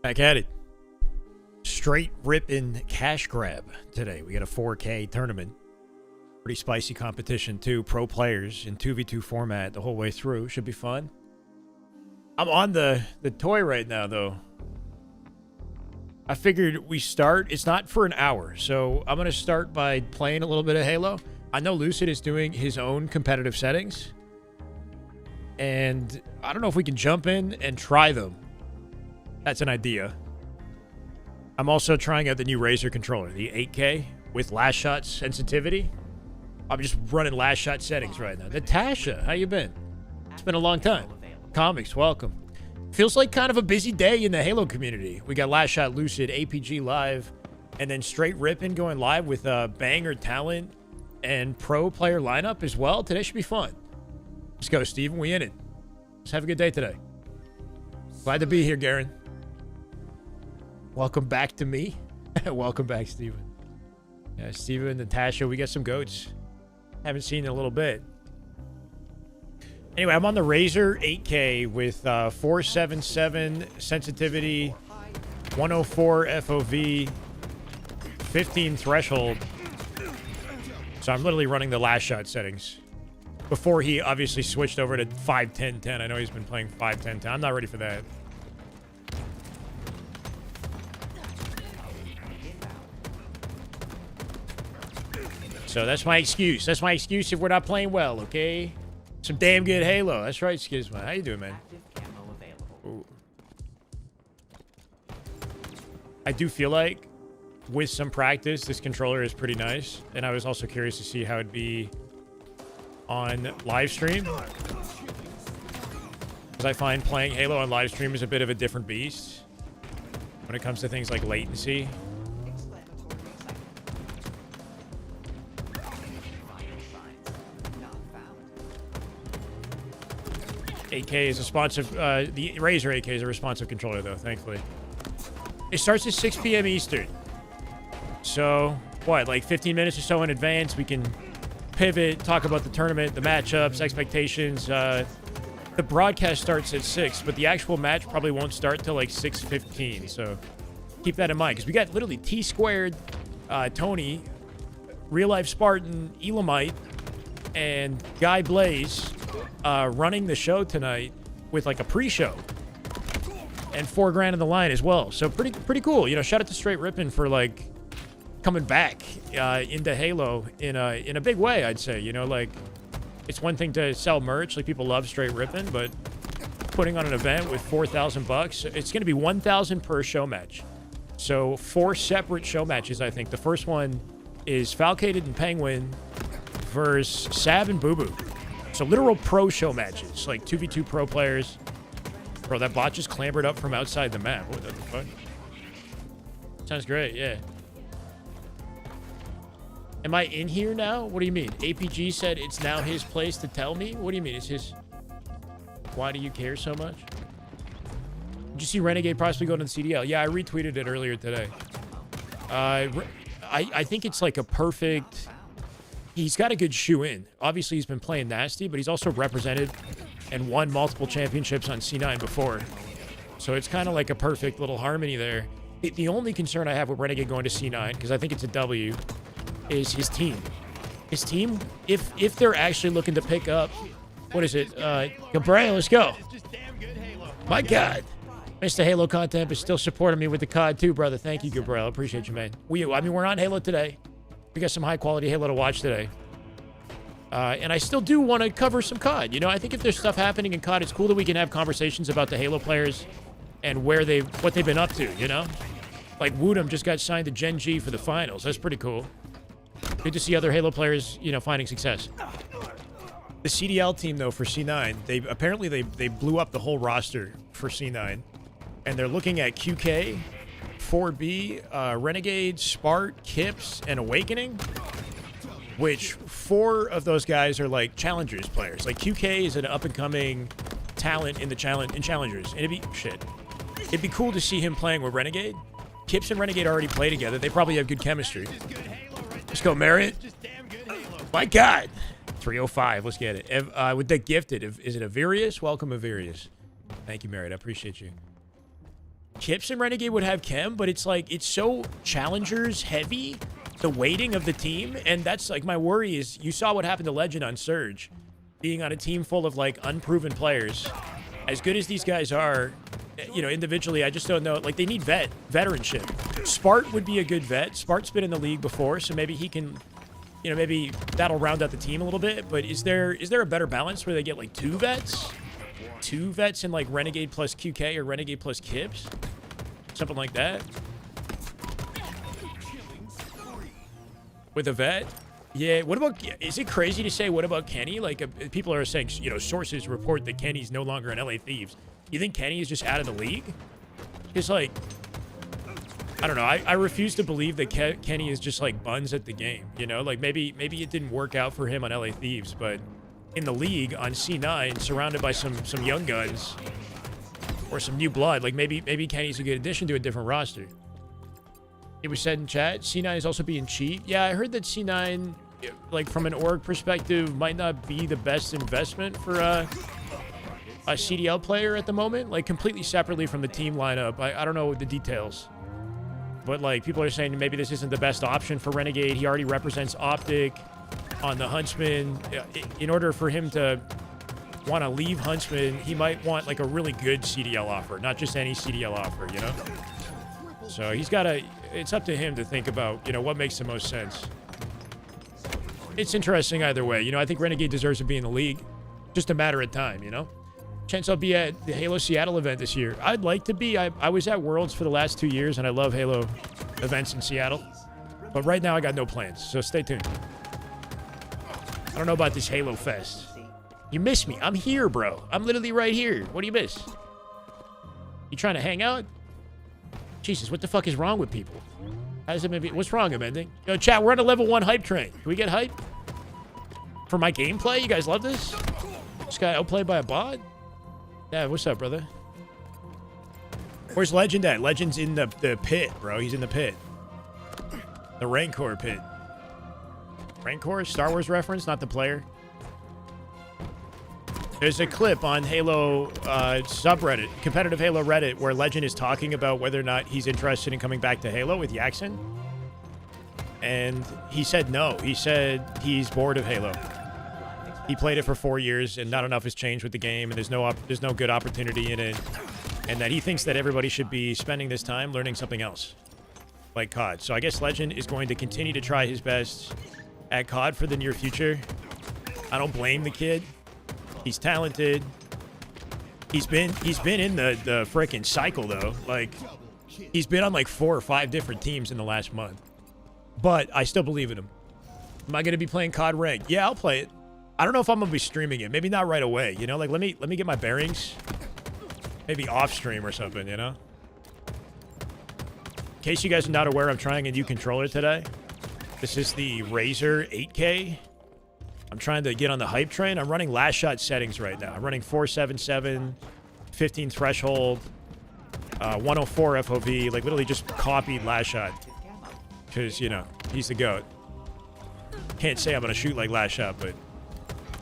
Back at it. Straight ripping cash grab today. We got a 4K tournament. Pretty spicy competition too. Pro players in 2v2 format the whole way through. Should be fun. I'm on the toy right now though. I figured we start. It's not for an hour, so I'm gonna start by playing a little bit of Halo. I know Lucid is doing his own competitive settings, and I don't know if we can jump in and try them. That's an idea. I'm also trying out the new Razer controller, the 8K with last shot sensitivity. I'm just running last shot settings right now. Natasha, how you been? It's been a long time. Comics, welcome. Feels like kind of a busy day in the Halo community. We got last shot Lucid, APG live, and then straight ripping going live with banger talent and pro player lineup as well. Today should be fun. Let's go, Steven. We in it. Let's have a good day today. Glad to be here, Garen. Welcome back to me. Welcome back, Steven. Yeah, Steven and Natasha, we got some goats. Haven't seen in a little bit. Anyway, I'm on the Razer 8K with 477 sensitivity, 104 FOV, 15 threshold. So I'm literally running the last shot settings. Before he obviously switched over to 5.10.10. I know he's been playing 5.10.10. I'm not ready for that. So that's my excuse. That's my excuse if we're not playing well, okay? Some damn good Halo. That's right, Skizma. How you doing, man? Ooh. I do feel like with some practice, this controller is pretty nice. And I was also curious to see how it'd be on live stream. Because I find playing Halo on live stream is a bit of a different beast when it comes to things like latency. 8K is a responsive, the Razer 8K is a responsive controller though, thankfully. It starts at 6 p.m. Eastern. So, what, like 15 minutes or so in advance, we can pivot, talk about the tournament, the matchups, expectations. The broadcast starts at 6, but the actual match probably won't start till like 6:15, so keep that in mind. Because we got literally T-Squared, Tony, Real Life Spartan, Elamite, and Guy Blaze running the show tonight with like a pre-show and $4 in the line as well. So pretty cool. You know, shout out to Straight Rippin' for like coming back into Halo in a big way, I'd say. You know, like it's one thing to sell merch, like people love Straight Rippin', but putting on an event with $4,000, it's going to be $1,000 per show match. So 4 separate show matches, I think. The first one is Falcated and Penguin versus Sab and Boo Boo. So literal pro show matches, like 2v2 pro players. Bro, that bot just clambered up from outside the map. What the fuck? Sounds great, yeah. Am I in here now? What do you mean? APG said it's now his place to tell me? What do you mean? It's his... Why do you care so much? Did you see Renegade possibly go to the CDL? Yeah, I retweeted it earlier today. I think it's like a perfect... He's got a good shoe in. Obviously, he's been playing nasty, but he's also represented and won multiple championships on C9 before. So it's kind of like a perfect little harmony there. The only concern I have with Renegade going to C9, because I think it's a W, is his team. His team, if they're actually looking to pick up, what is it? Gabriel, let's go. My God. Mr. Halo content is still supporting me with the COD too, brother. Thank you, Gabriel. Appreciate you, man. I mean, we're on Halo today. We got some high-quality Halo to watch today. And I still do want to cover some COD. You know, I think if there's stuff happening in COD, it's cool that we can have conversations about the Halo players and what they've been up to, you know? Like, Woodham just got signed to Gen G for the finals. That's pretty cool. Good to see other Halo players, you know, finding success. The CDL team, though, for C9, they blew up the whole roster for C9. And they're looking at QK, 4B, Renegade, Spart, Kips, and Awakening, which 4 of those guys are like Challengers players. Like QK is an up-and-coming talent in Challengers. And it'd be cool to see him playing with Renegade. Kips and Renegade already play together. They probably have good chemistry. Let's go, Merritt. My God. 305. Let's get it. With the gifted, is it Avirius? Welcome, Avirius. Thank you, Merritt. I appreciate you. Kips and Renegade would have chem, but it's like, it's so challengers heavy, the weighting of the team. And that's like, my worry is, you saw what happened to Legend on Surge, being on a team full of like unproven players. As good as these guys are, you know, individually, I just don't know. Like, they need veteranship. Spart would be a good vet. Spart's been in the league before, so maybe he can, you know, maybe that'll round out the team a little bit. But is there a better balance where they get like 2 vets? 2 vets in like Renegade plus QK or Renegade plus Kips? Something like that. With a vet? Yeah, what about, is it crazy to say, what about Kenny? Like, people are saying, you know, sources report that Kenny's no longer in LA Thieves. You think Kenny is just out of the league? Because, like, I don't know. I refuse to believe that Kenny is just, like, buns at the game. You know, like, maybe it didn't work out for him on LA Thieves, but in the league on C9, surrounded by some young guns or some new blood, like, maybe Kenny's a good addition to a different roster. It was said in chat, C9 is also being cheap. Yeah, I heard that C9, like, from an org perspective, might not be the best investment for a CDL player at the moment, like, completely separately from the team lineup. I don't know the details, but, like, people are saying maybe this isn't the best option for Renegade. He already represents Optic on the Huntsman. In order for him to want to leave Huntsman, he might want, like, a really good CDL offer, not just any CDL offer, you know? So he's got to, it's up to him to think about, you know, what makes the most sense. It's interesting either way. You know, I think Renegade deserves to be in the league. Just a matter of time, you know? Chance I'll be at the Halo Seattle event this year. I'd like to be. I was at Worlds for the last 2 years, and I love Halo events in Seattle. But right now, I got no plans, so stay tuned. I don't know about this Halo Fest. You miss me. I'm here, bro. I'm literally right here. What do you miss? You trying to hang out? Jesus, what the fuck is wrong with people? How's it maybe? What's wrong, Amending? Yo, chat, we're on a level 1 hype train. Can we get hype? For my gameplay? You guys love this? Just got outplayed by a bot? Yeah, what's up, brother? Where's Legend at? Legend's in the pit, bro. He's in the pit. The Rancor pit. Rancor? Star Wars reference, not the player. There's a clip on Halo subreddit, competitive Halo Reddit, where Legend is talking about whether or not he's interested in coming back to Halo with Yaxon. And he said no. He said he's bored of Halo. He played it for 4 years, and not enough has changed with the game, and there's no good opportunity in it. And that he thinks that everybody should be spending this time learning something else, like COD. So I guess Legend is going to continue to try his best at COD for the near future. I don't blame the kid. He's talented. He's been in the frickin' cycle, though. Like, he's been on like 4 or 5 different teams in the last month. But I still believe in him. Am I going to be playing COD Ranked? Yeah, I'll play it. I don't know if I'm going to be streaming it. Maybe not right away, you know? Like, let me get my bearings. Maybe off stream or something, you know? In case you guys are not aware, I'm trying a new controller today. This is the Razer 8K. I'm trying to get on the hype train. I'm running last shot settings right now. I'm running 477, 15 threshold, 104 FOV. Like, literally just copied last shot. Because, you know, he's the GOAT. Can't say I'm going to shoot like last shot, but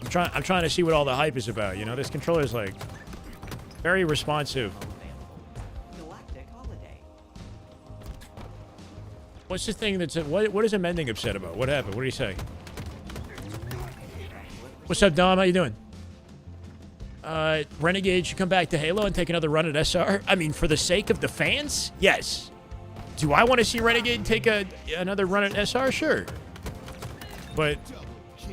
I'm trying to see what all the hype is about. You know, this controller's like very responsive. What's the thing that's... What is Amending upset about? What happened? What did he say? What's up, Dom? How you doing? Renegade should come back to Halo and take another run at SR? I mean, for the sake of the fans? Yes. Do I want to see Renegade take another run at SR? Sure. But,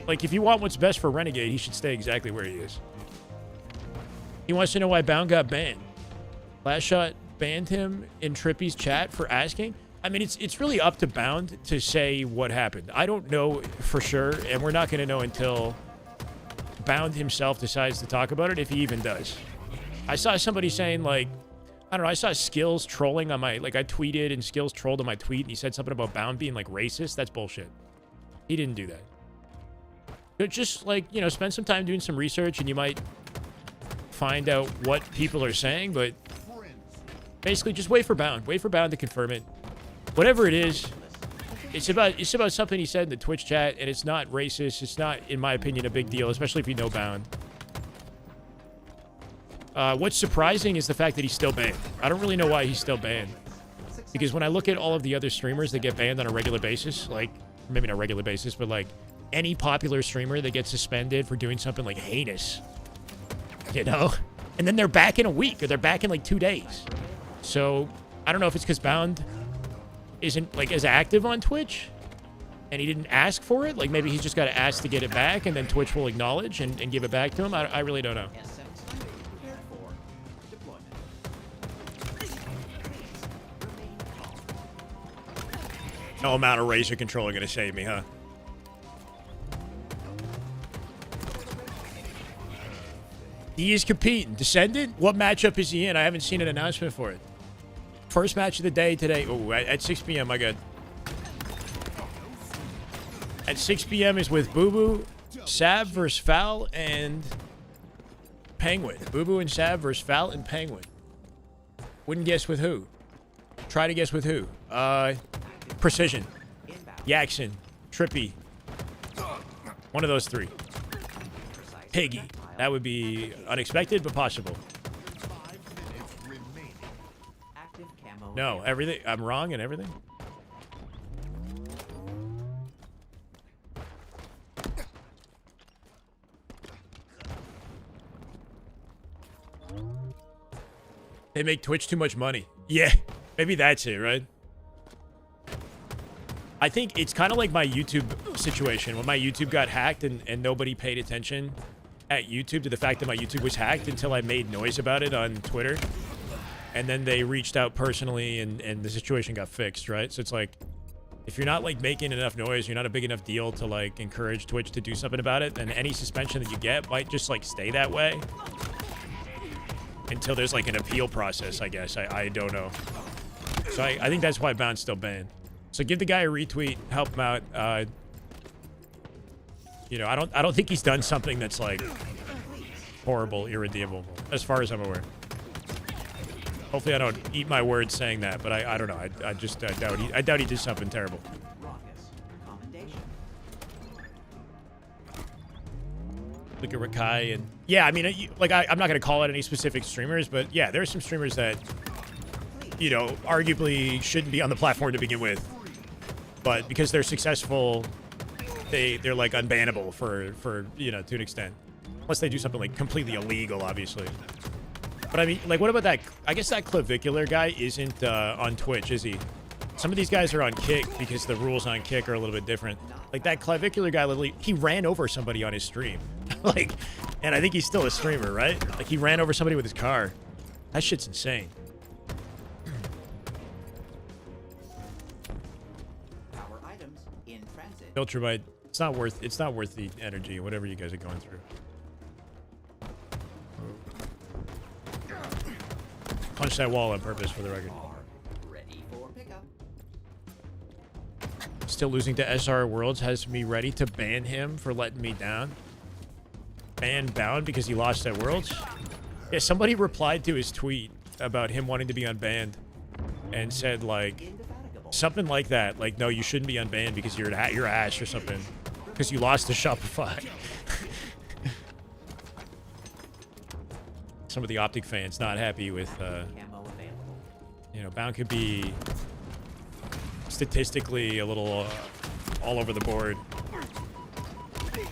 like, if you want what's best for Renegade, he should stay exactly where he is. He wants to know why Bound got banned. Last Shot banned him in Trippy's chat for asking. I mean, it's really up to Bound to say what happened. I don't know for sure, and we're not going to know until Bound himself decides to talk about it, if he even does. I saw somebody saying, like, I don't know, I saw Skills trolling on my, like, I tweeted and Skills trolled on my tweet, and he said something about Bound being, like, racist. That's bullshit. He didn't do that. But just, like, you know, spend some time doing some research, and you might find out what people are saying, but basically just wait for Bound. Wait for Bound to confirm it. Whatever it is, it's about something he said in the Twitch chat, and it's not racist. It's not, in my opinion, a big deal, especially if you know Bound. What's surprising is the fact that he's still banned. I don't really know why he's still banned. Because when I look at all of the other streamers that get banned on a regular basis, like, maybe not regular basis, but like any popular streamer that gets suspended for doing something like heinous, you know? And then they're back in a week, or they're back in like 2 days. So I don't know if it's because Bound isn't like as active on Twitch and he didn't ask for it. Like maybe he's just got to ask to get it back and then Twitch will acknowledge and give it back to him. I really don't know. No amount of razor control are going to save me, huh? He is competing. Descendant? What matchup is he in? I haven't seen an announcement for it. First match of the day today. Oh, at 6 p.m. I got. At 6 p.m. is with Boo Boo, Sab versus Foul, and Penguin. Boo Boo and Sab versus Foul and Penguin. Wouldn't guess with who. Try to guess with who. Precision. Yaxon. Trippy. One of those three. Piggy. That would be unexpected, but possible. No, everything. I'm wrong in everything. They make Twitch too much money. Yeah, maybe that's it, right? I think it's kind of like my YouTube situation. When my YouTube got hacked and nobody paid attention at YouTube to the fact that my YouTube was hacked until I made noise about it on Twitter. And then they reached out personally and the situation got fixed, right? So it's like, if you're not like making enough noise, you're not a big enough deal to like encourage Twitch to do something about it, then any suspension that you get might just like stay that way. Until there's like an appeal process, I guess. I don't know. So I think that's why Bound's still banned. So give the guy a retweet, help him out. You know, I don't think he's done something that's like horrible, irredeemable, as far as I'm aware. Hopefully I don't eat my words saying that, but I don't know. I just doubt he did something terrible. Look at Rakai and yeah, I mean, like I'm not gonna call out any specific streamers, but yeah, there are some streamers that, you know, arguably shouldn't be on the platform to begin with, but because they're successful, they're like unbannable for you know, to an extent, unless they do something like completely illegal, obviously. But I mean, like, what about that? I guess that clavicular guy isn't on Twitch, is he? Some of these guys are on Kick because the rules on Kick are a little bit different. Like that clavicular guy, literally, he ran over somebody on his stream. Like, and I think he's still a streamer, right? Like he ran over somebody with his car. That shit's insane. Our items in transit. Filterbite, it's not worth the energy, whatever you guys are going through. Punch that wall on purpose, for the record. Ready for pickup. Still losing to SR Worlds has me ready to ban him for letting me down. Ban Bound because he lost at Worlds. Yeah, somebody replied to his tweet about him wanting to be unbanned and said like something like that. Like, no, you shouldn't be unbanned because you're ass or something. Because you lost to Shopify. Some of the Optic fans not happy with, you know, Bound could be statistically a little all over the board.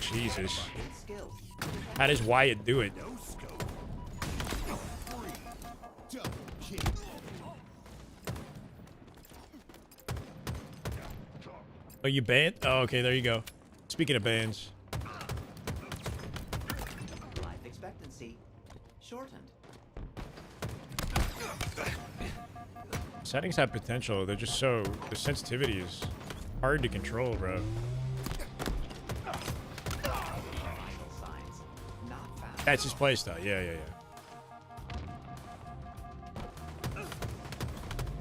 Jesus. How does Wyatt do it? Oh, you banned? Oh, okay, there you go. Speaking of bans. Life expectancy shortened. Settings have potential. They're just so... The sensitivity is hard to control, bro. That's his playstyle. Yeah.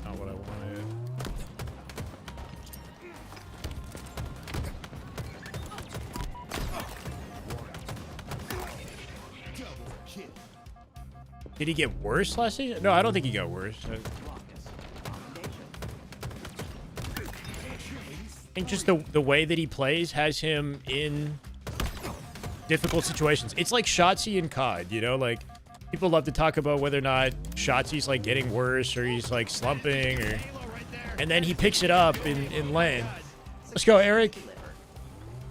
Not what I wanted. Did he get worse last season? No, I don't think he got worse. I think just the way that he plays has him in difficult situations. It's like Shotzi and COD, you know? Like, People love to talk about whether or not Shotzi's like getting worse or he's like slumping, or and then he picks it up in lane. Let's go, Eric.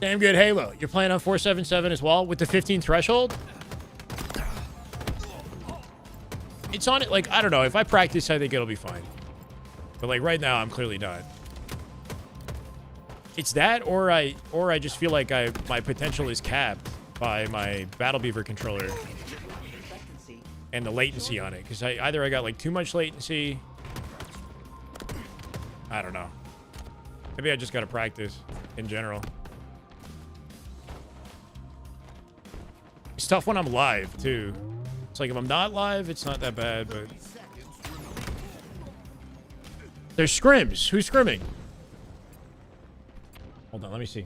Damn good Halo. You're playing on 477 as well with the 15 threshold? It's on it, like, I don't know. If I practice, I think it'll be fine. But like right now, I'm clearly not. It's that, or I just feel like my potential is capped by my Battle Beaver controller and the latency on it. Because either I got like too much latency. I don't know. Maybe I just got to practice in general. It's tough when I'm live, too. It's like if I'm not live, it's not that bad, but... There's scrims. Who's scrimming? Hold on, let me see.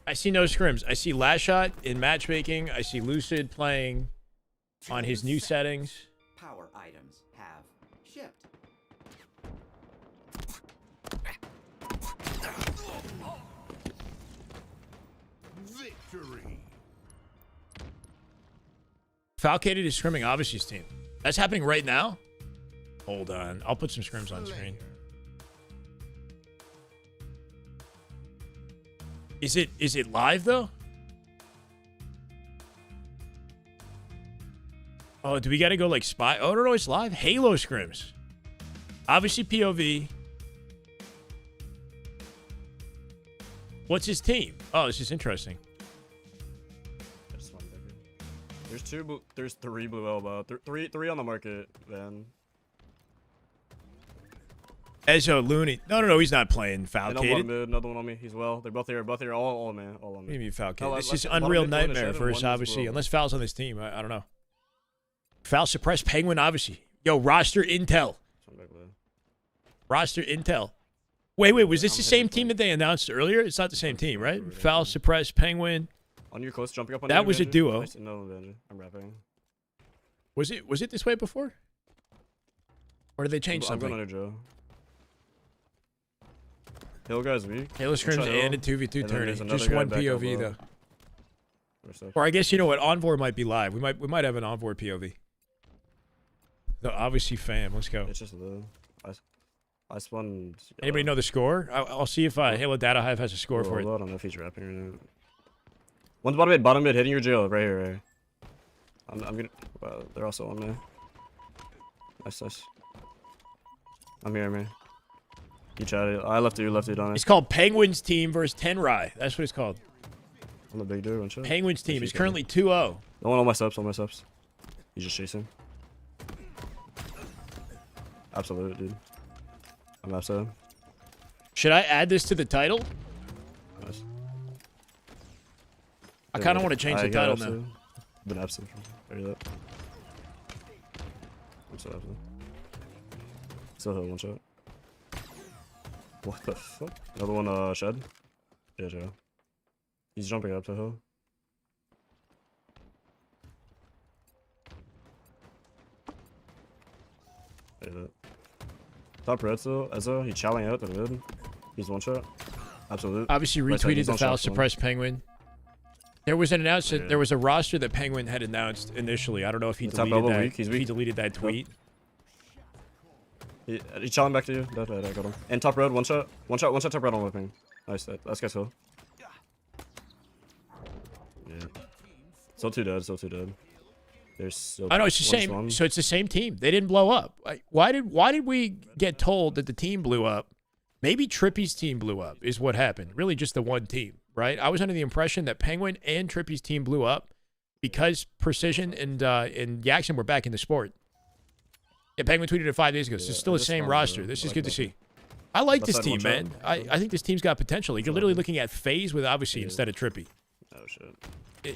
I see no scrims. I see Last Shot in matchmaking. I see Lucid playing on his new settings. Power items have shipped. Victory. Falcated is scrimming Obviously's team. That's happening right now? Hold on. I'll put some scrims on screen. Is it live though? Oh, do we gotta go like spy? Oh no, it's live. Halo scrims. Obviously POV. What's his team? Oh, this is interesting. There's three blue elbow. Three on the market, then. Ezo, Looney. No, he's not playing Another one Falcated. mid, another one on me. He's well. They're both here, all man, all on What me. do you mean Falcated? No, This let's- is one Unreal mid, one in the Nightmare shed, and versus one is obviously. blue. Unless Fal's on this team, I don't know. Fal suppressed Penguin obviously. Yo, roster intel. Roster intel. Wait, was this the same team that they announced earlier? It's not the same team, right? Fal suppressed Penguin. On your close, jumping up on That you, was a Benji. duo. Nice. No, Benji. I'm rapping. Was it this way before? Or did they change I'm going something? under Joe. Hill guy's weak. Halo scrims Try Hill. and a 2v2 And then tourney. there's another Just guy one back POV elbow. though. Or I guess you know what? Envoy might be live. We might have an Envoy POV. The obviously fam. Let's go. It's just low. I spun. Anybody know the score? I'll see if Halo Data Hive has a score for it. I don't know if he's rapping or not. One's bottom mid, hitting your jail right here. Right. I'm gonna. Wow, they're also on me. Nice. I'm here, man. You chatted. I left you on It's it. called Penguins Team versus Tenrai. That's what it's called. I'm the big dude. One shot. Penguins Team is he's currently 2-0. No one on my subs. He's just chasing. Absolute, dude. I'm outside. Should I add this to the title? Nice. I kind of want to change the title now. Been absent from that. I'm so absent. Still hit one shot. What the fuck? Another one, shed? Yeah, Joe. He's jumping up to hill. Hit it. Top red still. Ezra, he's chowing out to the mid. He's one shot. Absolute. Obviously Right side, retweeted he's the on foul shot one. suppressed Penguin. There was an announcement. Yeah. There was a roster that Penguin had announced initially. I don't know if he The top deleted elbow that. weak, he's If he weak. deleted that tweet. He's chowing back to you. That I got him. And top red, one shot top red on whipping. Nice, let's get so. Yeah. Still two dead. There's still I know it's the one same. swung. So it's the same team. They didn't blow up. Why did we get told that the team blew up? Maybe Trippy's team blew up is what happened. Really, just the one team, right? I was under the impression that Penguin and Trippy's team blew up because Precision and Jackson were back in the sport. Yeah, Penguin tweeted it 5 days ago. So it's still I the just same found roster. the- This I is like good to that. see. I like Left this side, team, one shot. man. I think this team's got potential. You're literally looking at FaZe with obviously instead of Trippy. Oh shit.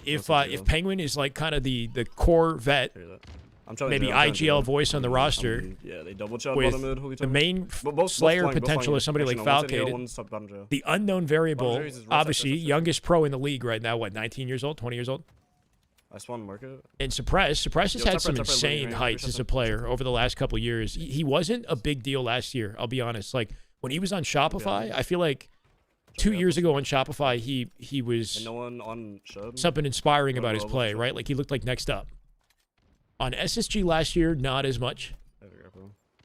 If Penguin is like kind of the core vet, Hear that. I'm trying maybe to do it, I'm trying to do IGL it. voice on the roster Yeah, they double shot with bottom mid. Holy the time. main Both Slayer flying, both potential flying. is somebody like Actually, no, one's in Falcated. AO, one's top bottom jail. The unknown variable, Bottom jail is right side, obviously, right side. youngest pro in the league right now, what, 19 years old, 20 years old? I spawned market. And Suppress has Yo, had top some right, insane right, heights right, as a player over the last couple of years. He wasn't a big deal last year, I'll be honest. Like, when he was on Shopify, I feel like 2 years ago on Shopify, he was And no one on Shub? something inspiring No, about his no, play, Shub. right? Like he looked like next up. On SSG last year, not as much.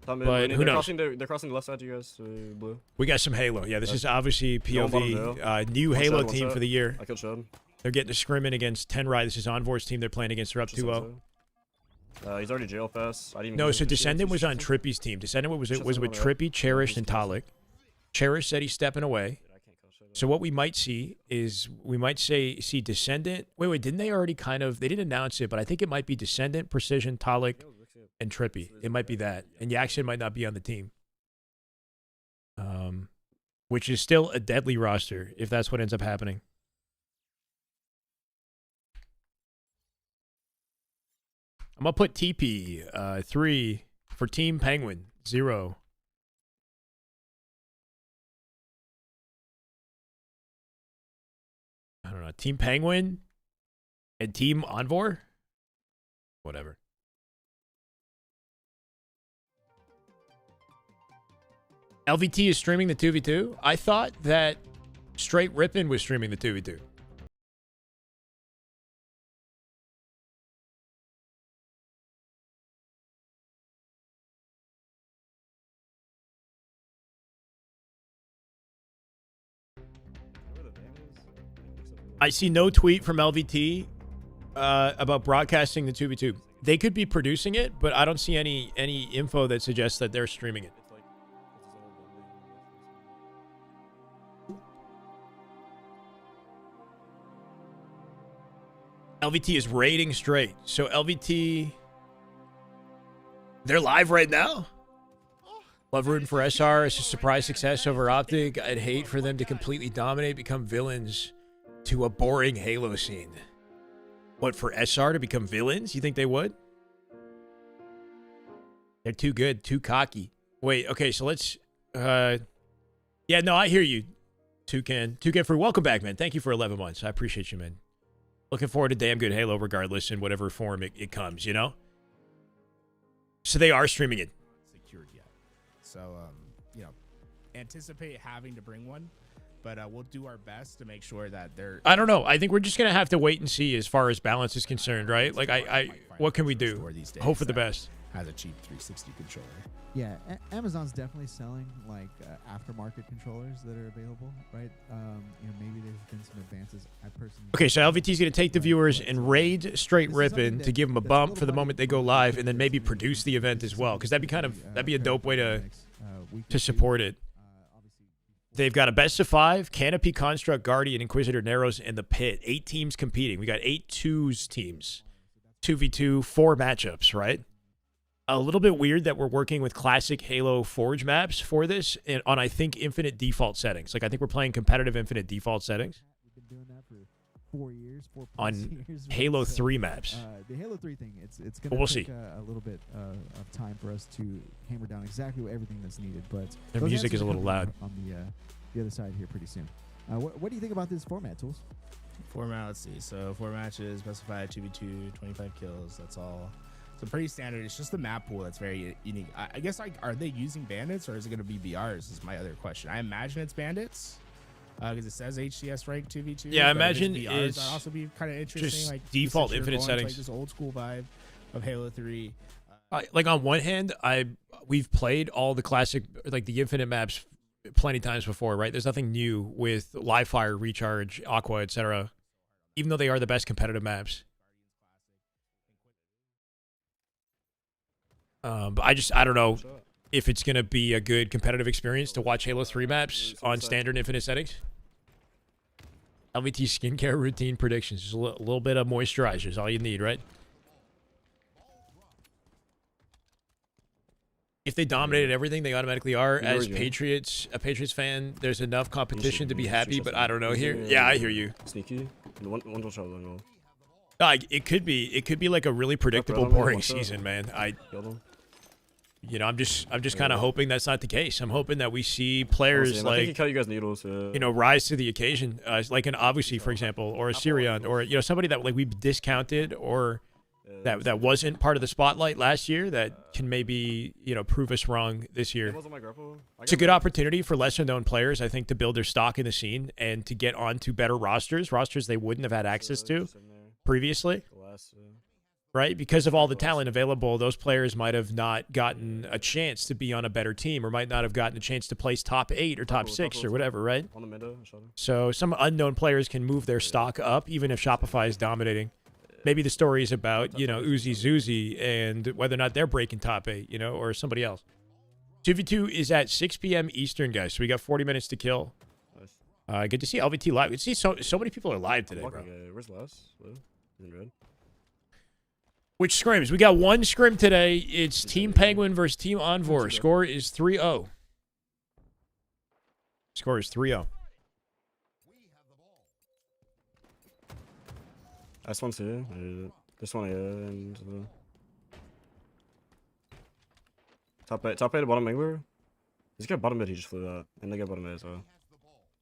But who knows? They're crossing the left side to you guys, blue. We got some Halo. Yeah, this is obviously Going bottom POV. New Halo One team shot. for the year. I killed Shub. They're getting to scrimming against Tenrai. This is Envor's team. They're playing against. They're up 2-0. He's already jail pass. I didn't even No, give so him the shield. Descendant was on Trippy's team. Descendant was with Trippy, Cherish, and Talik. Cherish said he's stepping away. So what we might see is see Descendant. Wait, didn't they already kind of? They didn't announce it, but I think it might be Descendant, Precision, Talik, and Trippy. It might be that, and Yaxin might not be on the team. Which is still a deadly roster if that's what ends up happening. I'm gonna put TP 3 for Team Penguin 0. I don't know. Team Penguin and Team Envor? Whatever. LVT is streaming the 2v2? I thought that Straight Rippin was streaming the 2v2. I see no tweet from LVT about broadcasting the 2v2. They could be producing it, but I don't see any info that suggests that they're streaming it. LVT is raiding straight. So LVT, they're live right now? Love rooting for SR. It's a surprise success over Optic. I'd hate for them to completely dominate, become villains to a boring Halo scene. What, for SR to become villains? You think they would? They're too good, too cocky. Wait, okay, so let's... yeah, no, I hear you, Toucan. Toucan Fruit, welcome back, man. Thank you for 11 months. I appreciate you, man. Looking forward to damn good Halo regardless in whatever form it comes, you know? So they are streaming it. Secured yet. So, you know, anticipate having to bring one, but we'll do our best to make sure that they're... I don't know. I think we're just going to have to wait and see as far as balance is concerned, right? Like, what can we do? Hope for the best. Has a cheap 360 controller. Yeah, Amazon's definitely selling like aftermarket controllers that are available, right? You know, maybe there's been some advances. I personally. Okay, so LVT's going to take the viewers and raid Straight Rippin to give them a bump for the moment they go live, and then maybe produce the event as well, because that'd be a dope way to support it. They've got a best of 5, Canopy, Construct, Guardian, Inquisitor, Narrows, and the Pit. 8 teams competing. We got 8 twos teams, 2v2, 4 matchups, right? A little bit weird that we're working with classic Halo Forge maps for this and on, I think, infinite default settings. Like, I think we're playing competitive infinite default settings. We've been doing that for 4 years, 4+ on years. Halo 3 maps. The Halo 3 thing, it's going We'll to take see. a little bit of time for us to hammer down exactly everything that's needed. But Their those music answers is a are little coming loud. on the other side here pretty soon. What do you think about this format, Tools? Format, let's see. So 4 matches, specified 2v2, 25 kills. That's all. So pretty standard. It's just the map pool that's very unique. I guess, like, are they using bandits or is it going to be BRs is my other question. I imagine it's bandits because it says HCS rank 2v2. Yeah, I but if imagine BRs, it's that'd also be kind of interesting. just Like default since you're infinite going to, settings. like this old school vibe of Halo 3. Like, on one hand, we've played all the classic, like the infinite maps plenty of times before, right? There's nothing new with Live Fire, Recharge, Aqua, etc. Even though they are the best competitive maps. But I don't know if it's going to be a good competitive experience to watch Halo 3 maps on standard infinite settings. LVT skincare routine predictions. Just a little bit of moisturizer is all you need, right? If they dominated everything, they automatically are. As a Patriots fan, there's enough competition to be happy, but I don't know here. Yeah, I hear you. Sneaky. One It could be like a really predictable, boring season, man. I'm just kind of hoping that's not the case. I'm hoping that we see players I think he like, cut you guys needles. rise to the occasion, like an Obviously, for example, or a Sirion, or somebody that like we've discounted or that wasn't part of the spotlight last year that can maybe, you know, prove us wrong this year. It's a good opportunity for lesser known players, I think, to build their stock in the scene and to get onto better rosters they wouldn't have had access to previously. Right? Because of all the talent available, those players might have not gotten a chance to be on a better team or might not have gotten a chance to place top 8 or top 6 or whatever, right? So some unknown players can move their stock up even if Shopify is dominating. Maybe the story is about, you know, Uzi Zuzi and whether or not they're breaking top 8, you know, or somebody else. 2v2 is at 6 p.m. Eastern, guys. So we got 40 minutes to kill. Good to see LVT live. Good to see so many people are live today, bro. Where's last? In red. Which scrims? We got one scrim today. It's Team Penguin versus Team Envor. Score is 3-0. Score is 3-0. This one's here. This one here and top 8 to bottom angler. He's got bottom mid. He just flew out, and they got bottom mid as well.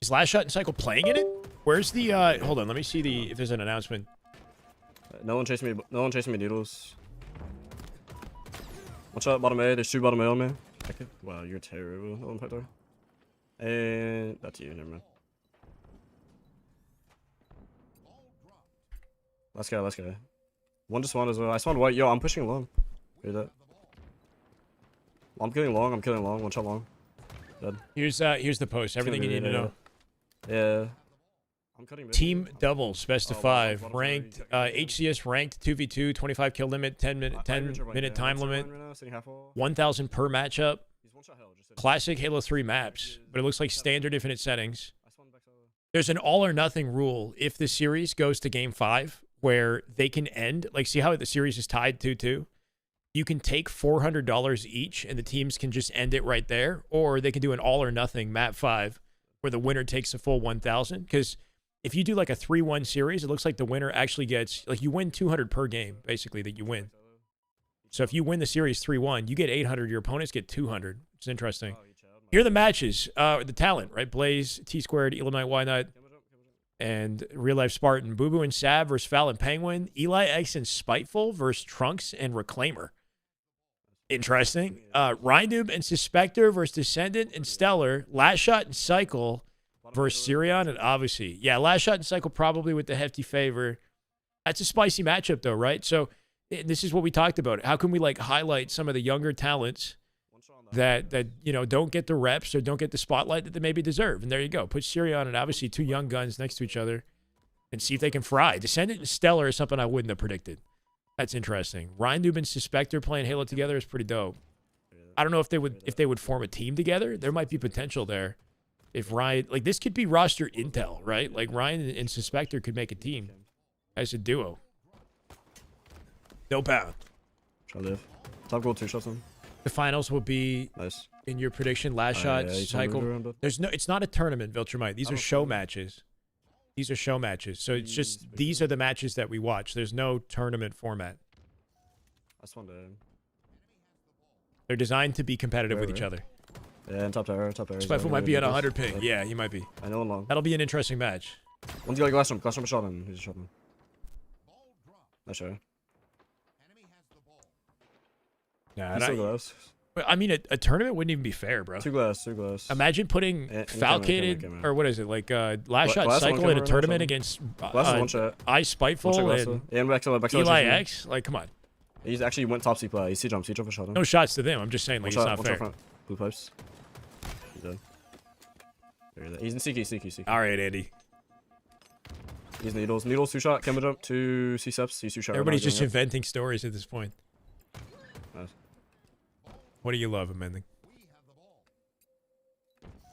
Is Last Shot and Cycle playing in it? Where's the? Hold on. Let me see if there's an announcement. No one chasing me. No one chasing me needles. Watch out, bottom A. There's 2 bottom A on me. Okay. Wow, you're terrible. No one put there. And that's you. Never mind. Let's go. Let's go. One just spawned as well. I spawned white. Yo, I'm pushing long. Hear that? I'm killing long. I'm killing long. One shot long. Dead. Here's the post. Everything you need to know. Yeah. I'm cutting mid. Team doubles, best of 5. Ranked, HCS ranked 2v2, 25 kill limit, 10 minute time limit, 1,000 per matchup. Classic Halo 3 maps, but it looks like standard infinite settings. There's an all or nothing rule if the series goes to game 5 where they can end, like see how the series is tied 2-2? You can take $400 each and the teams can just end it right there, or they can do an all or nothing map 5 where the winner takes the full 1,000. Because if you do like a 3-1 series, it looks like the winner actually gets, like you win 200 per game, basically, that you win. So if you win the series 3-1, you get 800, your opponents get 200. It's interesting. Here are the matches, the talent, right? Blaze, T-Squared, Elamite, Wynut, and Real Life Spartan. Boo Boo and Sav versus Foul and Penguin. Eli X and Spiteful versus Trunks and Reclaimer. Interesting. Rhynoob and Suspector versus Descendant and Stellar. Last Shot and Cycle versus Sirion and Odyssey. Yeah, Last Shot and Cycle probably with the hefty favor. That's a spicy matchup though, right? So this is what we talked about. How can we like highlight some of the younger talents that you know don't get the reps or don't get the spotlight that they maybe deserve? And there you go. Put Sirion and obviously 2 young guns next to each other and see if they can fry. Descendant and Stellar is something I wouldn't have predicted. That's interesting. Rhynoob and Suspector playing Halo together is pretty dope. I don't know if they would form a team together. There might be potential there. If Ryan, like this could be roster intel, right? Like Ryan and Suspector could make a team as a duo. No pound. Try to live. Top goal 2 shots on. The finals will be Nice. in your prediction. Last Shot, Cycle. There's no. It's not a tournament, Viltrumite. These are show matches. These are show matches. So it's just these are the matches that we watch. There's no tournament format. That's one day. They're designed to be competitive with each other. Yeah, and top tower. Spiteful might be at 100 ping. Yeah, he might be. I know long. That'll be an interesting match. One's got a glass room. Glass room shot him. He's a shot him. Nice try. Yeah, He's still glass. I mean, a tournament wouldn't even be fair, bro. 2 glass. Imagine putting Falcated, or what is it, like Last Shot glass Cycle in a tournament against one shot. I Spiteful and Eli X. Like, come on. He's actually went top C play. He C jump and shot him. No shots to them. I'm just saying, like, it's not fair. Blue pipes. He's dead. He's in CK. All right, Andy. He's needles. 2 shot. Camera jump. 2 C steps. He's 2 shot. Everybody's just inventing stories at this point. Nice. What do you love, Amending?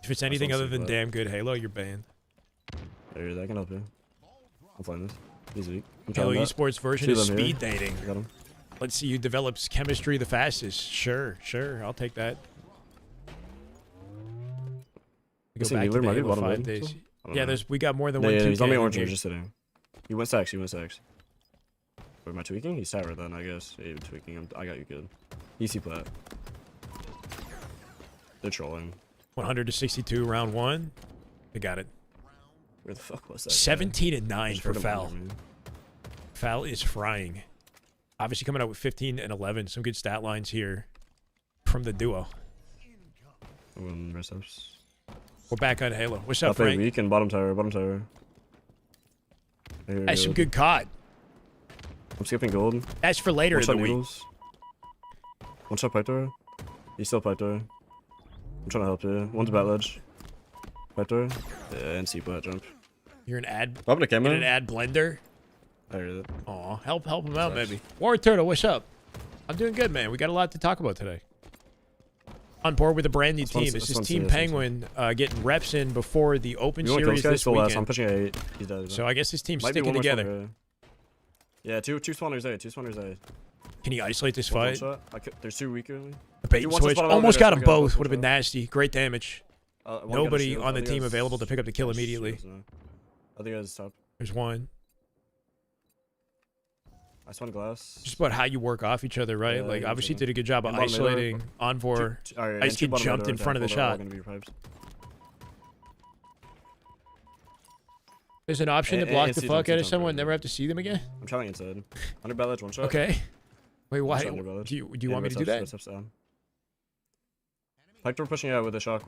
If it's anything other than damn good Halo, you're banned. There, that can help you. I'm playing this. He's weak. Halo esports version is speed here. dating. I got him. Let's see who develops chemistry the fastest. Sure. I'll take that. Go back to the Halo 5 days. Yeah, we got more than one. Yeah, he's on me orange. He's just sitting. He went stacks. Wait, am I tweaking? He's sour then, I guess. Yeah, you're tweaking. I got you good. Easy plat. They're trolling. 100 to 62, round 1. They got it. Where the fuck was that? 17 and 9 for Foul. Here, Foul is frying. Obviously coming out with 15 and 11. Some good stat lines here from the duo. Recepts. We're back on Halo. What's up, Top 8 Frank? weak and bottom tower, bottom tower. Here we That's some go. good COD. I'm skipping gold. That's for later in the week. Noodles. One shot pipe door. He's still pipe door. I'm trying to help you. One's bat ledge. Pipe door. Yeah, and C plat jump. You're an ad. Up in the In camera. an ad blender. I heard it. Aw, help him out, Sucks. maybe. War Turtle, what's up? I'm doing good, man. We got a lot to talk about today. On board with a brand new team. This is Team Penguin getting reps in before the Open You want to kill Series this guy? this Still last. I'm weekend. pushing at 8. He's dead. So I guess this team's Might be sticking one more together. spawner, yeah, two spawners A. Two spawners A. Can he isolate this One fight? shot. There's 2 weaker. A bait and one shot switch. spawn Almost elevator, got them so we got both. one Would have been shot. nasty. Great damage. One got a Nobody shield. on I the think team it was- available to pick up the kill immediately. I think it was top. There's one. I spawned glass. Just about how you work off each other, right? Yeah, like, yeah, obviously yeah. did a good job of And bottom middle. isolating Envor. Alright, Ice Kid jumped in front of the shot. There's an option to And- block and the see fuck them, out of see them, someone, right, never yeah. have to see them again? I'm trying inside. Under bad ledge, one shot. Okay. Wait, why? shot under ballad. Do you want me to do that? Pipe door pushing out with a shock.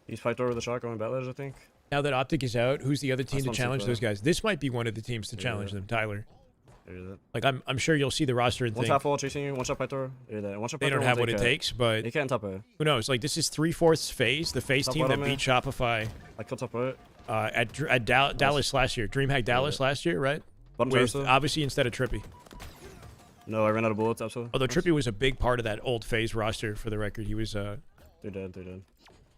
He's pipe door with a shot going bad ledge, I think. Now that Optic is out, who's the other team to one challenge super. those guys? This might be one of the teams to Yeah. challenge them, Tyler. There it is. Like, I'm sure you'll see the roster and One think top wall chasing you, one shot pipe door. There that. One shot they pipe door, don't have what one's it AK. takes, but He can't top it. who knows? Like, this is 3/4 phase, the phase Top team that bottom, beat Shopify I killed top right. at Dallas last year. DreamHack Dallas last year, right? Bottom With torso. obviously instead of Trippy. No, I ran out of bullets, absolutely. Although Trippy was a big part of that old phase roster, for the record. He was, They're dead, they're dead.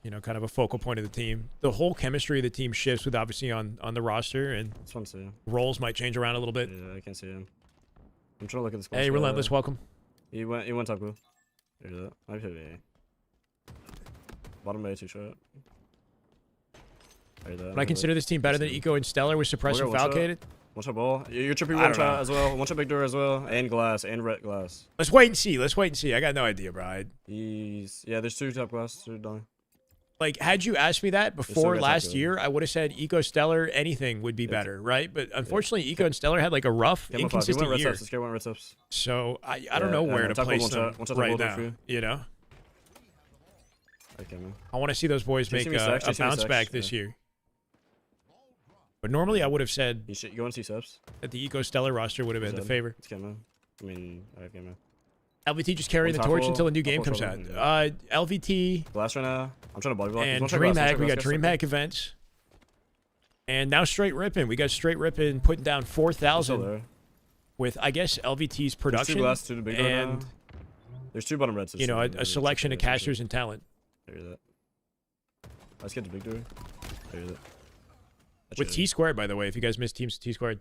you know, kind of a focal point of the team. The whole chemistry of the team shifts with obviously on the roster, and This one's see. roles might change around a little bit. Yeah, I can't see him. I'm trying to look at this. Hey, Relentless, welcome. He went top blue. There's that. I've hit A. Bottom A, 2 shot. There's that. But I consider this team better than Eco and Stellar with Suppress and One shot. Falcated. One shot ball. You're tripping I one don't shot know. as well. One shot big door as well. And glass. And red glass. Let's wait and see. Let's wait and see. I got no idea, bro. Yeah, there's 2 top glass. 2 down. Like, had you asked me that still before got last top year, I would have said Eco Stellar, anything would be Yeah. better, right? But unfortunately, Eco and Stellar had like a rough, He went inconsistent red year. steps. This guy went red steps. So I Yeah, don't know yeah, where no, to top place one them shot- one shot right top for now. you. You know, Okay, man. I want to see those boys make Chasing me stacks, a chasing me bounce stacks, back this yeah. year. But normally, I would have said You go and see steps. that the Eco Stellar roster would have been the Dead. favor. It's camera. I mean, I have camera. LVT just carrying the One top torch roll, until a new top game roll comes out. trouble, LVT Glass right now. I'm trying to body block. and One shot glass, one DreamHack. shot We got glass, guys. DreamHack events. And now Straight Rippin'. We got Straight Rippin' putting down He's still 4,000 there. with, I guess, LVT's There's 2 production glass, 2 to big door and, now. There's 2 bottom reds. you know, a selection of casters and talent. There that. Let's get the big door. There that. With T Squared, by the way, if you guys missed Teams T Squared.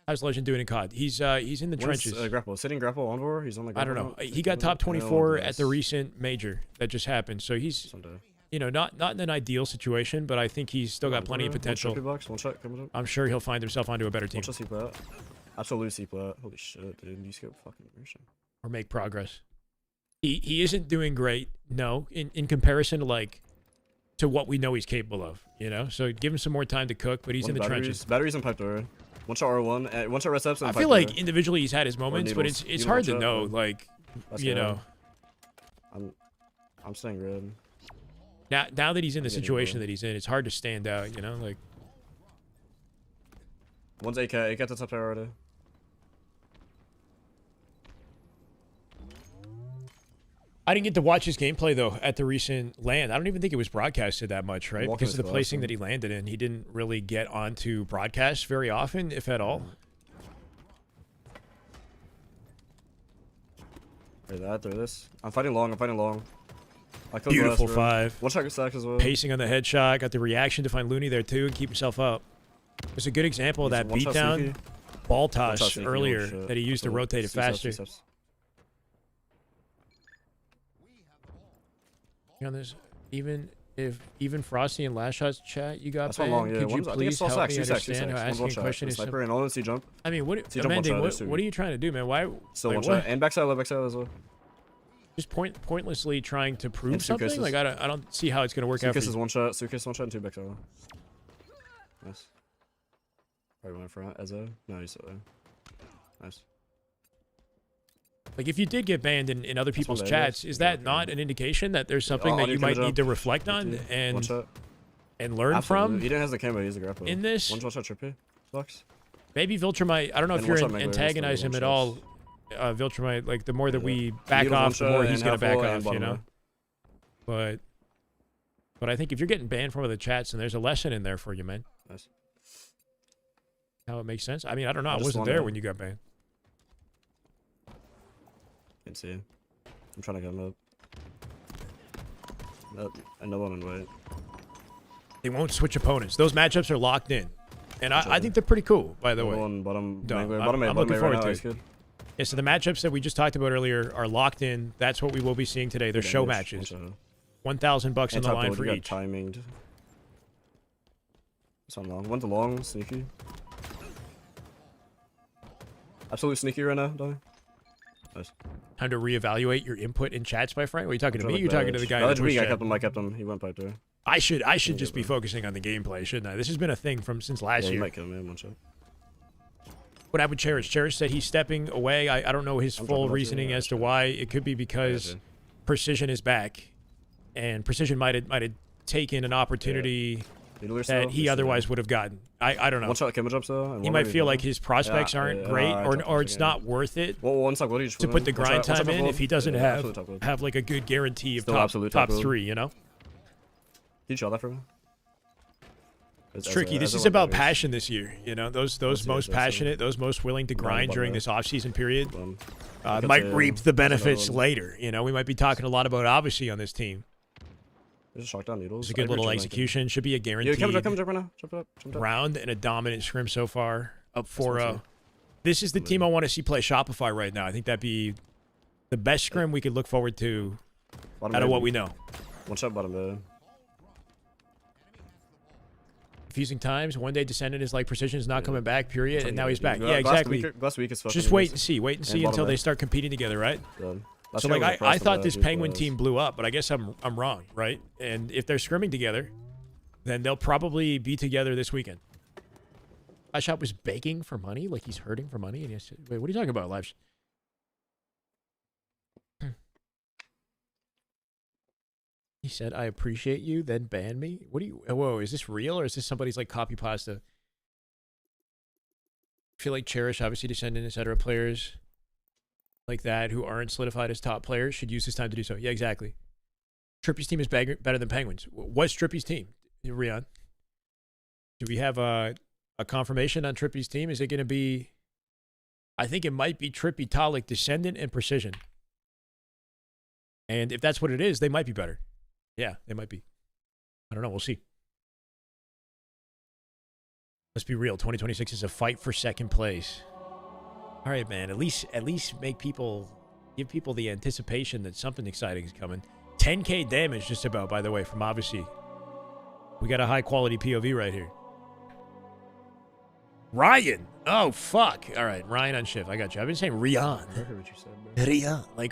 How's Legend doing in COD? He's in the trenches. Grapple. Sitting grapple on board. He's on the I grapple. don't know. He got top 24 at the recent major that just happened. So he's, Someday. you know, not in an ideal situation, but I think he's still got plenty of One potential. box, one shot coming up. I'm sure he'll find himself onto a better team One shot C plat. Absolute C plat. Holy shit, dude. You scope fucking immersion. or make progress. He isn't doing great, no, in comparison to like to what we know he's capable of, you know. So give him some more time to cook, but he's in the trenches. Batteries and pipe door. One shot R1. One shot red steps. And I pipe feel door. like individually he's had his moments, but needles. it's Needle hard one to shot, know. or- Like, Let's you go. know, I'm staying red. now that he's in the I'm getting situation blue. that he's in, it's hard to stand out. You know, like One's AK. AK at the top tower already. I didn't get to watch his gameplay though at the recent land. I don't even think it was broadcasted that much, right? Walking Because of his the glass, placing huh? that he landed in, he didn't really get onto broadcast very often, if at all. Through that, through this. I'm fighting long. I killed Beautiful glass, bro. 5. One shot stacks as well. Pacing on the headshot, got the reaction to find Looney there too and keep himself up. It's a good example of that One shot beatdown sneaky. ball One shot toss sneaky, earlier oh shit. that he used to So, rotate it C steps, faster. C steps. On this, even Frosty and Last Shots chat, you got That's one banned. long, yeah. Could you I think please it's all help sacks, me 2 sacks, 2 understand sacks. how One's asking one a shot. question is? Sniper and all C jump. I mean, what, See, jump one Amanda, shot, what, there's 2. what are you trying to do, man? Why? Still like, one what? shot. And backside, left backside as well. Just pointlessly trying to prove And something? suitcases. Like I don't see how it's gonna work out. Suitcase For is you. one shot. Suitcase one shot and 2 backside. Nice. Probably went in front. Ezo. No, he's still there. Nice. Like, if you did get banned in other people's one, chats, Daniels. is that not an indication that there's something that I'll you need might camera need to drop. reflect on 50. and One shot. learn from? He didn't has the camera. He's a grappler. In this? One shot trippy. Box. Maybe Viltra might, I don't know if And you're one shot Mangler, antagonize one him at shot. all. Viltra might, like, the more that we He back was one off, the more shot he's and going to half back wall and off, you bottom know? left. But I think if you're getting banned from one of the chats, and there's a lesson in there for you, man. Nice. How it makes sense? I mean, I don't know. I just wasn't wanna- there when you got banned. Can't see him. I'm trying to get him up. Nope. Another one in white. They won't switch opponents. Those matchups are locked in. And I think they're pretty cool, by the Another way. one bottom. Dumb. Mangler. I'm Bottom eight. looking Bottom eight forward right to now. it. Ice good. Yeah, so the matchups that we just talked about earlier are locked in. That's what we will be seeing today. They're show matches. $1,000 on the line for each. Timinged. Some long. One to long. Sneaky. Absolutely sneaky right now, Donnie. Nice. Time to reevaluate your input in chats, my friend. Are you talking to me? You're talking to the guy in That's the weak. Twitch I chat? kept him. I kept him. He went pipe there. I should just be focusing on the gameplay, shouldn't I? This has been a thing since last Yeah, he year. might kill me in one shot. What happened with Cherish? Cherish said he's stepping away. I don't know his I'm full talking about reasoning you, as to why. It could be because dude. Precision is back, and Precision might have taken an opportunity that he otherwise would have gotten. I don't know. One shot camera drops though. He might feel like his prospects aren't great, or it's not worth it Well, one stock, what do you to put the grind time in if he doesn't have like a good guarantee of Still top absolute top 3, you know? Can you shot that for me? It's tricky. This is about passion this year, you know? Those most passionate, those most willing to grind during this off-season period might reap the benefits later, you know? We might be talking a lot about Odyssey on this team. There's a shockdown needles. It's a good little execution. Should be a guaranteed Come jump right now. Jump it up. round and a dominant scrim so far. Up 4-0. This is the team I want to see play Shopify right now. I think that'd be the best scrim we could look forward to out of what we know. One shot bottom mid. Confusing times. One day Descendant is like Precision is not coming back, period, and now he's back. Yeah, Last exactly. Last week is fucking. Just wait and see. Wait and see until they start competing together, right? So like I thought this Penguin team blew up, but I guess I'm wrong, right? And if they're scrimming together, then they'll probably be together this weekend. Live Shop was begging for money, like he's hurting for money. And he said, wait, what are you talking about, Live Shop? He said, I appreciate you, then ban me? What do you... Whoa, is this real or is this somebody's like copy pasta? I feel like Cherish, obviously Descendant, etc. players like that who aren't solidified as top players should use this time to do so. Yeah, exactly. Trippy's team is better than Penguins. What's Trippy's team, Rion? Do we have a confirmation on Trippy's team? Is it going to be... I think it might be Trippy, Talik, Descendant, and Precision. And if that's what it is, they might be better. Yeah, they might be. I don't know. We'll see. Let's be real. 2026 is a fight for second place. All right, man. At least make people, give people the anticipation that something exciting is coming. 10K damage just about, by the way, from Odyssey. We got a high quality POV right here. Ryan. Oh, fuck. All right, Ryan on shift. I got you. I've been saying Rian. I heard what you said, bro. Rian. Like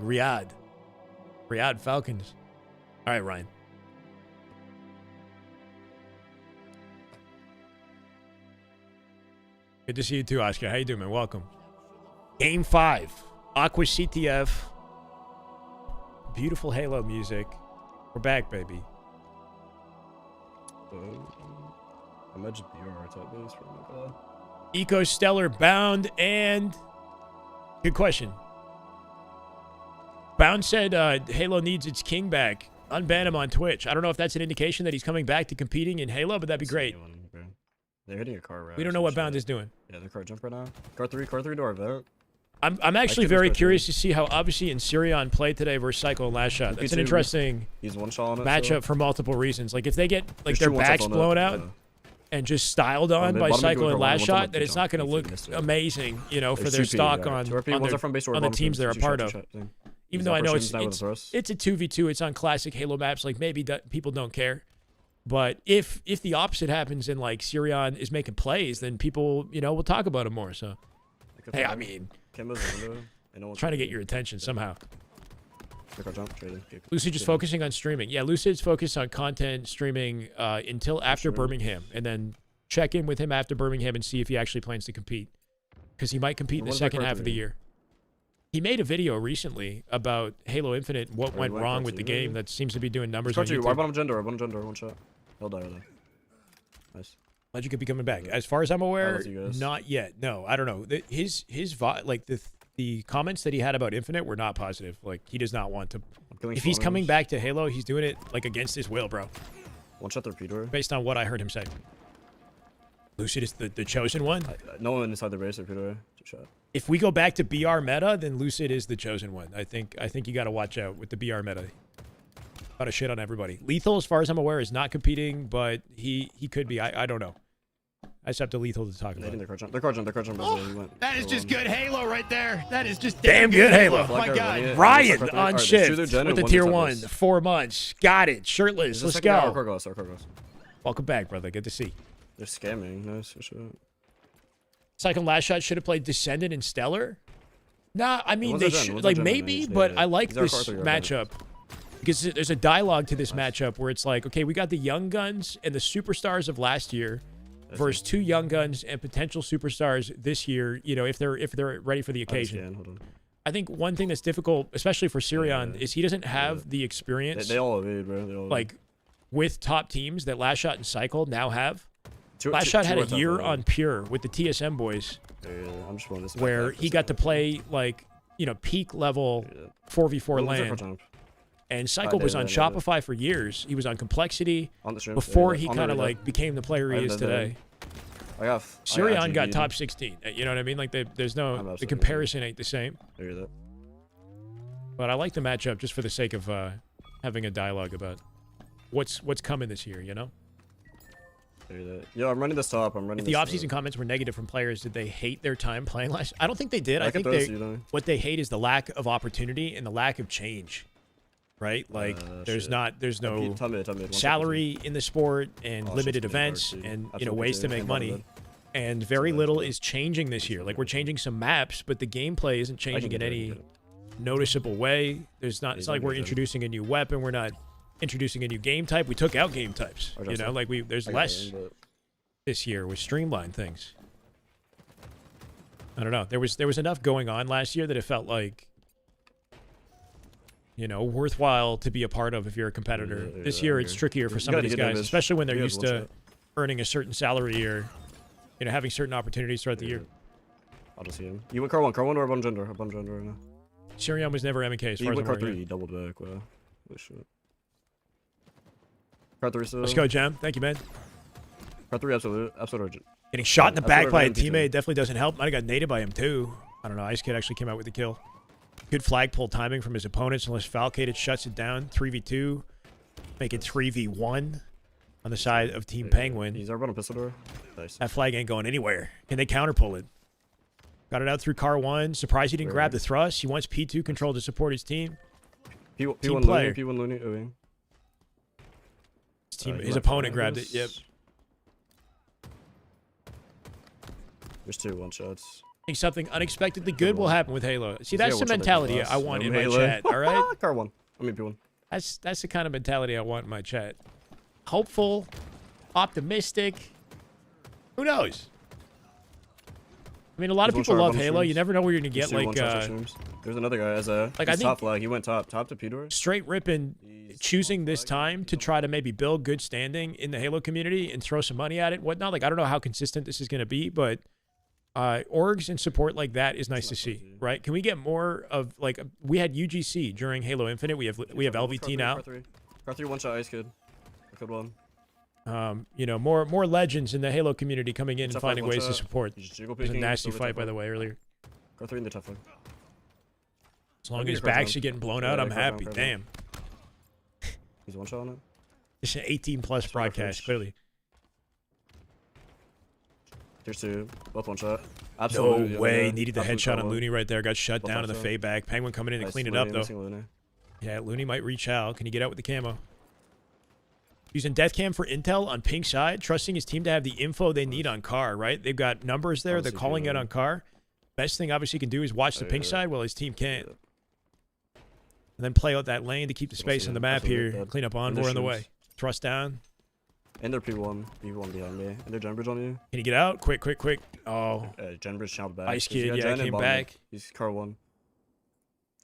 Riyadh. Riyadh Falcons. All right, Ryan. Good to see you too, Oscar. How you doing, man? Welcome. Game 5. Aqua CTF. Beautiful Halo music. We're back, baby. I might just be our top base for my god. Eco Stellar Bound and... Good question. Bound said Halo needs its king back. Unban him on Twitch. I don't know if that's an indication that he's coming back to competing in Halo, but that'd be great. They're hitting a car right. We don't know what Bound is doing. Yeah, the car jump right now. Car 3 door event. I'm actually very curious to see how obviously and Sirion played today versus Psycho and Last Shot. That's an interesting He's one shot on it, matchup for multiple reasons. Like if they get like their backs blown out and just styled on by Psycho and Last Shot, then it's not going to look amazing, you know, for their stock on the teams they're a part of. Even though I know it's a 2v2, it's on classic Halo maps. Like maybe people don't care. But if the opposite happens and like Sirion is making plays, then people, you know, will talk about him more. So, hey, I mean, trying to get your attention somehow. Lucid just focusing on streaming. Yeah, Lucid's focused on content streaming until after Birmingham, and then check in with him after Birmingham and see if he actually plans to compete, because he might compete in the second half of the year. He made a video recently about Halo Infinite and what Or went went wrong for with the two, game maybe? that seems to be doing numbers on Start 2. Why YouTube. bottom gender? One shot. He'll die. Nice. Legend could be coming back. As far as I'm aware, see you guys. not yet. No, I don't know. The comments that he had about Infinite were not positive. Like, he does not want to. I'm killing If he's coming spawners. back to Halo, he's doing it like against his will, bro. One shot the repeater. Based on what I heard him say. Lucid is the chosen one. No one inside the base repeater. 2 shot. If we go back to BR meta, then Lucid is the chosen one. I think you got to watch out with the BR meta. About to shit on everybody. Lethal, as far as I'm aware, is not competing, but he could be. I don't know. I just have to Lethal to talk about. They're crouching. They're crouching. That is just good Halo right there. That is just Damn good Halo. Oh my God. Ryan on Alright, shift shoot their gen with and the tier inside 1. base. 4 months. Got it. Shirtless. Let's go. Cargos. Welcome back, brother. Good to see. They're scamming. Nice for sure. Second last shot should have played Descendant and Stellar. Nah, I mean, One's they our gen, should, one's our like, gen, maybe, man. but Yeah. I like These are this Carther, matchup because there's a dialogue to this matchup where it's like, okay, we got the young guns and the superstars of last year versus 2 young guns and potential superstars this year, you know, if they're ready for the occasion. Hold on. I think one thing that's difficult, especially for Sirion, is he doesn't have the experience They all evade, bro. They all like with top teams that Last Shot and Cycle now have. Two- Last two- Shot two had a more top, year bro. on Pure with the TSM boys Yeah, I'm just going this where he got to play like, you know, peak level 4v4 LAN. And Cycle was on Shopify for years. He was on Complexity On the stream. before he On the kind of radar. like became the player he I is have that today. I got Sirion got GG'd. top 16. You know what I mean? Like there's I'm no, absolutely the comparison ain't the same. I hear that. But I like the matchup just for the sake of having a dialogue about what's coming this year, you know? I hear that. Yo, I'm running this top. I'm running If the this offseason comments were negative from players, did they hate their time playing last? I don't think they did. I can think throw this they to you, though. what they hate is the lack of opportunity and the lack of change. Right? Like there's shit. no Top mid, one salary in the sport and Oh, limited shit's getting events hard, too. and you know Absolutely, ways to too. make And money. bottom And very So little that's is changing this year. Like we're changing some maps, but the gameplay isn't changing in get it, I any can get noticeable way. There's not. It's Yeah, not like we're yeah. introducing a new weapon. We're not introducing a new game type. We took out game types. Or You just know, like there's I got less it, but- this year with streamlined things. I don't know. There was enough going on last year that it felt like, you know, worthwhile to be a part of if you're a competitor. Yeah, This yeah, year I it's agree. trickier for You some of gotta these get guys, damage. especially when they're You used guys to one earning a certain salary or, you know, having certain opportunities throughout the year. I'll just see him. You went car 1 or a bum gender right now. Sirion was never MK as You far as I'm went car aware. 3, he doubled back. Wow. Holy shit. Car 3 still. Let's go, Jam. Thank you, man. Car 3 absolute urgent. Getting shot in the That's back what by a I'm teaching. teammate definitely doesn't help. Might have got naded by him too. I don't know. Ice Kid actually came out with the kill. Good flagpole timing from his opponents. Unless Falcated shuts it down. 3v2. Make it 3v1 on the side of Team Penguin. He's our bottom pistol door. Nice. That flag ain't going anywhere. Can they counter pull it? Got it out through car 1. Surprised he didn't grab the thrust. He wants P2 control to support his team. P1 player. Looney, P1 Looney. Oh, His opponent grabbed it. Yep. There's 2 1-shots. I think something unexpectedly good will happen with Halo. See, that's the one shot mentality across. I want in No my melee. chat. All right. Car 1. I mean P1. That's the kind of mentality I want in my chat. Hopeful, optimistic. Who knows? I mean, a lot of There's people one love shot, Halo. one You never know where you're gonna get There's 2 like one-shots on streams. There's another guy as a like, I he's top think- flag. He went top to P-door. straight ripping, choosing this time to try to maybe build good standing in the Halo community and throw some money at it, whatnot. Like I don't know how consistent this is gonna be, but orgs and support like that is nice to see, right? Can we get more of like we had UGC during Halo Infinite. We have LVT now. Car 3 1-shot Ice Kid. Good one. You know, more legends in the Halo community coming in and Top finding flag, ways to one-shot. support. He's jiggle It was a peeking, nasty still fight, top by the flag. way, earlier. Car 3 in the top flag. As long I'll as get his your card backs down. are getting blown Yeah, out, I'm card down, happy. card down. Damn. He's 1-shot on it. It's an 18-plus That's broadcast, perfect. clearly. There's 2. Both 1-shot. No Absolutely. way. Needed the Absolute headshot car on one. Looney right there. Got shut Both down in the outside. fade back. Penguin coming in and Nice, clean it Looney, up, though. missing Looney. Yeah, Looney might reach out. Can he get out with the camo? Using death cam for intel on pink side, trusting his team to have the info they need on car, right? They've got numbers there. They're Obviously, calling yeah. it on car. Best thing obviously he can do is watch the pink Yeah. side while his team can't. Yeah. And then play out that lane to keep the space see on the it. map Absolutely here. dead. Clean up And Envoy their on the shoes. way. Thrust down. And they're P1 behind me. And they're Gen Bridge on you. Can you get out? Quick. Oh. Gen Bridge shot back. Ice He's Kid, got yeah, Gen and came bottom mid. back. He's car 1.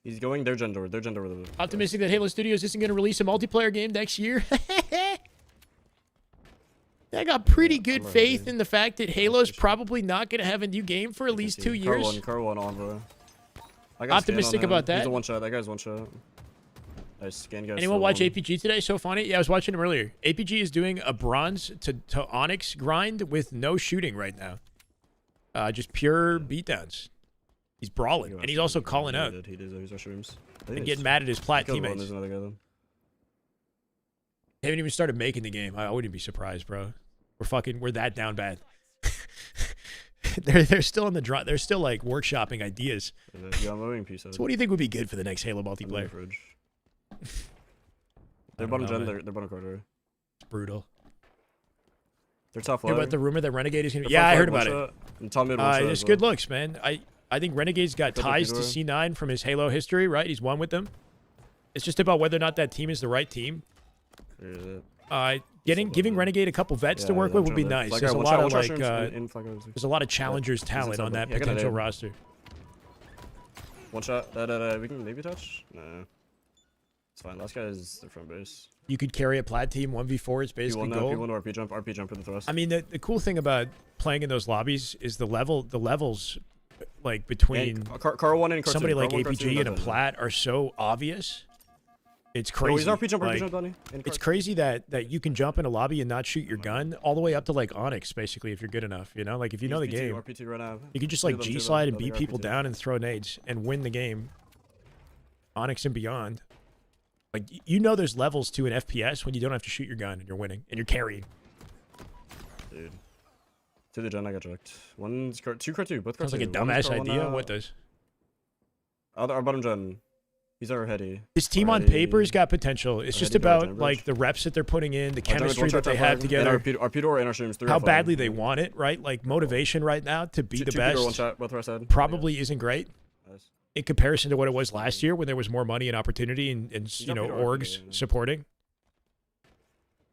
He's going their gen door. Their gen door. With the Optimistic that Halo Studios isn't going to release a multiplayer game next year. I got pretty good faith in the fact that Halo's probably not going to have a new game for at least 2 years. Car one on, bro. Optimistic about that. He's a one shot. That guy's one shot. Nice scan guys. Anyone watch APG today? So funny. Yeah, I was watching him earlier. APG is doing a bronze to Onyx grind with no shooting right now. Just pure beatdowns. He's brawling, and he's also calling out He did. He's our streams. and getting mad at his plat teammates. There's another guy then. They haven't even started making the game. I wouldn't be surprised, bro. We're that down bad. they're still in the draw. They're still like workshopping ideas. Yeah, I'm moving piece out. So what do you think would be good for the next Halo multiplayer? They're bottom gen. They're bottom corridor. It's brutal. They're tough. Hear about the rumor that Renegade is gonna? Yeah, I heard about it. It's good looks, man. I think Renegade's got ties to C9 from his Halo history, right? He's won with them. It's just about whether or not that team is the right team. Giving Renegade a couple vets to work with would be nice. There's a lot of like, there's a lot of challengers talent on that potential roster. One shot. We can maybe touch. No, it's fine. Last guy is the front base. You could carry a plat team 1v4. It's basically gold. P1 RP jump in the thrust. I mean, the cool thing about playing in those lobbies is the levels, like between car one and car somebody two. like APG and a plat are so obvious. It's crazy. It's crazy that you can jump in a lobby and not shoot your gun all the way up to like Onyx, basically, if you're good enough. You know, like if you know the game, you can just like G slide and beat people down and throw nades and win the game. Onyx and beyond. Like you know, there's levels to an FPS when you don't have to shoot your gun and you're winning and you're carrying. Dude, to the gen, I got drugged. One's car two, car two, both car Sounds two. like a dumbass idea. What does? Our bottom gen. He's our heady. This team on paper's got potential. It's just about like the reps that they're putting in, the chemistry that they have together, our P2 and our streams. How badly they want it, right? Like motivation right now to be the best. One shot, both probably isn't great in comparison to what it was last year when there was more money and opportunity and you know orgs supporting.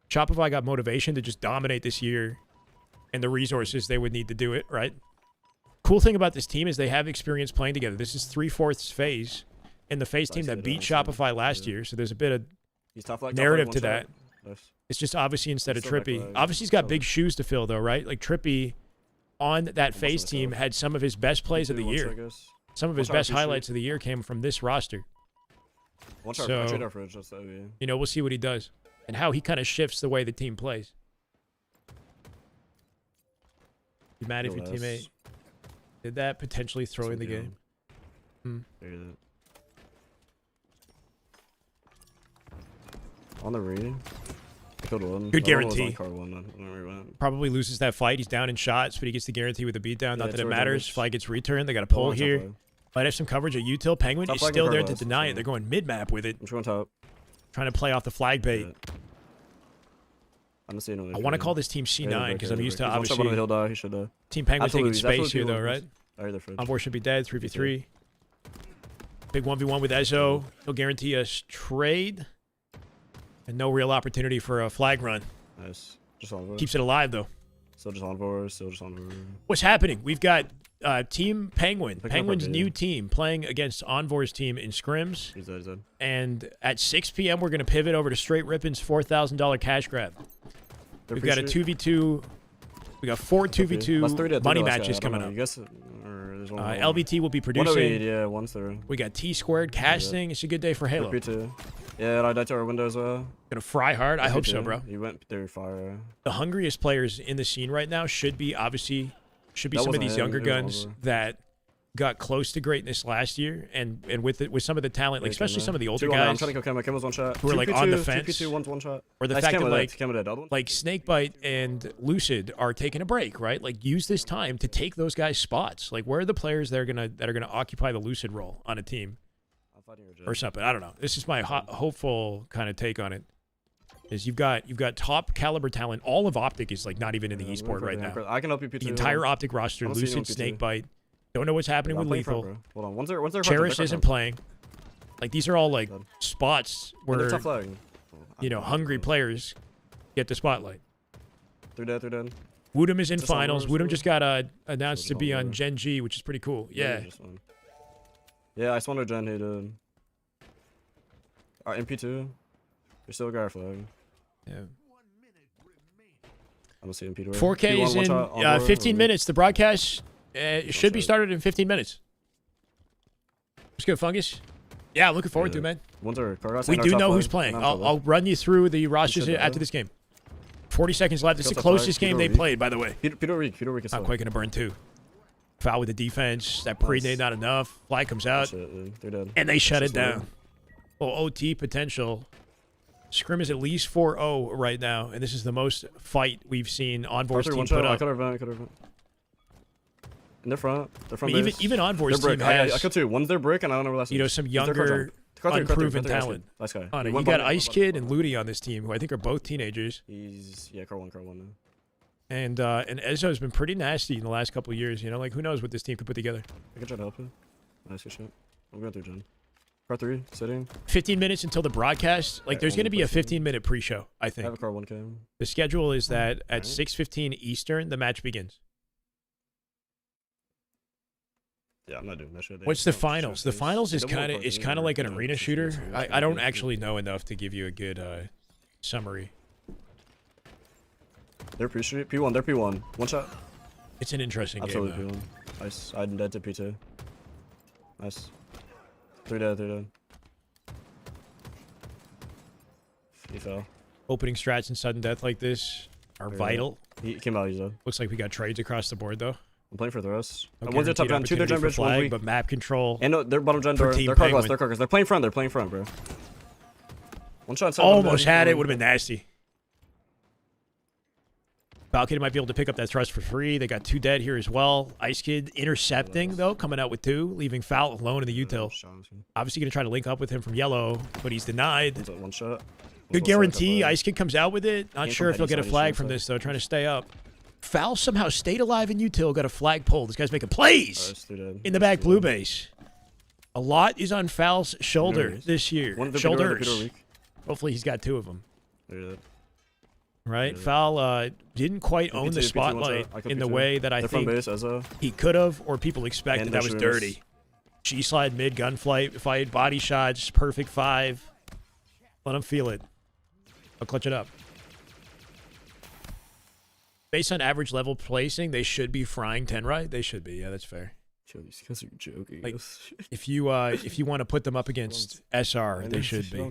Shopify got motivation to just dominate this year and the resources they would need to do it, right? Cool thing about this team is they have experience playing together. This is 3/4 phase. And the FaZe team that beat Shopify last year, so there's a bit of narrative to that. It's just obviously instead of Trippy. Obviously, he's got big shoes to fill, though, right? Like Trippy on that FaZe team had some of his best plays of the year. Some of his best highlights of the year came from this roster. So, you know, we'll see what he does and how he kind of shifts the way the team plays. Be mad if your teammate did that, potentially throwing the game. On the reading. Good guarantee. Probably loses that fight. He's down in shots, but he gets the guarantee with the beatdown. Not that it matters. Fight gets returned. They got a pull here. Might have some coverage at util. Penguin is still there to deny it. They're going mid-map with it. Trying to play off the flag bait. I want to call this team C9 because I'm used to obviously. Team Penguin taking space here though, right? Envoy should be dead. 3v3. Big 1v1 with Ezo. He'll guarantee us trade. And no real opportunity for a flag run. Nice. Just on keeps it alive though. Still just on. What's happening? We've got Team Penguin. Penguin's new team playing against Envor's team in scrims. He's dead. And at 6 p.m. we're going to pivot over to Straight Rippin's $4,000 cash grab. We've got a 2v2. We got 4 2v2 money matches coming up. LBT will be producing. Yeah, one's there. We got T squared casting. It's a good day for Halo. Yeah, I died to our window as well. Gonna fry hard. I hope so, bro. You went through fire. The hungriest players in the scene right now should be some of these younger guns that got close to greatness last year, and with some of the talent, like especially some of the older guys. I'm trying to kill Cameron's one shot. Who are like on the fence. One's one shot. Or the fact that like Snakebite and Lucid are taking a break, right? Like use this time to take those guys' spots. Like where are the players that are gonna occupy the Lucid role on a team? Or something. I don't know. This is my hopeful kind of take on it. Is you've got top caliber talent. All of Optic is like not even in the esport right now. I can help you. The entire Optic roster, Lucid, Snakebite. Don't know what's happening with Lethal. Hold on. Once they're Cherish isn't playing. Like these are all like spots where you know hungry players get the spotlight. They're dead. Woodham is in finals. Woodham just got announced to be on Gen G, which is pretty cool. Yeah. Yeah, I spawned a gen. He did. MP2. There's still a guy flag. Yeah. I don't see MP2. 4K is in 15 minutes. The broadcast should be started in 15 minutes. Let's go, Fungus. Yeah, looking forward to it, man. One's our car. We do know who's playing. I'll run you through the rosters after this game. 40 seconds left. This is the closest game they played, by the way. Peter Reek is not quite going to burn two. Foul with the defense. That pre-nade not enough. Flag comes out. They're dead. And they shut it down. Well, OT potential. Scrim is at least 4-0 right now, and this is the most fight we've seen Envoy's team put up. I could have vent. In their front. They're from even Envoy's team has. I cut two. One's their brick, and I don't know where that's. You know, some younger, unproven talent. Nice guy. You got Ice Kid and Ludi on this team, who I think are both teenagers. He's car one now. And Ezzo's been pretty nasty in the last couple of years. You know, like who knows what this team could put together. I can try to help him. Nice good shit. I'm going through Gen. Car 3, sitting. 15 minutes until the broadcast. Like, there's going to be a 15-minute pre-show, I think. I have a car 1K. The schedule is that at 6:15 Eastern, the match begins. Yeah, I'm not doing that shit. What's the finals? The finals is kind of like an arena shooter. I don't actually know enough to give you a good summary. They're pre-street. P1. They're P1. One shot. It's an interesting Absolutely game. P1. Nice. I'm dead to P2. Nice. 3 dead. He fell. Opening strats and sudden death like this are vital. He came out. He's dead. Looks like we got trades across the board, though. I'm playing for the rest. Okay, One's at top down. 2 their gen bridge. Flag, but map control. And no, they're bottom gen door. They're carglass. They're carglass. They're playing front, bro. One shot. Almost had it. Would have been nasty. Valkyrie might be able to pick up that thrust for free. They got 2 dead here as well. Ice Kid intercepting, though, coming out with 2, leaving Foul alone in the util. Obviously going to try to link up with him from yellow, but he's denied. One shot. Good guarantee. Ice Kid comes out with it. Not sure if he'll get a flag from this, though, trying to stay up. Foul somehow stayed alive in util, got a flag pull. This guy's making plays in the back blue base. A lot is on Foul's shoulder this year. Shoulders. Hopefully he's got 2 of them. Right? Foul didn't quite own the spotlight in the way that I think he could have, or people expected. That was dirty. G-slide, mid, gunfight, fight, body shots, perfect 5. Let him feel it. I'll clutch it up. Based on average level placing, they should be frying 10, right? They should be. Yeah, that's fair. Yo, these guys are joking. Like, if you want to put them up against SR, they should be.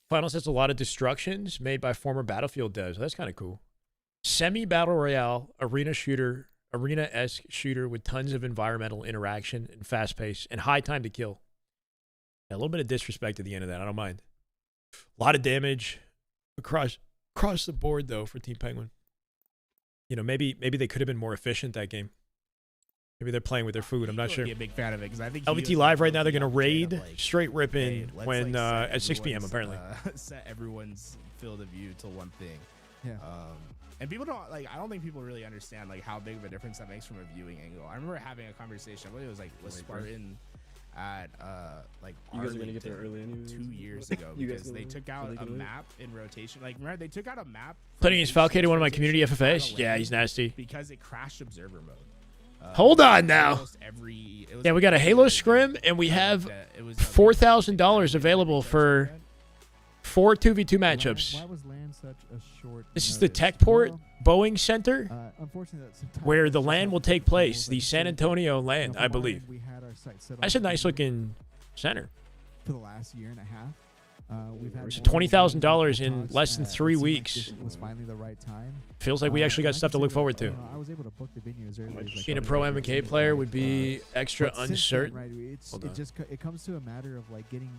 Finals has a lot of destructions made by former Battlefield devs. That's kind of cool. Semi-battle royale, arena-esque shooter with tons of environmental interaction and fast pace and high time to kill. Yeah, a little bit of disrespect at the end of that. I don't mind. A lot of damage across the board, though, for Team Penguin. You know, maybe they could have been more efficient that game. Maybe they're playing with their food. I'm not sure. Be a big fan of it because I think LVT Live right now. They're gonna raid straight RIPPIN when at 6 p.m. apparently. Set everyone's field of view to one thing. Yeah. And people don't like. I don't think people really understand like how big of a difference that makes from a viewing angle. I remember having a conversation. I believe it was Spartan at like you guys are gonna get there early anyway. 2 years ago because they took out a map in rotation. Like remember they took out a map. Putting his Falcade in one of my community FFAs. Yeah, he's nasty. Because it crashed observer mode. Hold on now. Yeah, we got a Halo scrim, and we have $4,000 available for 4 2v2 matchups. Why was LAN such a short This is the notice? Techport Boeing Center, Unfortunately, where the LAN will take place. The San Antonio LAN, I believe. That's a nice looking center. For the last year and a half. We've had It's $20,000 in less than 3 weeks. It was finally the right time. Feels like we actually got stuff to look forward to. I was able to book the venue as early as Being a pro MK player would be extra but since then, uncertain. right, it comes to a matter of like getting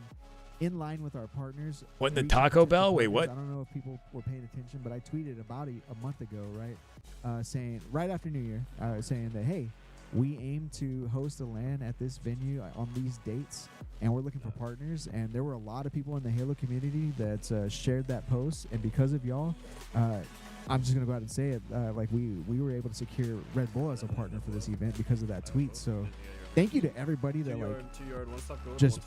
in line with our partners. What, in the reaching Taco out to Bell? Wait, partners. what? I don't know if people were paying attention, but I tweeted about a month ago, right, saying right after New Year, saying that hey, we aim to host a LAN at this venue on these dates, and we're looking for partners. And there were a lot of people in the Halo community that shared that post, and because of y'all, I'm just gonna go out and say it. Like we were able to secure Red Bull as a partner for this event because of that tweet. So thank you to everybody that like just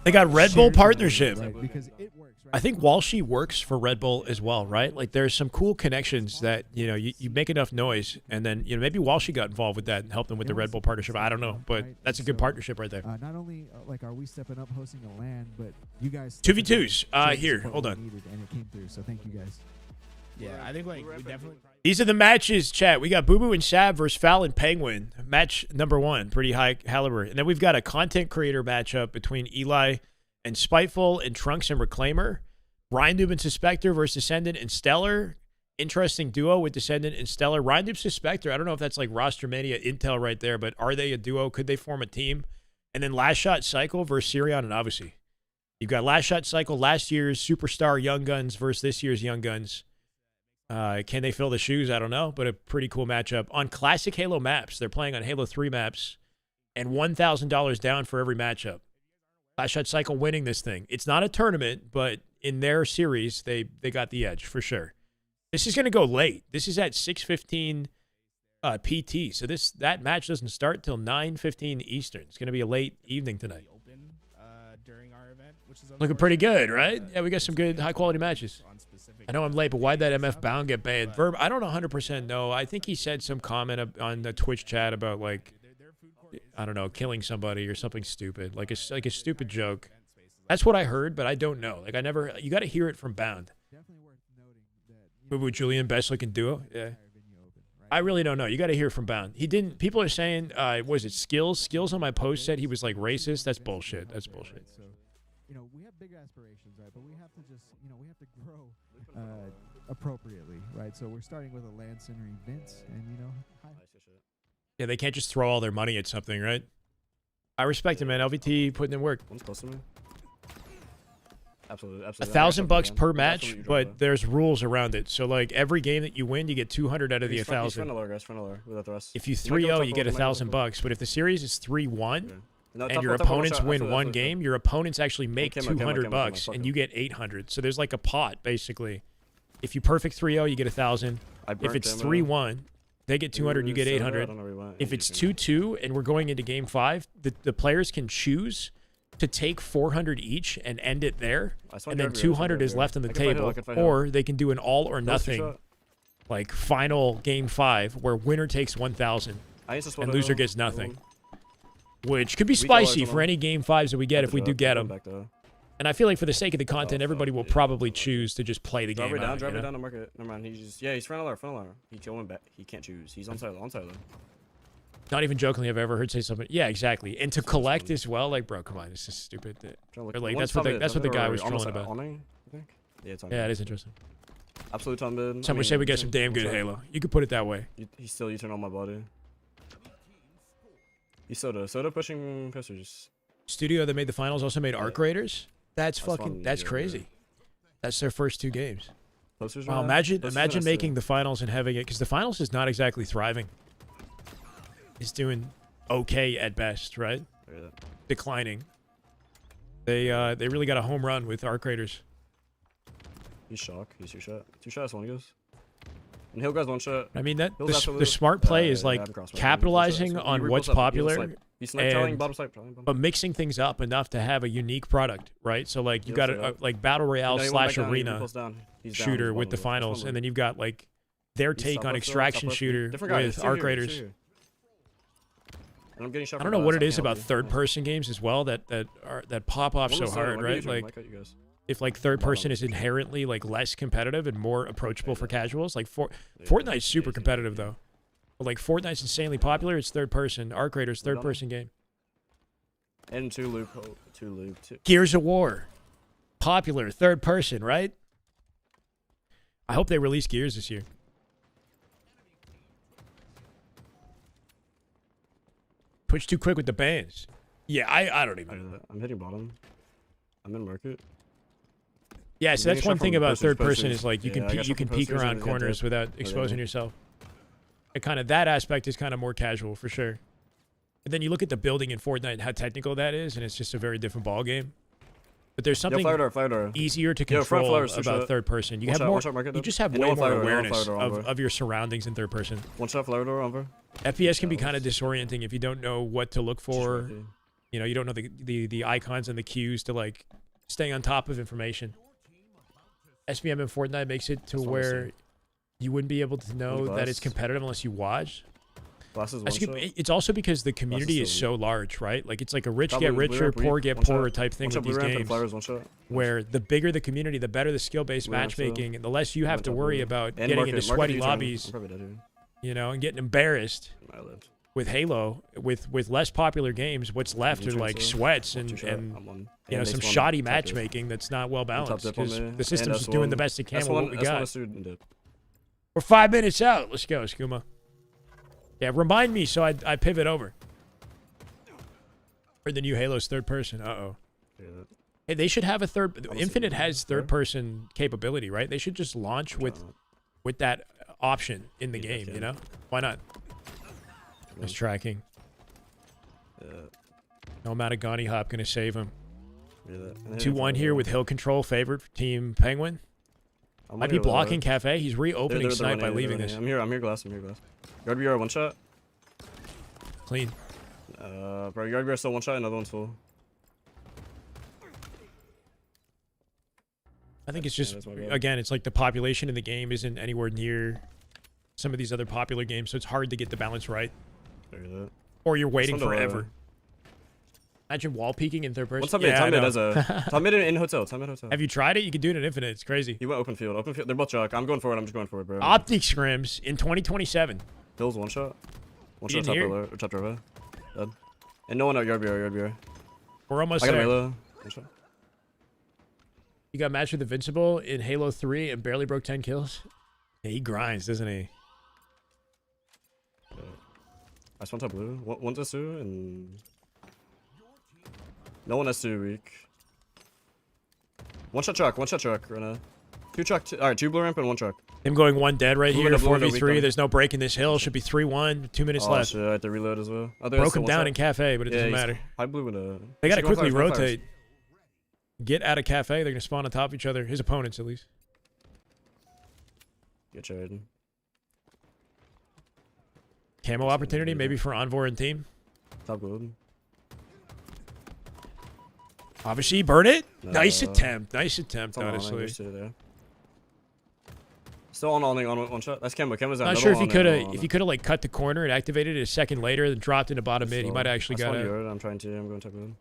They got Red Bull shared the partnership. right, because it works. Right? I think Walshy works for Red Bull as well, right? Like there's some cool connections that, you know, you make enough noise and then, you know, maybe Walshy got involved with that and helped them with the Red Bull partnership. I don't know, but that's a good partnership right there. Not only like are we stepping up hosting a LAN, but you guys 2v2s. Here, hold on. And it came through, so thank you guys. Yeah, I think like we definitely. These are the matches, chat. We got Boo Boo and Shab versus Foul and Penguin. Match number 1, pretty high caliber. And then we've got a content creator matchup between Eli and Spiteful and Trunks and Reclaimer. Ryan Noob and Suspector versus Descendant and Stellar. Interesting duo with Descendant and Stellar. Ryan Noob Suspector, I don't know if that's like Roster Mania intel right there, but are they a duo? Could they form a team? And then Last Shot Cycle versus Sirion and Odyssey. You've got Last Shot Cycle, last year's Superstar Young Guns versus this year's Young Guns. Can they fill the shoes? I don't know, but a pretty cool matchup. On classic Halo maps, they're playing on Halo 3 maps, and $1,000 down for every matchup. Last Shot Cycle winning this thing. It's not a tournament, but in their series, they got the edge for sure. This is going to go late. This is at 6:15 PT, so that match doesn't start till 9:15 Eastern. It's going to be a late evening tonight. During our event, which is looking pretty good, right? Yeah, we got some good high-quality matches. I know I'm late, but why'd that MF Bound get banned? Verb, I don't 100% know. I think he said some comment on the Twitch chat about, like, I don't know, killing somebody or something stupid. Like a stupid joke. That's what I heard, but I don't know. Like, you got to hear it from Bound. Boo Boo Julian, best looking duo? Yeah. I really don't know. You got to hear from Bound. He didn't. People are saying, was it Skills? Skills on my post said he was like racist. That's bullshit. That's bullshit. So, you know, we have big aspirations, right? But we have to just, you know, we have to grow appropriately, right? So we're starting with a LAN Center event, and you know, yeah, they can't just throw all their money at something, right? I respect it, man. LVT putting in work. One's close to me. Absolutely, absolutely. $1,000 per match, but there's rules around it. So like every game that you win, you get 200 out of the 1,000. If you 3-0, you get $1,000. But if the series is 3-1 and your opponents win one game, your opponents actually make $200 and you get 800. So there's like a pot basically. If you perfect 3-0, you get 1,000. If it's 3-1, they get 200, you get 800. If it's 2-2 and we're going into game 5, the players can choose to take 400 each and end it there, and then 200 is left on the table, or they can do an all or nothing, like final game 5, where winner takes 1,000 and loser gets nothing, which could be spicy for any game 5s that we get if we do get them. And I feel like for the sake of the content, everybody will probably choose to just play the game out. Drive it down to market. Never mind. He's front alarm. He's going back. He can't choose. He's on silo. Not even jokingly, I've ever heard say something. Yeah, exactly. And to collect as well, like, bro, come on, this is stupid. Like, that's what the guy was trolling about. Yeah, it is interesting. Absolute ton mid. Some would say we get some damn good Halo. You could put it that way. He's still U-turn on my body. He's Soda pushing pistons. Studio that made the finals also made Arc Raiders. That's crazy. That's their first 2 games. Wow, imagine making the finals and having it, because the finals is not exactly thriving. It's doing okay at best, right? Declining. They really got a home run with Arc Raiders. He's shocked. He's 2 shot. 2 shots, 1 goes. And Hill guys 1 shot. I mean, the smart play is like capitalizing on what's popular, but mixing things up enough to have a unique product, right? So like you got a like battle royale / arena shooter with the finals, and then you've got like their take on extraction shooter with Arc Raiders. I don't know what it is about third-person games as well that pop off so hard, right? Like, if like third person is inherently like less competitive and more approachable for casuals, like Fortnite's super competitive though. But like Fortnite's insanely popular. It's third person. Arc Raiders third-person game. And 2 loop. Gears of War, popular third-person, right? I hope they release Gears this year. Twitch too quick with the bans. Yeah, I don't even know. I'm hitting bottom. I'm in market. Yeah, so that's one thing about third person is like you can peek around corners without exposing yourself. And kind of that aspect is kind of more casual for sure. And then you look at the building in Fortnite and how technical that is, and it's just a very different ball game. But there's something easier to control about third person. You have more. You just have way more awareness of your surroundings in third person. 1 shot flower door over. FPS can be kind of disorienting if you don't know what to look for. You know, you don't know the icons and the cues to like stay on top of information. SVM in Fortnite makes it to That's what I'm where saying. you wouldn't be able to know that it's Glass. competitive unless you watch. Glasses I one think shot. it's also because the community is still so large, right? Like it's like a rich Top get blue richer, ramp, poor weak, get one shot. poorer type thing One with shot blue these ramp and games. flowers one shot. Where the bigger the community, the better the skill-based Blue ramp still. matchmaking, and the less you have One to top worry blue. about And getting market, into market sweaty U-turn. lobbies, I'm probably dead here. you know, and getting embarrassed. I lived. With Halo, with less popular games, what's left are U-turn like still. sweats Two and shot. I'm one. you know And some ace one, shoddy top dip. matchmaking that's not well And top balanced dip on because me. the system's And just doing the S1. best it can with what we S1 got. is student dip. We're 5 minutes out. Let's go, Skooma. Yeah, remind me so I pivot over. Or the new Halo's third person. Uh-oh. Yeah, Hey, they should have a third. Honestly, Infinite has yeah. third person capability, right? They should just launch with that option in the Yeah, game, can. you know? Why not? Nice tracking. Yeah. No amount of Gonny Hop gonna save him. Yeah, that. 2-1 here with hill control favored for Team Penguin. Might be blocking Cafe. He's reopening snipe by leaving this. I'm here glass. Yard BR one shot. Clean. Bro, yard BR still one shot, another one's full. I think it's Yeah, just, that's my bad. again, it's like the population in the game isn't anywhere near some of these other popular games, so it's hard to get the balance right. Or you're waiting It's fun to forever. Imagine wall peeking in third person. One top mid, Yeah, top I mid know. as a top mid in hotel, top mid hotel. Have you tried it? You can do it in Infinite. It's crazy. He went open field. They're both jock. I'm going forward. I'm just going forward, bro. Optic scrims in 2027. Hills one shot. One You shot didn't top hear? row, or top driver. Dead. And no one out yard BR. We're almost I got a there. Halo. One shot. You got matched with Invincible in Halo 3 and barely broke 10 kills. Yeah, he grinds, doesn't he? I spawned top blue. One's S2 and no one S2 weak. One shot truck, Rena. Two truck, alright, two blue ramp and one truck. Him going one dead right Blue here, window, blue window, 4v3. weak There's no break in this hill. Should be 3-1, 2 minutes Oh left. shit, I have to reload as well. Oh, Broke him down in Cafe, but it doesn't matter. High blue window. They gotta Should go quickly fires, go fires. rotate. Get out of Cafe. They're gonna spawn on top of each other. His opponents, at least. Get charged. Camo opportunity, maybe for Envor and team. Top gold. Obviously, burn it. Nice No. attempt. Nice attempt, It's on honestly. there. Still on one shot. That's Camo's out. Not sure if he could have like cut the corner and activated it a second later, then dropped into bottom mid. He might have actually got it. I'm trying to. I'm going top gold.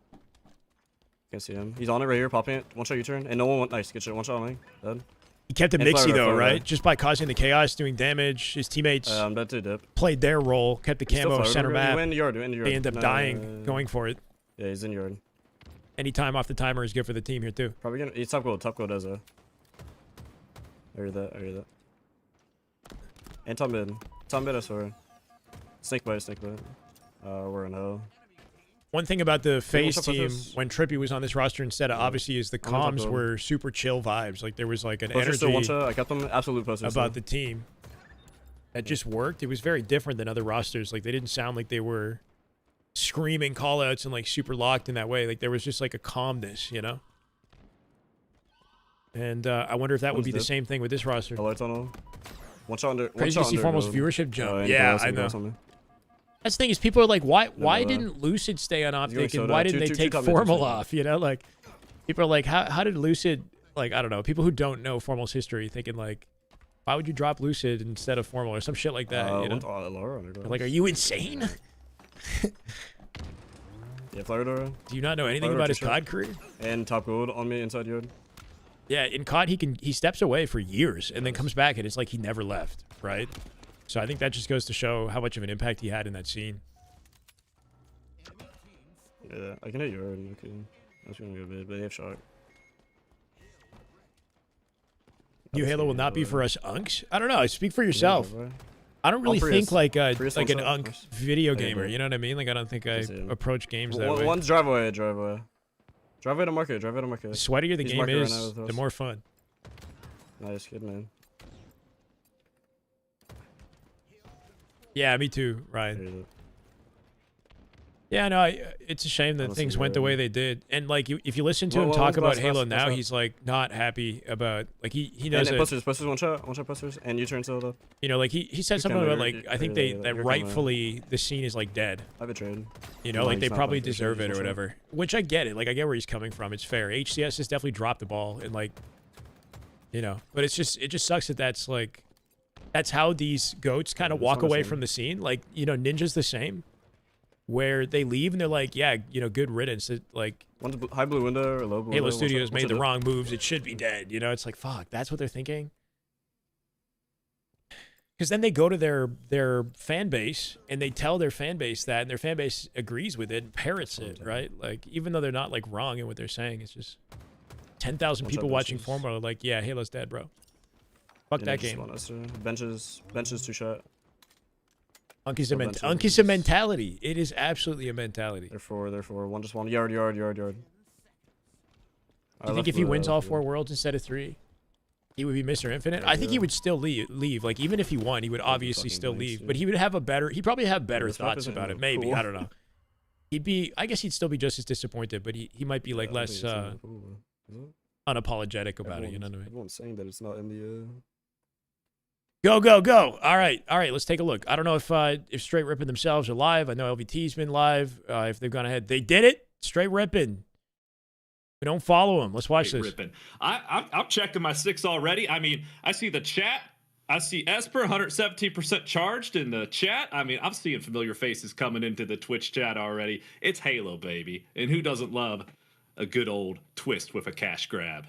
Can't see him. He's on it right here, popping it. One shot U-turn, and no one went. Nice, good shit. One shot on me. Dead. He kept it And mixy fire, though, fire, right? fire. Just by causing the chaos, doing damage. His teammates I'm dead to dip. played their role, kept the He's still camo fired, center bro. He map. went in the yard. They end up dying going for it. Yeah, he's in yard. Any time off the timer is good for the team here too. Probably gonna. He's top gold. Top gold as a. I hear that. And top mid. Top mid, I swear. Snake bite. We're in hell. One thing about the FaZe what's up with team this? when Trippy was on this roster instead of obviously is the I'm on top comms of- were super chill vibes. Like there was like an Poster still one energy shot. I kept them absolute posters. about the team that just worked. It was very different than other rosters. Like they didn't sound like they were screaming callouts and like super locked in that way. Like there was just like a calmness, you know? And I wonder if that would One's be the dead. same thing with this roster. Hello, tunnel. One shot under. One Crazy shot to see under Formal's gold. viewership jump. and Yeah, glass, I and know. glass on me. That's the thing is people are like, why No, didn't Lucid stay on Optic and soda. why didn't Two they take top mid, two Formal soda. off? You know, like people are like, how did Lucid, like, I don't know, people who don't know Formal's history thinking like, why would you drop Lucid instead of Formal or some shit like that? You know? Laura under They're glass. like, are you insane? Yeah, flare door. Do you not know anything Fire about his two-shot. COD career? And top gold on me inside yard. Yeah, in COD he steps away for years and then comes back and it's like he never left, right? So I think that just goes to show how much of an impact he had in that scene. Yeah, I can hit yard. Okay. That's gonna go big, but they have shot. New Halo will not be for us unks. I don't know. Speak for yourself. Yeah, I don't really Prius. think like Prius like one an shot. unk Nice. video Yeah, gamer. bro. You know what I mean? Like I don't think I see him. approach games that way. One's driveway. Driveway to market. The sweatier the He's game market right is, now with the us. more fun. Nice, good man. Yeah, me too, Ryan. Here's it. Yeah, no, it's a shame that Honestly, things went the yeah. way they did. And like, if you listen to him Well, talk about last- Halo last- now, last- he's like not happy about like he And knows that, posters, one shot posters, and U-turn still up. you know, like he said You something can about look, like you- I think yeah, they yeah, that you're kinda- rightfully the scene is like dead. I betrayed. You know, No, like he's they not probably like this, deserve he's it or just like- whatever. Which I get it. Like I get where he's coming from. It's fair. HCS has definitely dropped the ball and like You know, but it just sucks that that's how these goats kind of Yeah, walk it's not the away same. from the scene. Like, you know, Ninja's the same, where they leave and they're like, yeah, you know, good riddance. It, like, One's high blue window or low blue Halo window. Studios What's made it the do? wrong moves. It should be dead. You know, it's like, fuck, that's what they're thinking. Because then they go to their fan base and they tell their fan base that, and their fan base agrees with it and parrots it, right? Like, even though they're not like wrong in what they're saying, it's just 10,000 Watch people out, watching benches. Formula are like, yeah, Halo's dead, bro. Fuck that game. Benches 2-shot. Unky's Still a benches. mentality. It is absolutely a mentality. Therefore, one just one. Yard. You think if he wins all 4 worlds instead of 3, he would be Mr. Infinite? I think he would still leave. Like, even if he won, he would obviously fucking still nice, leave. dude. But he would have he'd probably have better this map thoughts isn't about it. even Maybe. cool. I don't know. I guess he'd still be just as disappointed, but he might be like less unapologetic about it. You know what I mean? Everyone's saying that it's not in the. Go. All right. Let's take a look. I don't know if Straight Rippin themselves are live. I know LVT's been live. If they've gone ahead, they did it. Straight Rippin. We don't follow them. Let's watch this. Ripping. I'm checking my 6 already. I mean, I see the chat. I see Esper 117% charged in the chat. I mean, I'm seeing familiar faces coming into the Twitch chat already. It's Halo, baby. And who doesn't love a good old twist with a cash grab?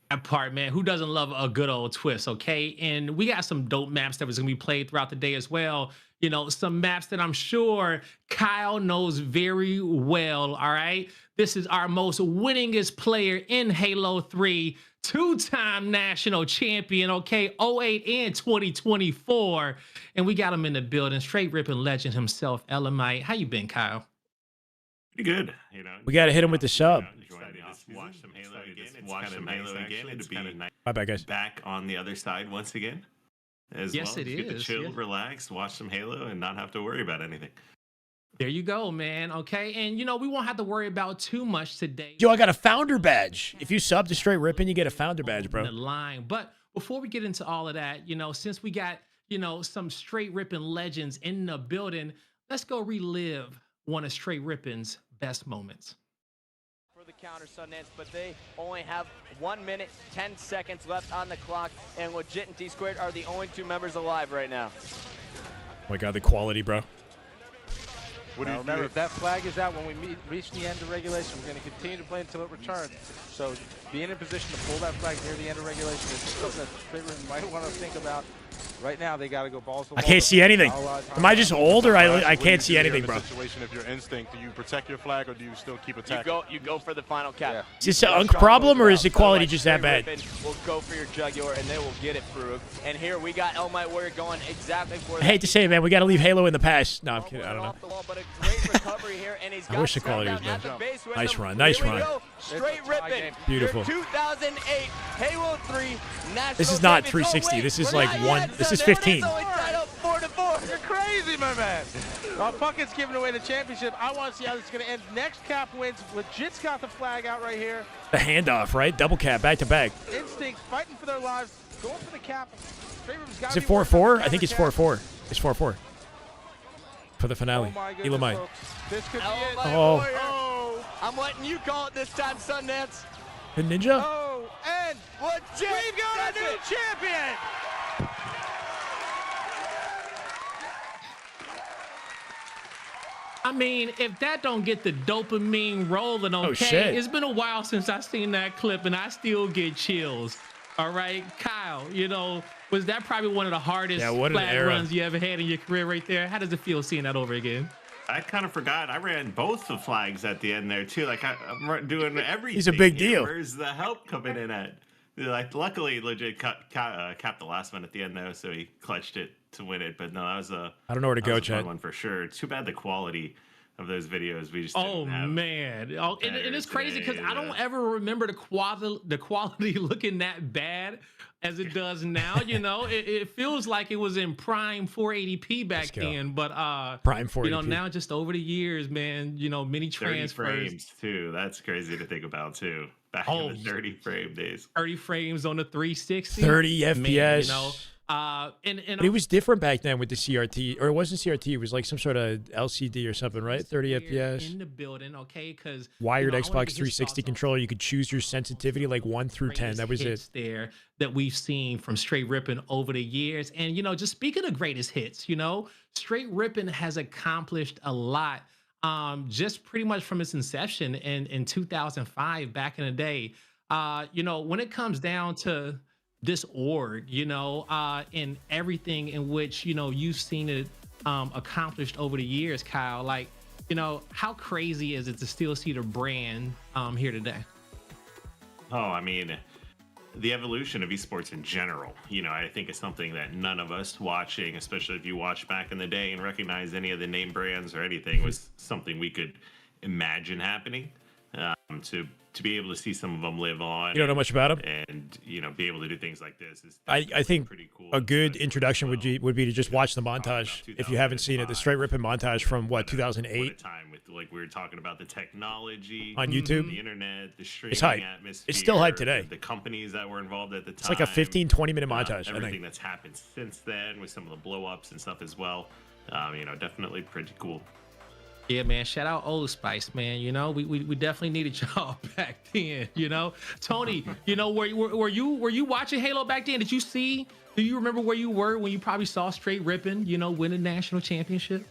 That part, man. Who doesn't love a good old twist, okay? And we got some dope maps that was going to be played throughout the day as well. You know, some maps that I'm sure Kyle knows very well, all right? This is our most winningest player in Halo 3, 2-time national champion, okay? 08 and 2024. And we got him in the building, straight ripping legend himself, Elamite. How you been, Kyle? Pretty good. You know, We got to hit him with the sub. Watch some Halo again. Watch some Halo again. It's kind of nice. My bad, guys. Back on the other side once again. As Yes, well. it Just get to is, chill, yeah. relax, watch some Halo, and not have to worry about anything. There you go, man, okay? And, you know, we won't have to worry about too much today. Yo, I got a founder badge. If you sub to Straight Rippin, you get a founder badge, The bro. line. But before we get into all of that, you know, since we got, you know, some Straight Rippin legends in the building, let's go relive one of Straight Rippin's best moments. For the counter, Sundance, but they only have 1 minute, 10 seconds left on the clock, and Legit and T-Squared are the only 2 members alive right now. Oh my god, the quality, bro. What do you remember, if that flag is out when we reach the end of regulation, we're going to continue to play until it returns. So being in position to pull that flag near the end of regulation is something that Straight Rippin might want to think about. Right now, they got to go balls to the I wall. can't see anything. Am I just old or I can't see anything, bro? Situation, if your instinct, do you protect your flag or do you still keep attacking? You go for the final cap. Is this an Unk problem or is the quality just that bad? We'll go for your jugular and they will get it through. And here we got Elmite Warrior going exactly for I hate to say it, man. We got to leave Halo in the past. No, I'm kidding. I don't know. But a great recovery here, and he's I got wish the quality was Smackdown better. at the base with Nice him. run, nice Here we run. go. Straight Rippin. Beautiful. Your 2008 Halo 3 national This is not champions. 360. Oh, wait, this is we're like not one. yet, This son. is There it 15. So it's tied up 4-4. You're crazy, my man. Puckett's giving away the championship. I want to see how this is going to end. Next cap wins. Legit's got the flag out right here. The handoff, right? Double cap, back to back. Instinct fighting for their lives, going for the cap. Straight Rippen's gotta Is it be working 4-4? on I think it's counter 4-4. It's 4-4 for the finale. Oh my goodness, Elamite. folks. This could be it. Oh. Oh, I'm letting you call it this time, Sundance. The ninja? Oh, and Legit. we've got a That's new it. champion. I mean, if that don't get the dopamine rolling, okay? shit. It's been a while since I seen that clip, and I still get chills. All right, Kyle, you know, was that probably one of the hardest Yeah, what an flag era. runs you ever had in your career right there? How does it feel seeing that over again? I kind of forgot. I ran both the flags at the end there too. Like I'm doing everything. He's a big You know, deal. Where's the help coming in at? Like, luckily, Legit capped the last one at the end though, so he clutched it to win it. But no, that was a. I don't know where to that go, was a fun Chad. one for sure. Too bad the quality of those videos we just. Oh didn't have. man! Oh, and better it's crazy because today, I don't ever remember the quality looking that bad as it does now. You know, it feels like it was in prime 480p back go. then, but Prime you know, 480p. now just over the years, man, you know, many 30 transfers, frames too. That's crazy to think about too. Back Oh, in the 30 frame days. 30 frames on the 360, 30 FPS. Man, you know, But it was different back then with the CRT, or it wasn't CRT. It was like some sort of LCD or something, right? 30 FPS. In the building, okay? Because Wired Xbox 360 controller. You could choose your sensitivity, like 1 through 10. That was it. There that we've seen from Straight Rippin over the years, and just speaking of greatest hits, Straight Rippin has accomplished a lot. Just pretty much from its inception in 2005, back in the day. When it comes down to this org, and everything in which, you've seen it accomplished over the years, Kyle, like, how crazy is it to still see the brand here today? Oh, I mean, the evolution of esports in general, I think is something that none of us watching, especially if you watch back in the day and recognize any of the name brands or anything, was something we could imagine happening. To be able to see some of them live on. You don't know much about them? And, be able to do things like this is I think pretty cool. a good introduction would be to just watch the montage if you haven't seen it. The Straight Rippin montage from, what, 2008? What a time with, like, we were talking about the technology. On YouTube? The internet, the streaming It's hype. atmosphere. It's still hype today. The companies that were involved at the time. It's like a 15, 20-minute montage, I Everything think. that's happened since then with some of the blow-ups and stuff as well. Definitely pretty cool. Yeah, man. Shout out Old Spice, man. We definitely needed y'all back then. Tony, were you watching Halo back then? Do you remember where you were when you probably saw Straight Rippin, win a national championship?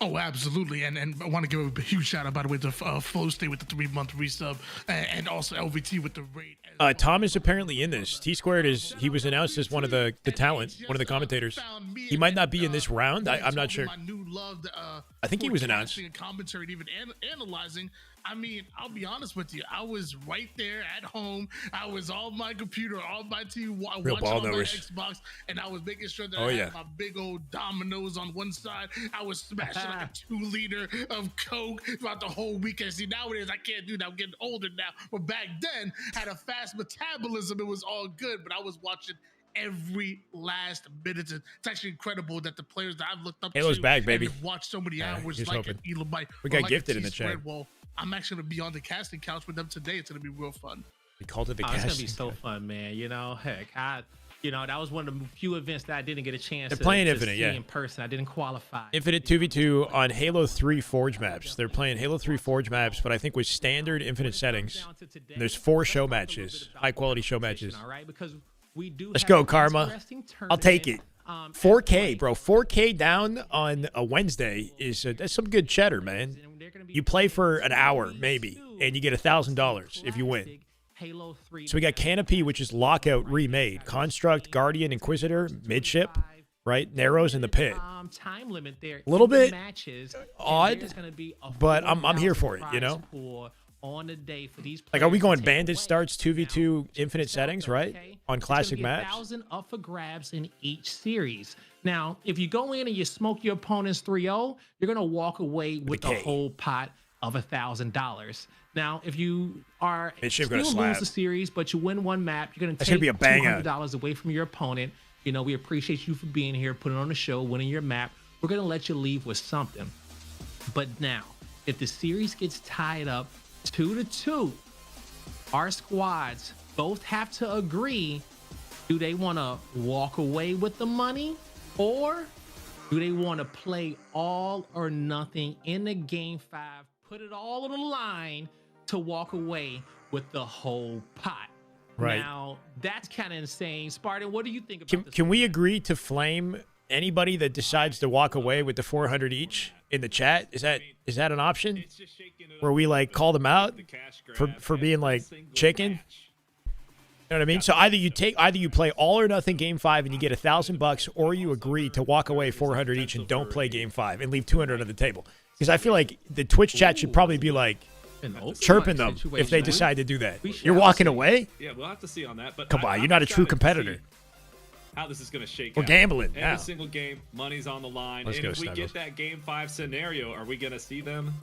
Oh, absolutely. And I want to give a huge shout out, by the way, to Flow State with the 3-month resub, and also LVT with the rate. Tom is apparently in this. T-Squared he was announced as one of the talent, one of the commentators. He might not be in this round. I'm not sure. I think he was announced. Commentary, even analyzing. I mean, I'll be honest with you. I was right there at home. I was on my computer, on my TV, watching on my Xbox, and I was making sure that I had my big old Dominoes on one side. I was smashing like a 2-liter of Coke throughout the whole weekend. See, nowadays I can't do that. I'm getting older now. But back then, I had a fast metabolism. It was all good, but I was watching every last minute. It's actually incredible that the players that I've looked up Halo's to back, baby. and have watched so many hours like an Elamite. We got gifted in the chat. Well, I'm actually going to be on the casting couch with them today. It's going to be real fun. We called it the casting. It's going to be so couch. fun, man. Heck, that was one of the few events that I didn't get a chance They're playing Infinite, see in person. I didn't qualify. Infinite 2v2 on Halo 3 Forge maps. They're playing Halo 3 Forge maps, but I think with standard Infinite settings. And there's 4 show matches, high-quality show matches. All right, because we do. Let's go, Karma. I'll take it. 4K, bro. 4K down on a Wednesday that's some good cheddar, man. You play for an hour, maybe, and you get $1,000 if you win. So we got Canopy, which is Lockout remade. Construct, Guardian, Inquisitor, Midship, right? Narrows in the pit. Time limit there. A little bit odd, but I'm here for it, on the day for these like, are we going Bandit starts 2v2 Infinite settings, right? On classic maps? 1,000 up for grabs in each series. Now, if you go in and you smoke your opponents 3-0, you're going to walk away with the whole pot of $1,000. Now, if you are still lose the series, but you win one map, you're going to take $200 away from your opponent. We appreciate you for being here, putting on the show, winning your map. We're going to let you leave with something. But now, if the series gets tied up 2-2, our squads both have to agree. Do they want to walk away with the money, or do they want to play all or nothing in the game 5, put it all on the line to walk away with the whole pot? Right. Now, that's kind of insane. Spartan, what do you think about this? Can we agree to flame anybody that decides to walk away with the 400 each in the chat? Is that an option where we call them out for being chicken? You know what I mean? So either you play all or nothing game 5 and you get $1,000, or you agree to walk away 400 each and don't play game 5 and leave 200 on the table. Because I feel like the Twitch chat should probably be chirping them if they decide to do that. You're walking away? Yeah, we'll have to see on that. But come on, you're not a true competitor. How this is going to shake We're out. gambling Every now. single game, money's on the line. Let's and go, if we Snuggles. get that game 5 scenario, are we going to see them?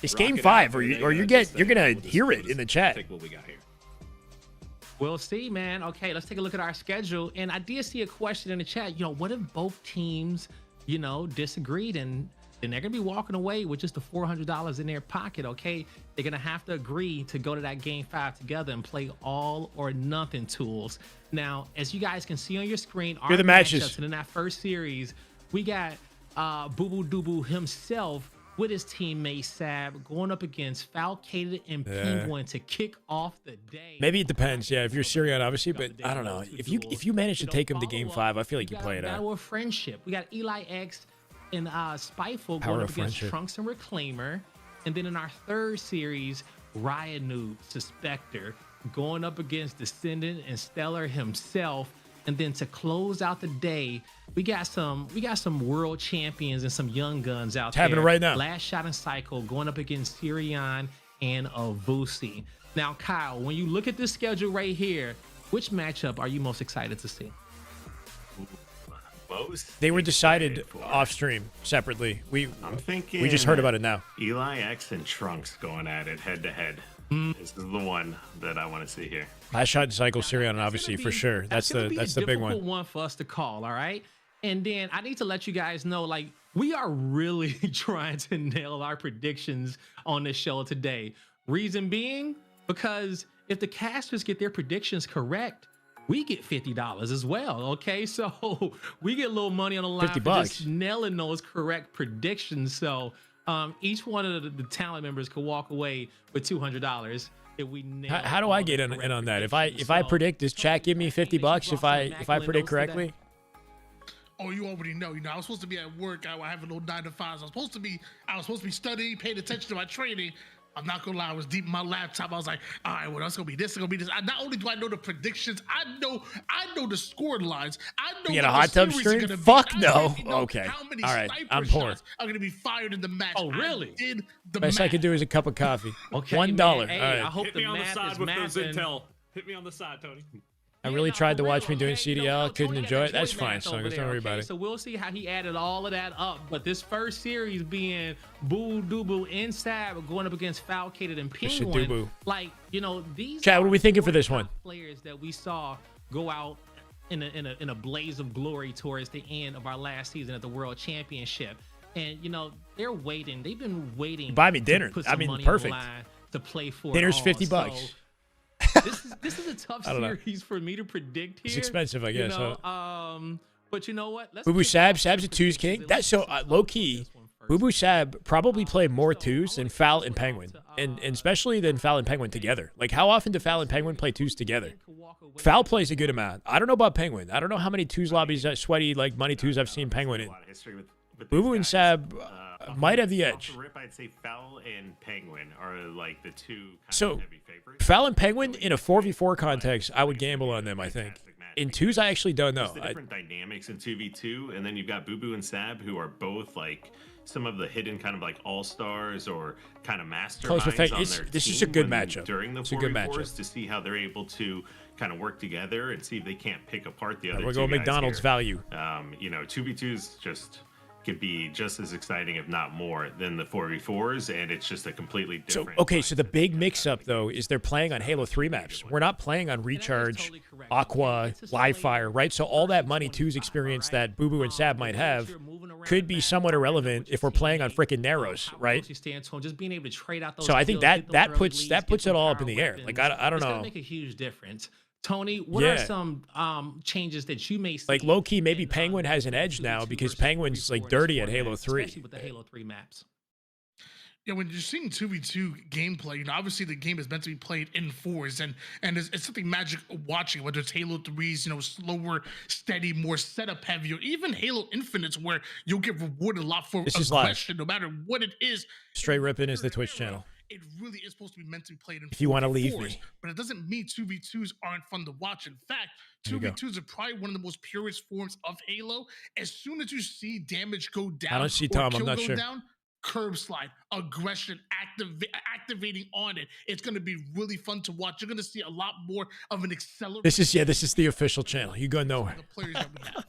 It's game 5, or you're gonna hear it in the chat. Take what we got here. We'll see, man. Okay, let's take a look at our schedule. And I did see a question in the chat. What if both teams, disagreed and then they're gonna be walking away with just the $400 in their pocket. Okay, they're gonna have to agree to go to that game 5 together and play all or nothing tools. Now, as you guys can see on your screen, here are the matches. And in that first series, we got Boo Boo Doo himself with his teammate Sab going up against Falcated and Penguin to kick off the day. Maybe it depends. Yeah, if you're Sirion, obviously, but I don't know. If you manage to take him to game 5, I feel like you play it out. Battle of Friendship. We got Eli X and Spiteful Power going up of against Friendship. Trunks and Reclaimer. And then in our third series, Riot Noob, Suspector, going up against Descendant and Stellar himself. And then to close out the day, we got some world champions and some young guns out there. Happening right now. Last Shot and Cycle going up against Sirion and Avusi. Now, Kyle, when you look at this schedule right here, which matchup are you most excited to see? They were decided off stream separately. I'm thinking we just heard about it now. Eli X and Trunks going at it head to head. This is the one that I want to see here. Last Shot and Cycle, Sirion, obviously, for sure. That's the big one. One for us to call, all right? And then I need to let you guys know, like, we are really trying to nail our predictions on this show today. Reason being, because if the casters get their predictions correct, we get $50 as well, okay? So we get a little money on the line for just nailing those correct predictions. So each one of the talent members could walk away with $200 if we nail. How do I get in on that? If I predict, does chat give me $50 if I predict correctly? Oh, you already know. You know, I was supposed to be at work. I have a little 9 to 5. I was supposed to be studying, paying attention to my training. I'm not gonna lie, I was deep in my laptop. I was like, all right, well, that's gonna be this, it's gonna be this. Not only do I know the predictions, I know the score lines. I know you get a hot tub stream? Fuck no. Okay. How many all right. I'm poor. Are gonna be fired in the match? Oh, really? I did the Best math. I could do is a cup of coffee. Okay, $1. Hey, all right. I hope Hit the me on the math side is with those mathing. intel. Hit me on the side, Tony. I really tried to watch me doing CDL. Couldn't enjoy it. That's fine. So don't worry about it. So we'll see how he added all of that up. But this first series being Boo Doo and Sab going up against Falcated and Penguin. Like, you know, these. Chad, what are we thinking for this one? Players that we saw go out in a blaze of glory towards the end of our last season at the World Championship. And, you know, they're waiting. They've been waiting. Buy me dinner. I mean, perfect. To play for dinner's $50. So, this is a tough series for me to predict here. It's expensive, I guess. You know, but you know what? Boo Boo Sab's a 2s king. That's so low key. Boo Boo Sab probably play more 2s than Foul and Penguin, and especially than Foul and Penguin together. Like, how often do Foul and Penguin play 2s together? Foul plays a good amount. I don't know about Penguin. I don't know how many 2s lobbies, sweaty like money 2s I've seen Penguin in. Boo Boo and Sab might have the edge. Rip, I'd say Foul and Penguin are like the two So heavy favorites. Foul and Penguin in a 4v4 context, I would gamble on them. I think in 2s, I actually don't know. The different dynamics in 2v2, and then you've got Boo Boo and Sab, who are both like some of the hidden kind of like all-stars or kind of masterminds on their this team is a good matchup. During the 4v4s to see how they're able to kind of work together and see if they can't pick apart the other We're two going guys McDonald's here. value. You know, 2v2s just could be just as exciting, if not more, than the 4v4s, and it's just a completely different. So, okay, so the big mix-up, though, is they're playing on Halo 3 maps. We're not playing on Recharge, Aqua, Live Fire, right? So all that money 2's experience that Boo Boo and Sab might have could be somewhat irrelevant if we're playing on freaking Narrows, right? Just being able to trade out those. So I think that puts it all up in the air. Like, I don't know. It's gonna make a huge difference. Tony, what are some changes that you may see? Like, low-key, maybe Penguin has an edge now because Penguin's, like, dirty at Halo 3. Especially with the Halo 3 maps. Yeah, when you're seeing 2v2 gameplay, you know, obviously the game is meant to be played in 4s, and it's something magic watching, whether it's Halo 3's, you know, slower, steady, more setup heavy, or even Halo Infinite's, where you'll get rewarded a lot for aggression, no matter what it is. Straight Rippin is the Twitch channel. It really is supposed to be meant to be played in if you want to leave 4s, me. But it doesn't mean 2v2s aren't fun to watch. In fact, 2v2s are probably one of the most purest forms of Halo. As soon as you see damage go down, I don't see Tom, I'm not sure. Down, curb slide, aggression, activating on it. It's going to be really fun to watch. You're going to see a lot more of an acceleration. This is the official channel. You go nowhere. The players that we have.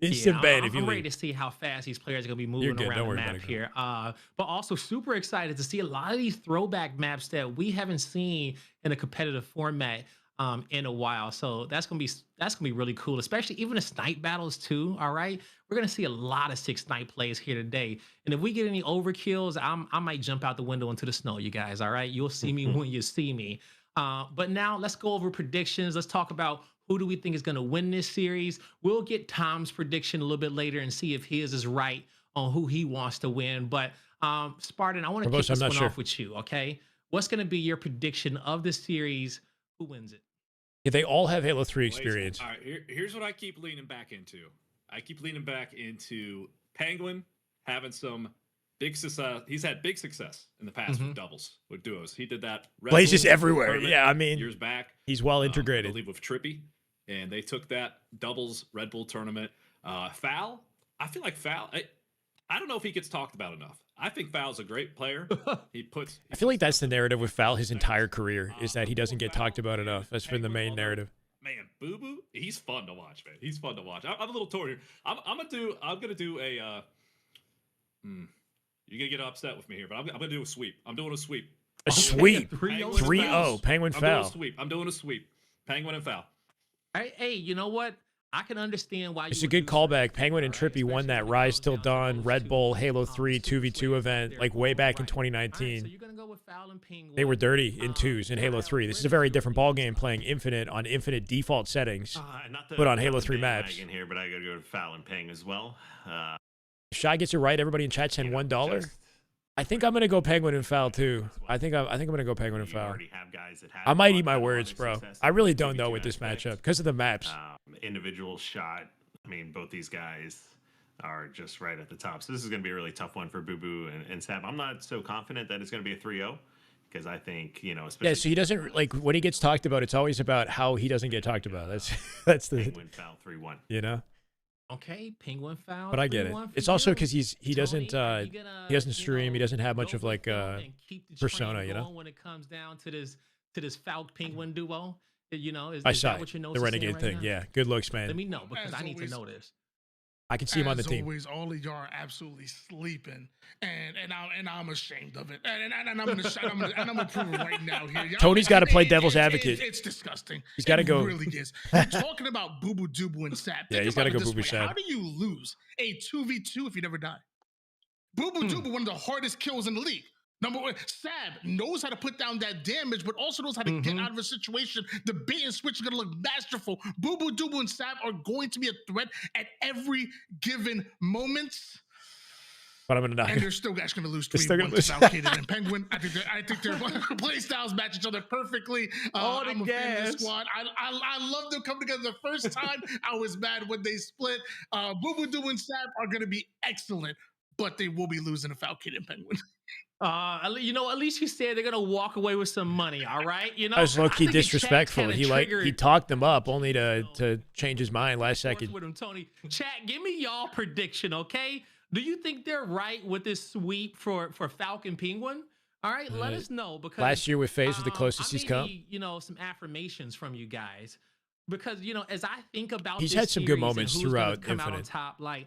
Instant ban if you I'm leave. ready to see how fast these players are going to be moving around the map here. But also super excited to see a lot of these throwback maps that we haven't seen in a competitive format. in a while. So that's gonna be really cool, especially even the snipe battles too. All right, we're gonna see a lot of 6 snipe plays here today, and if we get any overkills, I might jump out the window into the snow, you guys. All right, you'll see me when you see me. But now let's go over predictions. Let's talk about who do we think is gonna win this series. We'll get Tom's prediction a little bit later and see if his is right on who he wants to win. But Spartan, I want to kick this one off with you. Okay, what's gonna be your prediction of the series? Who wins it? Yeah, they all have Halo 3 experience. All right, here's what I keep leaning back into. I keep leaning back into Penguin having some big success. He's had big success in the past with doubles, with duos. He did that. Blazes everywhere. Yeah, I mean, years back. He's well integrated. I believe with Trippy, and they took that doubles Red Bull tournament. Foul, I feel like Foul. I don't know if he gets talked about enough. I think Foul's a great player. I feel like that's the narrative with Foul his entire career, is that he doesn't get talked about enough. That's been the main narrative. Man, Boo Boo, he's fun to watch, man. He's fun to watch. I'm a little torn here. I'm gonna do a. You're gonna get upset with me here, but I'm gonna do a sweep. I'm doing a sweep. A sweep. 3-0. Penguin Foul. I'm doing a sweep. Penguin and Foul. Hey, you know what? I can understand why. It's a good callback. Penguin and Trippy won that Rise Till Dawn Red Bull Halo 3 2v2 event like way back in 2019. So you're gonna go with Foul and Penguin. They were dirty in twos in Halo 3. This is a very different ball game playing Infinite on Infinite default settings, but on Halo 3 maps. Here, but I gotta go to Foul and Ping as well. Shy gets it right. Everybody in chat send $1. I think I'm gonna go Penguin and Foul too. I think I'm gonna go Penguin and Foul. I might eat my words, bro. I really don't know with this matchup because of the maps. Individual shot. I mean, both these guys are just right at the top. So this is going to be a really tough one for Boo Boo and Sab. I'm not so confident that it's going to be a 3-0 because I think, you know, especially. Yeah, so he doesn't, like, when he gets talked about, it's always about how he doesn't get talked about. That's the. Penguin Foul 3-1. You know? Okay, Penguin Foul. But I get it. It's also because he doesn't stream. He doesn't have much of like a persona, you know. When it comes down to this Falk Penguin duo, you know, is that what your notes the Renegade thing? Right yeah, good looks, man. Let me know because I need to know this. I can see him on the team. Always, all of y'all are absolutely sleeping, and I'm ashamed of it, and I'm gonna prove it right now here. Tony's got to play devil's advocate. It's disgusting. He's got to go. It really is. You're talking about Boo Boo Doobu and Sap. Yeah, he's got to go Boo Boo Sap. How do you lose a 2v2 if you never die? Boo Boo Doobu, one of the hardest kills in the league. Number one, Sab knows how to put down that damage, but also knows how to get out of a situation. The bait and switch is going to look masterful. Boo Boo Doobu and Sab are going to be a threat at every given moment. But I'm going to die. And they're still actually going to lose 3-1 to Valkyrie and Penguin. I think their play styles match each other perfectly. I'm a fan of this squad. I love them coming together the first time. I was mad when they split. Boo Boo Doobu and Sab are going to be excellent, but they will be losing to Valkyrie and Penguin. You know, at least he said they're gonna walk away with some money. All right, you know. That was low-key disrespectful. He talked them up only to change his mind last second. With him, Tony. Chat, give me y'all prediction, okay? Do you think they're right with this sweep for Falcon Penguin? All right, let us know because last year with FaZe was the closest he's come. You know, some affirmations from you guys because you know, as I think about he's had some good moments throughout come Infinite. Out on top, like.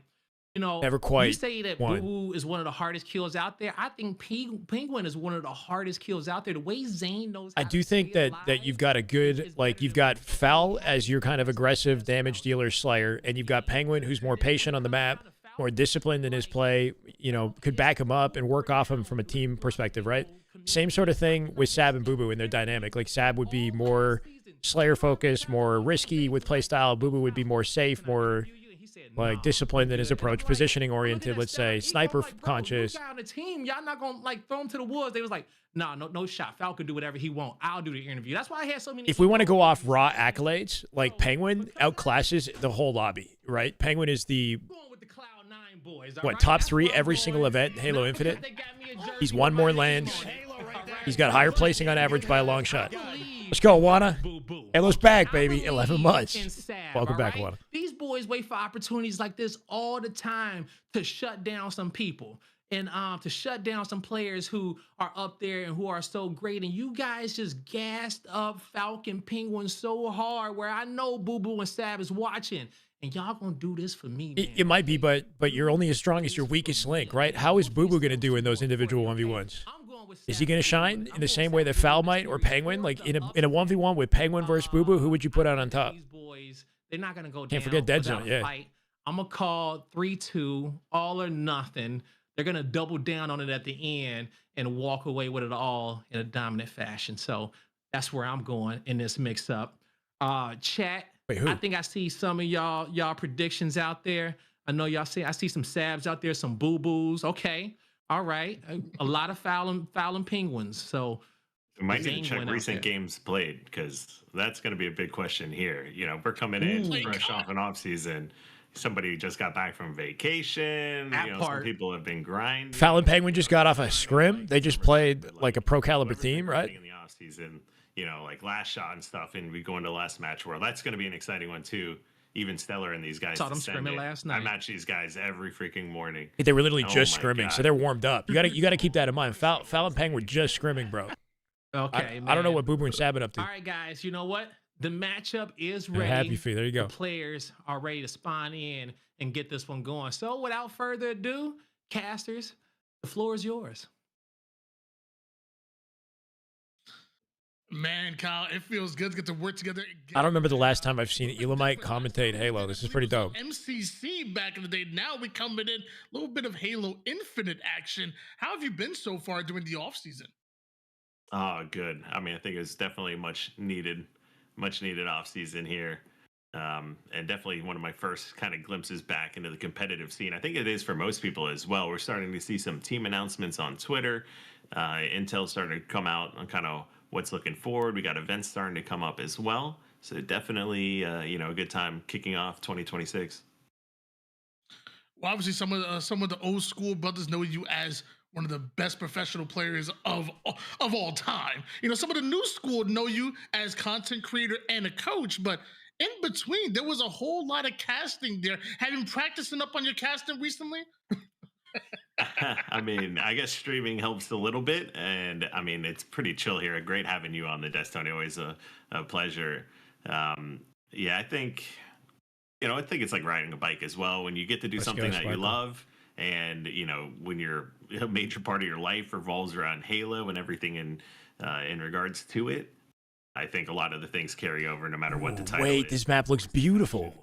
You know, never quite you say that Boo Boo is one of the hardest kills out there. I think Penguin is one of the hardest kills out there. The way Zane knows how I do think that you've got a good, like, you've got Foul as your kind of aggressive damage dealer slayer, and you've got Penguin who's more patient on the map, more disciplined in his play, you know, could back him up and work off him from a team perspective, right? Same sort of thing with Sab and Boo Boo in their dynamic. Like, Sab would be more slayer focused, more risky with playstyle. Boo Boo would be more safe, more like disciplined in his approach, positioning oriented, let's say, sniper conscious. On the team, y'all not gonna like throw him to the wolves. They was like, nah, no shot. Falcon can do whatever he want. I'll do the interview. That's why I had so many. If we want to go off raw accolades, like Penguin outclasses the whole lobby, right? Penguin is the top 3 every single event in Halo Infinite. He's won more lands. He's got higher placing on average by a long shot. Let's go, Wana. Halo's back, baby. 11 months. Welcome back, Wana. These boys wait for opportunities like this all the time to shut down some people and to shut down some players who are up there and who are so great. And you guys just gassed up Falcon Penguin so hard where I know Boo Boo and Sab is watching. And y'all gonna do this for me, man. It might be, but you're only as strong as your weakest link, right? How is Boo Boo gonna do in those individual 1v1s? I'm going Is he going to shine in the same way that Foul might or Penguin? Like in a 1v1 with Penguin versus Boo Boo, who would you put out on top? These boys, they're not gonna go down. Can't forget Dead without Zone, a yeah. fight. I'm gonna call 3-2, all or nothing. They're gonna double down on it at the end and walk away with it all in a dominant fashion. So that's where I'm going in this mix-up. Chat. Wait, who? I think I see some of y'all predictions out there. I know y'all see. I see some Sabs out there, some Boo Boos. Okay, all right. A lot of fouling Penguins. So we might need to Zane check went out recent there. games played because that's going to be a big question here. You know, we're coming in fresh off an off season. Somebody just got back from vacation. That you know, part. some people have been grinding. Foul and Penguin just got off a scrim. They just played like a pro caliber team, right? In the off season, you know, like last shot and stuff, and we go into last match where that's going to be an exciting one too. Even Stellar and these guys. Saw them descended. scrimming last I night. match these guys every freaking morning. They were literally Oh just my scrimming, God. so they're warmed up. You gotta keep that in mind. Foul and Penguin were just scrimming, bro. Okay, I don't know man. what Boo Boo and Sab been up to. All right, guys. You know what? The matchup is Yeah, ready. happy for you. There you go. The players are ready to spawn in and get this one going. So without further ado, casters, the floor is yours. Man, Kyle, it feels good to get to work together. I don't remember the last time I've seen Elamite commentate Halo. This is pretty dope. MCC back in the day. Now we coming in a little bit of Halo Infinite action. How have you been so far during the off season? Oh, good. I mean, I think it's definitely much needed off season here. And definitely one of my first kind of glimpses back into the competitive scene. I think it is for most people as well. We're starting to see some team announcements on Twitter. Intel's starting to come out on kind of what's looking forward. We got events starting to come up as well. So definitely, a good time kicking off 2026. Well, obviously, some of the old school brothers know you as one of the best professional players of all time. You know, some of the new school know you as content creator and a coach, but in between, there was a whole lot of casting there. Have you been practicing up on your casting recently? I mean, I guess streaming helps a little bit, and I mean, it's pretty chill here. Great having you on the desk, Tony. Always a pleasure. I think it's like riding a bike as well. When you get to do something that you love, and when a major part of your life revolves around Halo and everything in regards to it, I think a lot of the things carry over no matter what the title is. Wait, this map looks beautiful.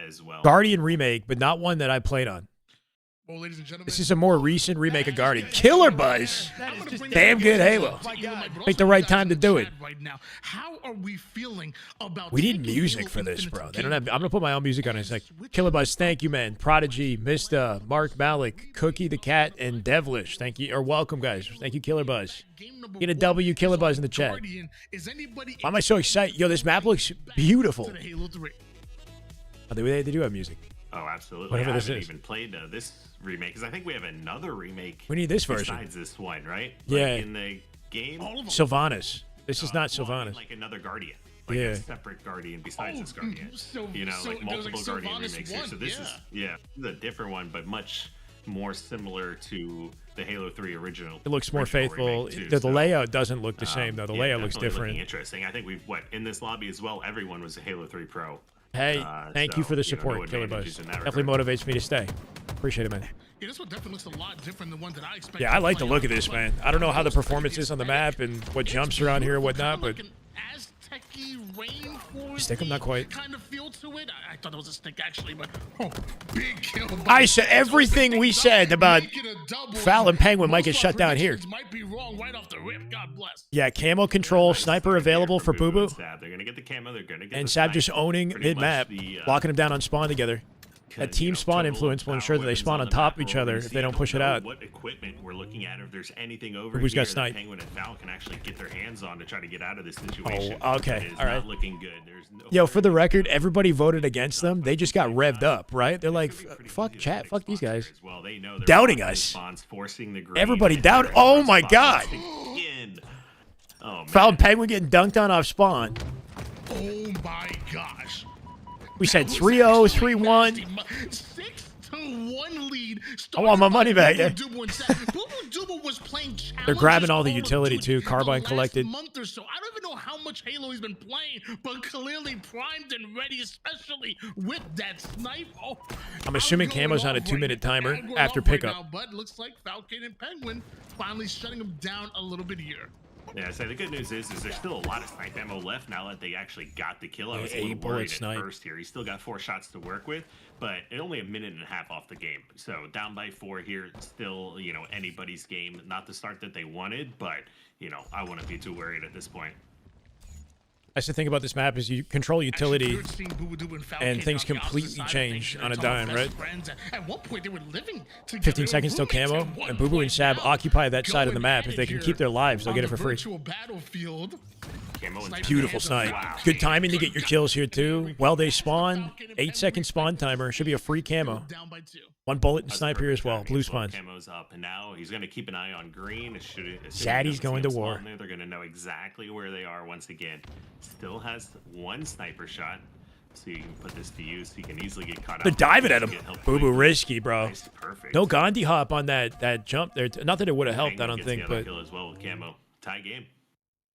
As well. Guardian remake, but not one that I played on. Well, ladies and gentlemen, This is a more recent remake of Guardian. Killer Buzz. Damn good Halo. Pick the right time to do it. Right now, how are we feeling about? We need music for this, bro. They don't have. I'm gonna put my own music on it. It's like Killer Buzz. Thank you, man. Prodigy, Mista, Mark Malik, Cookie the Cat, and Devilish. Thank you, or welcome, guys. Thank you, Killer Buzz. Get a W, Killer Buzz in the chat. Why am I so excited? Yo, this map looks beautiful. Oh, they do have music. Oh, absolutely. Whatever I this haven't is. even played this remake because I think we have another remake. We need this version. Besides this one, right? Yeah. Like in the game. Sylvanas. This is not Well, I mean, Sylvanas. like another Guardian. Like a separate Guardian besides this Guardian. Like multiple Guardian Sylvanas remakes here. 1, So this is a different one, but much more similar to the Halo 3 original. It looks more original faithful. remake too, The so, layout doesn't look the same, though. The layout looks definitely different. looking interesting. I think we've in this lobby as well. Everyone was a Halo 3 Pro. Hey, thank you for the no support, Killer Buzz. advantages in that Definitely motivates me to stay. Appreciate it, man. Yeah, this one definitely looks a lot different than one that I expected. Yeah, I like the look of this, man. I don't know how the performance is on the map and what jumps are on here and whatnot, but stick 'em, not quite. Kind of feel to it. I thought it was a stick actually, but big kill. I said everything we said about Foul and Penguin might get shut down here. Might be wrong right off the rip. God bless. Yeah, camo control, sniper available for Boo Boo. They're gonna get the camo. They're gonna get And the Sab just sniper. owning Pretty much mid-map, the, locking them down on spawn together. That team spawn influence will ensure that they spawn on top of each other if they don't push it out. What equipment we're looking at? If there's anything over Boo Boo's here got that snipe. Penguin and Foul can actually get their hands on to try to get out of this situation. Oh, okay. It is All right. not looking good. There's no Yo, for the record, everybody voted against them. They just got revved up, right? They're like, fuck chat, fuck these guys. well, they know they're Doubting blocking us. spawns, forcing the green, Everybody and doubt. they're Oh my spawns god. again. Oh, man. Foul and Penguin getting dunked on off spawn. Oh my gosh. We said 3-0, 3-1. 6-2 1 lead. I want my money back. Yeah. Boo Dubu was playing They're grabbing all the Challenges utility Call of Duty too. Carbine the last collected. month or so. I don't even know how much Halo he's been playing, but clearly primed and ready, especially with that snipe. Oh, I'm assuming going Camo's on a off 2-minute timer I'm going after off right pickup. now, but looks like Falcon and Penguin finally shutting him down a little bit here. Yeah, so the good news is there's still a lot of snipe ammo left now that they actually got the kill. I was a little 8 bullet worried snipe. at first here. He's still got 4 shots to work with, but only a minute and a half off the game. So down by 4 here, still, you know, anybody's game. Not the start that they wanted, but, you know, I wouldn't be too worried at this point. That's the thing about this map is you control utility and things completely change on a dime, right? At one point they were living 15 seconds till Camo, and Boo Boo and Shab occupy that side of the map. If they can keep their lives, they'll get it for free. Beautiful snipe. Good timing to get your kills here too. Well, they spawn. 8-second spawn timer. Should be a free Camo. 1 bullet and snipe here as well. Blue spawns. Camo's up, and now he's going to keep an eye on green. Zaddy's going to war. They're going to know exactly where they are once again. Still has 1 sniper shot, so you can put this to use. He can easily get caught. They're diving at him. Boo Boo risky, bro. Nice, perfect. No Gandhi hop on that jump there. Not that it would have helped, I don't think, but kill as well with Camo. Tie game.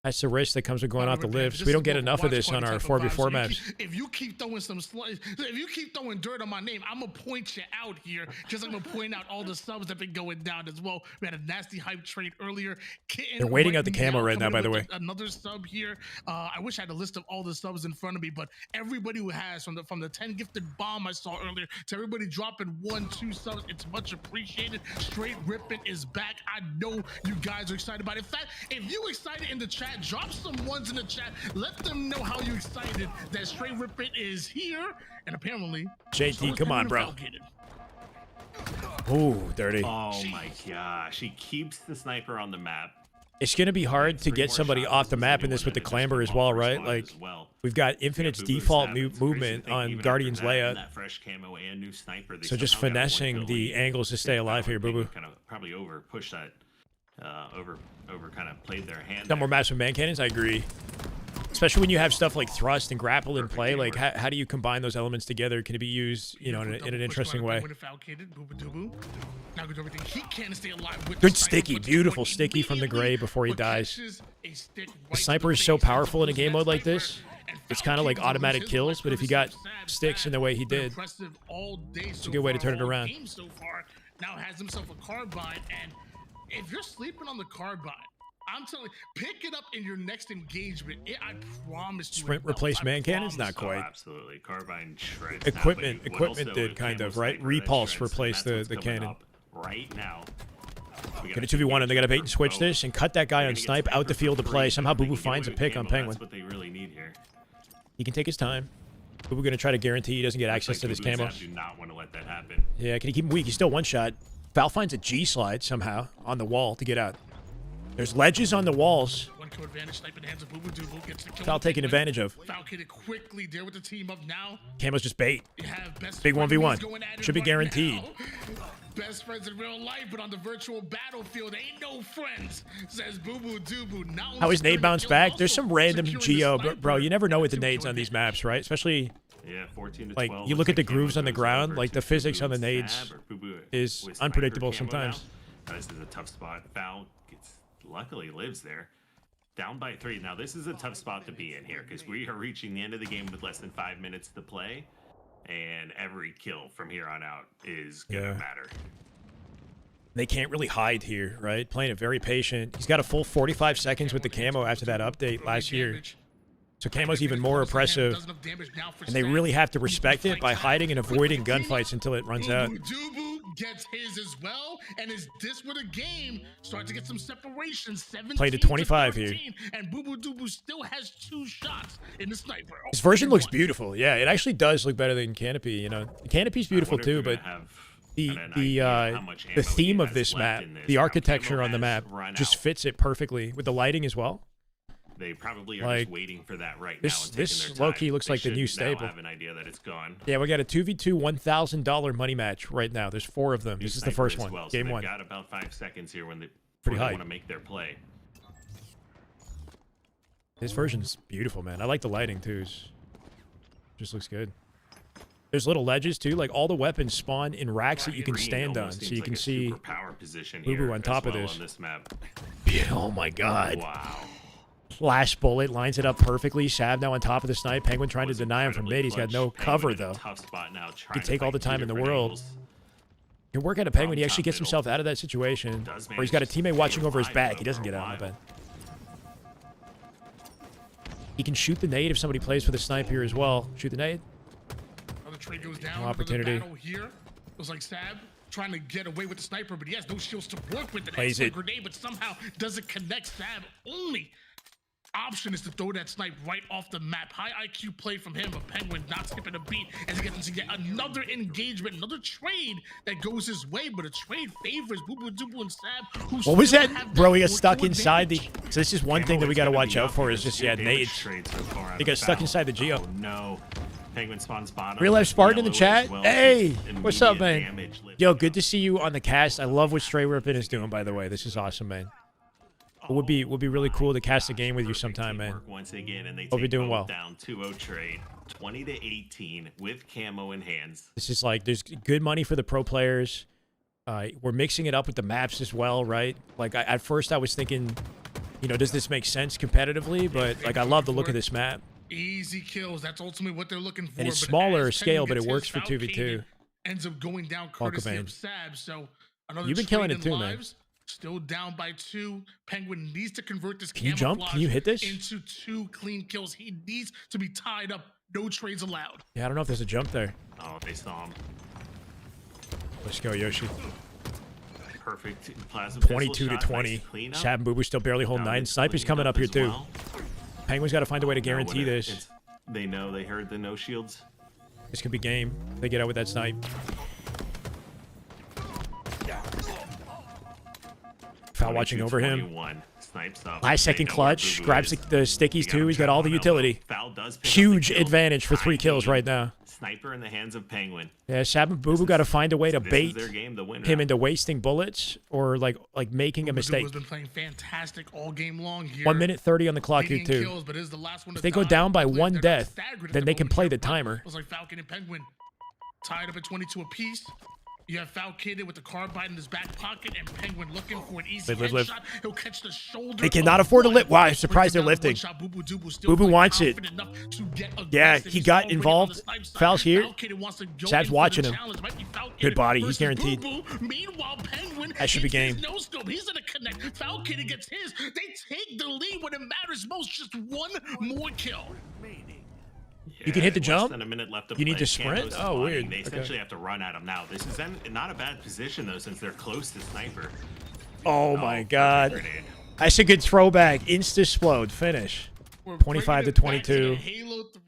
that's the risk that comes with going off the lifts. We don't get enough of this on our 4v4 maps. If you keep throwing if you keep throwing dirt on my name, I'm gonna point you out here. Just like I'm gonna point out all the subs that have been going down as well. We had a nasty hype trade earlier. Kitten They're waiting out the Camo right now, by the way. Another sub here. I wish I had a list of all the subs in front of me, but everybody who has from the 10 gifted bomb I saw earlier to everybody dropping 1, 2 subs, it's much appreciated. Straight Rippin is back. I know you guys are excited about it. In fact, if you excited in the chat, drop some ones in the chat. Let them know how you excited that Straight Rippin is here. And apparently, JT, come on, bro. Ooh, dirty. Oh my gosh. He keeps the sniper on the map. It's going to be hard to get somebody off the map in this with the clamber as well, right? Like, we've got Infinite's default new movement on Guardian's layout. So just finessing the angles to stay alive here, Boo Boo. Kind of probably over push that, over kind of played their hand. Some more maps with man cannons, I agree. Especially when you have stuff like thrust and grapple in play, like how do you combine those elements together? Can it be used, you know, in an interesting way? Good sticky, beautiful sticky from the gray before he dies. The sniper is so powerful in a game mode like this. It's kind of like automatic kills, but if you got sticks in the way he did, it's a good way to turn it around. Now has himself a carbine, and if you're sleeping on the carbine, I'm telling you, pick it up in your next engagement. I promise you. Sprint replace man cannons? Not quite. Absolutely. Carbine shreds. Equipment did kind of, right? Repulse replaced the cannon. Right now. Get a 2v1 and they got to bait and switch this and cut that guy on snipe out the field to play. Somehow Boo Boo finds a pick on Penguin. That's what they really need here. He can take his time. Boo Boo going to try to guarantee he doesn't get access to this camo. Do not want to let that happen. Yeah, can he keep him weak? He's still one shot. Val finds a G slide somehow on the wall to get out. There's ledges on the walls. Val taking advantage of. Quickly there with the team up now. Camo's just bait. Big 1v1. Should be guaranteed. Best friends in real life, but on the virtual battlefield, ain't no friends, says Boo Boo Dubu. How his nade bounced back? There's some random Geo, bro. You never know with the nades on these maps, right? Especially, yeah, 14 to 12. like, you look at the grooves on the ground, like the physics on the nades is unpredictable sometimes. This is a tough spot. Val luckily lives there. Down by 3. Now, this is a tough spot to be in here because we are reaching the end of the game with less than 5 minutes to play. And every kill from here on out is going to matter. They can't really hide here, right? Playing it very patient. He's got a full 45 seconds with the camo after that update last year. So camo's even more oppressive. And they really have to respect it by hiding and avoiding gunfights until it runs out. Gets his as well, and is this with a game start to get some separation? 17 Played to 25 here, and Boo Boo Dubu still has 2 shots in the sniper. This version looks beautiful. Yeah, it actually does look better than Canopy. You know, the Canopy's beautiful too, but the theme of this map, the architecture on the map, just fits it perfectly with the lighting as well. They probably are just waiting for that right now. This low-key looks like the new stable. Have an idea that it's gone. Yeah, we got a 2v2 $1,000 money match right now. There's 4 of them. This is the first one. Well, Game so 1. Got about 5 seconds here when they want to make their play. This version's beautiful, man. I like the lighting too. Just looks good. There's little ledges too. Like all the weapons spawn in racks that you can stand on, so you can see Boo on top of this. On this map. Yeah, oh my god. Wow. Flash bullet lines it up perfectly. Shab now on top of the snipe. Penguin trying to deny him from mid. He's got no cover though. Tough spot now. He can take all the time in the world. You can work at a Penguin. He actually gets himself out of that situation. Or he's got a teammate watching over his back. He doesn't get out, I bet. He can shoot the nade if somebody plays for the snipe here as well. Shoot the nade. Another trade goes down. No opportunity. Battle here. It was like Sab trying to get away with the sniper, but he has no shields to work with it. Plays it. Grenade, but somehow doesn't connect. Sab only option is to throw that snipe right off the map. High IQ play from him, but Penguin not skipping a beat as he gets into yet another engagement, another trade that goes his way, but a trade favors Boo Boo Dubu and Sab. What was that? Bro, he got stuck inside the... So this is one thing that we got to watch out for is just, yeah, nades. He got stuck inside the Geo. Oh, no. Penguin spawns bottom. Real life Spartan in the chat. Hey, what's up, man? Yo, good to see you on the cast. I love what Stray Rippin is doing, by the way. This is awesome, man. It would be really cool to cast a game with you sometime, man. Once again, and they hope you're doing well. Down 2-0 trade, 20-18 with camo in hands. This is like there's good money for the pro players. We're mixing it up with the maps as well, right? Like at first I was thinking, you know, does this make sense competitively? But like I love the look of this map. Easy kills. That's ultimately what they're looking for. And it's smaller scale, but it works for 2v2. Ends up going down courtesy of Sab. So another you've been killing it too, man. Still down by 2. Penguin needs to convert this Can you jump? Can you hit this? Into 2 clean kills. He needs to be tied up. No trades allowed. Yeah, I don't know if there's a jump there. Oh, they saw him. Let's go, Yoshi. Perfect plasma 22 to 20. Shab and Boo Boo still barely hold 9. Sniper's coming up here too. Well. Penguin's got to find a way to guarantee this. They know they heard the no shields. This could be game. They get out with that snipe. Foul watching over him. 5-second clutch. Grabs the stickies too. He's got all the utility. Huge advantage for 3 kills right now. Sniper in the hands of Penguin. Yeah, Shab and Boo Boo got to find a way to bait him into wasting bullets or like making a mistake. Boo Boo's been playing fantastic all game long here. 1 minute 30 on the clock here too. If they go down by 1 death, then they can play the timer. It was like Falcon and Penguin tied up at 22 apiece. You have Falcon with the carbine in his back pocket and Penguin looking for an easy headshot. He'll catch the shoulder. They cannot afford to lift. Wow, I'm surprised they're lifting. Boo Boo wants it. Yeah, he got involved. Foul's here. Sab's watching him. Good body. He's guaranteed. That should be game. He's gonna connect. Falcon gets his. They take the lead when it matters most. Just one more kill. You can hit the jump? Than a minute left to you need to sprint? Oh, weird. They essentially have to run at him now. This is not a bad position, though, since they're close to Sniper. Oh, my God. That's a good throwback. Insta-splode. Finish. 25 to 22.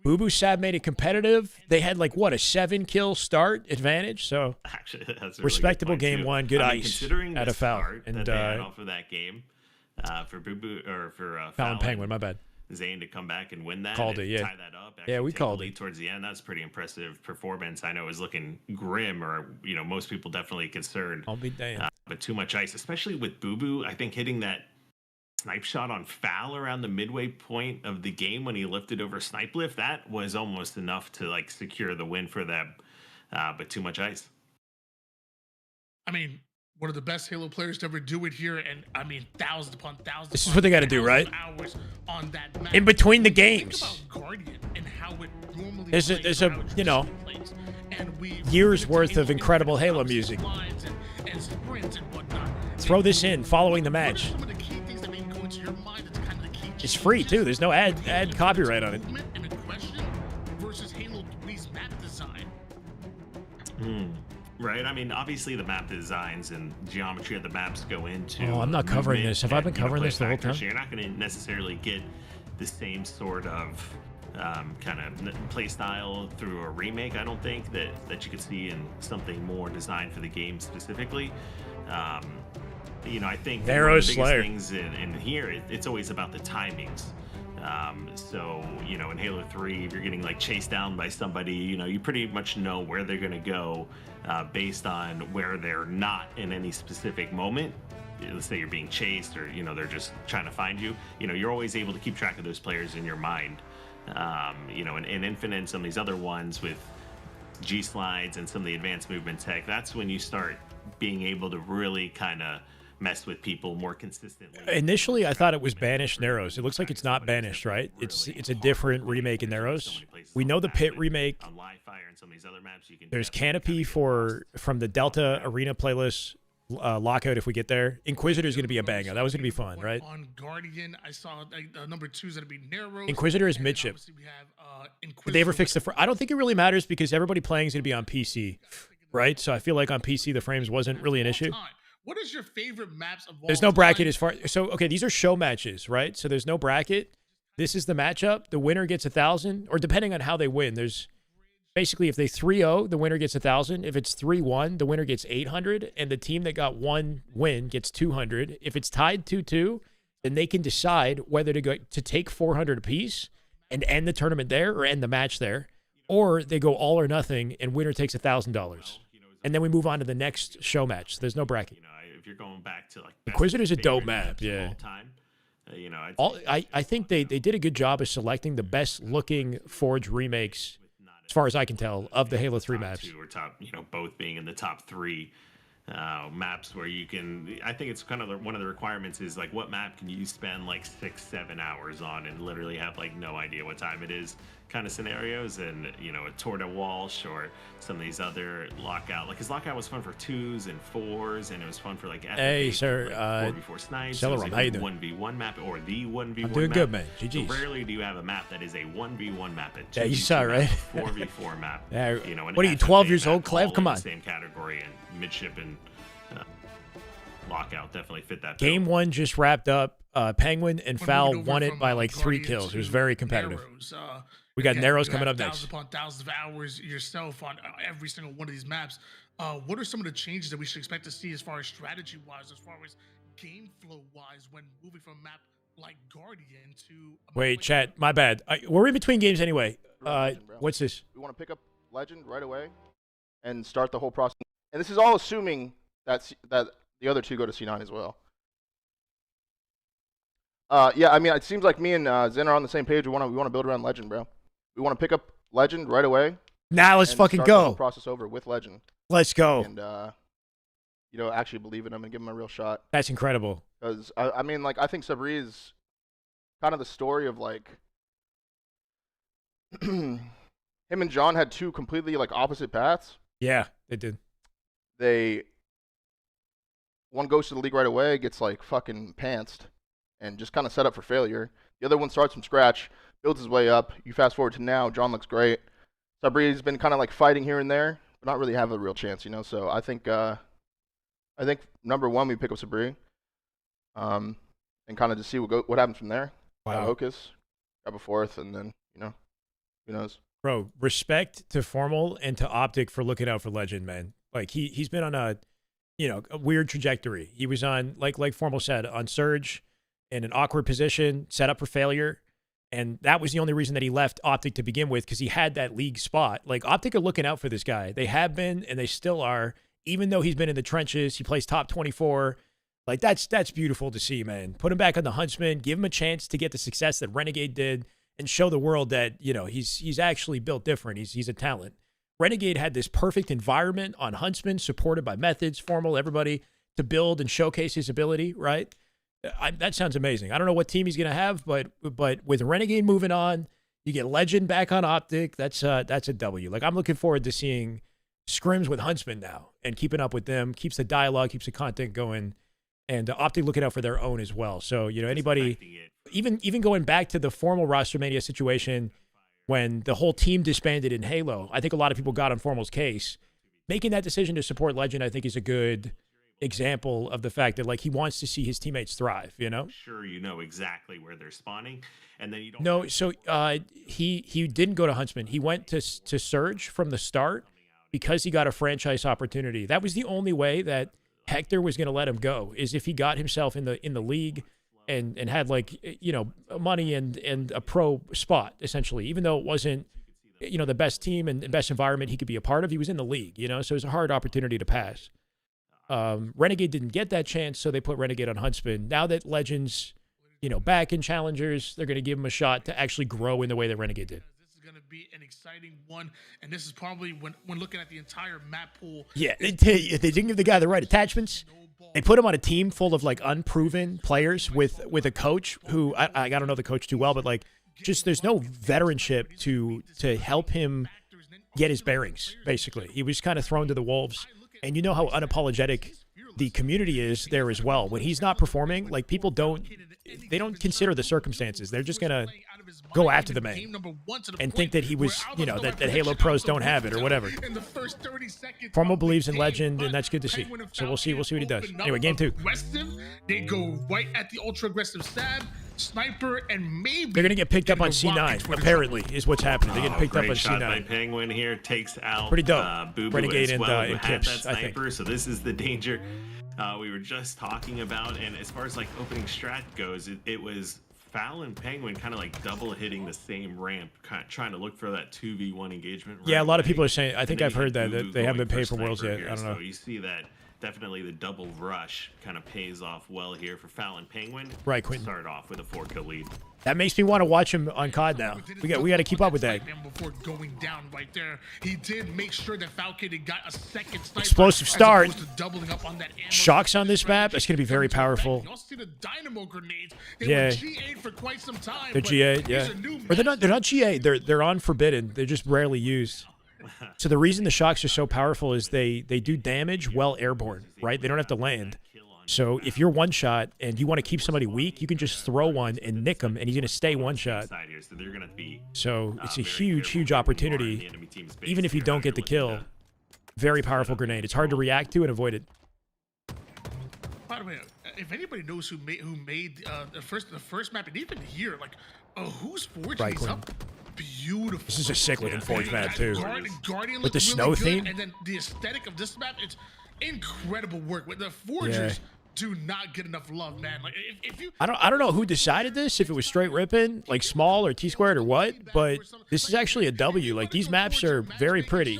Boo Boo Sab made it competitive. They had, like, what, a 7-kill start advantage? So, actually, that's a respectable really game one. Good ice considering at a foul. And that they had off of that game for Boo Boo, or for Foul and Penguin, my bad. Zane to come back and win that. Called it, yeah. Tie that up. Yeah, we called it. Towards the end, that's pretty impressive performance. I know it was looking grim, or most people definitely concerned. I'll be damned. But too much ice, especially with Boo Boo. I think hitting that snipe shot on foul around the midway point of the game when he lifted over snipe lift, that was almost enough to like secure the win for them. But too much ice. I mean, one of the best Halo players to ever do it here, and I mean, thousands upon thousands. This is what they got to do, right? On that map. In between the games. And how it normally there's a years worth of incredible Halo music. And sprints and whatnot. Throw this in following the match. It's free too. There's no ad copyright on it. Versus Halo 3's map design. Right, I mean, obviously the map designs and geometry of the maps go into. Oh, I'm not covering this. Have I been covering this the whole time? You're not going to necessarily get the same sort of kind of play style through a remake. I don't think that you could see in something more designed for the game specifically. I think one of the biggest things in here, it's always about the timings. So, in Halo 3, if you're getting like chased down by somebody, you pretty much know where they're going to go based on where they're not in any specific moment. Let's say you're being chased or, they're just trying to find you. You're always able to keep track of those players in your mind. In Infinite and some of these other ones with G slides and some of the advanced movement tech, that's when you start being able to really kind of mess with people more consistently. Initially, I thought it was banished Narrows. It looks like it's not banished, right? It's a different remake in Narrows. We know the Pit remake. There's Canopy from the Delta Arena playlist. Lockout if we get there. Inquisitor is going to be a banger. That was going to be fun, right? On Guardian, I saw like number 2 is going to be Narrows. Inquisitor is midship. We have, Did they ever fix the? I don't think it really matters because everybody playing is going to be on PC, right? So I feel like on PC the frames wasn't really an issue. What is your favorite maps of all There's no bracket as far. So okay, these are show matches, right? So there's no bracket. This is the matchup. The winner gets 1,000, or depending on how they win. There's basically if they 3-0, the winner gets 1,000. If it's 3-1, the winner gets 800, and the team that got one win gets 200. If it's tied 2-2, then they can decide whether to take 400 apiece and end the tournament there or end the match there, or they go all or nothing and winner takes $1,000. And then we move on to the next show match. There's no bracket. If you're going back to like Inquisitor's a dope map, yeah. Time, I think they did a good job of selecting the best looking Forge remakes, as far as I can tell, of the Halo 3 maps. Or top, both being in the top 3 maps where you can. I think it's kind of one of the requirements is like what map can you spend like 6-7 hours on and literally have like no idea what time it is kind of scenarios. And a Tour de Walsh or some of these other Lockout, like his Lockout was fun for 2s and 4s, and it was fun for like hey sir, 4v4 snipes. Celeron, like how you doing? 1v1 map or the 1v1 I'm doing map. good, man. GG's. So rarely do you have a map that is a 1v1 map. Yeah, you saw it, right? 4v4 map. Yeah, An what are you, 12 FFA years old, map, Clev? all Come in on. the same category, and midship and Lockout definitely fit that. Game 1 just wrapped up. Penguin and Foul won it by like 3 kills. It was very competitive. We got Narrows coming up next. Thousands upon thousands of hours yourself on every single one of these maps. What are some of the changes that we should expect to see as far as strategy-wise, as far as game flow-wise, when moving from a map like Guardian to... Wait, chat. My bad. We're in between games anyway. Legend, what's this? We want to pick up Legend right away and start the whole process. And this is all assuming that the other 2 go to C9 as well. Yeah, I mean, it seems like me and Zen are on the same page. We want to build around Legend, bro. We want to pick up Legend right away. Now let's fucking start go. The whole process over with Legend. Let's go. And actually believe in him and give him a real shot. That's incredible. Because I mean, like, I think Sabri is kind of the story of like him and John had 2 completely like opposite paths. Yeah, they did. One goes to the league right away, gets like fucking pantsed, and just kind of set up for failure. The other one starts from scratch, builds his way up. You fast forward to now, John looks great. Sabri's been kind of like fighting here and there, but not really have a real chance, So I think number 1 we pick up Sabri, and kind of just see what happens from there. Wow. Locus, grab a 4th, and then who knows. Bro, respect to Formal and to Optic for looking out for Legend, man. Like he's been on a weird trajectory. He was on like Formal said, on Surge in an awkward position, set up for failure. And that was the only reason that he left Optic to begin with, because he had that league spot. Like Optic are looking out for this guy. They have been, and they still are, even though he's been in the trenches. He plays top 24. Like that's beautiful to see, man. Put him back on the Huntsman, give him a chance to get the success that Renegade did, and show the world that, he's actually built different. He's a talent. Renegade had this perfect environment on Huntsman, supported by Methods, Formal, everybody, to build and showcase his ability, right? That sounds amazing. I don't know what team he's going to have, but with Renegade moving on, you get Legend back on Optic. That's a W. Like, I'm looking forward to seeing scrims with Huntsman now and keeping up with them, keeps the dialogue, keeps the content going, and Optic looking out for their own as well. So, anybody, even going back to the Formal roster mania situation, when the whole team disbanded in Halo, I think a lot of people got on Formal's case. Making that decision to support Legend, I think, is a good example of the fact that, like, he wants to see his teammates thrive, Sure, exactly where they're spawning, and then you don't... No, so he didn't go to Huntsman. He went to Surge from the start because he got a franchise opportunity. That was the only way that Hector was going to let him go, is if he got himself in the league and had money and a pro spot, essentially, even though it wasn't the best team and best environment he could be a part of. He was in the league, so it was a hard opportunity to pass. Renegade didn't get that chance, so they put Renegade on Huntsman. Now that Legends back in Challengers, they're going to give him a shot to actually grow in the way that Renegade did. going to be an exciting one, and this is probably when looking at the entire map pool. Yeah, if they didn't give the guy the right attachments, they put him on a team full of like unproven players with a coach who I don't know the coach too well, but like just there's no veteranship to help him get his bearings. Basically, he was kind of thrown to the wolves, and you know how unapologetic the community is there as well. When he's not performing, like people don't consider the circumstances. They're just gonna go after the man and think that he was, you know, that Halo pros don't have it or whatever. Formal believes in legend, and that's good to see. So we'll see what he does. Anyway, game 2. They go right at the ultra aggressive stab. Sniper, and maybe they're gonna get picked up on C9. Apparently, is what's happening. They're getting picked up on shot by C9. Penguin here takes out Pretty dope. Boo Boo Renegade as well, and who had Kips, that I think. sniper. So this is the danger we were just talking about. And as far as like opening strat goes, it was Foul and Penguin kind of like double hitting the same ramp, kind of trying to look for that 2v1 engagement. Yeah, right a lot of away. people are saying. I think I've heard that Boo Boo they haven't been going paid for Worlds sniper yet. here. I don't know. So you see that definitely the double rush kind of pays off well here for Foul and Penguin. Right, Quentin. Start off with a 4-kill lead. That makes me want to watch him on COD now. We got to keep up with that. Before going down right there, he did make sure that Falcon got a second sniper. Explosive start. As opposed to doubling up on that ammo. Shocks on this map. That's gonna be very powerful. You also see the dynamo grenades. They Yeah. were G8 for quite some time. They're but G8, yeah. these are new Or they're not G8. They're on Forbidden. They're just rarely used. So the reason the shocks are so powerful is they do damage while airborne, right? They don't have to land. So if you're one shot and you want to keep somebody weak, you can just throw one and nick him, and he's gonna stay one shot. So it's a huge opportunity, even if you don't get the kill. Very powerful grenade. It's hard to react to and avoid it. By the way, if anybody knows who made the first map, and even here, like, who's forging Right, these Quinn. up? Beautiful. This is a sick looking Forge map too. Guardian With the looked snow really good, theme. and then the aesthetic of this map, it's incredible work. With the Forgers, Yeah. do not get enough love, man. Like if you, I don't know who decided this, if it was straight RIPPIN, like small or T-squared or what, but this is actually a W. Like these maps are very pretty,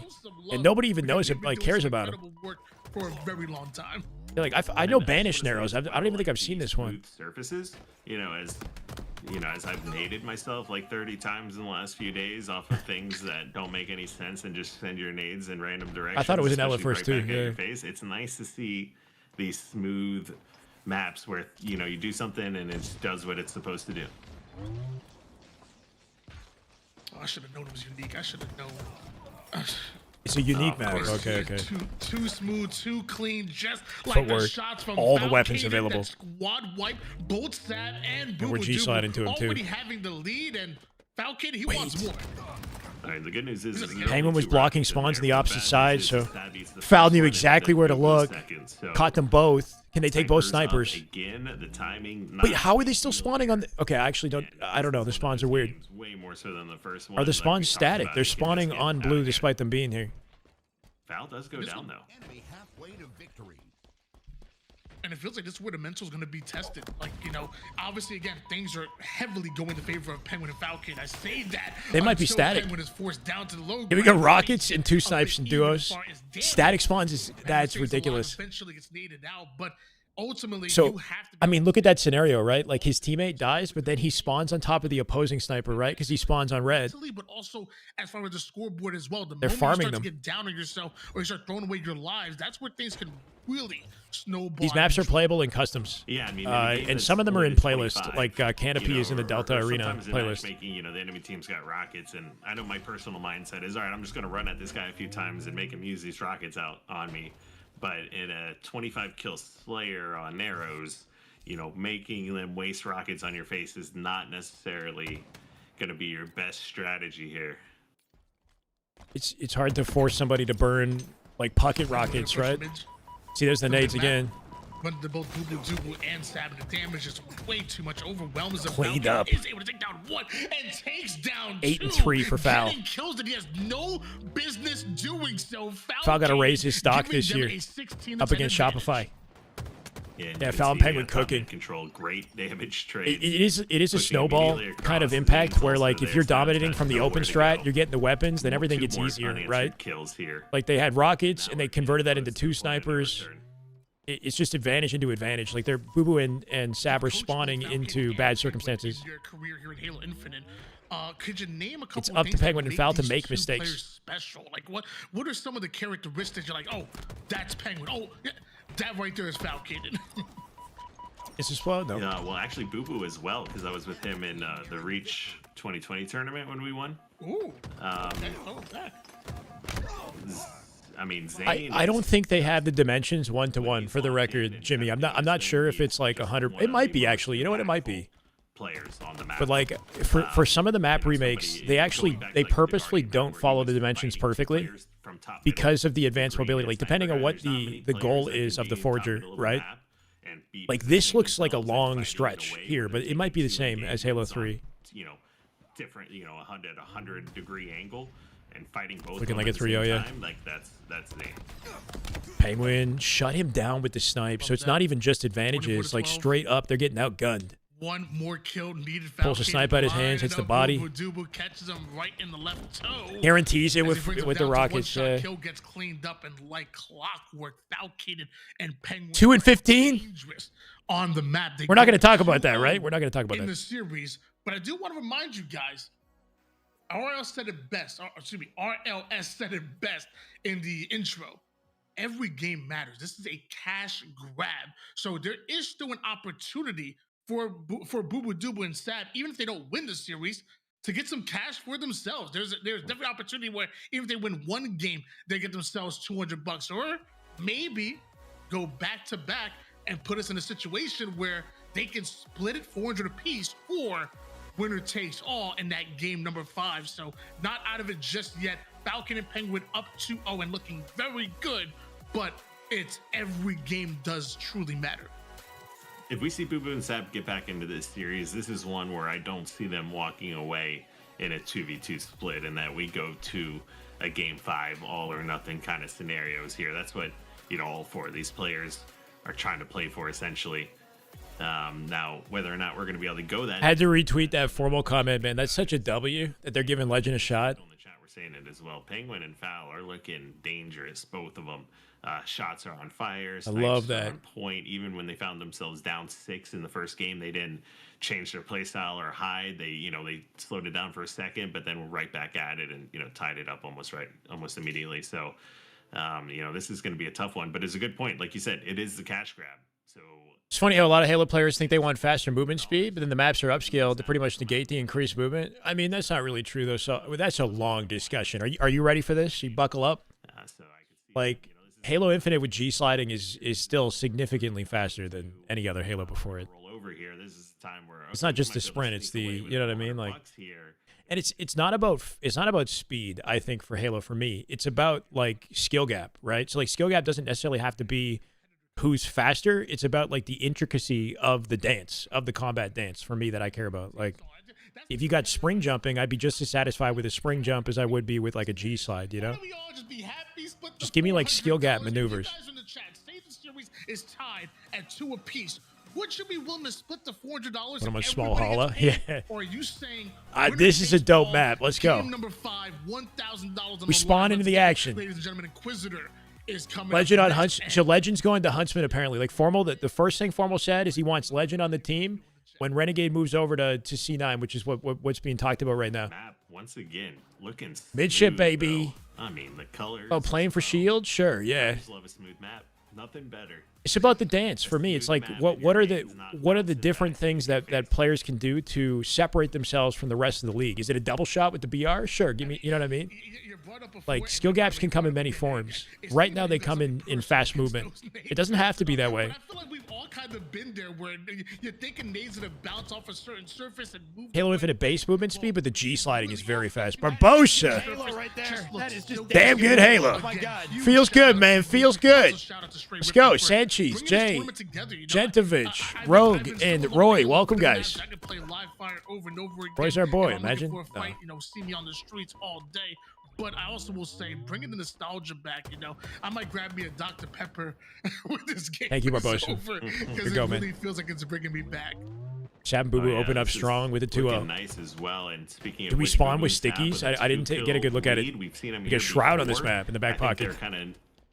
and nobody even knows it, like cares about them. work for a very long time. Yeah, like I know Banished Narrows. I don't even think I've seen this one. Surfaces, as I've naded myself like 30 times in the last few days off of things that don't make any sense and just send your nades in random directions. I thought it was an Ela especially first right too. back at Yeah. your face. It's nice to see these smooth maps where you do something and it does what it's supposed to do. Oh, I should have known it was unique. I should have known. It's a unique map. Okay. Too smooth, too clean, just like Footwork. the shots from All the weapons Falcon, available. that squad wipe, both Sab and Boo we're Boo G-sliding to him, too. already having the lead, and Falcon, he wants more. All right, the good news is Penguin was blocking spawns on the opposite side, so Foul knew exactly where to look. Caught them both. Can they take both snipers? Again, the timing. Wait, how are they still spawning on the... Okay, I actually don't... I don't know. The spawns are weird. Way more so than the first one. Are the spawns static? They're spawning on blue again. despite them being here. Foul does go down though. And it feels like this is where the mental is going to be tested. Like, obviously, again, things are heavily going in favor of Penguin and Falcon. I say that. They might be until static. Penguin is forced down to the low Here we go, ground. rockets and 2 snipes and Even duos. far as damage. Static spawns is... And That's it takes a lot, ridiculous. Eventually gets needed out, but ultimately, So, you have to I mean, look at that scenario, right? Like, his teammate dies, but then he spawns on top of the opposing sniper, right? Because he spawns on red. mentally, but also as far as the scoreboard as well. The They're moment farming you start them. to get down on yourself or you start throwing away your lives, that's where things can really snowball. These maps are playable in customs. Yeah, I mean, and some of them are in playlist, like Canopy is in the Delta Arena sometimes in playlist. matchmaking, the enemy team's got rockets, and I know my personal mindset is, all right, I'm just going to run at this guy a few times and make him use these rockets out on me. But in a 25 kill Slayer on Narrows, making them waste rockets on your face is not necessarily going to be your best strategy here. It's hard to force somebody to burn like pocket rockets, right? See, there's the nades again. But the both Boo Boo, Zubu, and Stab, and the damage is way too much. Overwhelms them. Cleaned up. Is able to take down 1 and takes down 8 2. and 3 for Foul. Getting kills that he has no business doing so. Foul got to raise his stock giving this them year a 16 up against Shopify. Yeah, Foul and Penguin cooking. Control, great damage trade. It is a snowball kind of impact where, like, if you're dominating from the open strat, you're getting the weapons, then everything gets easier, right? Kills here. Like, they had rockets and they converted that into 2 snipers. It's just advantage into advantage. Like, they're Boo Boo and Sab are spawning into bad circumstances. Your career here in Halo Infinite, Could you name a couple? It's up to things that Penguin and Foul to these make two mistakes. players special? Like what are some of the characteristics you're like, oh, that's Penguin. Oh, yeah, that right there is Foul Kaden. Is this well? No. Yeah, well, actually, Boo Boo as well, because I was with him in the Reach 2020 tournament when we won. Ooh. Okay. Oh, that. I mean, Zane. I don't think they have the dimensions 1-to-1 for the record, Jimmy. I'm not sure if it's like 100. It might be actually. You know what? It might be. Players on the map. But like for some of the map remakes, they purposefully don't follow the dimensions perfectly because of the advanced mobility. Like depending on what the goal is of the forger, right? Like this looks like a long stretch here, but it might be the same as Halo 3. You know, different. You know, 100-degree angle. And fighting both looking like at a the 3-0, same yeah. time, like that's Zane. Penguin shut him down with the snipe, so it's not even just advantages. Like straight up, they're getting outgunned. One more kill needed. Pulls a snipe out his hands, hits the body. Dubu catches him right in the left toe. Guarantees it with the rockets. Kill gets cleaned up and like clockwork, Falcated and Penguin. 2 and 15 on the map. We're not going to talk about that, right? We're not going to talk about in that the series, but I do want to remind you guys. RL said it best. RLS said it best in the intro. Every game matters. This is a cash grab, so there is still an opportunity for Boo Dubu and Sab, even if they don't win the series, to get some cash for themselves. There's definitely an opportunity where even if they win one game, they get themselves $200, or maybe go back to back and put us in a situation where they can split it 400 apiece, or winner takes all in that game number 5. So not out of it just yet. Falcon and Penguin up 2-0 and looking very good, but it's every game does truly matter. If we see Boo Boo and Sap get back into this series, this is one where I don't see them walking away in a 2v2 split, and that we go to a game 5 all or nothing kind of scenarios here. That's what, you know, all 4 of these players are trying to play for essentially. Now, whether or not we're going to be able to go that. Had to retweet that formal comment, man. That's such a W that they're giving Legend a shot. On the chat, we're saying it as well. Penguin and Foul are looking dangerous, both of them. Shots are on fire. I love that. On point. Even when they found themselves down 6 in the first game, they didn't change their play style or hide. They slowed it down for a second, but then were right back at it and tied it up almost immediately. So, this is going to be a tough one. But it's a good point, like you said, it is the cash grab. So. It's funny how a lot of Halo players think they want faster movement speed, but then the maps are upscaled to pretty much negate the increased movement. I mean, that's not really true, though. So that's a long discussion. Are you ready for this? You buckle up? Like, Halo Infinite with G-sliding is still significantly faster than any other Halo before it. Roll over here. This is the time where it's not just the sprint; it's the you know what I mean, like. And it's not about speed. I think for Halo, for me, it's about like skill gap, right? So like skill gap doesn't necessarily have to be who's faster. It's about like the intricacy of the dance, of the combat dance for me that I care about. Like if you got spring jumping, I'd be just as satisfied with a spring jump as I would be with like a G slide, you know? Just give me like skill gap maneuvers. The series is tied at 2 apiece. Would you be willing to split the $400? What am I, small holla? Yeah. Or are you saying this is a dope map. Let's go. Number 5, $1,000. We spawn into the action. Ladies and gentlemen, Inquisitor is coming. Legend on Hunts. So Legend's going to Huntsman apparently. Like Formal, the first thing Formal said is he wants Legend on the team when Renegade moves over to C9, which is what's being talked about right now. Map once again looking midship, smooth, baby. Though. I mean the colors. Oh, playing for Shield, sure, yeah. I just love a smooth map. Nothing better. It's about the dance for me. It's like what are the different things that players can do to separate themselves from the rest of the league? Is it a double shot with the BR? Sure, give me, you know what I mean? Like skill gaps can come in many forms. Right now they come in fast movement. It doesn't have to be that way. I feel like we've all kind of been there where you're thinking nades that bounce off a certain surface and move. Halo Infinite base movement speed, but the G sliding is very fast. Barbosa. Halo right there. That is just damn good Halo. Oh my God. Feels good, man. Feels good. Let's go. Sanchez, Jay, Gentovich, Rogue, and Roy. Welcome, guys. I can play live fire over and over again. Roy's our boy. If I'm Imagine. looking for a fight, see me on the streets all day. But I also will say, bringing the nostalgia back. I might grab me a Dr. Pepper with this game. Thank you, Barbosa. Because it really feels like it's bringing me back. Chap and Boo Boo open up strong with a 2-0. Nice as well. And speaking of do we spawn with stickies? I didn't get a good look at it. We've seen him get Shroud on this map in the back pocket. They're kind of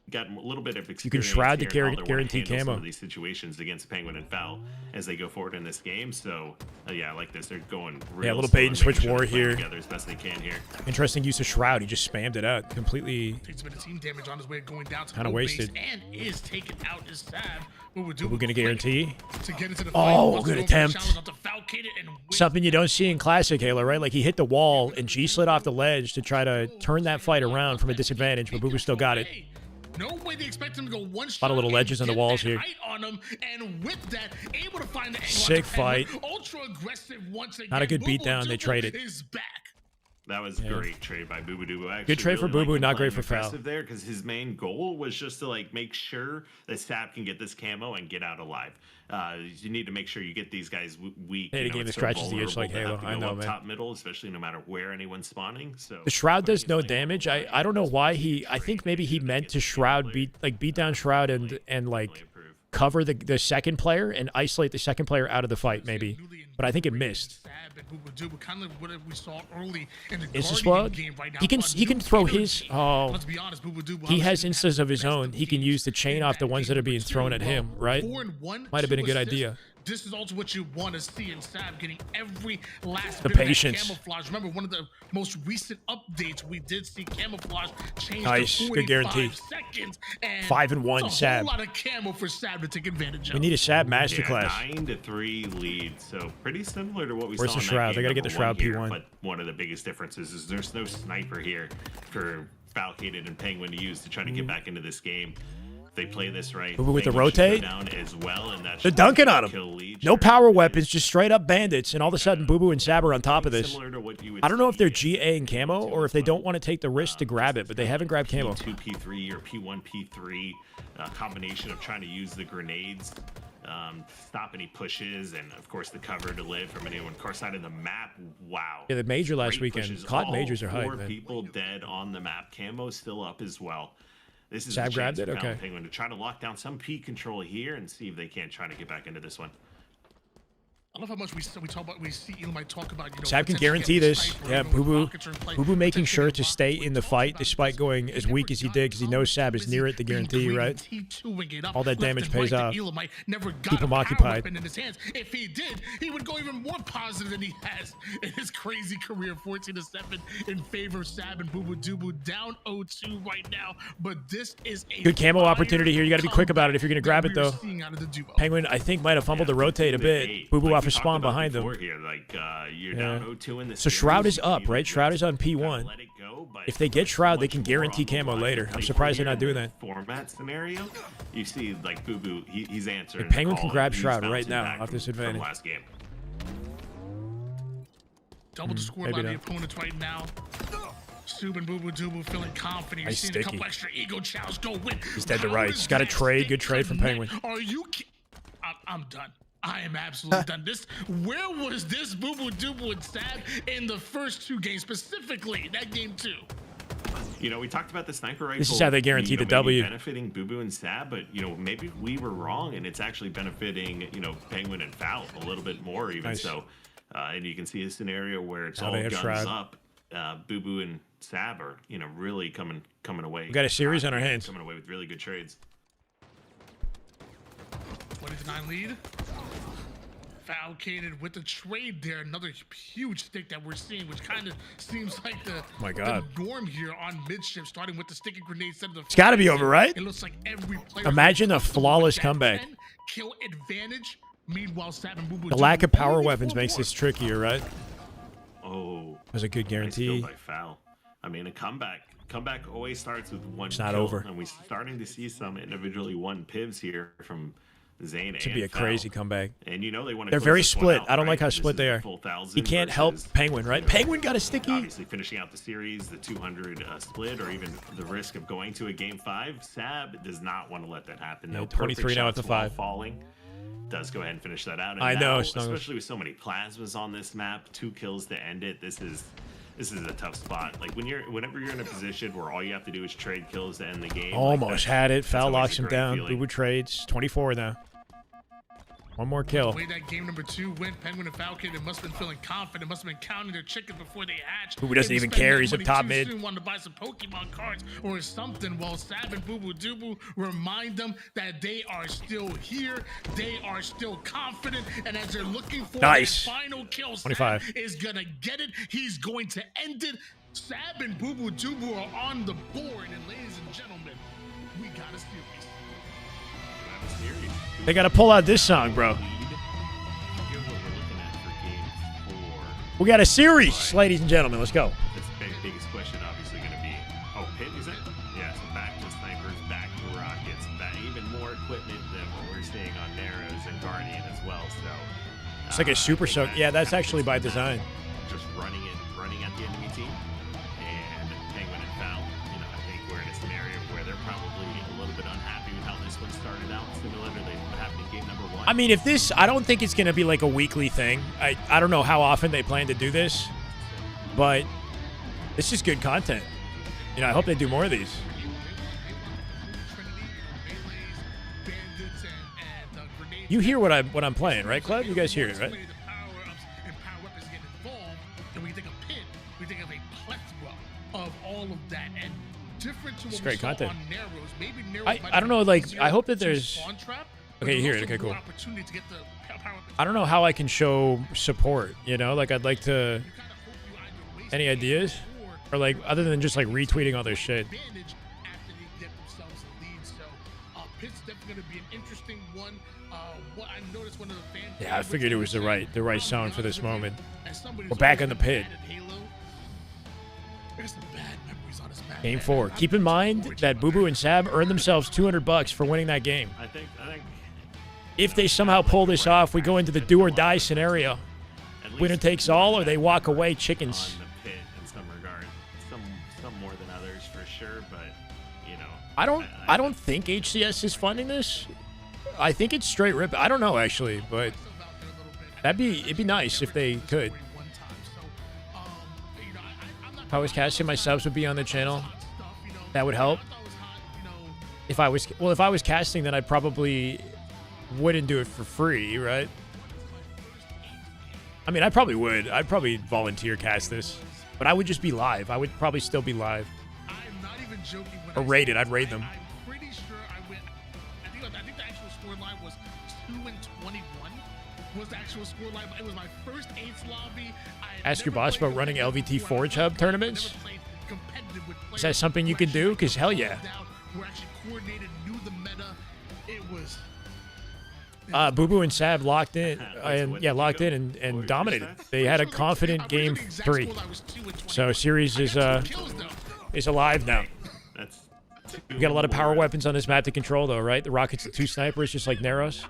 got a little bit of experience. You can shroud the here and how they wanna guaranteed handle some camo. of these situations against Penguin and Foul as they go forward in this game. So yeah, I like this. They're going real Yeah, a little slow bait and and making switch sure war they're playing here. together as best they can here. Interesting use of shroud. He just spammed it out completely. Takes a bit of team damage on his way going down to Kinda the wasted. base and is taken out as Sab. We're gonna guarantee. To get into the Oh, fight. good Wants to go for the attempt. challenge onto Falcated and Something you don't see in Classic Halo, right? Like he hit the wall and G slid off the ledge to try to turn that fight around from a disadvantage, but Boo still got it. no way they expect him to go one A shot. lot of little ledges on the walls here. On him, and with that, able to find the angle Sick on Penguin. fight. Ultra aggressive once again. Not a good Boo Boo beatdown. They Dubu traded. is back. That was a great trade by Boo Boo Dubu. Actually, Good trade for really Boo Boo, liked him not great playing for Foul. aggressive there because his main goal was just to like make sure that Sap can get this camo and get out alive. You need to make sure you get these guys weak. Hey, the game it's that so scratches the itch like vulnerable to Halo. have to I go know, up man. Top middle, especially no matter where anyone's spawning. So The shroud does no damage. I don't know why he. I think maybe he meant to shroud beat down shroud and like cover the second player and isolate the second player out of the fight maybe. But I think it missed. Kind of what we saw early in the Insta Guardian squad. game right now. He can throw his. Oh, Let's be honest, Boo Boo Dubu he has obviously instas of his own. He can use the chain off the ones that are being thrown at him. Right? 4-1, Might have been a 2 good assists. idea. This is also what you want to see in Sab getting every last The bit of patience. that camouflage. Remember, one of the most recent updates, we did see camouflage change Nice. to Good 45 guarantee. seconds. And 5-1 it's a Sab. whole lot of camo for Sab to take advantage of. We need a Sab Yeah, masterclass. 9-3 lead, so pretty similar to what we Where's saw the in shroud? that They game gotta get the number shroud one here, P1. But one of the biggest differences is there's no sniper here for Falcated and Penguin to use to try to get back into this game. If they play this right, Boo Boo with the Penguin should go rotate. down as well, and that They're should dunking on kill him. lead. No power weapons, just straight up bandits, and all of a sudden Boo Boo and Sab are on top of this. Similar to what you would I don't know if see they're GA and camo or if they don't want to take the risk to grab it, but they haven't grabbed camo. P2, P3, or P1, P3 combination of trying to use the grenades, stop any pushes, and of course the cover to live from anyone car side of the map. Wow. Yeah, the major last Great weekend. pushes. COD All majors are hype, 4 man. people dead on the map. Camo still up as well. This is Sab a grabbed chance it? for Foul Okay. Penguin to try to lock down some P control here and see if they can't try to get back into this one. I love how much we talk about. We see Elamite talk about. You know, Sab can potentially guarantee getting this. sniper, Yeah, even Boo with Boo. rockets are in play, Boo Boo making potentially sure getting to stay in the fight despite going as weak as he did because he knows Sab is near it to guarantee, right? All that damage pays off. Elamite never got Keep a him power occupied. weapon in his hands. If he did, he would go even more positive than he has in his crazy career. 14-7 in favor of Sab and Boo Boo Dubu, down 0-2 right now. But this is a Good camo fire opportunity here. You got to be quick about it if you're going to grab it, that we're though. seeing out of the duo. Penguin, I think, might have fumbled the rotate a bit. Boo Boo Like off we his talked spawn about behind them. before here, like, you're Yeah. down 0-2 in this So Shroud series, is up, you right? either Shroud is on gotta P1. let it go, but If they get Shroud, they can much more guarantee on the camo line later. to I'm play surprised for they're not here in doing that. Format scenario, you see like Boo Boo, he's answering. If Penguin the can call, grab and he's Shroud right bouncing now back off this from advantage. last game. Double the score maybe by the not. opponents right now. Sub and Boo Boo Dubu feeling confident. You're Nice seeing a sticky. couple extra ego chows go win. He's dead to How rights. does Got a that trade. Good stick trade from connect? Penguin. Are you I'm done. I am absolutely done. Where was this Boo Boo Dubu and Sab in the first 2 games, specifically that game 2? You know, we talked about the sniper rifle. This is how they guarantee the maybe W. Benefiting Boo Boo and Sab, but you know, maybe we were wrong, and it's actually benefiting Penguin and Foul a little bit more, even Nice. so. And you can see a scenario where it's Now all they have guns Shroud. up. Boo Boo and Sab are really coming away. We got a series on our hands. Coming away with really good trades. 20-9 lead. Falcated with the trade there. Another huge stick that we're seeing, which kind of seems like the norm here on midship, starting with the sticky grenade instead of the. It's got to be over, right? It looks like every player. Imagine a flawless comeback. Kill advantage. Meanwhile, Sab and Boo Boo The lack of power only weapons 4 makes more. this trickier, right? Oh, That was a good nice kill guarantee. by Foul. I mean, a comeback always starts with one. It's not kill, over. and we're starting to see some individually won pivs here from Zane. Should be a Foul. crazy comeback. And you know they want to. They're close very this one split. out, I don't right? like how This split is they a are. full 1,000 He can't help versus, Penguin, right? Penguin got a sticky. Obviously, finishing out the series, the 200 split, or even the risk of going to a game 5. Sab does not want to let that happen. No, Yeah, 23 now at the shots while 5. falling. Does go ahead and finish that out. And I know, now, Snuggles. especially with so many plasmas on this map, 2 kills to end it. This is a tough spot. Like whenever you're in a position where all you have to do is trade kills to end the game. Almost had it. Foul always locks a him great down. feeling. Boo Boo trades. 24 now. One more kill. The way that game number 2 went, Penguin and Falcon, they must have been feeling confident. Must have been counting their chickens before they hatch. Who doesn't even care? He's a top mid. Soon, wanted to buy some Pokemon cards or something. Well, Sab and Boo Boo Doo remind them that they are still here. They are still confident. And as they're looking for their final kill, 25. Sab is going to get it. He's going to end it. Sab and Boo Boo Doo are on the board. And ladies and gentlemen, we got a series. They got to pull out this song, bro. We got a series, ladies and gentlemen. Let's go. The biggest question obviously going to be, Pit, is it? Yeah, so back to snipers, back to rockets, back, even more equipment than what we're seeing on Narrows and Guardian as well. So it's like a super soak. Yeah, that's actually by design. Just running at the enemy team. And Penguin and Foul, I think we're in a scenario where they're probably a little bit unhappy with how this one started out, similar to what happened in game number 1. I mean, if this, I don't think it's going to be like a weekly thing. I don't know how often they plan to do this, but this is good content. I hope they do more of these. You hear what I'm playing, right, Cleb? You guys hear it, right? And we think of Pit, we think of a plethora of all of that, and different to what It's we great saw content. on Narrows. Maybe Narrows I don't know, like, I hope that there's... Okay, you hear it. Okay, cool. Opportunity to get the power up. I don't know how I can show support, Like, I'd like to... Any ideas? Or, like, other than just, like, retweeting all this shit. Pit's definitely going to be an interesting one. What I noticed one of the fans... Yeah, I figured it was the right sound for this moment. We're back in the pit. Game 4. Keep in mind that Boo Boo and Sab earned themselves $200 for winning that game. I think if they somehow pull this off, we go into the do or die scenario. Winner takes all, or they walk away chickens. On the Pit in some regard, some more than others for sure, but I don't think HCS is funding this. I think it's straight rip. I don't know actually, but it'd be nice if they could. If I was casting, my subs would be on the channel. That would help. If I was casting, then I probably wouldn't do it for free, right? I mean, I probably would. I'd probably volunteer cast this, but I would just be live. I would probably still be live. I'm not even joking. Or rated. I'd rate them. I'm pretty sure I went. I think the actual score line was 2-21. Was the actual score line? It was my first 8th lobby. Ask your boss about running LVT Forge Hub tournaments. Is that something you could do? Because hell yeah. We're actually coordinated, knew the meta. It was. Boo Boo and Sab locked in, and dominated. They had a confident game 3. So series is alive now. We got a lot of power weapons on this map to control, though, right? The rockets, the 2 snipers, just like Narrows.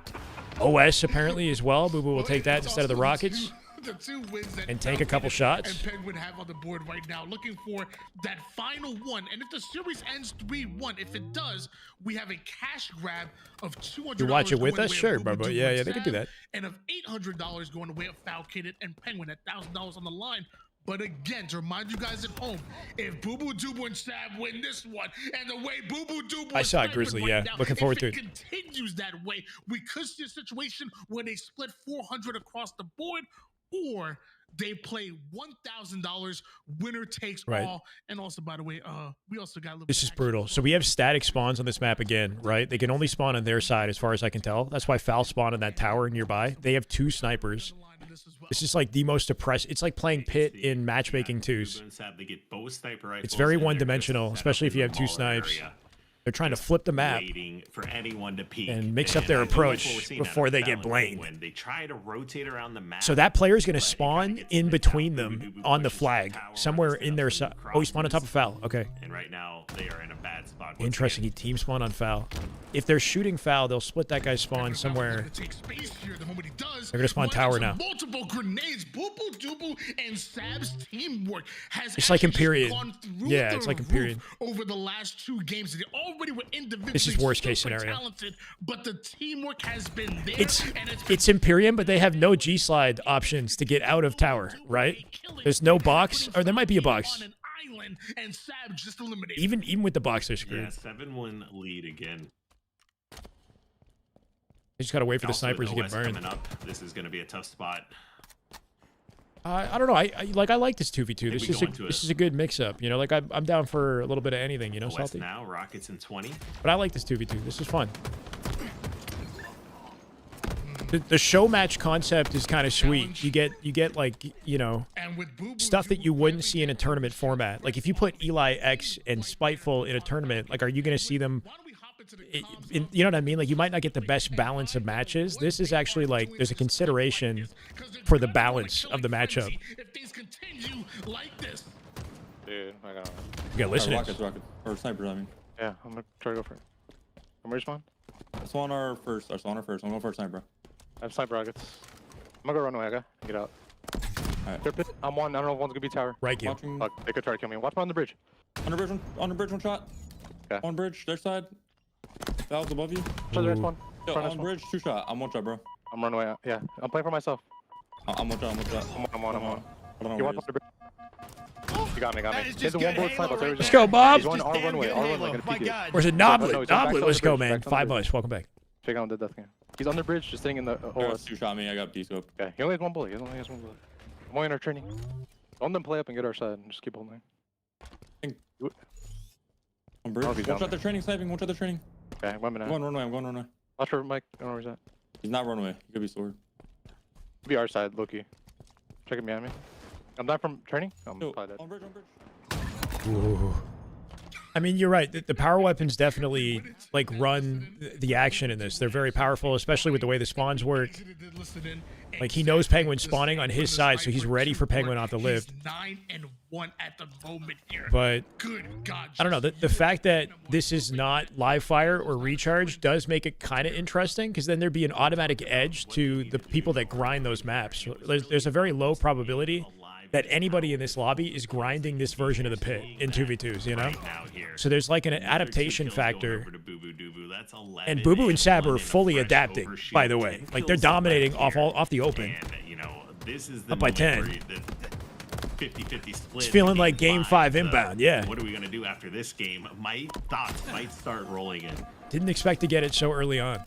OS apparently as well. Boo Boo will take that instead of the rockets. The 2 wins that and take a couple shots. And Penguin have on the board right now, looking for that final one. And if the series ends 3-1, if it does, we have a cash grab of $200. You watch it with us, sure, bro. Yeah, they could do that. And of $800 going away of Falcon and Penguin at $1,000 on the line. But again, to remind you guys at home, if Boo Boo Doo and Sab win this one, and the way Boo Boo Doo I saw it, Grizzly, yeah. Looking forward to it. If it continues that way, we could see a situation where they split $400 across the board, or they play $1,000, winner takes all. And also, by the way, we also got a little. This is brutal. So we have static spawns on this map again, right? They can only spawn on their side, as far as I can tell. That's why Foul spawned in that tower nearby. They have 2 snipers. This is like the most oppressed. It's like playing Pit in matchmaking 2s. It's very one-dimensional, especially if you have 2 snipes. They're trying to flip the map for anyone to peek and mix up their approach before they get blamed. When they try to rotate around the map, so that player is going to spawn in between them on the flag, somewhere in their side. Oh, he spawned on top of Foul. Okay. And right now they are in a bad spot. Interesting. He team spawned on Foul. If they're shooting Foul, they'll split that guy's spawn somewhere. They're going to spawn tower now. Multiple grenades. Boo Boo Doo Boo and Sab's teamwork has. It's like Empyrean. Yeah, it's like Empyrean. Over the last 2 games, they already were individually. This is worst case scenario. Talented, but the teamwork has been there. It's Empyrean, but they have no G slide options to get out of tower, right? There's no box, or there might be a box. And Sab just eliminated. Even with the box, they're screwed. Yeah, 7-1 lead again. They just gotta wait for the Also, with snipers to get OS burned. coming up, this is going to be a tough spot. I don't know. I like this 2v2. Think This we is go into this it. is a good mix up. You know, like I'm down for a little bit of anything. You know, OS Salty. now, Rockets in 20. But I like this 2v2. This is fun. The show match concept is kind of sweet. You get like, you know, stuff that you wouldn't see in a tournament format. Like if you put Eli X and Spiteful in a tournament, like are you going to see them you know what I mean? Like you might not get the best balance of matches. This is actually like there's a consideration for the balance of the matchup. Dude, I got You got listeners. Rockets. Or snipers, I mean. Yeah, I'm gonna try to go for it. Where spawn? It's on our first. I'm going for a sniper. I have sniper rockets. I'm gonna go run away, okay? Get out. Alright. I'm one. I don't know if one's gonna be tower. Right, you. Fuck, they could try to kill me. Watch me on the bridge. On the bridge, one shot. Okay. On bridge, their side. Val's above you. Try the spawn. Yo, on bridge, 2 shot. I'm 1 shot, bro. I'm running away. Yeah, I'm playing for myself. I'm 1 shot. I'm on. I don't know You where want he on the bridge? You got me. Hit the one bullet sniper. Let's go, Bob. He's on our runway. Gonna peek it. Where's it? Noblet. Noblet. Let's go, man. 5 months. Welcome back. Check out the death game. He's on the bridge, just sitting in the OS. 2 shot me. I got D-scope. Okay, he only has 1 bullet. I'm only in our training. Don't them play up and get our side and just keep holding. On bridge. One shot their training, sniping. One shot their training. Okay, 1 minute. I'm going runway. Watch for Mike. I don't know where he's at. He's not runaway. He could be sword. Could be our side, Loki. Checking behind me. I'm down from training. I'm probably dead. On bridge. Ooh. I mean, you're right. The power weapons definitely like run the action in this. They're very powerful, especially with the way the spawns work. Like he knows Penguin spawning on his side, so he's ready for Penguin off the lift. 9-1 at the moment here. But Good God. I don't know. The fact that this is not live fire or recharge does make it kind of interesting, because then there'd be an automatic edge to the people that grind those maps. There's a very low probability that anybody in this lobby is grinding this version of the pit in 2v2s, you know? So there's like an adaptation factor. And Boo Boo and Sab are fully adapting, by the way. Like they're dominating off the open. Up by 10. 50-50 split. It's feeling like game 5 inbound, yeah. What are we going to do after this game? Thoughts might start rolling in. Didn't expect to get it so early on.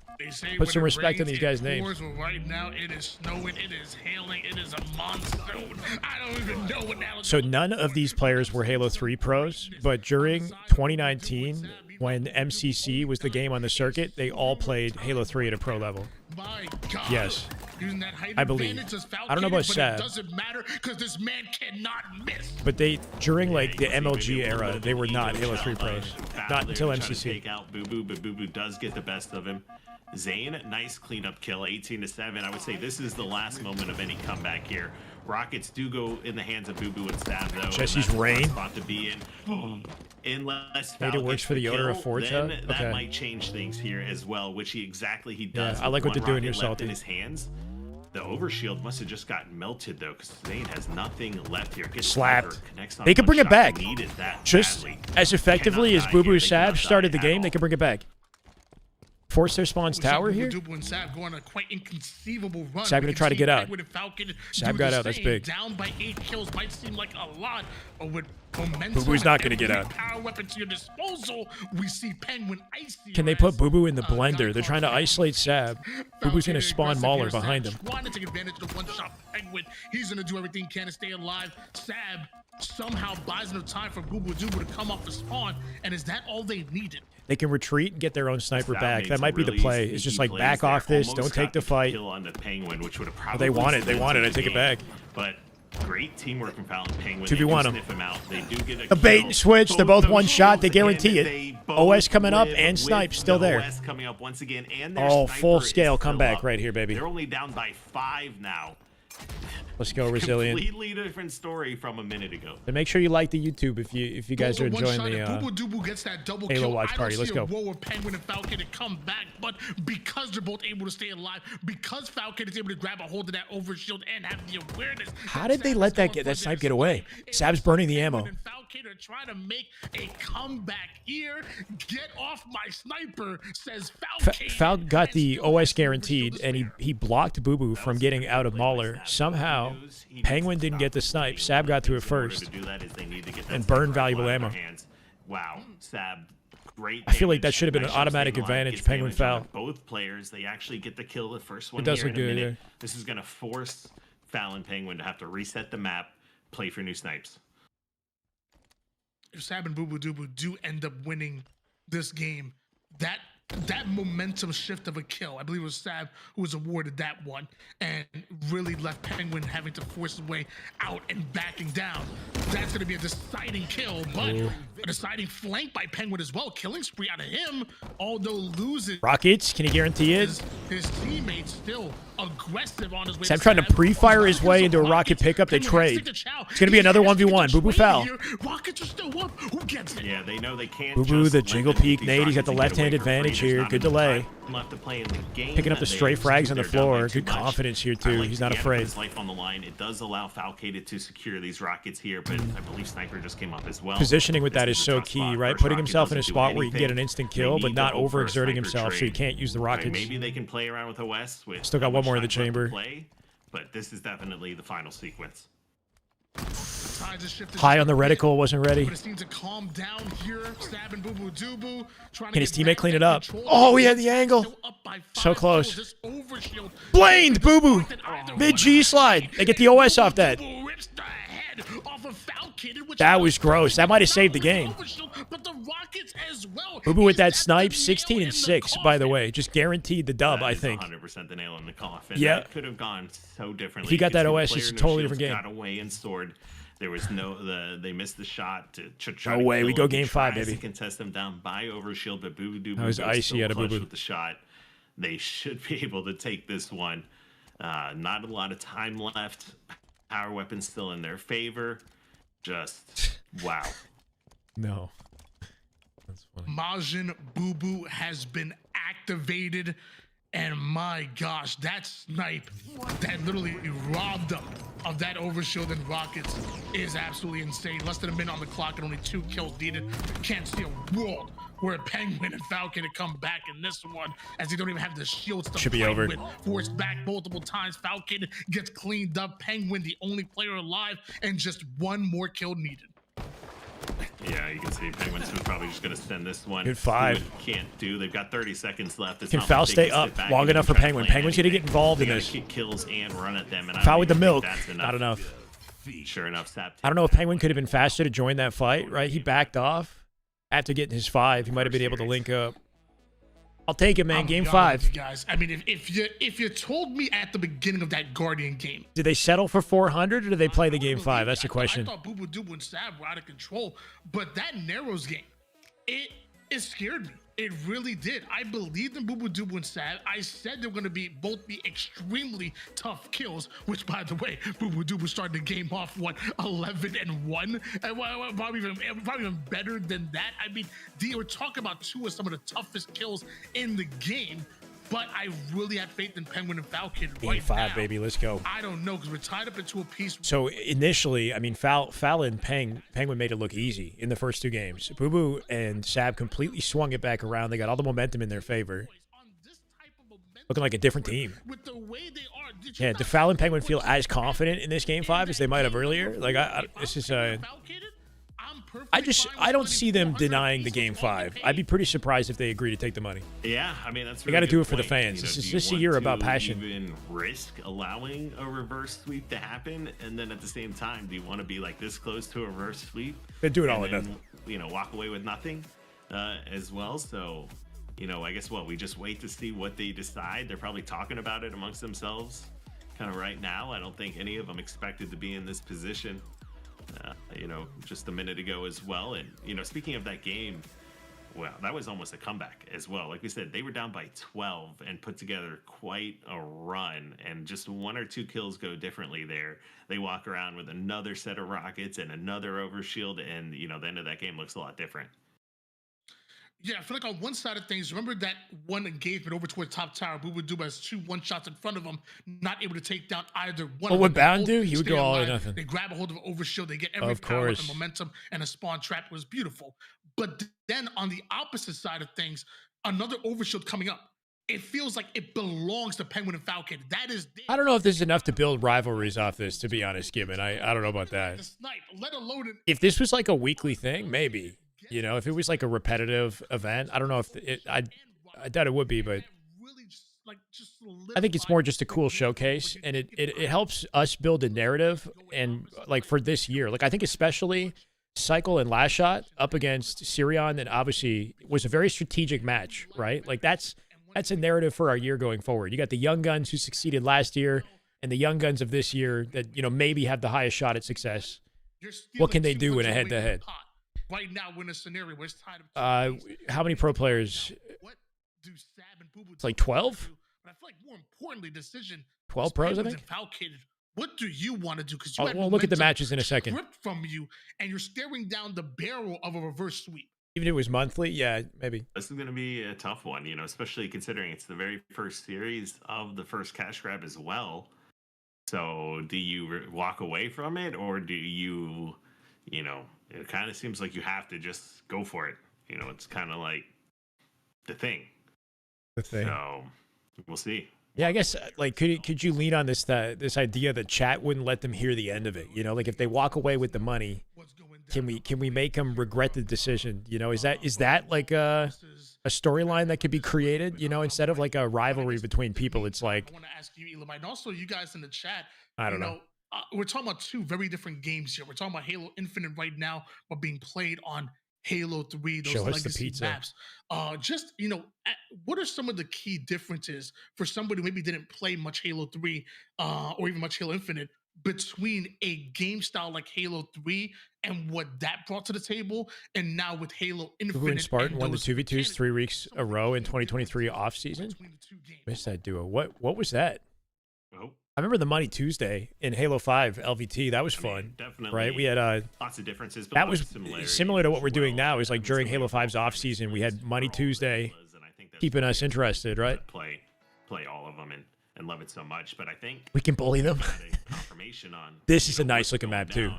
Put some respect on these guys' names. Right now, it is snowing, it is hailing, it is a monsoon. I don't even know what now. So none of these players were Halo 3 pros, but during 2019, when MCC was the game on the circuit, they all played Halo 3 at a pro level. My God. Yes. Using that height I believe. advantage as I don't know about but Sab. It doesn't matter because this man cannot miss. But they, during like the MLG era, they were not Halo 3 pros. Not until MCC. Take out Boo Boo, but Boo Boo does get the best of him. Zane, nice cleanup kill, 18-7. I would say this is the last moment of any comeback here. Rockets do go in the hands of Boo Boo and Stab, though. Jesse's rain. Spot to be in. Unless Maybe it works for the owner of Forza. Then that Okay. might change things here as well, which he does. Yeah, I like what with they're one doing here, rocket left Salty. in his hands. The overshield must have just gotten melted though, because Zane has nothing left here. Gets Slapped. connects on They could one bring it shot. back. Needed that Just badly. as effectively Cannot as die Boo here. Boo They Sab cannot started the die game, at they all. can bring it back. Force their spawns tower here. Dubu and Sab go on a quite inconceivable run. Sab We gonna can try to see get out. Penguin and Falcon Sab do got the out, that's same. big. Down by 8 kills might seem like a lot, but with momentum, Boo Boo's not gonna and get every out. Power weapon to your disposal, we see Penguin icy. Can they put Boo Boo in the blender? They're trying to isolate Sab. Boo Boo's gonna spawn Mauler behind him. Trying to take advantage of the one-shot Penguin. He's gonna do everything he can to stay alive. Sab somehow buys enough time for Boo Boo Dubu to come off the spawn, and is that all they needed? They can retreat and get their own sniper Sab back. made That some might be the really play. It's just sneaky like plays back there. off this. Almost Don't take got the fight. Kill on the Penguin, which would have Well, probably they want it. They cemented want it. I the take it game. back. But great teamwork from Fallon Penguin. 2v1 They him. do sniff him out. They do get a The bait kill. and switch. They're both of one those shot. They kills, guarantee and it. they both OS coming up live and with Snipe still the there. OS coming up once again, and their Oh, sniper full is scale still comeback up. right here, baby. They're only down by 5 now. Let's go, Resilient. Completely different story from a minute ago. And make sure you like the YouTube if you guys are enjoying the Boo Boo Dubu gets that double Halo kill. watch I party. don't Let's see a go. war where Penguin and Falcon to come back, but because they're both able to stay alive, because Falcon is able to grab a hold of that overshield and have the awareness. How did they let that snipe get away? Sab's burning the ammo. And Falcon are trying to make a comeback here. Get off my sniper, says Falcon. Falcon got the OS guaranteed, and he blocked Boo Boo from getting out of Mauler. Somehow, Penguin didn't get the snipe. Sab got to it first and burned valuable ammo. Wow, Sab Great. I feel like that should have been an automatic advantage. Penguin foul. Both players, they actually get to kill the first one. It does here look in a good. minute. Yeah. This is going to force Foul and Penguin to have to reset the map, play for new snipes. If Sab and Boo Boo Doo do end up winning this game, that momentum shift of a kill, I believe it was Sab who was awarded that one, and really left Penguin having to force his way out and backing down. That's going to be a deciding kill, but a deciding flank by Penguin as well. Killing spree out of him, although losing. Rockets, can you guarantee it? His teammates still aggressive on his way. Sam trying to pre-fire his way into a rocket pickup. They trade. It's going to be another 1v1. Boo Boo foul. Rockets are still up. Who gets it? Yeah, they know they can't. Boo Boo, the jingle peek nade. He's got the left-hand advantage here. Good delay. Picking up the stray frags on the floor. Good confidence here too. He's not afraid. His life on the line. It does allow Falcated to secure these rockets here, but I believe Sniper just came up as well. Positioning with that is so key, right? Putting himself in a spot where he can get an instant kill, but not overexerting himself, so he can't use the rockets. Maybe they can play around with OS. Still got one more in the chamber. But this is definitely the final sequence. High on the reticle, wasn't ready. Can his teammate clean it up? Oh, he had the angle. So close. Blamed Boo Boo. Mid G slide. They get the OS off that. That was gross. That might have saved the game. Boo Boo with that snipe, 16 and 6, by the way. Just guaranteed the dub, I think. 100% the nail in the coffin. Yeah. That could have gone so differently. If you got that OS, it's a totally different game. Got away and soared. There was they missed the shot to try No way. We go game 5, to baby. contest them down by Overshield, but Boo Boo That was icy out of Boo Boo. with the shot. They should be able to take this one. Not a lot of time left. Power weapon still in their favor. Just wow. No. That's funny. Majin Boo Boo has been activated, and my gosh, that snipe that literally robbed them of that overshield and rockets is absolutely insane. Less than a minute on the clock and only 2 kills needed. Can't see a world where Penguin and Falcon to come back in this one, as they don't even have the shields to Should be fight over. with. Forced back multiple times. Falcon gets cleaned up. Penguin, the only player alive, and just 1 more kill needed. Yeah, you can see Penguins was probably just going to send this one. Good 5. Can't do. They've got 30 seconds left. It's Can not Foul like they stay can up sit back long and enough for try to Penguin? plan Penguin's going to get anything. involved in They this. gotta kick kills and run at them. And Foul with the think milk. that's enough. Not enough. Sure enough, Sap. I don't know if Penguin could have been faster to join that fight, right? He backed off after getting his 5. He might have been able to link up. I'll take it, man. Game 5. You guys, I mean, if you told me at the beginning of that Guardian game, Did they settle for 400 or did they play the game 5? That's the question. I thought Boo Boo Doo and Sab were out of control, but that Narrows game, it scared me. It really did. I believed in Boo Boo Doo and Sab. I said they were going to both be extremely tough kills, which, by the way, Boo Boo Doo started the game off, 11-1? And probably even better than that. I mean, we're talking about 2 of some of the toughest kills in the game, but I really had faith in Penguin and Falcon Game 5, baby. Let's go. I don't know, because we're tied up into a piece. So initially, I mean, Foul and Penguin made it look easy in the first 2 games. Boo Boo and Sab completely swung it back around. They got all the momentum in their favor. Looking like a different team. Yeah, do Foul and Penguin feel as confident in this game 5 as they might have earlier? Like, this is I don't see them denying the game 5. I'd be pretty surprised if they agree to take the money. Yeah, I mean, that's they got to do it for the fans. This is just a year about passion. Do you even risk allowing a reverse sweep to happen, and then at the same time, do you want to be like this close to a reverse sweep? They do it all or nothing. You know, walk away with nothing as well. So, you know, I guess we just wait to see what they decide. They're probably talking about it amongst themselves, kind of right now. I don't think any of them expected to be in this position. You know, just a minute ago as well. And, you know, speaking of that game, well, that was almost a comeback as well. Like we said, they were down by 12 and put together quite a run, and just 1 or 2 kills go differently there. They walk around with another set of rockets and another overshield, and, you know, the end of that game looks a lot different. Yeah, I feel like on one side of things, remember that one engagement over towards top tower, Boo Boo Doo has 2 1-shots in front of him, not able to take down either one. What would Bound do? He would go all or nothing. They grab a hold of an overshield, they get every power and momentum, and a spawn trap. Was beautiful. But then on the opposite side of things, another overshield coming up. It feels like it belongs to Penguin and Falcon. That is. I don't know if there's enough to build rivalries off this, to be honest, Gibbon. I don't know about that. Snipe, let alone if this was like a weekly thing, maybe. You know, if it was like a repetitive event, I don't know if I doubt it would be, but I think it's more just a cool showcase, and it helps us build a narrative. And like for this year, like I think especially Cycle and Last Shot up against Sirion, and obviously was a very strategic match, right? Like that's a narrative for our year going forward. You got the young guns who succeeded last year, and the young guns of this year that, you know, maybe have the highest shot at success. What can they do in a head-to-head? Right now, we're in a scenario where it's tied up. How many pro players? It's like 12. But I feel like more importantly, decision. 12 pros, I think. What do you want to do? Because we'll look at the matches in a second. Ripped from you, and you're staring down the barrel of a reverse sweep. Even if it was monthly, yeah, maybe. This is going to be a tough one, you know, especially considering it's the very first series of the first cash grab as well. So do you walk away from it, or do you, you know, it kind of seems like you have to just go for it. You know, it's kind of like the thing. So we'll see. Yeah, I guess like could you lean on this idea that chat wouldn't let them hear the end of it? You know, like if they walk away with the money, can we make them regret the decision? You know, is that like a storyline that could be created? You know, instead of like a rivalry between people, it's like. I want to ask you, Elam, and also you guys in the chat. I don't know. We're talking about two very different games here. We're talking about Halo Infinite right now, but being played on Halo 3, those legacy maps. Just, you know, what are some of the key differences for somebody who maybe didn't play much Halo 3 or even much Halo Infinite between a game style like Halo 3 and what that brought to the table, and now with Halo Infinite? Who and Spartan won the 2v2s 3 weeks a row in 2023 off season. Missed that duo. What was that? Oh. I remember the Money Tuesday in Halo 5 LVT. That was fun. Definitely. Right? We had lots of differences. But that was similar to what we're doing now. Is like during Halo 5's off season, we had Money Tuesday, keeping us interested, right? Play all of them and love it so much. But I think we can bully them. Confirmation on this is a nice looking map too.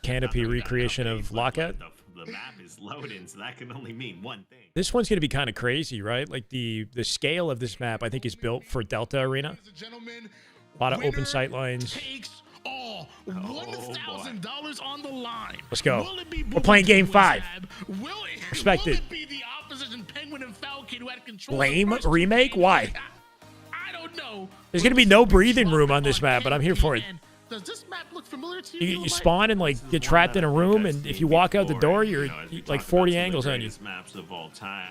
Canopy recreation of Lockout. The map is loading, so that can only mean one thing. This one's going to be kind of crazy, right? Like the scale of this map, I think, is built for Delta Arena. A lot of open sight lines. All $1,000 on the line. Let's go. We're playing game 5. Respect it. Be the opposition Penguin and Falcon who had control. Blame remake? Why? I don't know. There's going to be no breathing room on this map, but I'm here for it. Does this map look familiar to you? You spawn and like get trapped in a room, and if you walk out the door, you're like 40 angles on you. Maps of all time.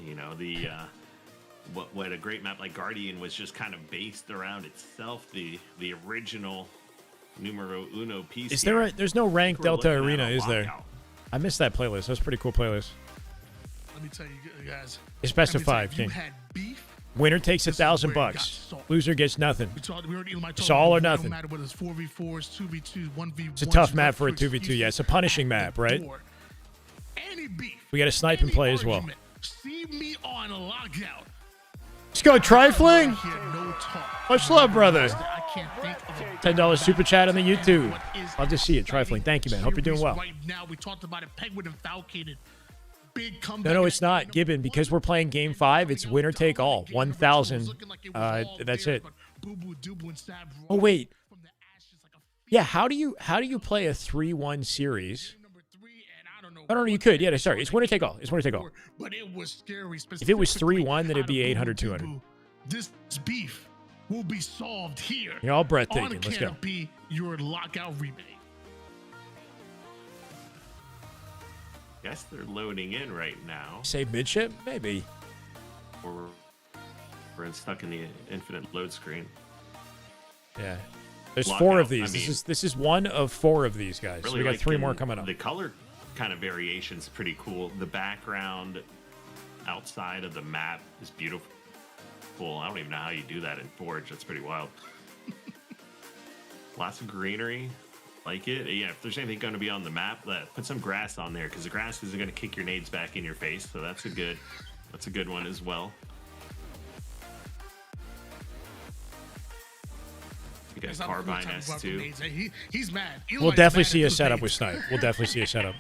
You know, the what a great map like Guardian was just kind of based around itself. The original numero uno piece. Is there there's no ranked Delta Arena, is there? I missed that playlist. That's a pretty cool playlist. Let me tell you guys. It's best of 5, King. Winner takes $1,000. Loser gets nothing. It's all or nothing. It's a tough map for a 2v2. Yeah, it's a punishing map, right? We got to snipe and play as well. See me on lockout. Let's go, Trifling. Much love, brother. $10 super chat on the YouTube. Love to see it, Trifling. Thank you, man. Hope you're doing well. Right now, we talked about it. Penguin and Falcon. No, it's not, Gibbon, because we're playing game 5. It's winner take all. 1,000. That's it. Oh wait. Yeah, how do you play a 3-1 series? No, you could. Yeah, sorry. It's winner take all. It's winner take all. But it was scary. If it was 3-1, then it'd be 800, 200. This beef will be solved here. You're all breathtaking. Let's go. Be your lockout rebate. Guess they're loading in right now. Save midship? Maybe. Or we're stuck in the infinite load screen. Yeah. There's Lockout, 4 of these. I mean, this is one of 4 of these guys. Really So we got 3 more coming up. The color kind of variation's pretty cool. The background outside of the map is beautiful. I don't even know how you do that in Forge. That's pretty wild. Lots of greenery. Like it. Yeah, if there's anything going to be on the map, put some grass on there, because the grass isn't going to kick your nades back in your face. So that's a good one as well. You got Carbine S2. He's mad. We'll definitely see a setup with Snipe. We'll definitely see a setup.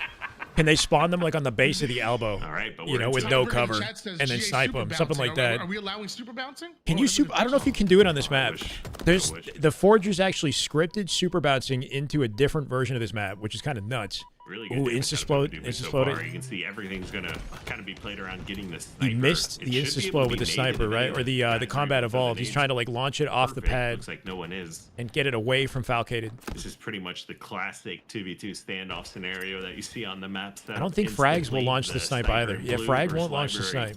Can they spawn them like on the base of the elbow? All right, but with no cover, and then snipe them, something like that. Are we allowing super bouncing? Can you super? I don't know if you can do it on this map. The Forgers actually scripted super bouncing into a different version of this map, which is kind of nuts. Really good. Ooh, damage insta-explode, out of Bubu so insta-exploded. far. You can see everything's gonna kind of be played around getting the sniper. He missed the insta-explode with the sniper, right? Or the combat evolved. He's trying to like launch it off the pad. Looks like no one is. And get it away from Falcated. This is pretty much the classic 2v2 standoff scenario that you see on the maps. I don't think Frags will launch the snipe either. Yeah, Frag won't launch the snipe.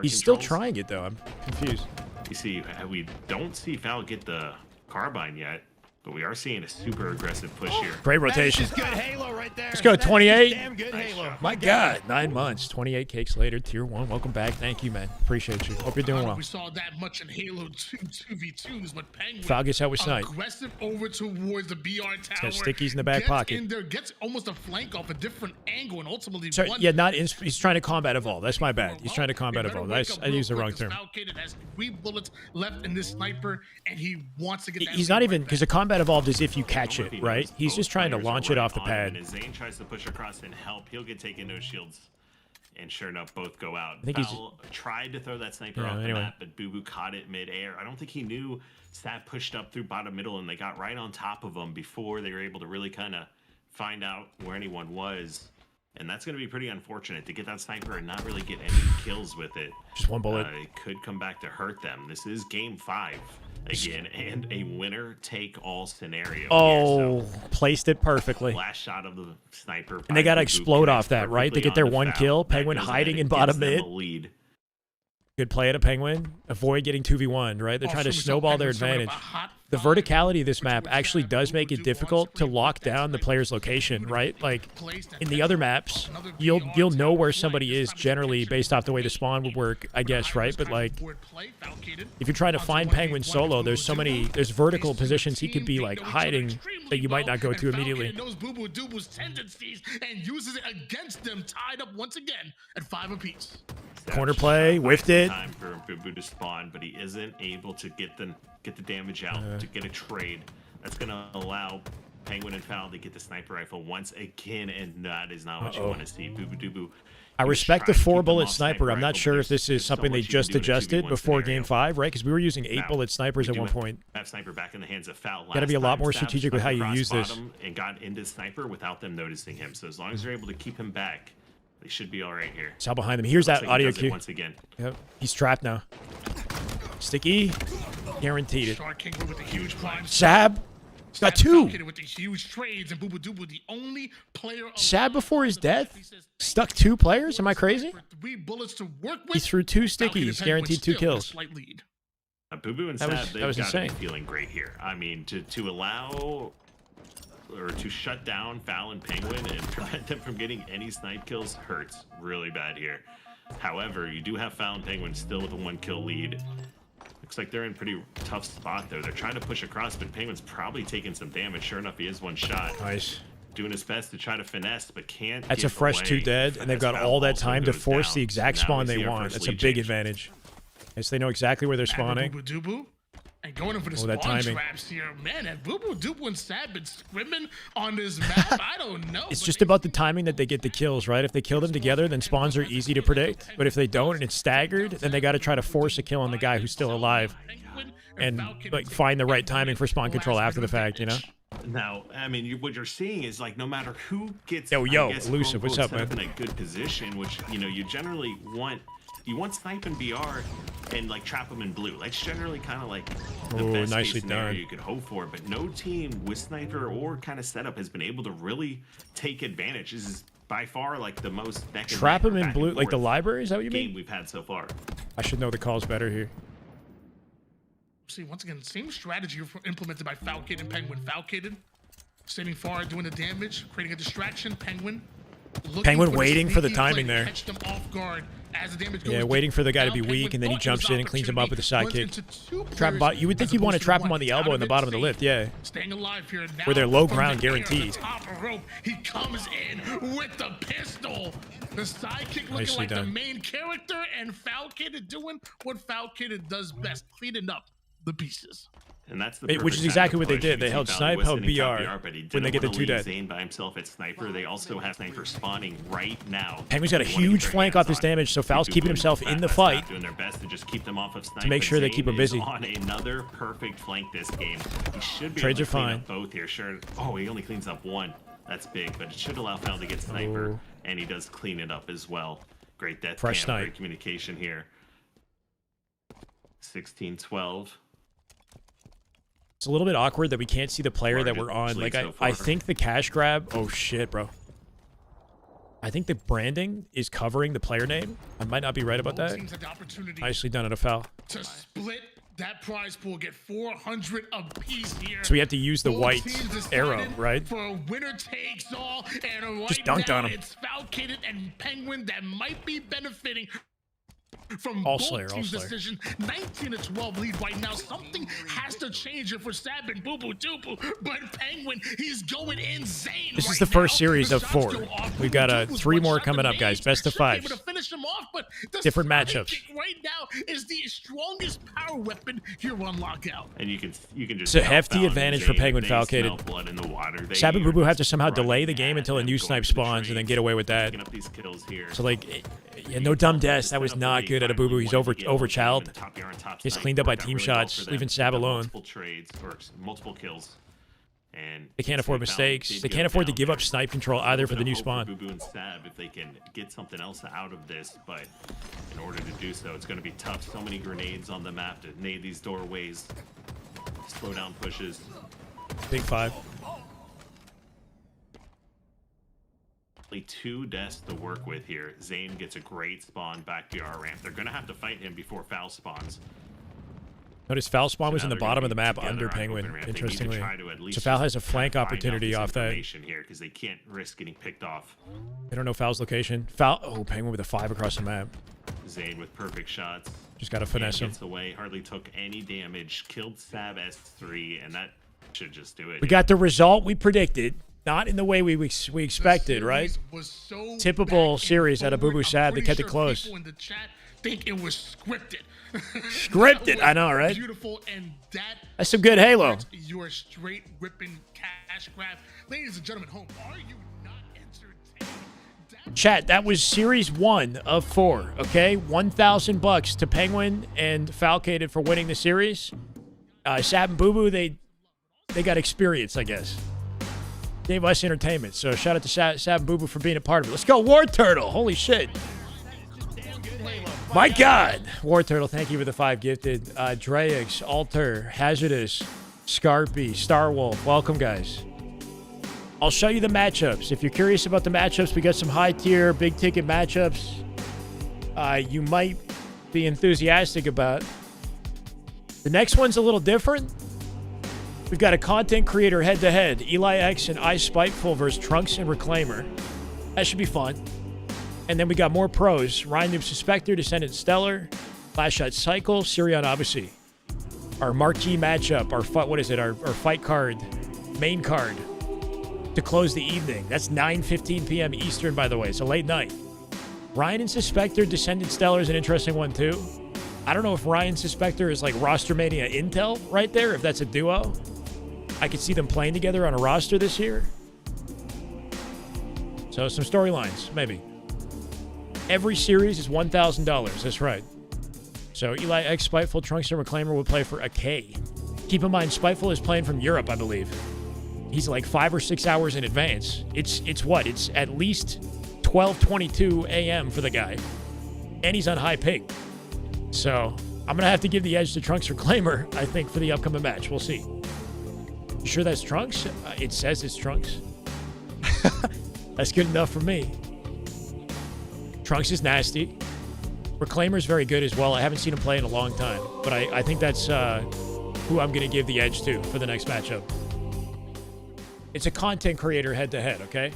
He's still trying it though. I'm confused. You see, we don't see Fal get the carbine yet, but we are seeing a super aggressive push here. Great rotation. That's just good Halo right there. Let's go, 28. Damn good Halo. My God, 9 months, 28 cakes later, tier 1. Welcome back. Thank you, man. Appreciate you. Hope you're doing well. We saw that much in Halo 2 2v2s, but Penguin Fal gets out with snipe. aggressive over towards the BR tower. He's got stickies in the back pocket. In there, gets almost a flank off a different angle, and ultimately Sorry, yeah, he's trying to combat evolve. That's my bad. He's trying to combat evolve. I used the wrong term. Falcated has 3 bullets left in this sniper, and he wants to get that. He's not even, because the combat evolved is if you catch it, right? He's just trying to launch it off the pad. As Zane tries to push across and help, he'll get taken no shields. And sure enough, both go out. I think he's tried to throw that sniper off the map, but Bubu caught it midair. I don't think he knew Stat pushed up through bottom middle, and they got right on top of him before they were able to really kind of find out where anyone was. And that's going to be pretty unfortunate to get that sniper and not really get any kills with it. Just one bullet. It could come back to hurt them. This is game 5 again, and a winner-take-all scenario. Oh, here, so placed it perfectly. last shot of the sniper. And they got to explode off that, right? They get their 1 kill. Penguin hiding in bottom mid. Good play at a Penguin. Avoid getting 2v1, right? They're trying to snowball their advantage. The verticality of this map actually does make it difficult to lock down the player's location, right? Like in the other maps, you'll know where somebody is generally based off the way the spawn would work, I guess, right? But like if you're trying to find Penguin solo, there's vertical positions he could be like hiding that you might not go to immediately. Knows Bubu Dubu's tendencies and uses it against them, tied up once again at 5 apiece. Corner play, whiffed it. Time for Bubu to spawn, but he isn't able to get the damage out to get a trade. That's gonna allow Penguin and Fal to get the sniper rifle once again, and that is not what you want to see. Bubu Dubu. I respect the 4-bullet sniper. I'm not sure if this is something they just adjusted before game 5, right? Because we were using 8-bullet snipers at one point. Have sniper back in the hands of Fal. Got to be a lot more strategic with how you use this. And got into sniper without them noticing him. So as long as they're able to keep him back, they should be all right here. Sal behind them. Here's that audio cue. Once again. Yep. He's trapped now. Sticky. Guaranteed it. Sab. Got 2. With the huge trades, and Bubu Dubu, the only player Sab before his death stuck 2 players. Am I crazy? 3 bullets to work with. He threw 2 stickies, guaranteed 2 kills. Bubu and Sab, they've got to be feeling great here. I mean, to allow or to shut down Fal and Penguin and prevent them from getting any snipe kills hurts really bad here. However, you do have Fal and Penguin still with a 1-kill lead. Looks like they're in a pretty tough spot there. They're trying to push across, but Penguin's probably taking some damage. Sure enough, he is 1 shot. Nice. Doing his best to try to finesse, but can't. That's a fresh 2 dead, and they've got all that time to force the exact spawn they want. That's a big advantage. Yes, they know exactly where they're spawning. Bubu Dubu. And going in for the spawn traps here, man. Have Bubu Dubu and Sab been scrimming on this map? I don't know. It's just about the timing that they get the kills, right? If they kill them together, then spawns are easy to predict. But if they don't and it's staggered, then they got to try to force a kill on the guy who's still alive and like find the right timing for spawn control after the fact, you know? Now, I mean, what you're seeing is like no matter who gets Elusive, what's up, man? In a good position, which you generally want. You want snipe and BR and like trap them in blue. That's generally kind of like the best case scenario you could hope for. But no team with sniper or kind of setup has been able to really take advantage. This is by far like the most trap them in blue, like the library. Is that what you mean? We've had so far. I should know the calls better here. See, once again, same strategy implemented by Falcated and Penguin. Falcated standing far, doing the damage, creating a distraction. Penguin waiting for the timing there. Catch them off guard as the damage goes. Yeah, waiting for the guy to be weak, and then he jumps in and cleans him up with a sidekick. Trap bot. You would think you'd want to trap him on the elbow in the bottom of the lift, yeah. Staying alive here now. Where they're low ground guaranteed. He comes in with the pistol. The sidekick looking like the main character, and Falcated doing what Falcated does best, cleaning up the pieces. And that's which is exactly what they did. They held snipe, held BR when they get the 2 dead. Zane by himself at sniper. They also have sniper spawning right now. Penguin's got a huge flank off this damage, so Fal's keeping himself in the fight. Doing their best to just keep them off of snipe. To make sure they keep him busy. On another perfect flank this game. He should be Trades able to are clean fine. up both here. Sure. Oh, he only cleans up 1. That's big, but it should allow Fel to get sniper, and he does clean it up as well. Great death Fresh cam, snipe. great communication here. 16-12. It's a little bit awkward that we can't see the player that we're on. Lead Like, so I far. think the cash grab... Oh, shit, bro. I think the branding is covering the player name. I might not be right about that. Teams had the opportunity Nicely done at a foul. to split that prize pool, get 400 apiece here. So we have to use the Both white teams decided arrow, right? For a winner takes all, and right Just dunked now on him. it's Falcated and Penguin that might be benefiting from All both Slayer, all teams' Slayer. decision. 19-12 lead right now. Something has to change here for Sab and Boo Boo Doo. But Penguin, he's going insane. This is the first series of 4. We've got 3 more coming up, guys. Best of 5. Able to finish him off, but the Different side matchups. kick right now is the strongest power weapon here on Lockout. And you can just It's a tell hefty Fel and advantage for Zane, Penguin they Falcated. smell blood in the water. They Sab and Boo Boo have to somehow run delay the game at until a them, new going snipe for the spawns and then trades, get away with that. picking up these kills here. So, like, yeah, no dumb deaths. That was not good at a Boo Boo. He's overchalled. Gets cleaned up by team shots, leaving Sab alone. Multiple trades or multiple kills. And They can't afford mistakes. They can't afford to give up snipe control either for the new spawn. Boo Boo and Sab if they can get something else out of this, but in order to do so, it's going to be tough. So many grenades on the map to nade these doorways, slow down pushes. Big 5. Only 2 deaths to work with here. Zane gets a great spawn back to our ramp. They're going to have to fight him before foul spawns. Notice foul spawn was So in now the they're bottom gonna of the be map together under on Penguin, open ramp. They need to interestingly. try to at least So Foul has a just flank find out opportunity this off that. information here because they can't risk getting picked off. They don't know Foul's location. Foul. Oh, Penguin with a 5 across the map. Zane with perfect shots. Just gotta finesse him. Gets away, hardly took any damage, killed Sab S3, and that should just do it. We got the result we predicted. Not in the way we expected, right? Typical series out of Boo Boo Sab. They kept it close. People in the chat think it was scripted. Scripted, I know, right? Beautiful, and That's some good Halo. Your straight ripping cash grab, ladies and gentlemen. Home, are you not entertained? Chat, that was series 1 of 4, okay? $1,000 to Penguin and Falcated for winning the series. Sab and Boo Boo, they got experience, I guess. Gave us entertainment. So shout out to Sab and Boo Boo for being a part of it. Let's go, War Turtle. Holy shit. My God. War Turtle, thank you for the 5 gifted. Drex, Alter, Hazardous, Scarpy, Starwolf. Welcome, guys. I'll show you the matchups. If you're curious about the matchups, we got some high-tier, big-ticket matchups you might be enthusiastic about. The next one's a little different. We've got a content creator head-to-head. Eli X and I Spiteful versus Trunks and Reclaimer. That should be fun. And then we got more pros. Ryan Noob Suspector, Descendant Stellar, Last Shot Cycle, Sirion Odyssey. Our marquee matchup, our fight card, main card to close the evening. That's 9:15 p.m. Eastern, by the way. It's a late night. Ryan and Suspector, Descendant Stellar is an interesting one, too. I don't know if Ryan Suspector is like Roster Mania Intel right there, if that's a duo. I could see them playing together on a roster this year. So some storylines, maybe. Every series is $1,000. That's right. So Eli X, Spiteful, Trunks, and Reclaimer will play for a K. Keep in mind, Spiteful is playing from Europe, I believe. He's like 5 or 6 hours in advance. It's what? It's at least 12:22 a.m. for the guy. And he's on high ping. So I'm going to have to give the edge to Trunks Reclaimer, I think, for the upcoming match. We'll see. You sure that's Trunks? It says it's Trunks. That's good enough for me. Trunks is nasty. Reclaimer's very good as well. I haven't seen him play in a long time. But I think that's who I'm going to give the edge to for the next matchup. It's a content creator head-to-head, okay?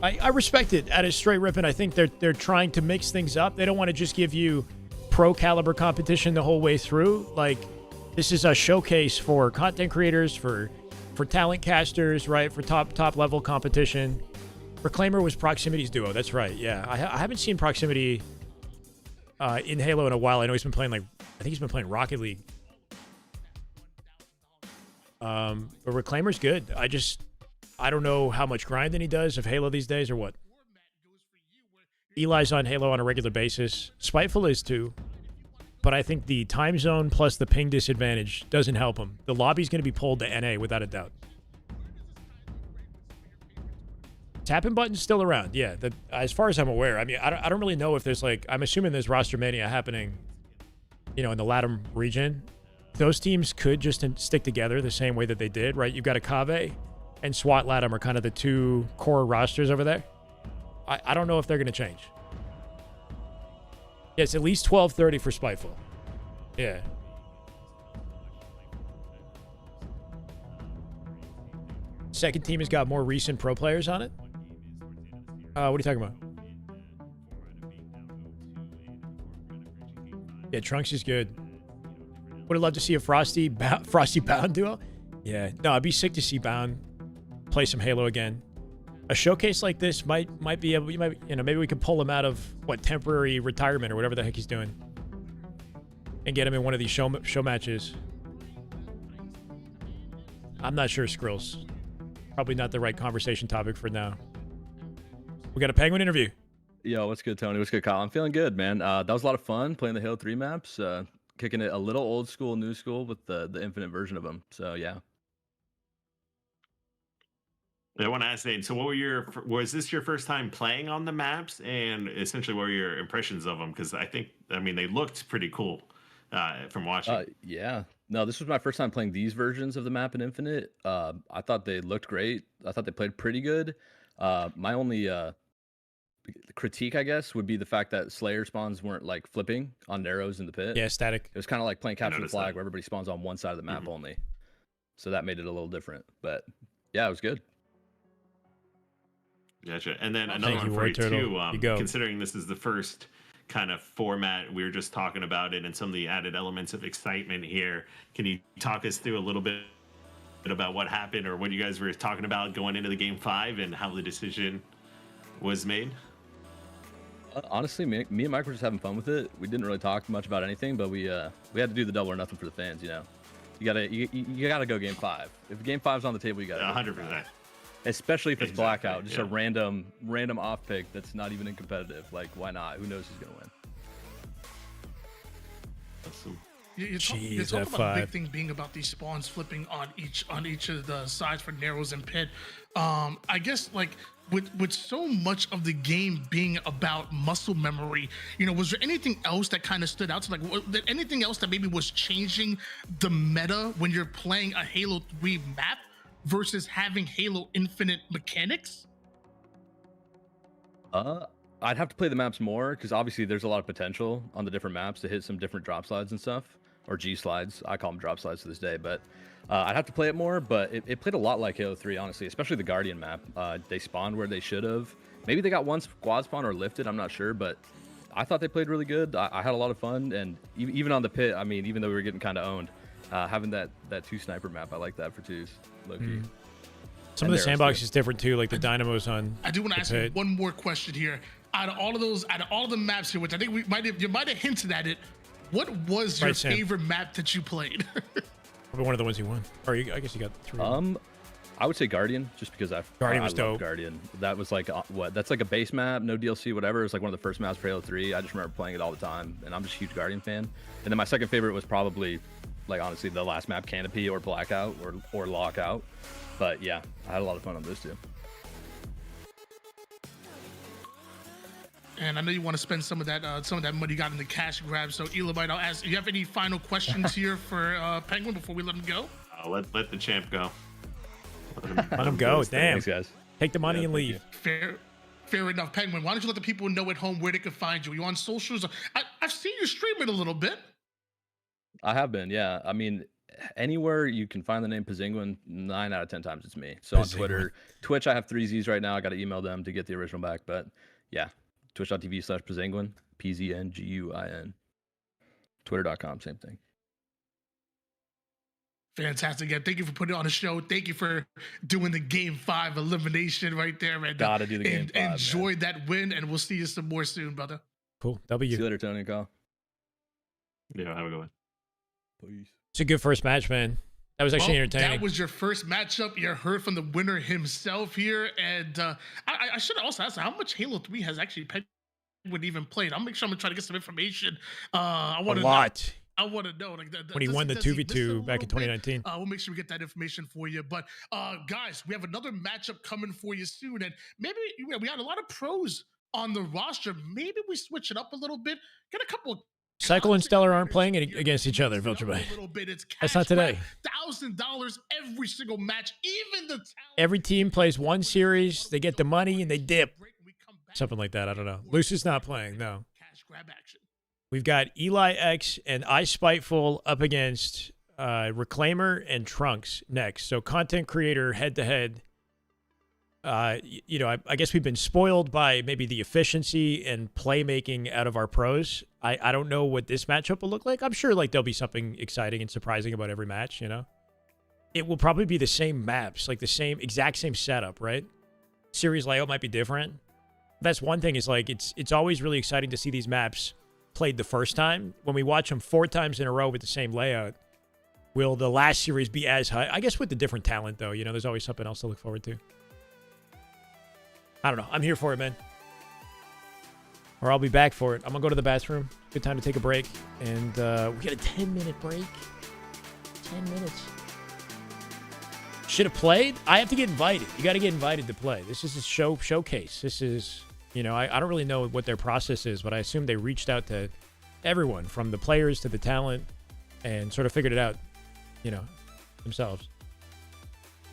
I respect it at a straight ripping. I think they're trying to mix things up. They don't want to just give you pro caliber competition the whole way through. Like, this is a showcase for content creators, for talent casters, right? For top level competition. Reclaimer was Proximity's duo. That's right. Yeah, I haven't seen Proximity in Halo in a while. I know he's been playing I think he's been playing Rocket League. But Reclaimer's good. I don't know how much grinding he does of Halo these days or what. Eli's on Halo on a regular basis. Spiteful is too. But I think the time zone plus the ping disadvantage doesn't help him. The lobby's going to be pulled to NA without a doubt. Tap-in button's still around. Yeah, as far as I'm aware. I mean, I don't really know if there's like, I'm assuming there's roster mania happening, you know, in the LATAM region. Those teams could just stick together the same way that they did, right? You've got Akave and SWAT LATAM are kind of the two core rosters over there. I don't know if they're going to change. Yeah, it's at least 12:30 for Spiteful. Yeah. Second team has got more recent pro players on it. What are you talking about? Yeah, Trunks is good. Would have loved to see a Frosty Bound duo. Yeah, no, I'd be sick to see Bound play some Halo again. A showcase like this might be able, maybe we could pull him out of what, temporary retirement or whatever the heck he's doing, and get him in one of these show matches. I'm not sure, Skrills. Probably not the right conversation topic for now. We got a Penguin interview. Yo, what's good, Tony? What's good, Kyle? I'm feeling good, man. That was a lot of fun playing the Halo 3 maps, kicking it a little old school, new school with the infinite version of them. So yeah. I want to ask Nate, so was this your first time playing on the maps, and essentially what were your impressions of them? Because I mean, they looked pretty cool from watching. Yeah, no, this was my first time playing these versions of the map in Infinite. I thought they looked great. I thought they played pretty good. My only critique, I guess, would be the fact that Slayer spawns weren't like flipping on narrows in the pit. Yeah, static. It was kind of like playing Capture the Flag, where everybody spawns on one side of the map only. So that made it a little different. But yeah, it was good. Gotcha. And then another one for you too. Considering this is the first kind of format, we were just talking about it and some of the added elements of excitement here. Can you talk us through a little bit about what happened or what you guys were talking about going into the game 5 and how the decision was made? Honestly, me and Mike were just having fun with it. We didn't really talk much about anything, but we had to do the double or nothing for the fans. You know, you gotta go game 5. If game 5's on the table, you gotta 100%. Especially if it's blackout, just a random off pick that's not even in competitive. Like, why not? Who knows who's gonna win? Awesome. You're talking about the big thing being about these spawns flipping on each of the sides for narrows and pit. I guess like with so much of the game being about muscle memory, was there anything else that kind of stood out? So like, anything else that maybe was changing the meta when you're playing a Halo 3 map versus having Halo Infinite mechanics? I'd have to play the maps more because obviously there's a lot of potential on the different maps to hit some different drop slides and stuff, or G slides. I call them drop slides to this day, but I'd have to play it more. But it played a lot like Halo 3, honestly, especially the Guardian map. They spawned where they should have. Maybe they got one squad spawn or lifted, I'm not sure, but I thought they played really good. I had a lot of fun, and even on the pit, I mean, even though we were getting kind of owned, having that 2 sniper map, I like that for 2s. Some of the sandbox is different too, like the dynamos on. I do want to ask you one more question here. Out of all of the maps here, which I think you might have hinted at it, what was your favorite map that you played? Probably one of the ones you won, or I guess you got 3. I would say Guardian, just because Guardian was dope. Guardian, that was like that's like a base map, no DLC, whatever. It was like one of the first maps for Halo 3. I just remember playing it all the time, and I'm just a huge Guardian fan. And then my second favorite was probably, like, honestly, the last map, Canopy or Blackout or Lockout. But yeah, I had a lot of fun on those 2. And I know you want to spend some of that money you got in the cash grab. So Elamite, I'll ask, do you have any final questions here for Penguin before we let him go? Let the champ go. Let him go. Damn. Thanks, guys. Take the money and leave. Fair enough, Penguin. Why don't you let the people know at home where they can find you? Are you on socials? I've seen you stream it a little bit. I have been, yeah. I mean, anywhere you can find the name Pazinguin, 9 out of 10 times it's me. So on Twitter, Twitch, I have 3 Z's right now. I got to email them to get the original back. But yeah, twitch.tv/Pazinguin, PZNGUIN. Twitter.com, same thing. Fantastic. Yeah, thank you for putting it on the show. Thank you for doing the Game 5 elimination right there. And, Gotta do the Game 5. Enjoyed that win, and we'll see you some more soon, brother. Cool. W. See you later, Tony and Kyle. Yeah, have a good one. Peace. It's a good first match, man. That was actually entertaining. That was your first matchup. You heard from the winner himself here. And I should also ask, how much Halo 3 has actually Penguin even played? I'll make sure I'm going to try to get some information. A lot. I want to know, like, when he won the 2v2 back in 2019. We'll make sure we get that information for you. But guys, we have another matchup coming for you soon, and maybe we got a lot of pros on the roster. Maybe we switch it up a little bit. Get a couple of Cycle and Stellar aren't playing against each other, Viltrabay. That's not today. $1,000 every single match, even the Every team plays one series, they get the money, and they dip. Something like that, I don't know. Lucy's not playing, no. cash grab action. We've got Eli X and I Spiteful up against Reclaimer and Trunks next. So content creator head-to-head. You know, I guess we've been spoiled by maybe the efficiency and playmaking out of our pros. I don't know what this matchup will look like. I'm sure like there'll be something exciting and surprising about every match, you know? It will probably be the same maps, like the exact same setup, right? Series layout might be different. That's one thing is like it's always really exciting to see these maps played the first time. When we watch them 4 times in a row with the same layout, will the last series be as high? I guess with the different talent, though. You know, there's always something else to look forward to. I don't know. I'm here for it, man. Or I'll be back for it. I'm going to go to the bathroom. Good time to take a break. And we got a 10-minute break. 10 minutes. Should have played? I have to get invited. You got to get invited to play. This is a showcase. This is... You know, I don't really know what their process is, but I assume they reached out to everyone, from the players to the talent, and sort of figured it out, you know, themselves.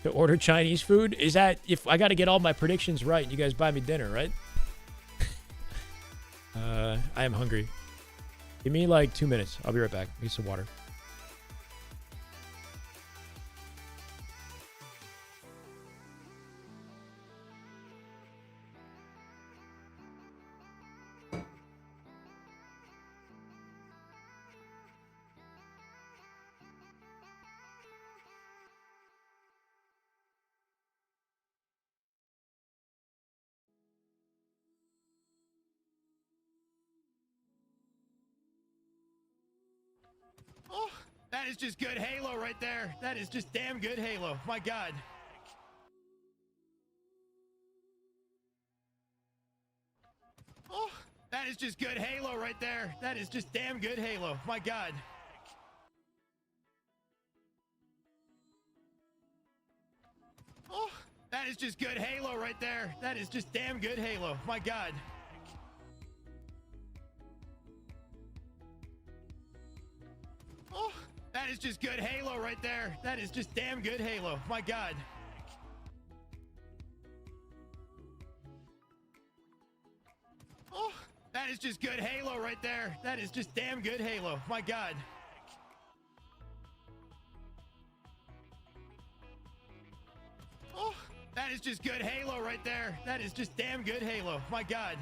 To order Chinese food? Is that if I got to get all my predictions right, you guys buy me dinner, right? I am hungry. Give me like 2 minutes. I'll be right back. Need some water. Oh, that is just good Halo right there. That is just damn good Halo. My God. Oh, that is just good Halo right there. That is just damn good Halo. My God. Oh, that is just good Halo right there. That is just damn good Halo. My God. Oh, that is just good Halo right there. That is just damn good Halo. My God. Oh, that is just good Halo right there. That is just damn good Halo. My God. Oh, that is just good Halo right there. That is just damn good Halo. My God.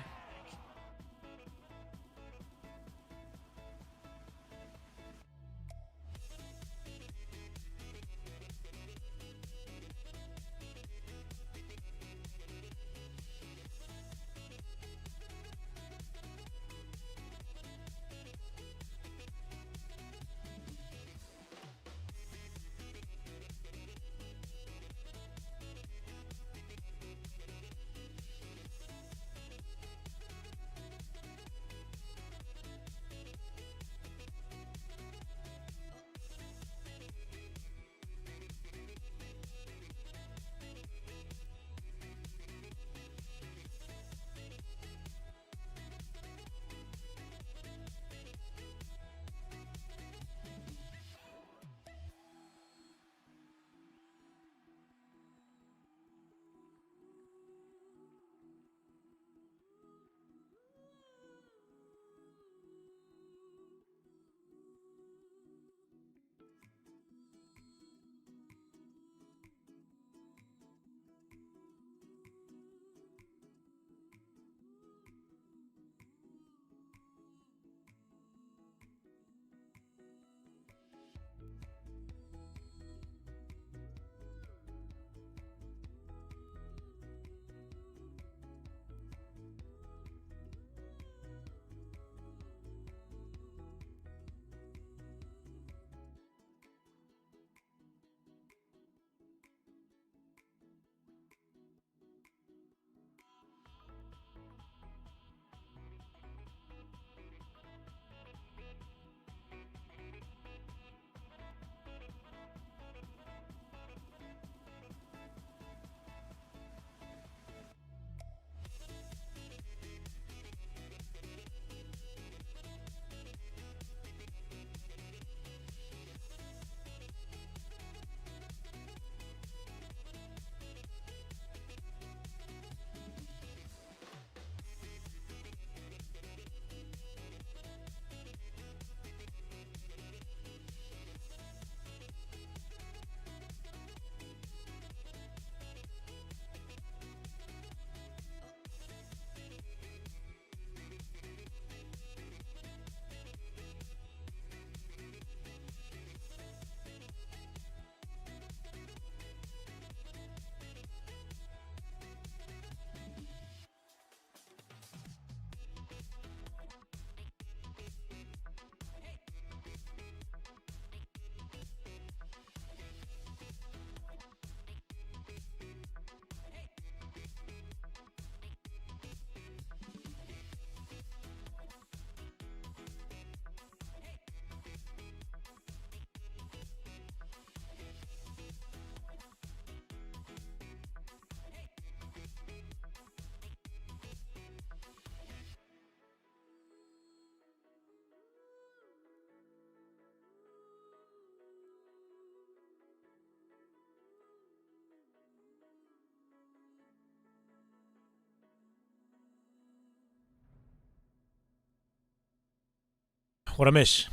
What I miss?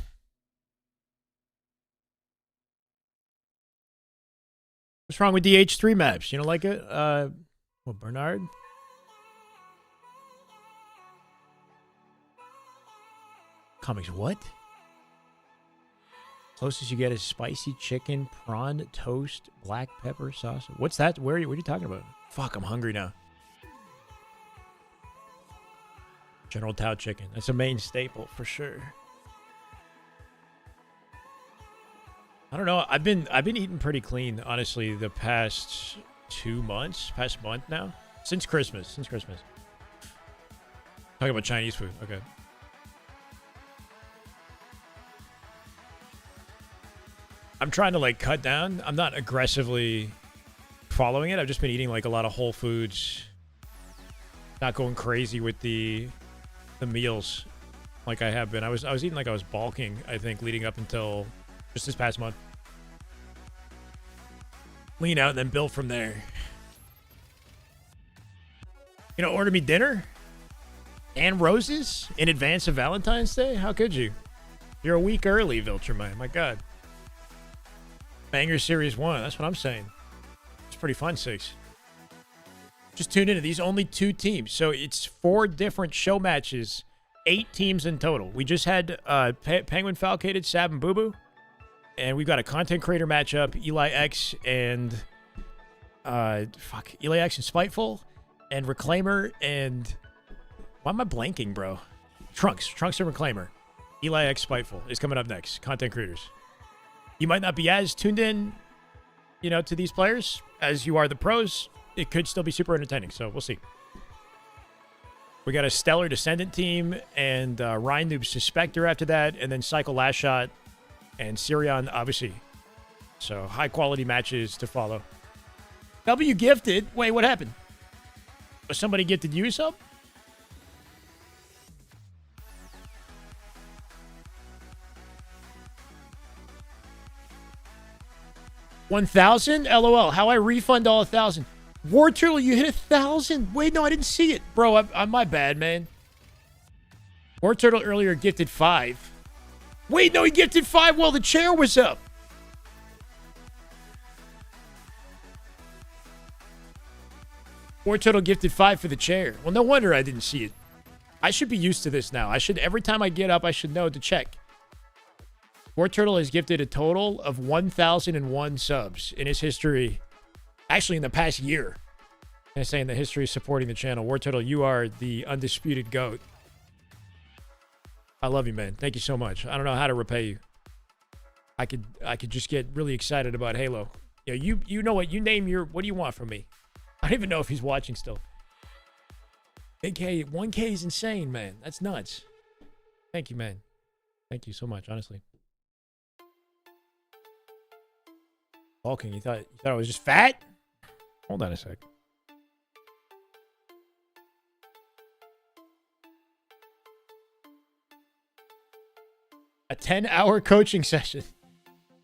What's wrong with the H3 maps? You don't like it? What, Bernard? Comics, what? Closest you get is spicy chicken, prawn, toast, black pepper sauce. What's that? What are you talking about? Fuck, I'm hungry now. General Tao chicken. That's a main staple for sure. I don't know. I've been eating pretty clean, honestly, the past 2 months, past month now. Since Christmas. Talking about Chinese food. Okay. I'm trying to like cut down. I'm not aggressively following it. I've just been eating like a lot of whole foods. Not going crazy with the meals like I have been. I was eating like I was bulking, I think, leading up until just this past month. Lean out and then build from there. You know, order me dinner and roses in advance of Valentine's Day? How could you? You're a week early, Vilcherman. My God. Banger Series 1. That's what I'm saying. It's pretty fun, 6. Just tune into these only 2 teams. So it's 4 different show matches. 8 teams in total. We just had Penguin Falcated, Sab, and Boo Boo. And we've got a content creator matchup. Eli X and... Eli X and Spiteful. And Reclaimer and... Why am I blanking, bro? Trunks and Reclaimer. Eli X Spiteful is coming up next. Content creators. You might not be as tuned in, you know, to these players as you are the pros. It could still be super entertaining, so we'll see. We got a Stellar Descendant team and Ryan Noob Suspector after that, and then Cycle Last Shot and Sirion, obviously. So high-quality matches to follow. W gifted. Wait, what happened? Was somebody gifted you sub? 1,000? LOL. How I refund all 1,000? War Turtle, you hit 1,000? Wait, no, I didn't see it. Bro, I'm my bad, man. War Turtle earlier gifted 5. Wait, no, he gifted 5 while the chair was up. War Turtle gifted 5 for the chair. Well, no wonder I didn't see it. I should be used to this now. Every time I get up, I should know to check. War Turtle has gifted a total of 1,001 subs in his history. Actually, in the past year. And I say in the history of supporting the channel. War Turtle, you are the undisputed GOAT. I love you, man. Thank you so much. I don't know how to repay you. I could just get really excited about Halo. You know what? You name your... What do you want from me? I don't even know if he's watching still. 1K is insane, man. That's nuts. Thank you, man. Thank you so much, honestly. Bulking, you thought I was just fat? Hold on a sec. A 10-hour coaching session.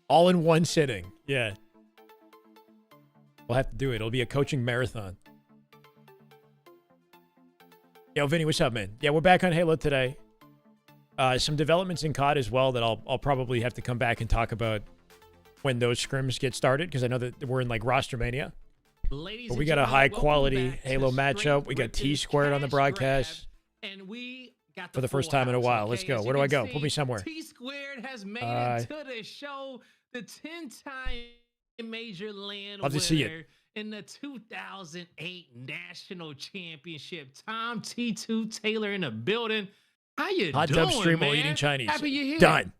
All in one sitting. Yeah. We'll have to do it. It'll be a coaching marathon. Yo, Vinny, what's up, man? Yeah, we're back on Halo today. Some developments in COD as well that I'll probably have to come back and talk about when those scrims get started, because I know that we're in like roster mania. But we got a high quality Halo matchup. We got T-Squared on the broadcast. And we got for the first time in a while. Let's go. Where do I go? Put me somewhere. T-Squared has made it to the show. The 10-time major land love to see it. In the 2008 National Championship. Tom T2 Taylor in the building. How you Hot doing, tub stream man? while eating Chinese. Happy you're here. Done.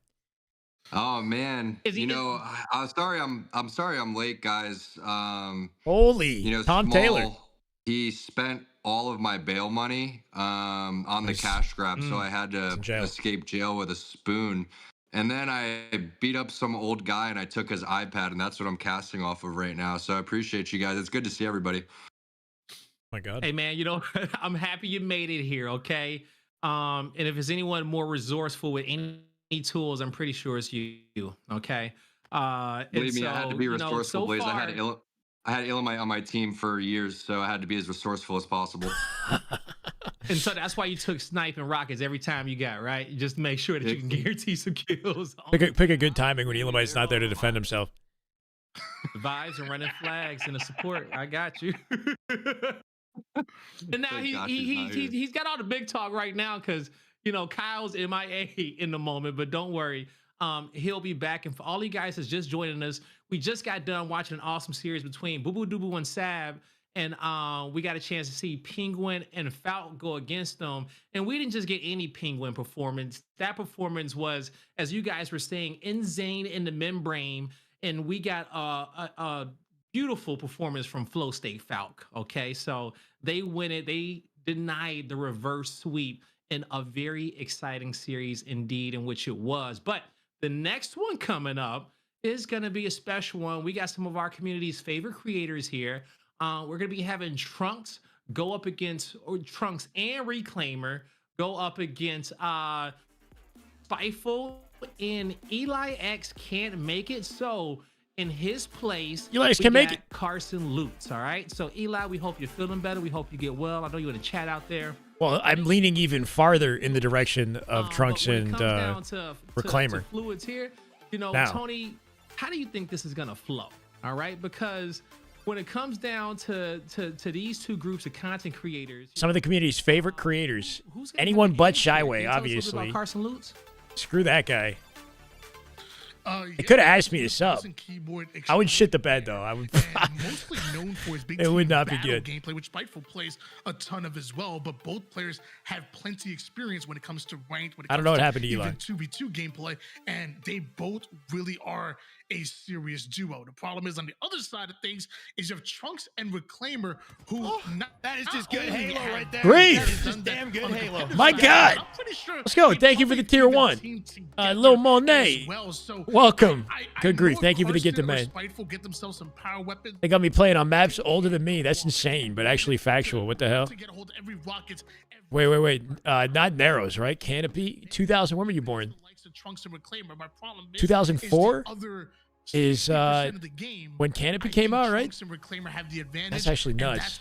Oh man, you know, I'm sorry I'm late, guys. Holy, Tom Taylor. He spent all of my bail money on the cash grab, so I had to escape jail with a spoon. And then I beat up some old guy and I took his iPad, and that's what I'm casting off of right now. So I appreciate you guys. It's good to see everybody. Oh my God. Hey man, I'm happy you made it here, okay? And if there's anyone more resourceful with any tools, I'm pretty sure it's you, okay? Believe me, I had to be resourceful, Blaze. I had ill on my team for years, so I had to be as resourceful as possible. And so that's why you took snipe and rockets every time you got, right? Just to make sure that you can guarantee some kills. Pick a good timing when Elamite's not there to defend himself. Vibes and running flags and the support. I got you. And now he's got all the big talk right now because, you know, Kyle's MIA in the moment, but don't worry. He'll be back. And for all you guys that's just joining us, we just got done watching an awesome series between Boo Boo Doo and Sab. And we got a chance to see Penguin and Falk go against them. And we didn't just get any Penguin performance. That performance was, as you guys were saying, insane in the membrane. And we got a beautiful performance from Flow State Falk. Okay, so they win it. They denied the reverse sweep in a very exciting series indeed, in which it was. But the next one coming up is going to be a special one. We got some of our community's favorite creators here. We're going to be having Trunks go up against, or Trunks and Reclaimer go up against Spiteful, and Eli X can't make it. So in his place, Eli X can make it. Carson Lutz. All right. So Eli, we hope you're feeling better. We hope you get well. I know you're in the chat out there. Well, I'm leaning even farther in the direction of Trunks and Reclaimer. To fluids here, you know, now, Tony, how do you think this is gonna flow? All right, because when it comes down to these two groups of content creators, some of the community's favorite creators, anyone but Shyway, obviously. Carson Lutz? Screw that guy. It could have asked me to sub. I would shit the bed though. I would. Mostly known for his big it would not be good. Gameplay, which Spiteful plays a ton of as well. But both players have plenty of experience when it comes to ranked. I don't know what happened to Eli. 2v2 gameplay, and they both really are a serious duo. The problem is on the other side of things is you have Trunks and Reclaimer, who that is just good Halo right there. Great. That is just damn good Halo. My God. Let's go. Thank you for the tier 1. Lil Monet. Welcome. Good grief. Thank you for the get the man. Get themselves some power weapons. They got me playing on maps older than me. That's insane, but actually factual. What the hell? Wait. Not Narrows, right? Canopy. 2000. When were you born? 2004 is when Canopy came out, right? That's actually nuts.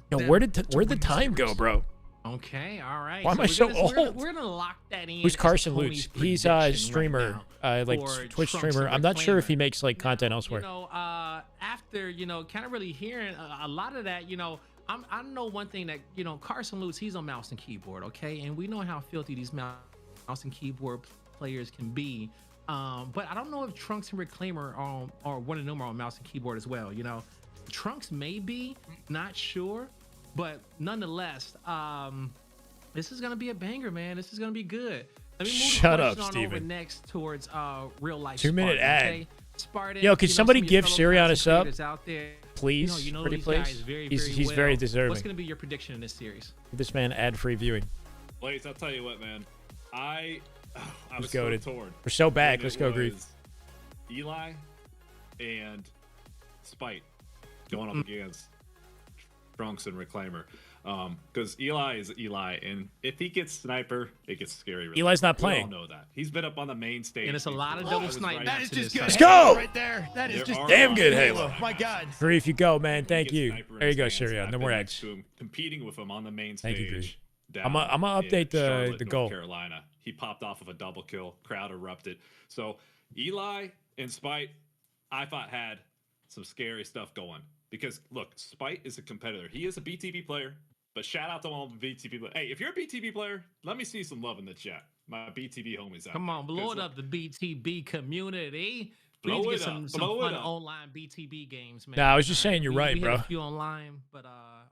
Yo, where'd the time go, bro? Okay, all right. Why am I so old? We're gonna lock that in. Who's Carson Lutz? He's a streamer, like Twitch streamer. I'm not sure if he makes like content elsewhere. You know, after kind of really hearing a lot of that, I know one thing that Carson Lutz, he's on mouse and keyboard, okay, and we know how filthy these mouse and keyboard players can be. But I don't know if Trunks and Reclaimer are one of them are on mouse and keyboard as well. Trunks may be, not sure. But nonetheless, this is gonna be a banger, man. This is gonna be good. Let me move Shut up, on Steven. Over next towards real life. 2-minute ad. Okay? Spartan, Yo, could somebody give Sirion a sub? Out there, please, pretty please. He's very deserving. What's gonna be your prediction in this series? This man ad-free viewing. Blaze, I'll tell you what, man. I was so so torn. We're so back. Let's go, Grief. Eli and Spite going up against Trunks and Reclaimer. Because Eli is Eli, and if he gets Sniper, it gets scary. Really. Eli's not playing. We all know that. He's been up on the main stage. And it's a lot of double snipe. That is just good. Let's go! Right there. That is just damn good Halo. My God. Grief, you go, man. Thank you. There you go, Sirion. No more ads. Competing with him on the main stage. Thank you, Grief. I'm gonna update the goal. North Carolina. He popped off of a double kill. Crowd erupted. So Eli and Spite, I thought had some scary stuff going. Because look, Spite is a competitor. He is a BTB player, but shout out to all the BTB players. Hey, if you're a BTB player, let me see some love in the chat. My BTB homies out. Come on, blow it up, the BTB community. We need to get some fun online BTB games, man. Nah, I was just saying you're right, bro. A few online, but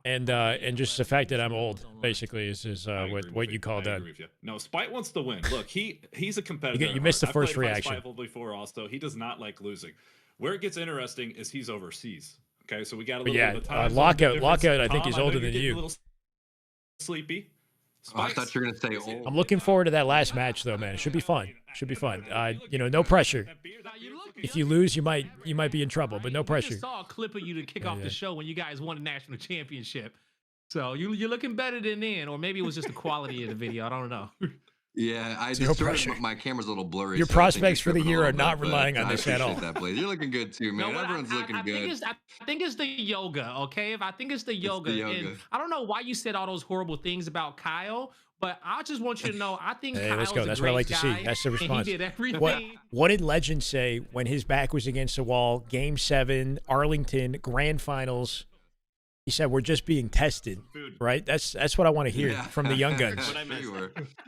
and just the fact that I'm old, basically, is what you call that. No, Spite wants to win. Look, he's a competitor. You missed the first reaction. Spiteful before also, he does not like losing. Where it gets interesting is he's overseas. Okay, so we got a little bit of time. Lockout. I think he's older than you. A little sleepy. I thought you were gonna say old. I'm looking forward to that last match, though, man. It should be fun. No pressure. If you lose, you might be in trouble, but no pressure. I just saw a clip of you to kick off the show when you guys won the national championship. So you're looking better than then, or maybe it was just the quality of the video. I don't know. Yeah, I Zero just pressure. my camera's a little blurry. Your so I think prospects for you're the tripping a year are little not bit, relying but on I this at all. appreciate that, Blaze. You're looking good too, man. Everyone's looking good. I think it's the yoga, okay? I think it's the yoga. And I don't know why you said all those horrible things about Kyle, but I just want you to know I think Hey, Kyle's let's go. a That's great what I like to guy, see. That's the response. and he did everything. What did Legend say when his back was against the wall? Game 7, Arlington, Grand Finals. He said, "We're just being tested." Right? That's what I want to hear from the young guns.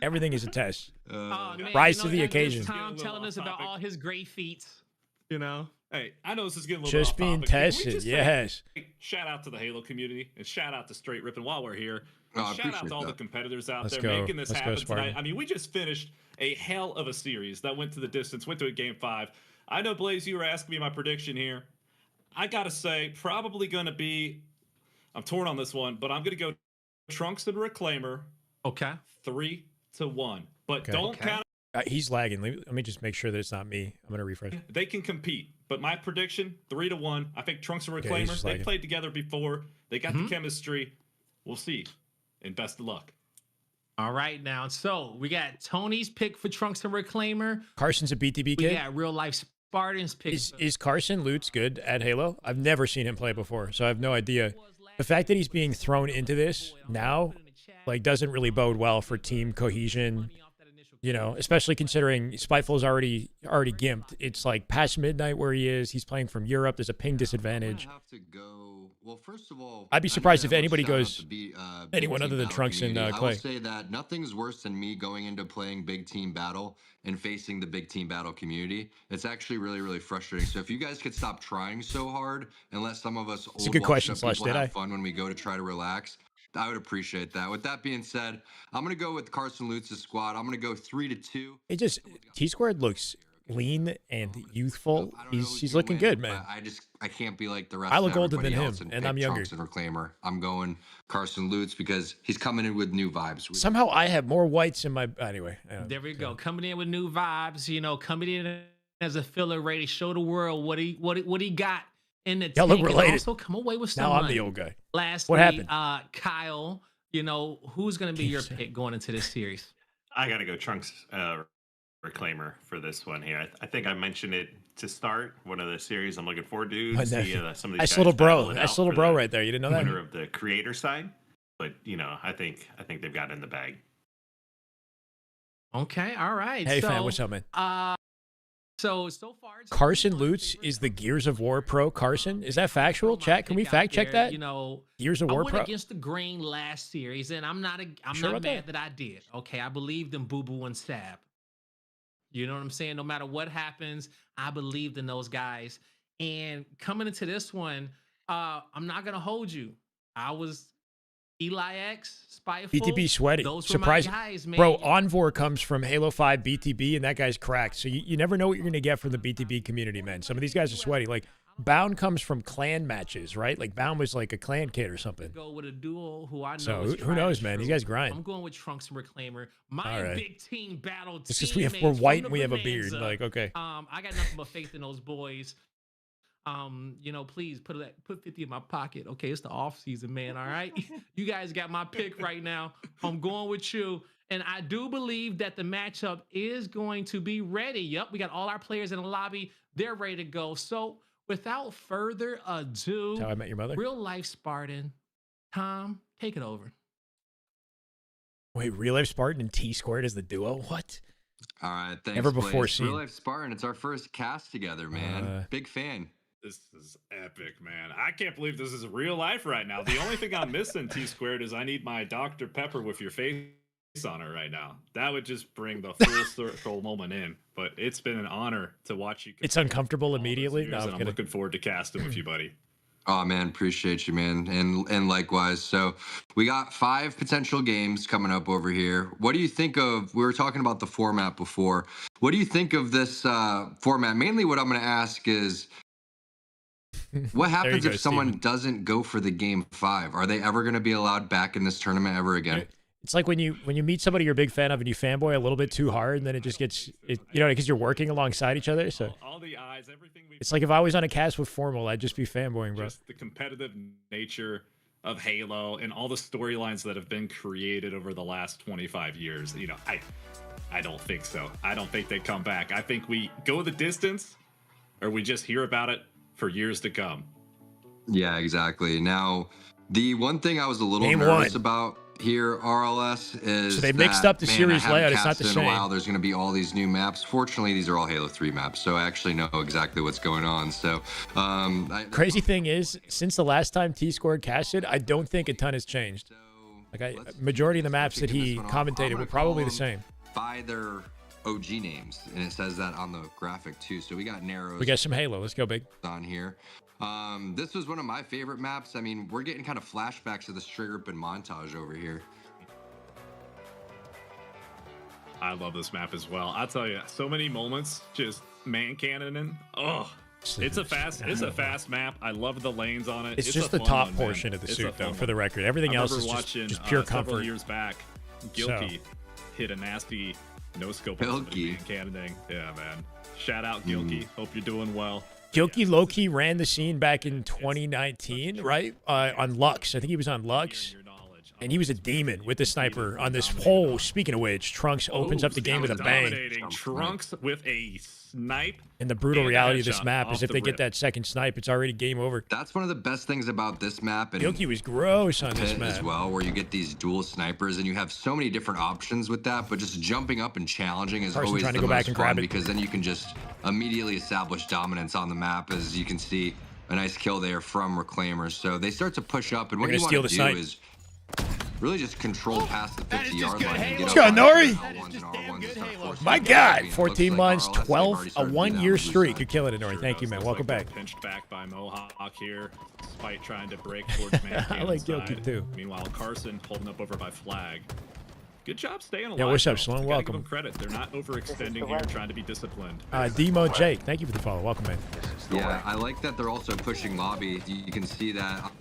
Everything is a test. Man, Rise to the occasion. Tom telling us about all his great feats. You know. Hey, I know this is getting a little Just off being topic. Can we tested, just say, yes. shout out to the Halo community and shout out to Straight Rippin' while we're here. Oh, I Shout out to appreciate all the that. competitors out Let's there go. making this Let's go, happen Spartan. tonight. I mean, we just finished a hell of a series that went to the distance, went to a game 5. I know, Blaze, you were asking me my prediction here. I gotta say, probably gonna be. I'm torn on this one, but I'm gonna go Trunks and Reclaimer. Okay. 3-1, but Okay. don't count. He's lagging. Let me just make sure that it's not me. I'm going to refresh. They can compete, but my prediction 3-1. I think Trunks and Okay, he's Reclaimer. just They lagging. played together before. They got the chemistry. We'll see. And best of luck. All right, now. So we got Tony's pick for Trunks and Reclaimer. Carson's a BTB We kid. got Real Life Spartans pick. Is Carson Lutz good at Halo? I've never seen him play before, so I have no idea. The fact that he's being thrown into this now, like, doesn't really bode well for team cohesion. You know, especially considering Spiteful's already gimped. It's like past midnight where he is. He's playing from Europe. There's a ping disadvantage. Have to go. Well, first of all, I'd be surprised if I need to anybody have a goes shout out to anyone Big other Team than Battle Trunks and community. I Clay. will say that nothing's worse than me going into playing Big Team Battle and facing the Big Team Battle community. It's actually really, really frustrating. So if you guys could stop trying so hard and let some of us It's a old good washed question, up Slush. people Did have I? fun when we go to try to relax, I would appreciate that. With that being said, I'm gonna go with Carson Lutz's squad. I'm gonna go 3-2. It just T-Squared looks lean and youthful. He's looking good, man. I can't be like the rest. I look of older than everybody him, else and pick I'm younger. Trunks and Reclaimer. I'm going Carson Lutz because he's coming in with new vibes. Somehow I have more whites in my anyway. There we go. Coming in with new vibes, you know, coming in as a filler ready to show the world what he got in the Y'all look tank, and related. also come away with some Now I'm money. the old guy. Lastly, What happened? Kyle, you know, who's going to be your pick going into this series? I got to go Trunks Reclaimer for this one here. I think I mentioned it to start one of the series I'm looking forward to. My See nephew. some of these Nice guys little bro. battle it Nice out little for bro the right there. You didn't know that? winner of the creator side. But you know, I think they've got it in the bag. Okay, all right. Hey, so, fam, what's up, man? So far, Carson Lutz is the Gears of War pro Carson. Is that factual? Chat, can we fact check that? You know, Gears of I War went pro. against the grain last series, and I'm not Sure not about mad that I did. Okay, I believed in Boo Boo and Sab. You know what I'm saying? No matter what happens, I believed in those guys. And coming into this one, I'm not gonna hold you. I was Eli X, Spiteful. BTB sweaty. Those were Surprising. my guys, man. Bro, Envor comes from Halo 5 BTB, and that guy's cracked. So you never know what you're going to get from the BTB community, man. Some of these guys are sweaty. Like, Bound comes from clan matches, right? Like, Bound was like a clan kid or something. Go with a duo who I know. So is who knows, tried man? and You true. guys grind. I'm going with Trunks and Reclaimer. My All right. big team battle. It's just we're white and we have a beard. Like, okay. I got nothing but faith in those boys. You know, please put 50 in my pocket. Okay, it's the off season, man. All right, you guys got my pick right now. I'm going with you, and I do believe that the matchup is going to be ready. Yep, we got all our players in the lobby. They're ready to go. So, without further ado, That's how I met your mother. Real Life Spartan, Tom, take it over. Wait, Real Life Spartan and T-Squared as the duo? What? All right, thanks. Never before Blaze. seen. Real Life Spartan. It's our first cast together, man. Big fan. This is epic, man. I can't believe this is real life right now. The only thing I'm missing, T-Squared, is I need my Dr. Pepper with your face on it right now. That would just bring the full circle moment in. But it's been an honor to watch you. It's uncomfortable immediately. No, And I'm I'm kidding. looking forward to casting with you, buddy. Oh man, appreciate you, man, and likewise. So we got 5 potential games coming up over here. What do you think of? We were talking about the format before. What do you think of this format? Mainly, what I'm going to ask is, what happens go, if someone Steven. doesn't go for the game 5? Are they ever going to be allowed back in this tournament ever again? It's like when you meet somebody you're a big fan of and you fanboy a little bit too hard, and then it just gets you know, because you're working alongside each other. So All the eyes, everything we. it's like if I was on a cast with Formal, I'd just be fanboying, bro. Just the competitive nature of Halo and all the storylines that have been created over the last 25 years. You know, I don't think so. I don't think they come back. I think we go the distance, or we just hear about it for years to come. Yeah, exactly. Now, the one thing I was a little nervous about here, RLS, is so they mixed up the series layout. It's not the same. In a while, there's going to be all these new maps. Fortunately, these are all Halo 3 maps, so I actually know exactly what's going on. So, crazy thing is, since the last time T-Squared casted, I don't think a ton has changed. Like, majority of the maps that he commentated were probably the same. By their OG names, and it says that on the graphic too. So we got Narrows. We got some Halo. Let's go, big. On here. This was one of my favorite maps. I mean, we're getting kind of flashbacks to the straight RIPPIN montage over here. I love this map as well. I'll tell you, so many moments just man cannoning. Oh, it's a fast map. I love the lanes on it. It's just the top portion of the suit, though, for the record. Everything else is just pure comfort. Several years back, Gilkey hit a nasty no-scope cannoning. Yeah, man. Shout out, Gilkey. Hope you're doing well. Gilkey low-key ran the scene back in 2019, right? On Lux. I think he was on Lux. And he was a demon with the sniper on this whole. Speaking of which, Trunks opens up the game with a bang. Trunks with a snipe. And the brutal reality of this map is if they get that second snipe, it's already game over. That's one of the best things about this map. And Gilkey was gross on this map as well, where you get these dual snipers and you have so many different options with that. But just jumping up and challenging is always the most fun because then you can just immediately establish dominance on the map. As you can see, a nice kill there from Reclaimers. So they start to push up, and what you want to do is really just control past the 50-yard line and get up. Nori. My God, 14 months, 12, a 1-year streak. You're killing it, Nori. Thank you, man. Welcome back. Pinched back by Mohawk here, despite trying to break towards man. I like Gilkey too. Meanwhile, Carson holding up over by Flag. Good job staying alive. Yeah, what's up, Sloan? Welcome. Give them credit. They're not overextending here, trying to be disciplined. Demo Jake, thank you for the follow. Welcome, man. Yeah, I like that they're also pushing lobby. You can see that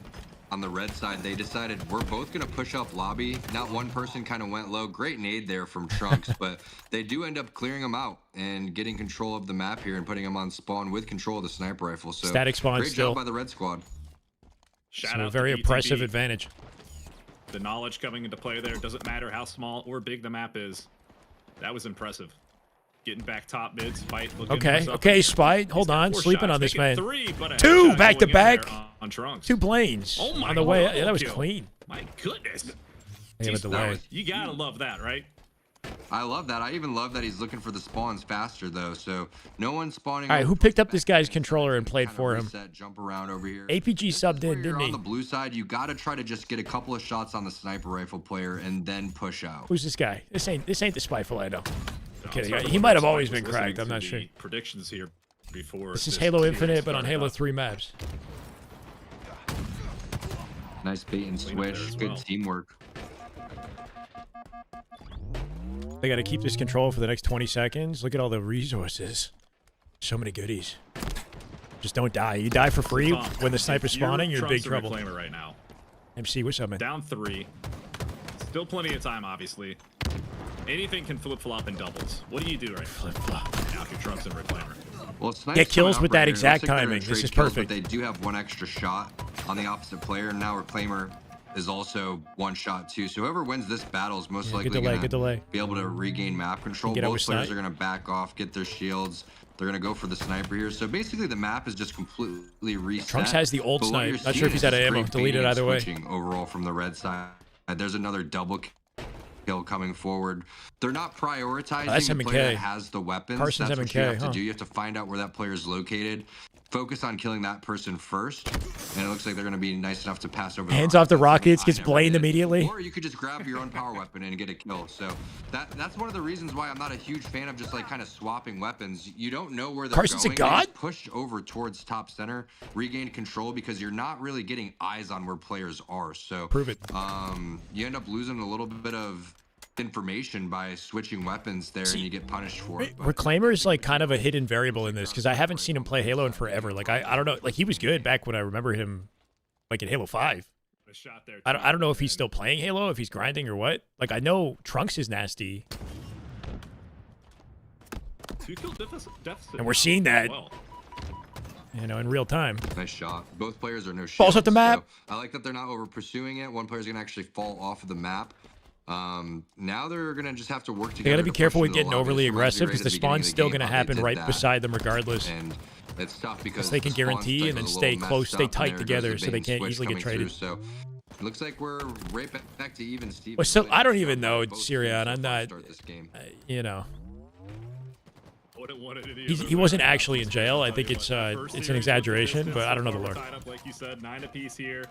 on the red side, they decided we're both going to push up lobby. Not one person kind of went low. Great nade there from Trunks, but they do end up clearing them out and getting control of the map here and putting them on spawn with control of the sniper rifle. So static spawn great still job by the red squad. Shout out very oppressive advantage. The knowledge coming into play there. Doesn't matter how small or big the map is. That was impressive. Getting back top mid, Spite. Okay, Spite. Hold on. Sleeping on this man. 2 back to back. On Trunks. 2 planes. Oh my on the way. God, Yeah, that was clean. My goodness. Delay. You gotta love that, right? I love that. I even love that he's looking for the spawns faster though. So no one's spawning. All right, who picked up this guy's controller and played for him? Jump around over here. APG subbed in, didn't he? On the blue side, you got to try to just get a couple of shots on the sniper rifle player and then push out. Who's this guy? This ain't the Spiteful, I know. I'm kidding. He might have always been cracked. I'm not sure. Predictions here before. This is Halo Infinite, but on Halo 3 maps. Nice bait and switch. Good teamwork. They got to keep this control for the next 20 seconds. Look at all the resources. So many goodies. Just don't die. You die for free when the sniper's spawning, you're in big trouble. Right now. MC, what's up, man? Down 3. Still plenty of time, obviously. Anything can flip-flop in doubles. What do you do right now? Flip-flop. Now if you're Trunks and Reclaimer. Well, it's nice get kills with that right exact timing. This is perfect. But they do have one extra shot on the opposite player. And now Reclaimer is also one shot too. So whoever wins this battle is most likely going to be able to regain map control. Both players are going to back off, get their shields. They're going to go for the sniper here. So basically the map is just completely reset. Trunks has the old snipe. Not sure if he's out of ammo. Deleted either way. Overall from the red side. There's another double kill coming forward. They're not prioritizing the player that has the weapons. Carson's That's what you have to huh? do. You have to find out where that player is located. Focus on killing that person first, and it looks like they're going to be nice enough to pass over. Hands off the rockets, gets blamed immediately. Or you could just grab your own power weapon and get a kill. So that's one of the reasons why I'm not a huge fan of just like kind of swapping weapons. You don't know where they're Carson's going. A god? Push over towards top center, regain control because you're not really getting eyes on where players are. So prove it. You end up losing a little bit of information by switching weapons there, and you get punished for it. Reclaimer is like kind of a hidden variable in this because I haven't seen him play Halo in forever. Like I don't know, like he was good back when I remember him, like in Halo 5. I don't know if he's still playing Halo, if he's grinding or what. Like I know Trunks is nasty, 2-kill deficit. And we're seeing that. You know, in real time. Nice shot. Both players are no shields. Falls off the map. So I like that they're not over pursuing it. One player's gonna actually fall off of the map. Now they're gonna just have to work together. They got to be to careful push with into the getting lobby. overly This reminds me aggressive right because at the the beginning spawn's of still game going to how they happen did right that. beside them regardless. And it's tough because They can the spawn guarantee site and then was a stay little close, messed stay up, and tight there together goes the so they bait and can't switch easily get coming through. traded. So it looks like we're right back to even Steven. Well, so I don't even know, Sirion. I'm not, you know. He wasn't actually in jail. I think it's an exaggeration, but I don't know the lore. Like you said, 9 apiece here.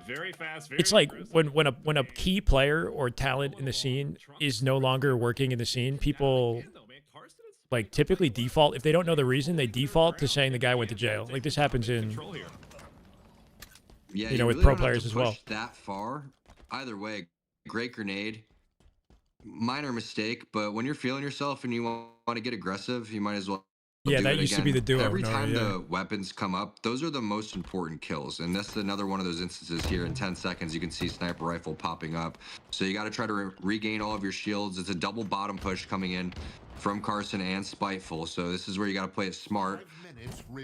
Very fast. It's like when a key player or talent in the scene is no longer working in the scene, people like typically default, if they don't know the reason, they default to saying the guy went to jail. Like this happens in, Yeah, you know, with really pro don't have players to as well. push that far. Either way, great grenade. Minor mistake, but when you're feeling yourself and you want to get aggressive, you might as well. Yeah, do that it used to again. be the duo. Every No, time yeah. the weapons come up, those are the most important kills, and that's another one of those instances here. In 10 seconds, you can see sniper rifle popping up. So you got to try to regain all of your shields. It's a double bottom push coming in from Carson and Spiteful. So this is where you got to play it smart.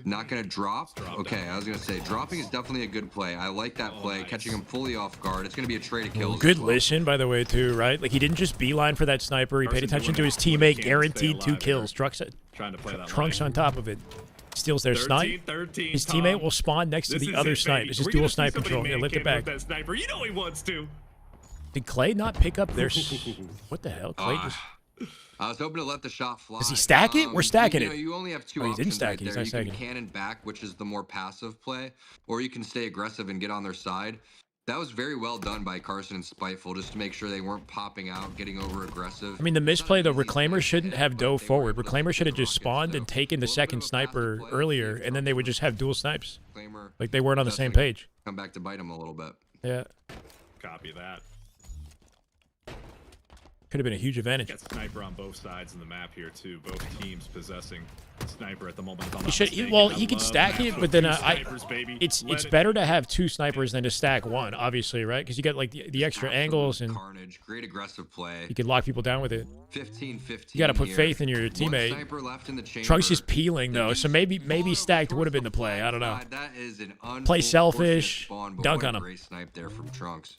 Not going to drop. Okay, I was going to say dropping is definitely a good play. I like that play, catching him fully off guard. It's going to be a trade of kills. Good listen, by the way, too, right? Like he didn't just beeline for that sniper. He paid attention to his teammate, guaranteed 2 kills. Trying to play that Trunks on top of it. Steals their snipe. 13, His teammate will spawn next to the other snipe. This is dual snipe control. Yeah, lift it back. That sniper. You know he wants to. Did Clay not pick up their... What the hell? Clay just... I was hoping to let the shot fly. Does he stack it? We're stacking it. You only have 2 Oh, he options didn't stack right it. He's there. not You stacking can it. cannon back, which is the more passive play, or you can stay aggressive and get on their side. That was very well done by Carson and Spiteful, just to make sure they weren't popping out, getting over aggressive. I mean, the misplay, though, Reclaimer shouldn't have dove forward. Reclaimer should have just spawned and taken the second sniper earlier, and then they would just have dual snipes. Like they weren't on the same page. Come back to bite him a little bit. Yeah. Copy that. Could have been a huge advantage. Got sniper on both sides of the map here too. Both teams possessing sniper at the moment. He should. He could stack it, but then it's better to have 2 snipers than to stack 1, obviously, right? Because you got like the extra angles and carnage. Great aggressive play. You can lock people down with it. 15-15. You got to put here. faith in your One teammate. sniper left in the chamber. Trunks is peeling though, so maybe stacked would have been the play. I don't know. That is an Play selfish, spawn, but dunk what on a him. Great snipe there from Trunks.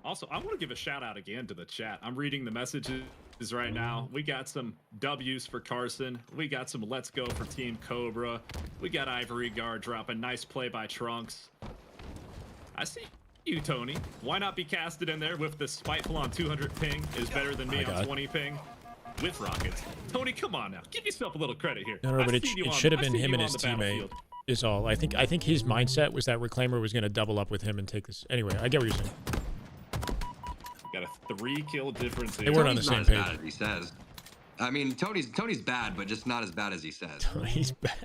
Also, I want to give a shout out again to the chat. I'm reading the messages right now. We got some W's for Carson. We got some let's go for Team Cobra. We got Ivory Guard dropping. Nice play by Trunks. I see you, Tony. Why not be casted in there with the Spiteful on 200 ping is better than me on 20 ping with rockets. Tony, come on now. Give yourself a little credit here. No, but it should have been him and his teammate. Is all. I think his mindset was that Reclaimer was going to double up with him and take this. Anyway, I get what you're saying. Got a 3-kill difference. They weren't on the same Tony's page. not as bad as he says. I mean, Tony's bad, but just not as bad as he says. Tony's bad.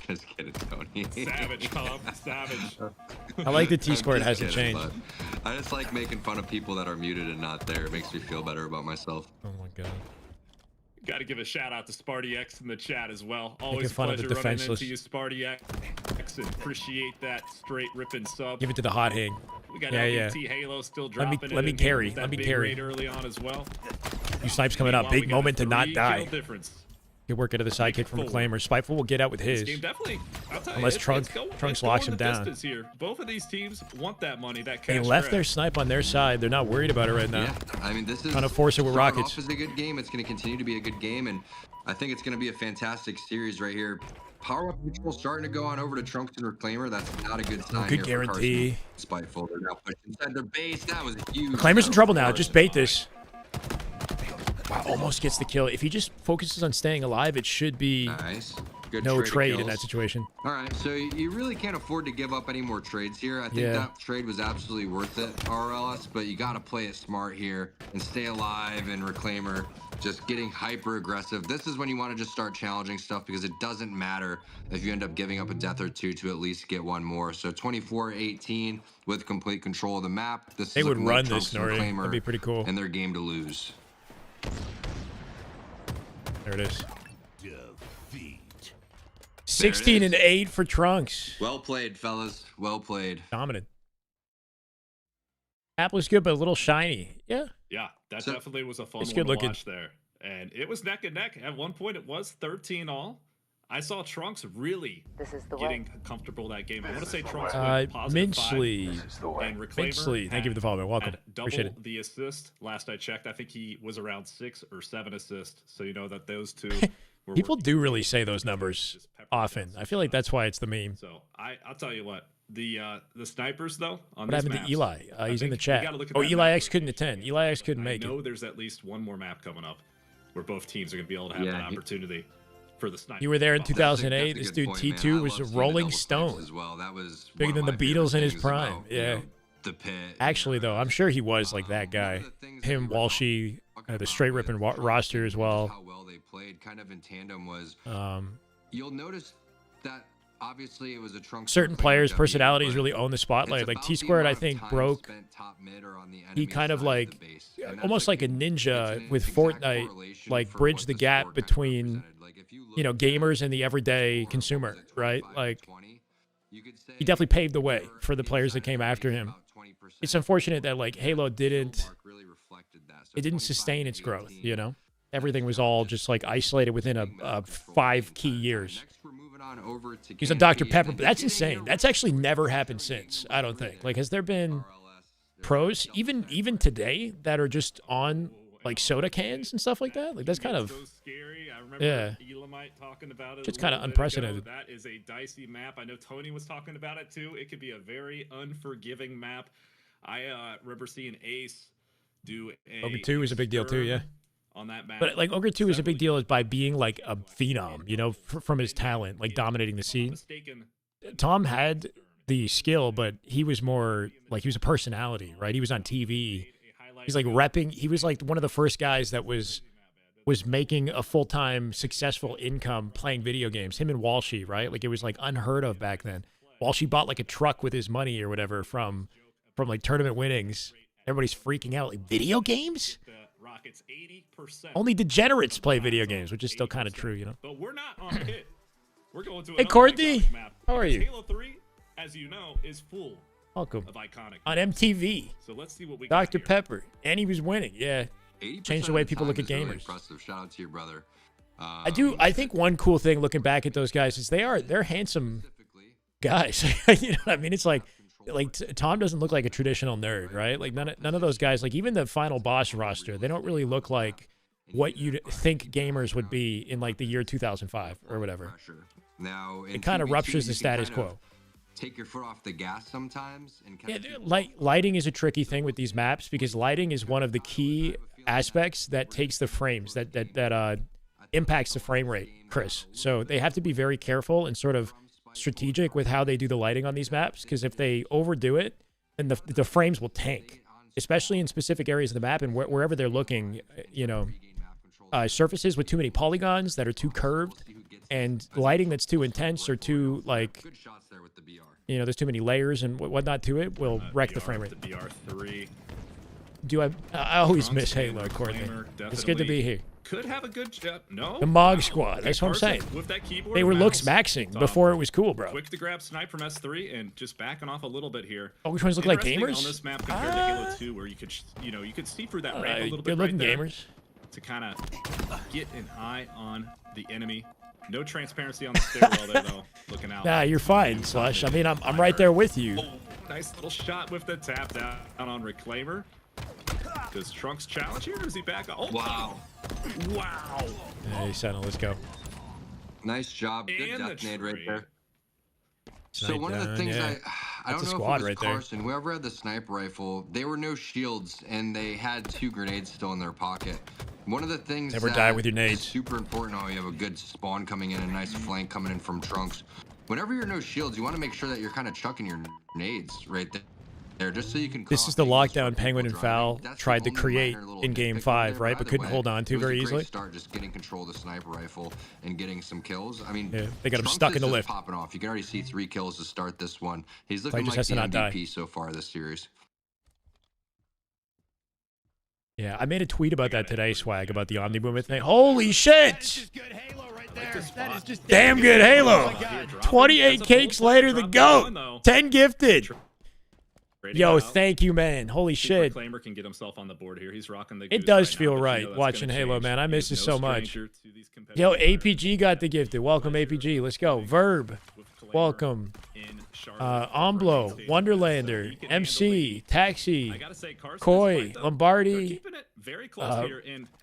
Just kidding, Tony. Savage, Tom. Savage. I like the T-score. It I'm just hasn't kidding, changed. but I just like making fun of people that are muted and not there. It makes me feel better about myself. Oh my god. Got to give a shout out to Sparty X in the chat as well. Always Making fun of the pleasure running defenseless. into you, Sparty X, and appreciate that straight ripping sub. Give it to the hot hang. We got Yeah. LBT Halo still Let me- dropping. let me it carry. with that Let me big carry. raid early on as well. You snipes coming up. Meanwhile, we Big got a moment to not 3-kill die. difference. Good work out of the sidekick from Reclaimer. Spiteful will get out with This his. game definitely, I'll tell you, Unless it's Trunks going locks him the down. distance here. Both of these teams want that money, that They cash left grab. their snipe on their side. They're not worried about it right now. Yeah, I mean, this is trying to force it with starting rockets. off as a good game. It's going to continue to be a good game, and I think it's going to be a fantastic series right here. Power up control starting to go on over to Trunks and Reclaimer. That's not a good sign. Good here for Carson. guarantee. Spiteful. They're now pushed inside their base. That was huge. Reclaimer's in trouble now. Just bait this. Wow, almost gets the kill. If he just focuses on staying alive, it should be nice. Good no trade of trade in kills. that situation. All right, so you really can't afford to give up any more trades here. I think Yeah. that trade was absolutely worth it, RLS, but you got to play it smart here and stay alive. And Reclaimer just getting hyper aggressive. This is when you want to just start challenging stuff, because it doesn't matter if you end up giving up a death or two to at least get one more. So 24-18 with complete control of the map. This They is would looking like run Trunks this, and Nori. Reclaimer That'd be pretty cool. and their game to lose. There it is. 16-8 for Trunks. Well played, fellas. Well played. Dominant. App was good, but a little shiny. Yeah. Yeah, that definitely was a fun it's one good to looking. watch there. And it was neck and neck. At one point, it was 13 all. I saw Trunks really getting comfortable that game. I want to say Trunks Minsley. and Minsley, thank you for the follow, man. Welcome. Appreciate it. The assist. Last I checked, I think he was around 6 or 7 assists. So you know that those two. People do really say those numbers often. I feel like that's why it's the meme. So I'll tell you what. The snipers though on what this happened to Eli? He's in the we chat. gotta look at Oh, that Eli map X couldn't attend. Eli X couldn't make I know it. there's at least one more map coming up where both teams are going to be able to have that opportunity for the sniper. You were there in That's a 2008. good This dude point, man. T2 I was love a seeing the Rolling double snipes Stone. as well. That was Bigger one than the of my Beatles in his favorite prime. things about, Yeah. the pit. Actually, though, I'm sure he was like that guy. Him, Walshy, the straight ripping roster as well. How well they played, kind of in tandem, was. You'll notice that obviously it was a Trunks. Certain players' personalities really own the spotlight. Like T-Squared, I think, broke. He kind of like, almost like a ninja with Fortnite, like bridged the gap between, you know, gamers and the everyday consumer, right? Like, he definitely paved the way for the players that came after him. It's unfortunate that like Halo didn't sustain its growth, you know? Everything was all just like isolated within a 5 key years. He's on Dr. Pepper, but that's insane. That's actually never happened since, I don't think. Like, has there been pros, even today, that are just on like soda cans and stuff like that? Like, that's kind of Scary. I remember Elamite talking about it. It's kind of unprecedented. That is a dicey map. I know Tony was talking about it too. It could be a very unforgiving map. I remember seeing Ace do a Ogre 2 is a big deal too, yeah. On that map. But like Ogre 2 is a big deal by being like a phenom, you know, from his talent, like dominating the scene. Tom had the skill, but he was more like, he was a personality, right? He was on TV. He's like repping. He was like one of the first guys that was making a full-time successful income playing video games. Him and Walshy, right? Like, it was like unheard of back then. Walshy bought like a truck with his money or whatever from like tournament winnings. Everybody's freaking out. Like, video games? Only degenerates play video games, which is still kind of true, you know. But we're not on hit. We're going to Hey, Courtney, how are you? Halo 3, as you know, is full Welcome. of iconic On MTV. So let's see what we Dr. Pepper. And he was winning, yeah. 80% Changed the way of people time look at is really gamers. impressive. Shout out to your brother. I think one cool thing looking back at those guys is they're handsome guys. You know what I mean? It's like Tom doesn't look like a traditional nerd, right? Like none of those guys, like even the final boss roster, they don't really look like what you'd think gamers would be in like the year 2005 or whatever. Now, it kind of ruptures the status quo. Take your foot off the gas sometimes. And lighting is a tricky thing with these maps because lighting is one of the key aspects that takes the frames, that impacts the frame rate, Chris. So they have to be very careful and sort of strategic with how they do the lighting on these maps, because if they overdo it, then the frames will tank, especially in specific areas of the map and wherever they're looking, you know, surfaces with too many polygons that are too curved and lighting that's too intense or too, like, you know, there's too many layers and whatnot to it will wreck the frame rate. The BR3. I always miss Halo, Courtney. It's good to be here. Could have a good no. The Mog Squad. That's what I'm saying. With that keyboard, they were looks maxing before it was cool, bro. Quick to grab snipe from S3 and just backing off a little bit here. Oh, which ones look like gamers? On this map compared to Halo 2, where you could, you could see through that ramp a little bit. Good looking right there gamers. To kind of get an eye on the enemy. No transparency on the stairwell there though. Looking out. Nah, you're fine, Slush. I mean, I'm right there with you. Oh, nice little shot with the tap down on Reclaimer. Does Trunks challenge here, or is he back? Oh, wow. Wow. Hey, Sentinel, let's go. Nice job. Good death nade right there. So Snipe one of the down, things yeah. I don't That's a know squad if it was right there. Carson, whoever had the sniper rifle, they were no shields and they had 2 grenades still in their pocket. One of the things Never that die with your is nades. super important, you have a good spawn coming in, a nice flank coming in from Trunks. Whenever you're no shields, you want to make sure that you're kind of chucking your nades right there, just so you can. This is the lockdown Penguin and Foul tried to create in Game 5, right? But couldn't hold on to very easily. Start just getting control of the sniper rifle and getting some kills. I mean, yeah, they got him Trunks stuck in the is just lift. popping off. You can already see 3 kills to start this one. He's Play looking just like has to the not die. MVP so far this series. Yeah, I made a tweet about that today, Swag, about the Omni Movement thing. Holy shit! That is just Damn good Halo. 28 cakes later, the GOAT. 10 gifted. Yo, thank you, man. Holy shit. Reclaimer can get himself on the board here. He's rocking the It goose does right feel now, but right you know that's watching gonna Halo, change. man. I He miss is it no so much. stranger to these competitive Yo, APG got the gifted. Welcome, APG. Let's go. Verb. Welcome. Omblo, Wonderlander, MC, Taxi, Koi, Lombardi,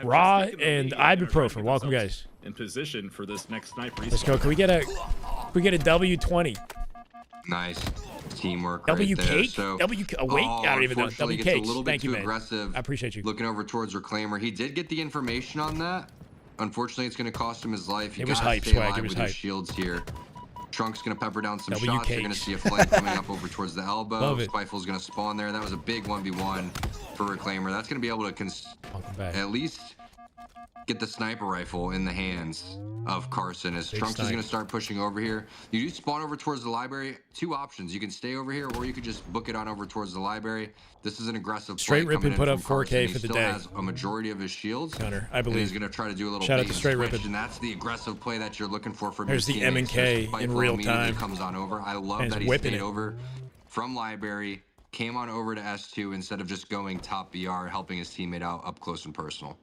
Raw, and Ibuprofen. Welcome, guys. In position for this next sniper. Let's go. Can we get a W20? Nice teamwork. W right there. cake? So, Oh, wait, I don't even know. unfortunately, W gets a cakes. little bit Thank you, too man. aggressive. I appreciate you. Looking over towards Reclaimer. He did get the information on that. Unfortunately, it's going to cost him his life. It was hype, stay Swag. alive It was with hype. his shields here. Trunk's going to pepper down some W shots. You're going to cakes. see a flank coming up over towards the elbow. Love it. Spiteful's going to spawn there. That was a big 1v1 for Reclaimer. That's going to be able to at least get the sniper rifle in the hands of Carson as Big Trunks is snipe. going to start pushing over here. You do spawn over towards the library. Two options. You can stay over here or you could just book it on over towards the library. This is an aggressive Straight play coming Rippin put in up from 4K Carson. for the He day. still has a majority of his shields. Counter, I And believe. he's going to try to do a little Shout out bait to and Straight switch, Rippin. and that's the aggressive play that you're looking for from There's your the teammates. M&K Spiteful in real immediately time. comes on over. I love And that he's he whipping stayed it. over from library, came on over to S2 instead of just going top BR, helping his teammate out up close and personal.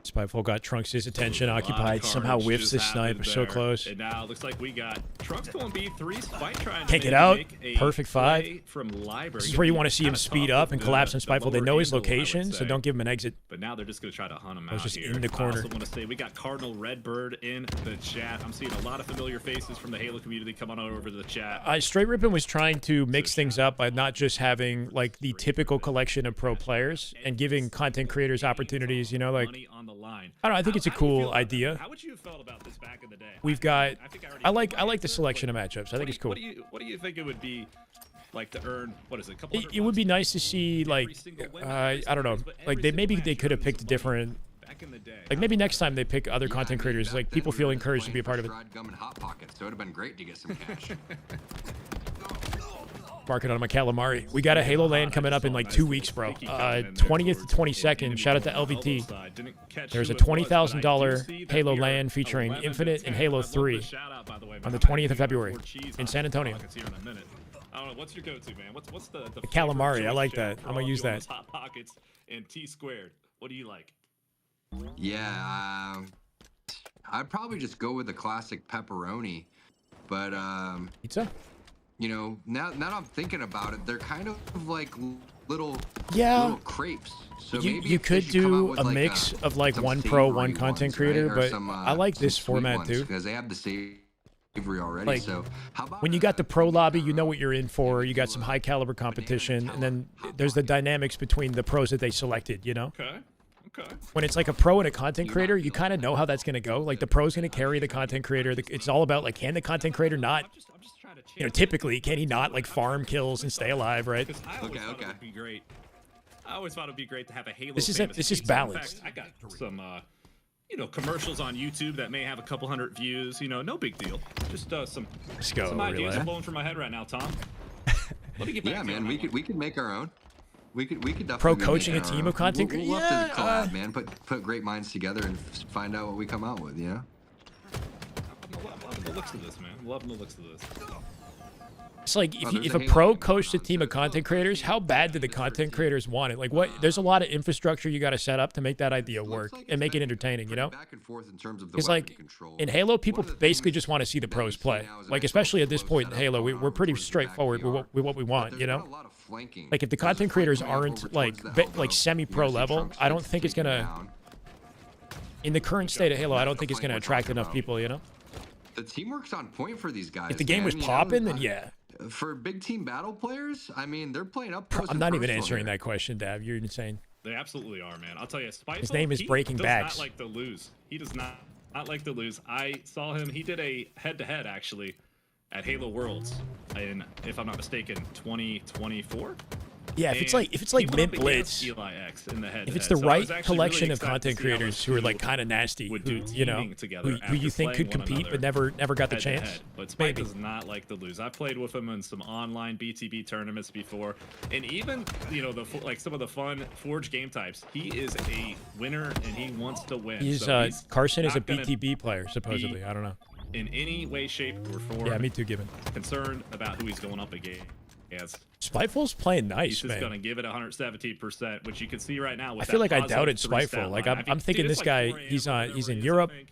Spiteful got Trunks' attention occupied. Somehow whiffs this sniper. So close. And now it looks like we got Trunks going B3. Spike trying to Can't get maybe out. make a Perfect play 5. from library. This is where you want to see him speed up and collapse on Spiteful. They know his location, so don't give him an exit. But now they're just going to try to hunt him I was out just here. in the corner. I also want to say we got Cardinal Redbird in the chat. I'm seeing a lot of familiar faces from the Halo community come on over to the chat. Straight Rippin was trying to mix things up by not just having like the typical collection of pro players and giving content creators opportunities, you know, like On the line. I don't know, I think it's a cool idea. How would you have felt about this back in the day? We've got I like the selection of matchups. I think it's cool. What do you think it would be like to earn? What is it? A couple It would be nice to see like I don't know, like maybe they could have picked a different like maybe next time they pick other content creators, like people feel encouraged to be a part of it. Gum and Hot Pockets, so it would have been great to get some cash. Marking on my calamari. We got a Halo LAN coming up in like 2 weeks, bro. 20th to 22nd. Shout out to LVT. There's a $20,000 Halo LAN featuring Infinite and Halo 3 on the 20th of February in San Antonio. I don't know. What's your go-to, man? What's the calamari? I like that. I'm gonna use that. Hot Pockets and T squared. What do you like? Yeah, I'd probably just go with the classic pepperoni, but pizza. You know, now that I'm thinking about it, they're kind of like little crepes. So you maybe you if they could should come out do with a like mix of like some one pro, savory one content ones, creator, right? Or but some, I like some this sweet format ones, too. because they have the savory already. Like, So how about when you got the pro lobby, you know what you're in for. You got some high caliber competition, and then there's the dynamics between the pros that they selected, you know? Okay. When it's like a pro and a content creator, you kind of know how that's going to go. Like the pro's going to carry the content creator. It's all about like, can the content creator not, you know, typically, can he not like farm kills and stay alive, right? Okay. Be great. I always thought it'd be great to have a Halo. This is fantasy team. So, in balanced. fact, I got some, you know, commercials on YouTube that may have a couple hundred views. You know, no big deal. Just some ideas Relay. are blowing from my head right now, Tom. Let me get back Yeah, to man, we could make our own. We could definitely Pro make coaching a our team own. of content We'll have yeah, to collab, man. Put great minds together and find out what we come out with. You know. I'm loving the looks of this, man. I'm loving the looks of this. It's like Oh, if a pro coached a team of content creators, how bad do the content creators want it? Like what? There's a lot of infrastructure you got to set up to make that idea work and make it entertaining, you know? Back and forth in terms of the Because weapon like control. in Halo, people basically just want to see the pros play. Like especially at this point in Halo, we're pretty straightforward with what we want, you know? Like if the content creators aren't like semi-pro level, I don't think it's gonna. In the current state of Halo, I don't think it's gonna attract enough people, you know? The teamwork's on point for these guys. If the game was man. popping, then yeah. For big team battle players, I mean, they're playing up close I'm and not even personal answering here. that question, Dav. You're insane. They absolutely are, man. I'll tell you, Spiteful, His name is he Breaking does Backs. not like to lose. He does not like to lose. I saw him. He did a head-to-head actually at Halo Worlds in, if I'm not mistaken, 2024. Yeah, if it's like Mint Blitz, Eli X in the head. if it's the right collection of content creators who are like kind of nasty, who, you know, who you think could compete but never got the chance, but Spike does not like to lose. I've played with him in some online BTB tournaments before, and even you know like some of the fun Forge game types. He is a winner and he wants to win. He's Carson is a BTB player supposedly. I don't know. In any way, shape, or form. Yeah, me too. Given concerned about who he's going up against. Yes. Spiteful's playing nice, He's just man. going to give it 117%, which you can see right now. With I feel that like I positive doubted 3 stat Spiteful. Like line. I'm thinking Dude, this it's guy, like 4 he's a.m. he's in or Europe. something.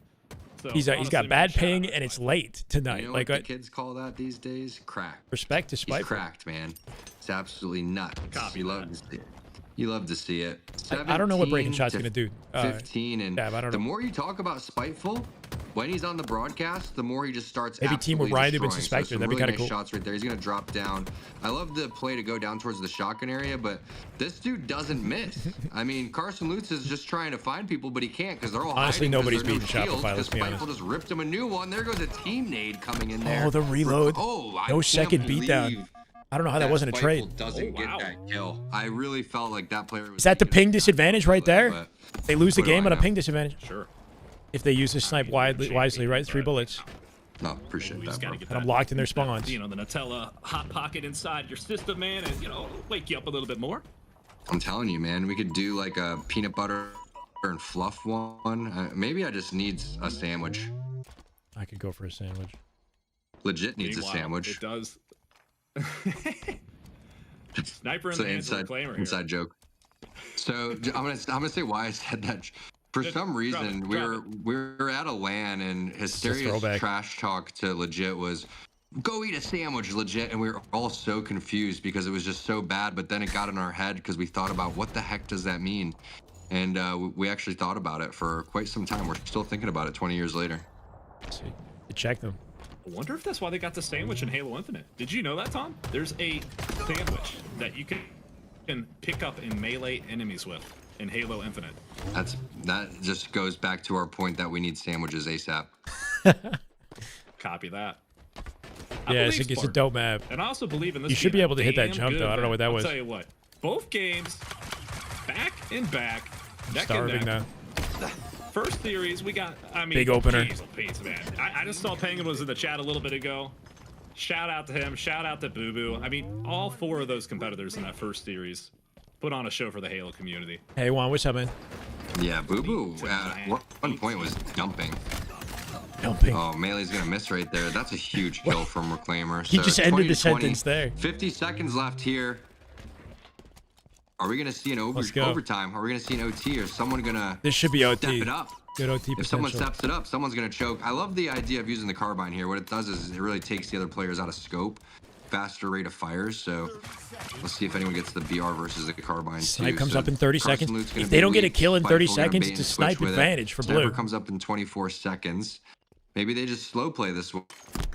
So, He's honestly, got man, bad shout out ping to and it's Spiteful. late tonight. You know Like what the kids call that these days? Crack. respect to He's Spiteful. cracked, man. It's absolutely nuts. Copy You love to see it. You love to see it. I don't know what Breaking 17 Shot's to gonna do. 15 and Dab, I don't the know. more you talk about Spiteful, when he's on the broadcast, the more he just starts. Maybe team with absolutely Ryan Dubin destroying. Suspector. So some That'd be really kinda nice cool. shots right there. He's gonna drop down. I love the play to go down towards the shotgun area, but this dude doesn't miss. I mean, Carson Lutz is just trying to find people, but he can't because they're all Honestly, hiding 'cause nobody's there are no beating shields, Shopify, let's 'cause be Spiteful honest. just ripped him a new one. There goes a team nade coming in there. Oh, the reload. Oh, I No can't second believe beatdown. I don't know how that wasn't a Spiteful trade. doesn't get that kill. I really felt like that player was. Is that the ping disadvantage right there? but They lose the what do game I on a know? ping disadvantage. Sure. If they use this snipe wisely, right? 3 bullets. No, appreciate that, bro. And I'm locked in their spawns. You know, the Nutella hot pocket inside your system, man, and, you know, wake you up a little bit more. I'm telling you, man, we could do like a peanut butter and fluff one. Maybe I just need a sandwich. I could go for a sandwich. Legit needs a Meanwhile, sandwich. It does. Sniper in It's the an hands of the claimer here. inside joke. So I'm gonna say why I said that. For some reason, we were at a LAN and Hysteria's throwback. trash talk to Legit was, "Go eat a sandwich, Legit," and we were all so confused because it was just so bad. But then it got in our head because we thought about what the heck does that mean, and we actually thought about it for quite some time. We're still thinking about it 20 years later. Let's see. Check them. I wonder if that's why they got the sandwich in Halo Infinite. Did you know that, Tom? There's a sandwich that you can pick up and melee enemies with in Halo Infinite. That just goes back to our point that we need sandwiches ASAP. Copy that. Yeah, it's a dope map. And I also believe in this. You should be able to hit that damn jump, good though. I don't know what that event. was. I'll tell you what. Both games, back and back, neck Starving and neck. now. First series, we got, I mean, Big opener. Jeez, Pete's, man. I just saw Penguin was in the chat a little bit ago. Shout out to him. Shout out to Boo Boo. I mean, all 4 of those competitors in that first series put on a show for the Halo community. Hey, Juan, what's up, man? Yeah, Boo Boo at one point was dumping. Dumping. Oh, Melee's gonna miss right there. That's a huge kill from Reclaimer. He So just 20 ended the to 20, sentence there. 50 seconds left here. Are we gonna see an Let's go. overtime? Are we gonna see an OT? Or is someone gonna This should be step OT. it up? Good OT If someone potential. steps it up, someone's gonna choke. I love the idea of using the carbine here. What it does is it really takes the other players out of scope. Faster rate of fires. So let's see if anyone gets the BR versus the carbine. Snipe too. comes So up in 30 Carson seconds. Lute's gonna If they be don't get a weak. kill in 30 Spiteful gonna seconds, bait it's a and switch snipe with it. advantage for Sniper blue. comes up in 24 seconds. Maybe they just slow play this one.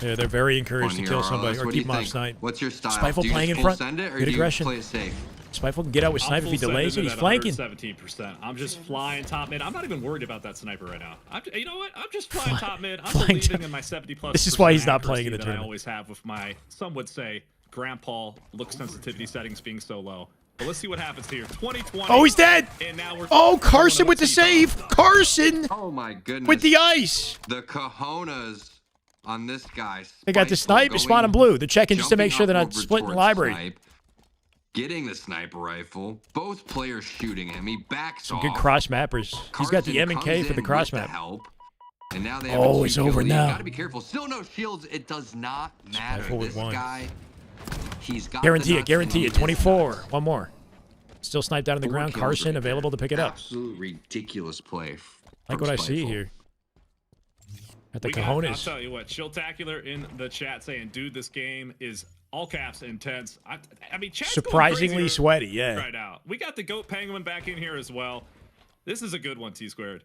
Yeah, they're very encouraged to here, kill RLS. somebody or What do keep you them off think? snipe. What's your style? Spiteful Do you playing just in full front. send it, or Good do you aggression. play it safe? Spiteful can get out with snipe if he delays it. He's flanking. 17%. I'm just flying top mid. I'm not even worried about that sniper right now. You know what? I'm just flying top mid. I'm flying believing top- in my 70+. This is why he's not accuracy playing in the that I tournament. always have with my, some would say, grandpa look sensitivity settings being so low. But let's see what happens here. 2020. Oh, he's dead. And now we're Oh, Carson with the save. Carson Oh my goodness. with the ice. The cojones on this guy. They got the Spiteful snipe. It's spawn in blue. They're checking just to make jumping sure they're up not over splitting the towards library. Snipe, getting the sniper rifle. Both players shooting him. He backs Some off. good cross mappers. He's got the Carson M and K comes for the in cross with map. help. And now they have Oh, a it's two-kill over lead. now. You gotta be careful. Still no shields. It does not matter. Spiteful with This one. guy, he's got Guarantee the it. nuts Guarantee and it. he is 24. nuts. One more. Still sniped down on the 4 ground. kills Carson right available to pick it up. Absolute ridiculous play. Like from what I see Spiteful. here. At the We got, I'll cojones. tell you what, Chilltacular in the chat saying, dude, this game is all caps intense. I mean, chat's going Surprisingly crazy sweaty, yeah. right now. We got the Goat Penguin back in here as well. This is a good one, T-Squared.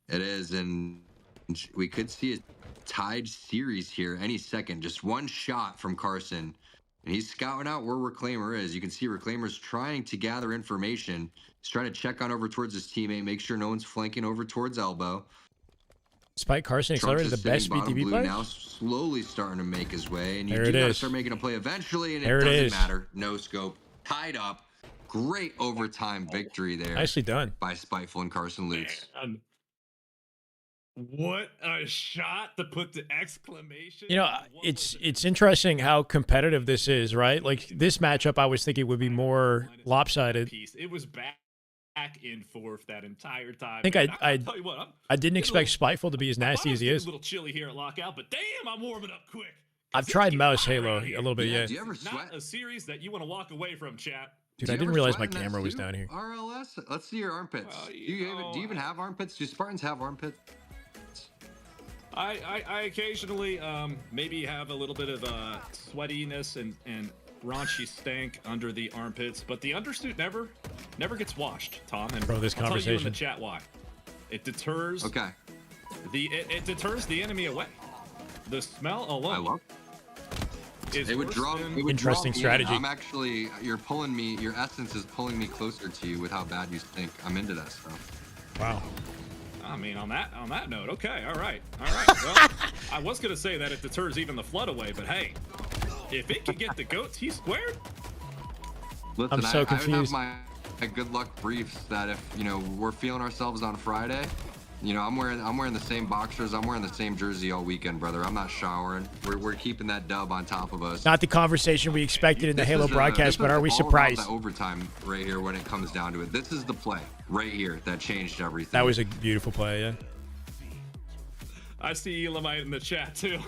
It is, and we could see a tied series here any second. Just one shot from Carson, and he's scouting out where Reclaimer is. You can see Reclaimer's trying to gather information. He's trying to check on over towards his teammate, make sure no one's flanking over towards Elbow. Spike Carson Trunks accelerated is the best sitting bottom BTB blue players. now, slowly starting to make his way, and you There do it gotta is. start making a play eventually, and There it it doesn't is. matter. No scope, tied up. Great overtime victory there. Nicely done. By Spiteful and Carson Lutz. Man, what a shot to put the exclamation. You know, it's interesting how competitive this is, right? Like this matchup, I was thinking would be more lopsided. It was back and forth that entire time. I think man. I tell you what, didn't expect Spiteful to be as nasty as he is. A little chilly here at Lockout, but damn, I'm warming up quick. I've tried mouse Halo a little bit, yeah. Do you ever sweat? Not a series that you want to walk away from, chat. Dude, I didn't realize my camera was down here. RLS? Let's see your armpits. Well, do you even have armpits? Do Spartans have armpits? I occasionally maybe have a little bit of sweatiness and raunchy stank under the armpits, but the undersuit never gets washed, Tom. And Bro, this I'll tell you in the conversation. chat why. It deters. Okay. It deters the enemy away. The smell alone. I love. It would draw. Interesting strategy. I'm actually. You're pulling me. Your essence is pulling me closer to you with how bad you stink. I'm into that stuff. Wow. I mean, on that note, okay, all right. Well, I was gonna say that it deters even the flood away, but hey, if it can get the goat T squared, Listen, I'm so confused. I have my good luck briefs that if we're feeling ourselves on Friday, I'm wearing the same boxers, I'm wearing the same jersey all weekend, brother. I'm not showering. We're keeping that dub on top of us. Not the conversation we expected in the Halo broadcast, but are we all surprised? about the overtime right here when it comes down to it. This is the play right here that changed everything. That was a beautiful play, yeah. I see Elamite in the chat too.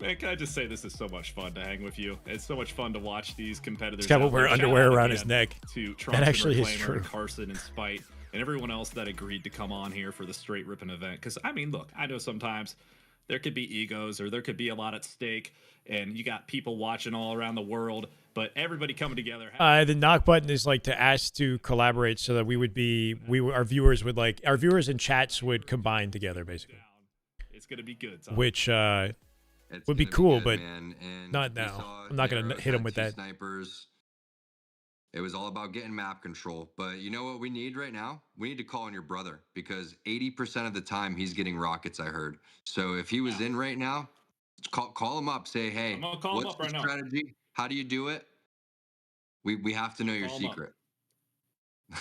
Man, can I just say this is so much fun to hang with you? It's so much fun to watch these competitors. He's got to wear underwear around his neck. To That actually is Reclaimer, true. Carson and Spite and everyone else that agreed to come on here for the Straight Rippin' event. Because I mean, look, I know sometimes there could be egos or there could be a lot at stake, and you got people watching all around the world, but everybody coming together. The knock button is like to ask to collaborate so that our viewers and chats would combine together, basically. It's gonna be good. Tom. Which It's would be gonna cool, good, but man. And not we now. saw I'm not gonna Neros hit him had with 2 that. snipers. It was all about getting map control. But you know what we need right now? We need to call on your brother because 80% of the time he's getting rockets, I heard. So if he was in right now, call him up. Say, hey, I'm gonna call him what's up right the now. strategy? How do you do it? We have to know your Call him up. secret.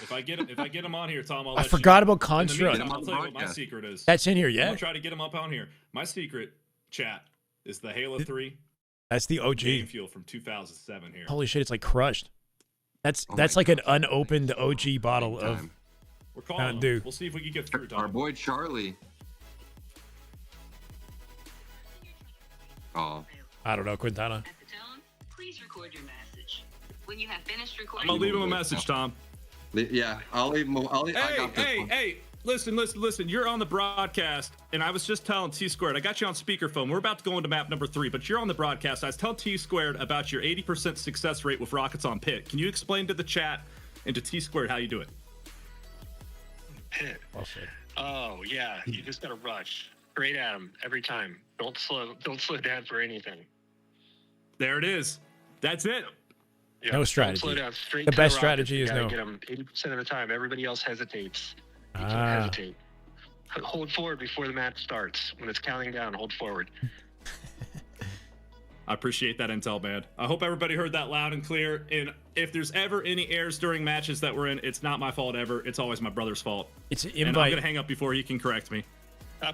If I get him on here, Tom, I'll I let forgot you know. about In the Construct. meantime, I'll tell you what my secret is. That's in here, I'm yeah? gonna try to get him up on here. My secret, chat, is the Halo 3 That's the OG. game fuel from 2007 here. Holy shit, it's like crushed. That's Oh like an unopened OG bottle of We're calling Mountain him. Dew. We'll see if we can get through, Tom. Our boy Charlie. Oh. I don't know, Quintana. Please record your message. When you have finished I'm recording, gonna leave him a message, Tom. Yeah, I'll leave him. I Hey, got this one. hey, listen. You're on the broadcast, and I was just telling T Squared. I got you on speakerphone. We're about to go into map number 3, but you're on the broadcast. I was telling T Squared about your 80% success rate with rockets on pit. Can you explain to the chat and to T Squared how you do it? Pit. Oh yeah, you just gotta rush straight at him every time. Don't slow down for anything. There it is. That's it. Yeah, No don't strategy. slow down. Straight The to best rockets. strategy You is gotta no. Get him 80% of the time. Everybody else hesitates. You can't Ah. hesitate. Hold forward before the match starts. When it's counting down, hold forward. I appreciate that intel, man. I hope everybody heard that loud and clear. And if there's ever any errors during matches that we're in, it's not my fault ever. It's always my brother's fault. It's an And I'm invite. gonna hang up before he can correct me. Oh,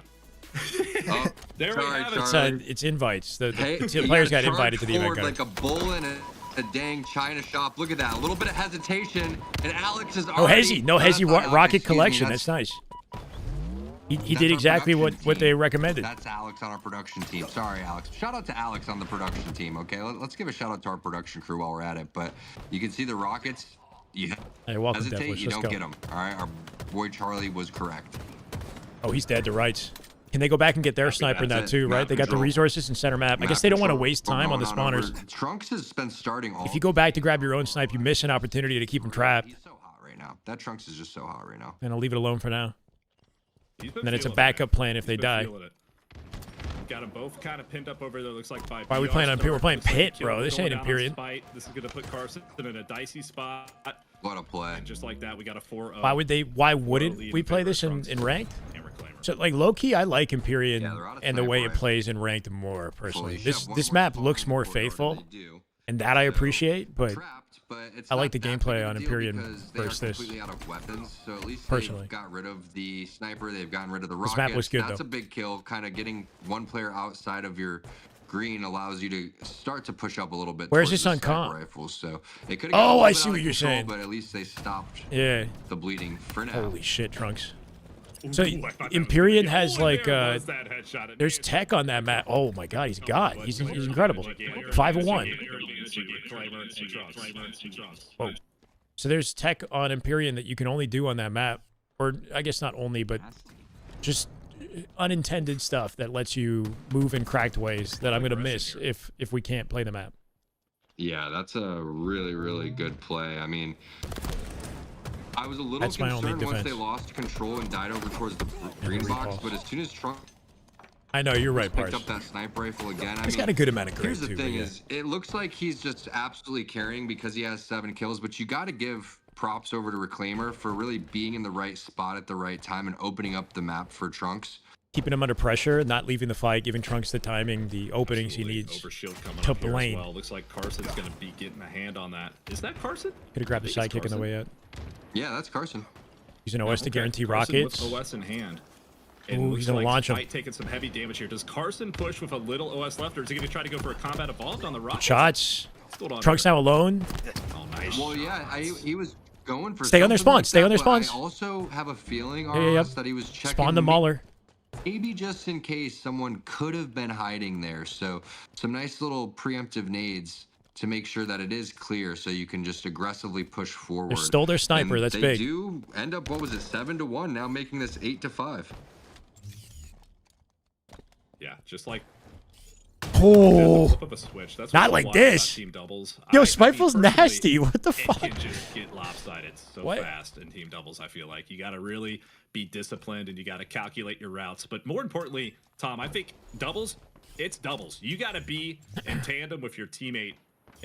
There we sorry, have it. Charlie. It's invites. The Hey, you players gotta got charge invited to the event. forward Guys. like a bull in a dang china shop. Look at that. A little bit of hesitation, and Alex is No already. hezzy, no hezzy Alex, rocket excuse me, collection. That's nice. He that's did our exactly what production they team. recommended. That's Alex on our production team. Sorry, Alex. Shout out to Alex on the production team. Okay, let's give a shout out to our production crew while we're at it. But you can see the rockets. You Hey, welcome, hesitate, Deathwish. you Let's don't go. get them. All right, our boy Charlie was correct. Oh, he's dead to rights. Can they go back and get their sniper now that's it. too, right? Map They got the control. resources in center map. I Map guess they don't want to control. waste We're time on the going over. spawners. Trunks has been starting all. If you go back to grab your own snipe, you miss an opportunity to keep them trapped. He's so hot right now. That Trunks is just so hot right now. And I'll leave it alone for now. He's been And then it's a feeling backup it. plan if He's they been die. feeling it. Got them both kind of pinned up over there. Looks like by. Why are we BR playing on Star. We're playing Looks like pit, kill bro. This going ain't down on Imperium. Spite. This is gonna put Carson in a dicey spot. What a play! And just like that, we got a 4-0. Why wouldn't we play this in ranked? So like low key, I like Empyrean and the way it plays in ranked more personally. This map looks more faithful, and that I appreciate. But I like the gameplay on Empyrean versus this. Completely out of weapons, so at least Personally. they've got rid of the sniper. They've gotten rid of the This rockets. map looks good, That's though. a big kill. Kind of getting one player outside of your green allows you to start to push up a little bit. Where's towards this the on sniper comp? rifles. So it could. Oh, I see what you're saying. But at least they stopped. Yeah. The bleeding for now. Holy shit, Trunks. So Ooh, I thought that was Empyrean pretty- has Oh, like there was that headshot. It there's tech on that map. Oh my god, he's a god. He's incredible. 501. Whoa. So there's tech on Empyrean that you can only do on that map, or I guess not only, but just unintended stuff that lets you move in cracked ways that I'm gonna miss if we can't play the map. Yeah, that's a really, really good play. I mean, I was a little That's my only concerned once they defense. lost control and died over towards the green box, but as soon as Trump I know you're right, picked Parse. up that sniper rifle again, I He's mean, got a good amount of grade here's the too. thing but yeah. is, it looks like he's just absolutely carrying because he has 7 kills, but you got to give props over to Reclaimer for really being in the right spot at the right time and opening up the map for Trunks. Keeping him under pressure, not leaving the fight, giving Trunks the timing, the openings he needs Overshield coming to up here as blame. well. Looks like Carson's going to be getting a hand on that. Is that Carson? Could have grabbed the I think sidekick it's on the way out. Yeah, that's Carson. Using OS to guarantee Carson rockets. With OS in hand. Ooh, looks he's gonna like launch him. Spite taking some heavy damage here. Does Carson push with a little OS left, or is he going to try to go for a combat evolved on the rockets? Shots. What's going on Trunks here? now alone. Oh, nice. Well, yeah, he was going for Stay on their something spawns, stay on their that, but spawns. I also have a feeling, Yeah, RS, that he was checking Spawn the Mauler. maybe just in case someone could have been hiding there. So some nice little preemptive nades to make sure that it is clear so you can just aggressively push forward. They stole their sniper, And that's they big. do end up, what was it, 7-1, now making this 8-5. Yeah, just like Oh, flip of a switch. That's not what's like wild about this. Team doubles. Yo, I Spiteful's mean, personally, nasty. What the it fuck? can just get lopsided so What? fast in team doubles. I feel like you got to really be disciplined and you got to calculate your routes. But more importantly, Tom, I think doubles, it's doubles. You got to be in tandem with your teammate.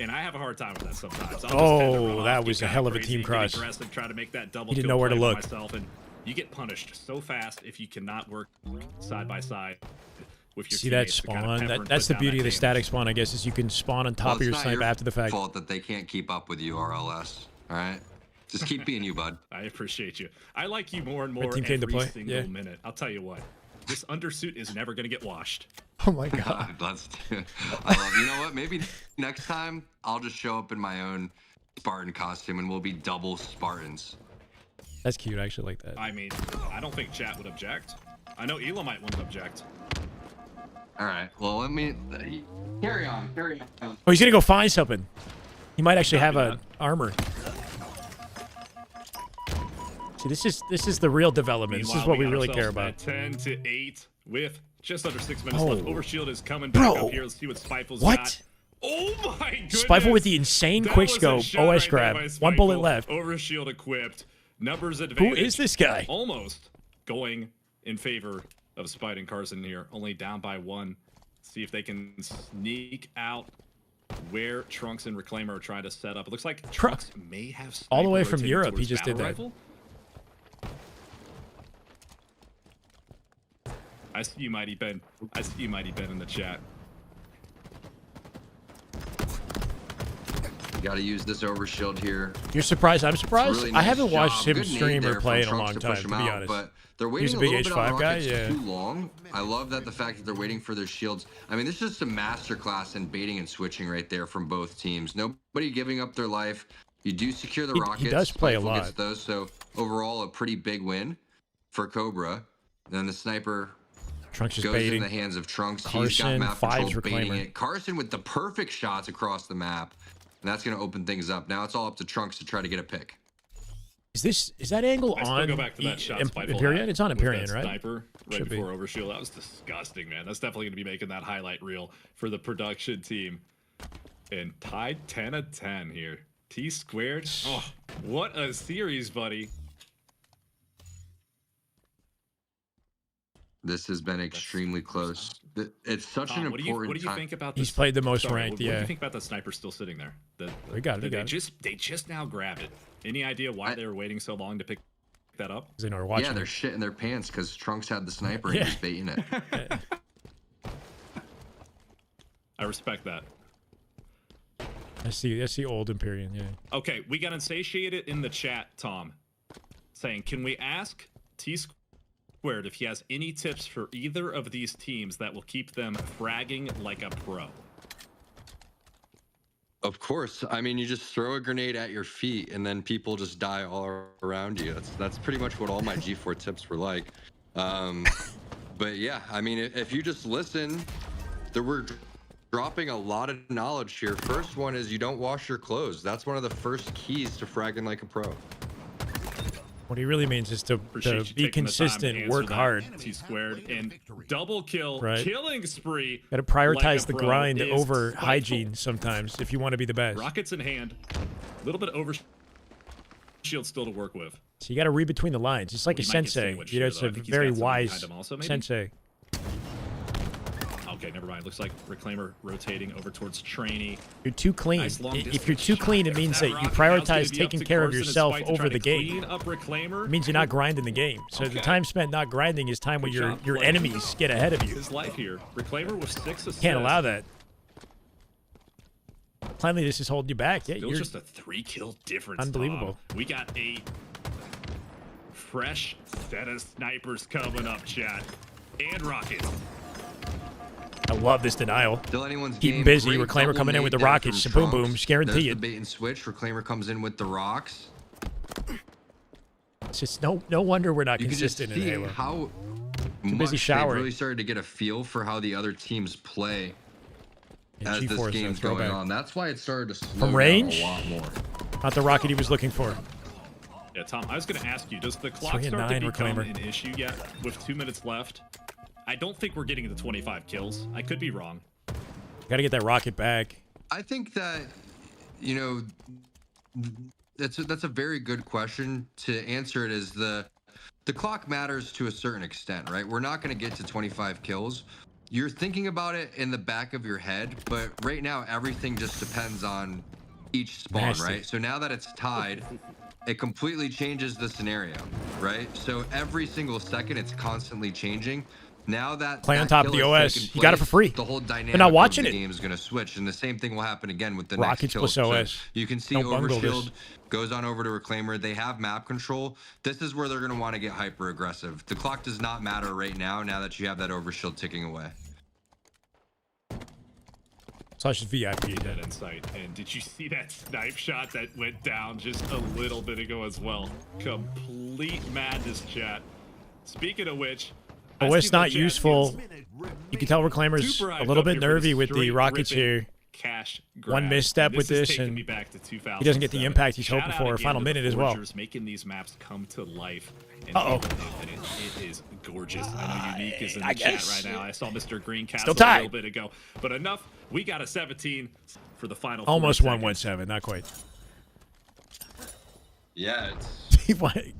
And I have a hard time with that sometimes. I'll just tend to Oh, run that off, was get a hell of a crazy, team get cross. aggressive, try to make that double He didn't kill know where to play for look. myself, and you get punished so fast if you cannot work side by side with your See that teammates to kind of spawn? pepper and That's put the down beauty that of the damage. static spawn, I guess, is you can spawn on top Well, of it's your not sniper your after the fact. fault that they can't keep up with you, RLS. All right? Just keep being you, bud. I appreciate you. I like you more and Red more team came to every play? single Yeah. minute. I'll tell you what. This undersuit is never going to get washed. Oh my god. Let's do it. You know what? Maybe next time I'll just show up in my own Spartan costume and we'll be double Spartans. That's cute. I actually like that. I mean, I don't think chat would object. I know Ela might want to object. All right. Well, let me carry on. Carry on. Oh, he's gonna go find something. He might actually have a armor. See, this is the real development. This is Meanwhile, what we got really care ourselves about. at 10-8 with just under 6 minutes Oh. left. Overshield is coming back Bro. up here. Let's see what Spiteful's What? got. Oh my goodness. Spiteful with the insane That quick was a scope shot OS right there grab. by 1 Spiteful. bullet left. Overshield equipped. Numbers advantage. Who is this guy? Almost going in favor of Spite and Carson here. Only down by 1. See if they can sneak out where Trunks and Reclaimer are trying to set up. It looks like Trunks may have All the way sniper from rotating Europe, he towards just did battle that. rifle. I see you, Mighty Ben. I see you, Mighty Ben, in the chat. You got to use this overshield here. You're surprised? I'm surprised. Really I nice haven't watched job. him Good nade stream there or from play in a Trunks long to time, push to him be out, honest. But they're He's waiting a a big little bit on H5 guy, rockets yeah. too long. I love that the fact that they're waiting for their shields. I mean, this is just a masterclass in baiting and switching right there from both teams. Nobody giving up their life. You do secure the rockets. He does play a Spiteful gets lot. those, so overall a pretty big win for Cobra. Then the sniper Trunks is goes baiting. in the hands of Trunks. He's Carson, got map Fives control baiting Reclaimer. it. Carson with the perfect shots across the map. And that's going to open things up. Now it's all up to Trunks to try to get a pick. Is that angle I still on go back to that shot Spiteful Imperium? had It's on with Imperium, that right? Sniper right Should be. before Overshield. That was disgusting, man. That's definitely going to be making that highlight reel for the production team. And tied 10-10 here. T squared. Oh, what a series, buddy. This has been extremely close. It's such Tom, an what important do you time. think about He's this? played the most Sorry, ranked, what do yeah. you think about the sniper still sitting there? We got it, we got it. They just now grabbed it. Any idea why they were waiting so long to pick that up? They know we're watching Yeah, they're it. shitting their pants because Trunks had the sniper and Yeah. he was baiting it. I respect that. That's the old Imperium, yeah. Okay, we got Insatiated in the chat, Tom, saying, can we ask T Squared if he has any tips for either of these teams that will keep them fragging like a pro? Of course. I mean, you just throw a grenade at your feet and then people just die all around you. That's pretty much what all my G4 tips were like. But yeah, I mean, if you just listen, we're dropping a lot of knowledge here. First one is you don't wash your clothes. That's one of the first keys to fragging like a pro. What he really means is to be consistent, work hard. T-squared and double kill, Right. killing spree. Got to prioritize the pro grind is over spiteful. hygiene sometimes if you want to be the best. Rockets in hand, a little bit over shield still to work with. So you got to read between the lines. It's like Well, a he might get sensei. sandwiched You know, here, it's though. a I think he's very got something behind wise him also, maybe? sensei. Okay, never mind. Looks like Reclaimer rotating over towards Trainee. You're too clean. Nice long If you're too distance clean, it shot. means that you Rocket now is gonna prioritize be up taking to care of Carson and yourself Spike to over try the to game. clean up Reclaimer. It means you're not grinding the game. So the time spent not grinding is time when Good job your playing. enemies get ahead of you. His life here. Reclaimer with 6 assists. Can't allow that. Finally, this is holding you back. Yeah, Still you're just a 3-kill difference. unbelievable. Tom. We got a fresh set of snipers coming up, chat. And rockets. I love this denial. Still anyone's Keep him game. busy. Great Reclaimer double coming in with the nade there rockets. from Boom, boom. Trunks. Guarantee There's it. the bait and switch. Reclaimer comes in with the rocks. It's just no wonder we're not You can just consistent in see Halo. how Too busy much they've showering. really started to get a feel for how the other teams play And as G4 this is a game's going throwback. on. That's why it started to slow From down range? a lot more. Not the rocket he was looking for. Yeah, Tom, I was going to ask you, does the clock 3 and start to 9 become Reclaimer. an issue yet with 2 minutes left? I don't think we're getting to 25 kills. I could be wrong. Got to get that rocket back. I think that, you know, that's a very good question. To answer it is the clock matters to a certain extent, right? We're not going to get to 25 kills. You're thinking about it in the back of your head, but right now everything just depends on each spawn, Nasty. right? So now that it's tied, it completely changes the scenario, right? So every single second it's constantly changing. Now that Play on that top of kill the has OS. taken You got it for place, free. The whole They're dynamic not watching of the it. game is going to switch, and the same thing will happen again with the Rockets next kill. plus So OS. you can see Don't bungle this. Overshield goes on over to Reclaimer. They have map control. This is where they're going to want to get hyper aggressive. The clock does not matter right now. Now that you have that Overshield ticking away. Slash VIP. That insight. And did you see that snipe shot that went down just a little bit ago as well? Complete madness, chat. Speaking of which, Oh, it's not useful. You can tell Reclaimer's a little bit nervy with the rockets here. Cash One grab. misstep with is this, taking and me back to he doesn't get the 2007. impact he's Shout hoping out for. again Final to the minute as well. Forgers making these maps come to life. And Uh-oh. it is gorgeous. I know Unique is in I the chat guess. right now. I saw Mr. Greencastle Still a tied. little bit ago. But enough. We got a 17 for the final. Almost 40 won seconds. 1-7. Not quite. Yeah, it's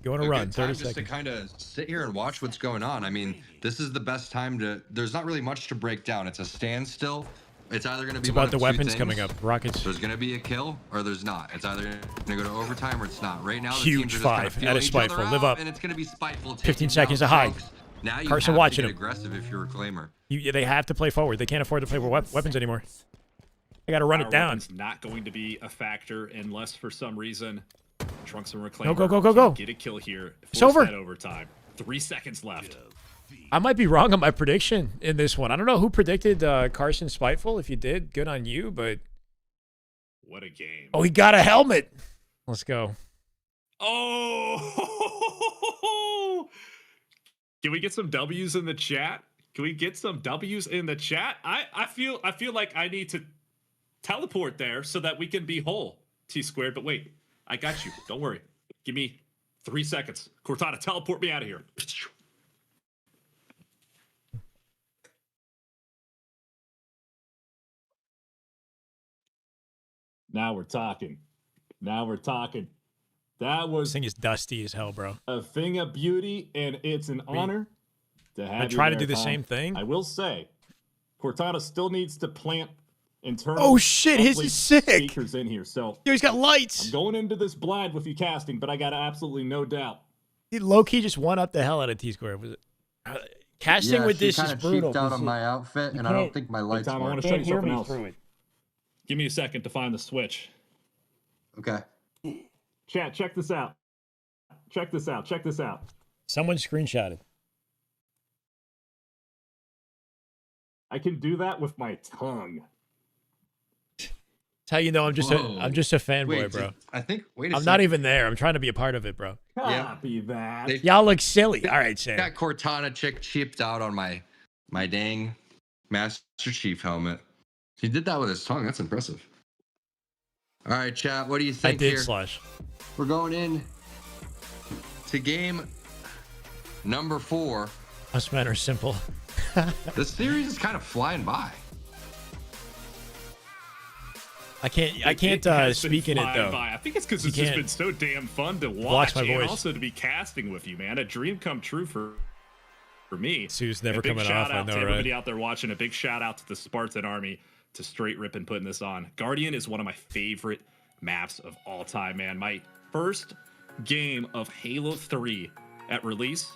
Going to a run. good 30 time just to seconds. kind of sit here and watch what's going on. I mean, this is the best time to. There's not really much to break down. It's a standstill. It's either going to be It's one about of the two weapons things. coming up. Rockets. There's going to be a kill or there's not. It's either going to go to overtime or it's not. Right now, the Huge teams are just kind 5. of That feeling is each other spiteful. out, Live up. and it's going to be spiteful. 15 taking seconds down to hide. chunks. Now you Carson have watching to him. get aggressive if you're a Reclaimer. They have to play forward. They can't afford to play with weapons anymore. They got to run it Our down. weapon's not going to be a factor unless for some reason Trunks and Reclaimer Go. get a kill here. It's Force over. that overtime. 3 seconds left. I might be wrong on my prediction in this one. I don't know who predicted Carson Spiteful. If you did, good on you. But What a game. oh, he got a helmet. Let's go. Oh! Can we get some W's in the chat? Can we get some W's in the chat? I feel like I need to teleport there so that we can be whole. T-squared, but wait. I got you. Don't worry. Give me 3 seconds. Cortana, teleport me out of here. Now we're talking. That was This thing is dusty as hell, bro. a thing of beauty, and it's an honor to have you try to there, do the Tom. same thing. I will say, Cortana still needs to plant internal. Oh, shit, his uplink is sick. Speakers in here, so Yo, he's got lights. I'm going into this blind with you casting, but I got absolutely no doubt. He low-key just one up the hell out of T-Square. Was it? Casting with this is brutal. out on my outfit, and I don't think my lights Hey, Tom, I want work. to show you something else. Give me a second to find the switch. Okay. Chat, check this out. Check this out. Someone screenshotted. I can do that with my tongue. That's how you know I'm just a fanboy, Wait, bro. I think. Wait a I'm second. not even there. I'm trying to be a part of it, bro. Copy that. Y'all look silly. All right, Sam. Got Cortana chipped out on my dang Master Chief helmet. He did that with his tongue. That's impressive. All right, chat. What do you think here? Slash. We're going in to game number 4. Us men are simple. The series is kind of flying by. I can't speak in it though. I think it's because it's just been so damn fun to watch my and voice. also to be casting with you, man. A dream come true for me. Sue's never A big coming shout off. I out know, to right? everybody out there watching. A big shout out to the Spartan Army, to Straight Rippin putting this on. Guardian is one of my favorite maps of all time, man. My first game of Halo 3 at release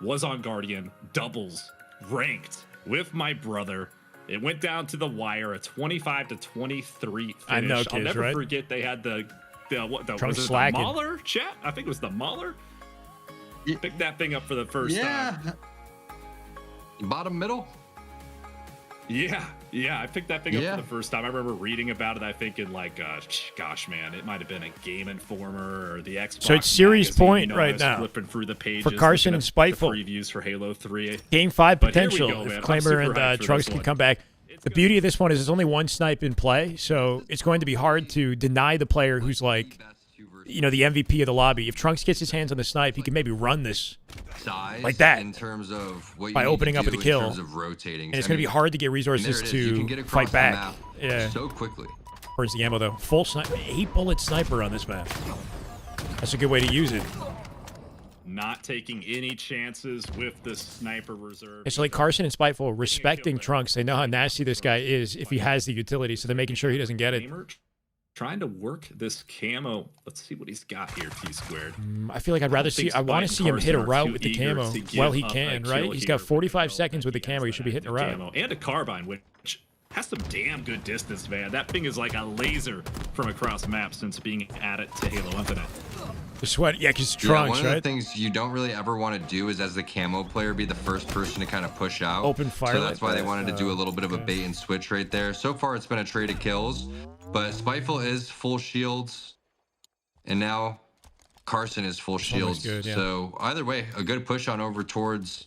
was on Guardian, doubles, ranked with my brother. It went down to the wire, a 25-23 finish. I know, I'll kids, never right? forget they had the Trunk was it the slacking. Mauler chat? I think it was the Mauler. Picked that thing up for the first time. Bottom middle. Yeah, I picked that thing up for the first time. I remember reading about it. I think in like, gosh, man, it might have been a Game Informer or the Xbox. So it's series magazine, point you know, right I was now flipping through the pages, for Carson looking and at Spiteful. the previews for Halo 3. Game 5 But here we potential go, man. if I'm Claimer super and hyped for Trunks this can one. come back. The beauty of this one is there's only one snipe in play, so it's going to be hard to deny the player who's like, you know, the MVP of the lobby. If Trunks gets his hands on the snipe, he can maybe run this Size like that in terms of what you by need opening to up with do a kill. in terms of rotating. And it's I going to be mean, hard to get and resources there it is. You can to get across fight the back. map Yeah. so quickly. Where's the ammo though? Full snipe, 8-bullet sniper on this map. That's a good way to use it. Not taking any chances with the sniper reserve. It's like Carson and Spiteful respecting Trunks. They know how nasty this guy is if he has the utility, so they're making sure he doesn't get it. Trying to work this camo. Let's see what he's got here, T-squared. I feel like I want to see him hit a route with the camo. Well, he can, right? He's got 45 seconds with the camo. He should be hitting a route. Camo and a carbine, which has some damn good distance, man. That thing is like a laser from across the map since being added to Halo Infinite. The sweat, yeah, because one Trunks, of the right? things you don't really ever want to do is, as the camo player, be the first person to kind of push out. Open fire So that's like why they that. wanted to do a little bit of a bait and switch right there. So far, it's been a trade of kills, but Spiteful is full shields, and now Carson is full shields. good, yeah. So either way, a good push on over towards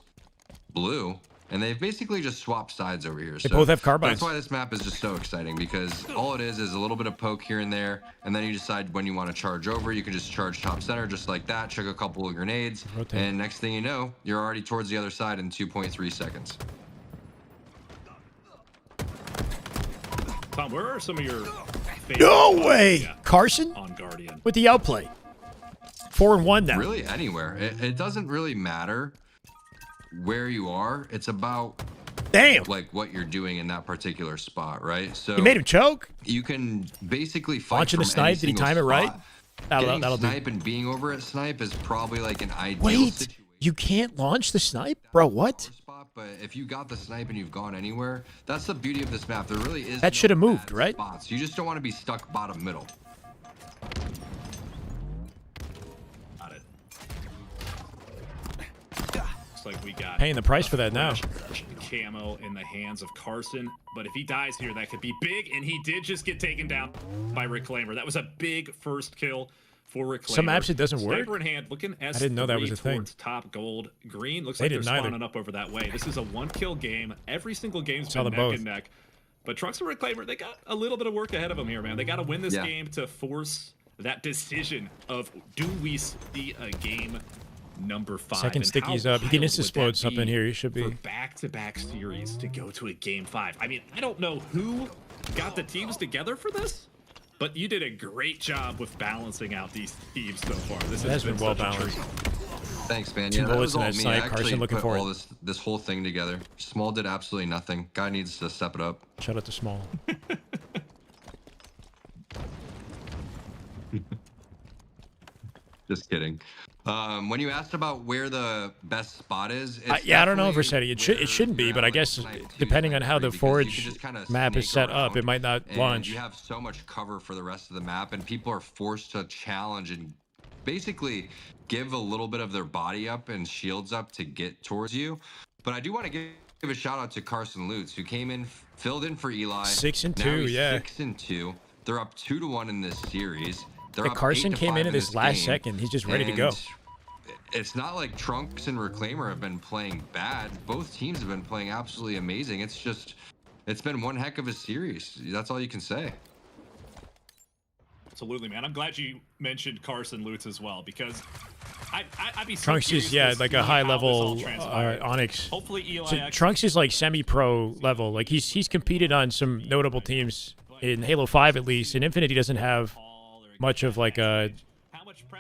blue. And they've basically just swapped sides over here. They both have carbines. That's why this map is just so exciting, because all it is a little bit of poke here and there, and then you decide when you want to charge over. You can just charge top center just like that, chuck a couple of grenades, and next thing you know, you're already towards the other side in 2.3 seconds. Tom, where are some of your favorite No way! Carson? on Guardian? With the outplay. 4-1 now. Really, anywhere. It doesn't really matter where you are. It's about like what you're doing in that particular spot, right? So You made him choke. You can basically fight Launching the from any snipe. Did he single time it right? spot. That'll Getting do. snipe and being over at snipe is probably like an ideal Wait, situation. you can't launch the snipe? Bro, what? But if you got the snipe and you've gone anywhere, that's the beauty of this map. There really is That should have moved, right? spots. You just don't want to be stuck bottom middle. Got it. Looks like we got Paying the price for that now. camo in the hands of Carson, but if he dies here, that could be big, and he did just get taken down by Reclaimer. That was a big first kill for Reclaimer. Some maps it doesn't work. Sniper in hand, looking I didn't know that was a thing. towards top gold. Green looks They like they're didn't either. spawning up over that way. This is a one-kill game. Every single game's Saw been them neck both. and neck. But Trunks and Reclaimer, they got a little bit of work ahead of them here, man. They got to win this game to force that decision of, do we see a game number 5? Second And sticky's how up. You can wild would insta-explode that something be here. You should be. for back-to-back series to go to a game 5. I mean, I don't know who got the teams together for this, but you did a great job with balancing out these teams so far. This has been well such a treat. balanced. Thanks, man. Two Yeah, that bullets was in all that me. snipe. I actually Carson looking put for all it. this whole thing together. Small did absolutely nothing. Guy needs to step it up. Shout out to Small. Just kidding. When you asked about where the best spot is, it's Yeah, I don't know, definitely Versetti. It shouldn't be, but I guess depending on how the forge map is set up, it might not and launch. You have so much cover for the rest of the map, and people are forced to challenge and basically give a little bit of their body up and shields up to get towards you. But I do want to give a shout out to Carson Lutz, who came in, filled in for Eli. 6 and Now 2, he's yeah. 6 and 2. They're up 2-1 in this series. They're Like up Carson 8-5 came in at this last game, second. He's just ready to go. and it's not like Trunks and Reclaimer have been playing bad. Both teams have been playing absolutely amazing. It's just, it's been one heck of a series. That's all you can say. Absolutely, man. I'm glad you mentioned Carson Lutz as well, because I'd be so Trunks is, yeah, like a high level Onyx. Hopefully Eli So Trunks is like semi-pro level. Like he's competed on some notable teams in Halo 5 at least. In Infinite, he doesn't have much of like a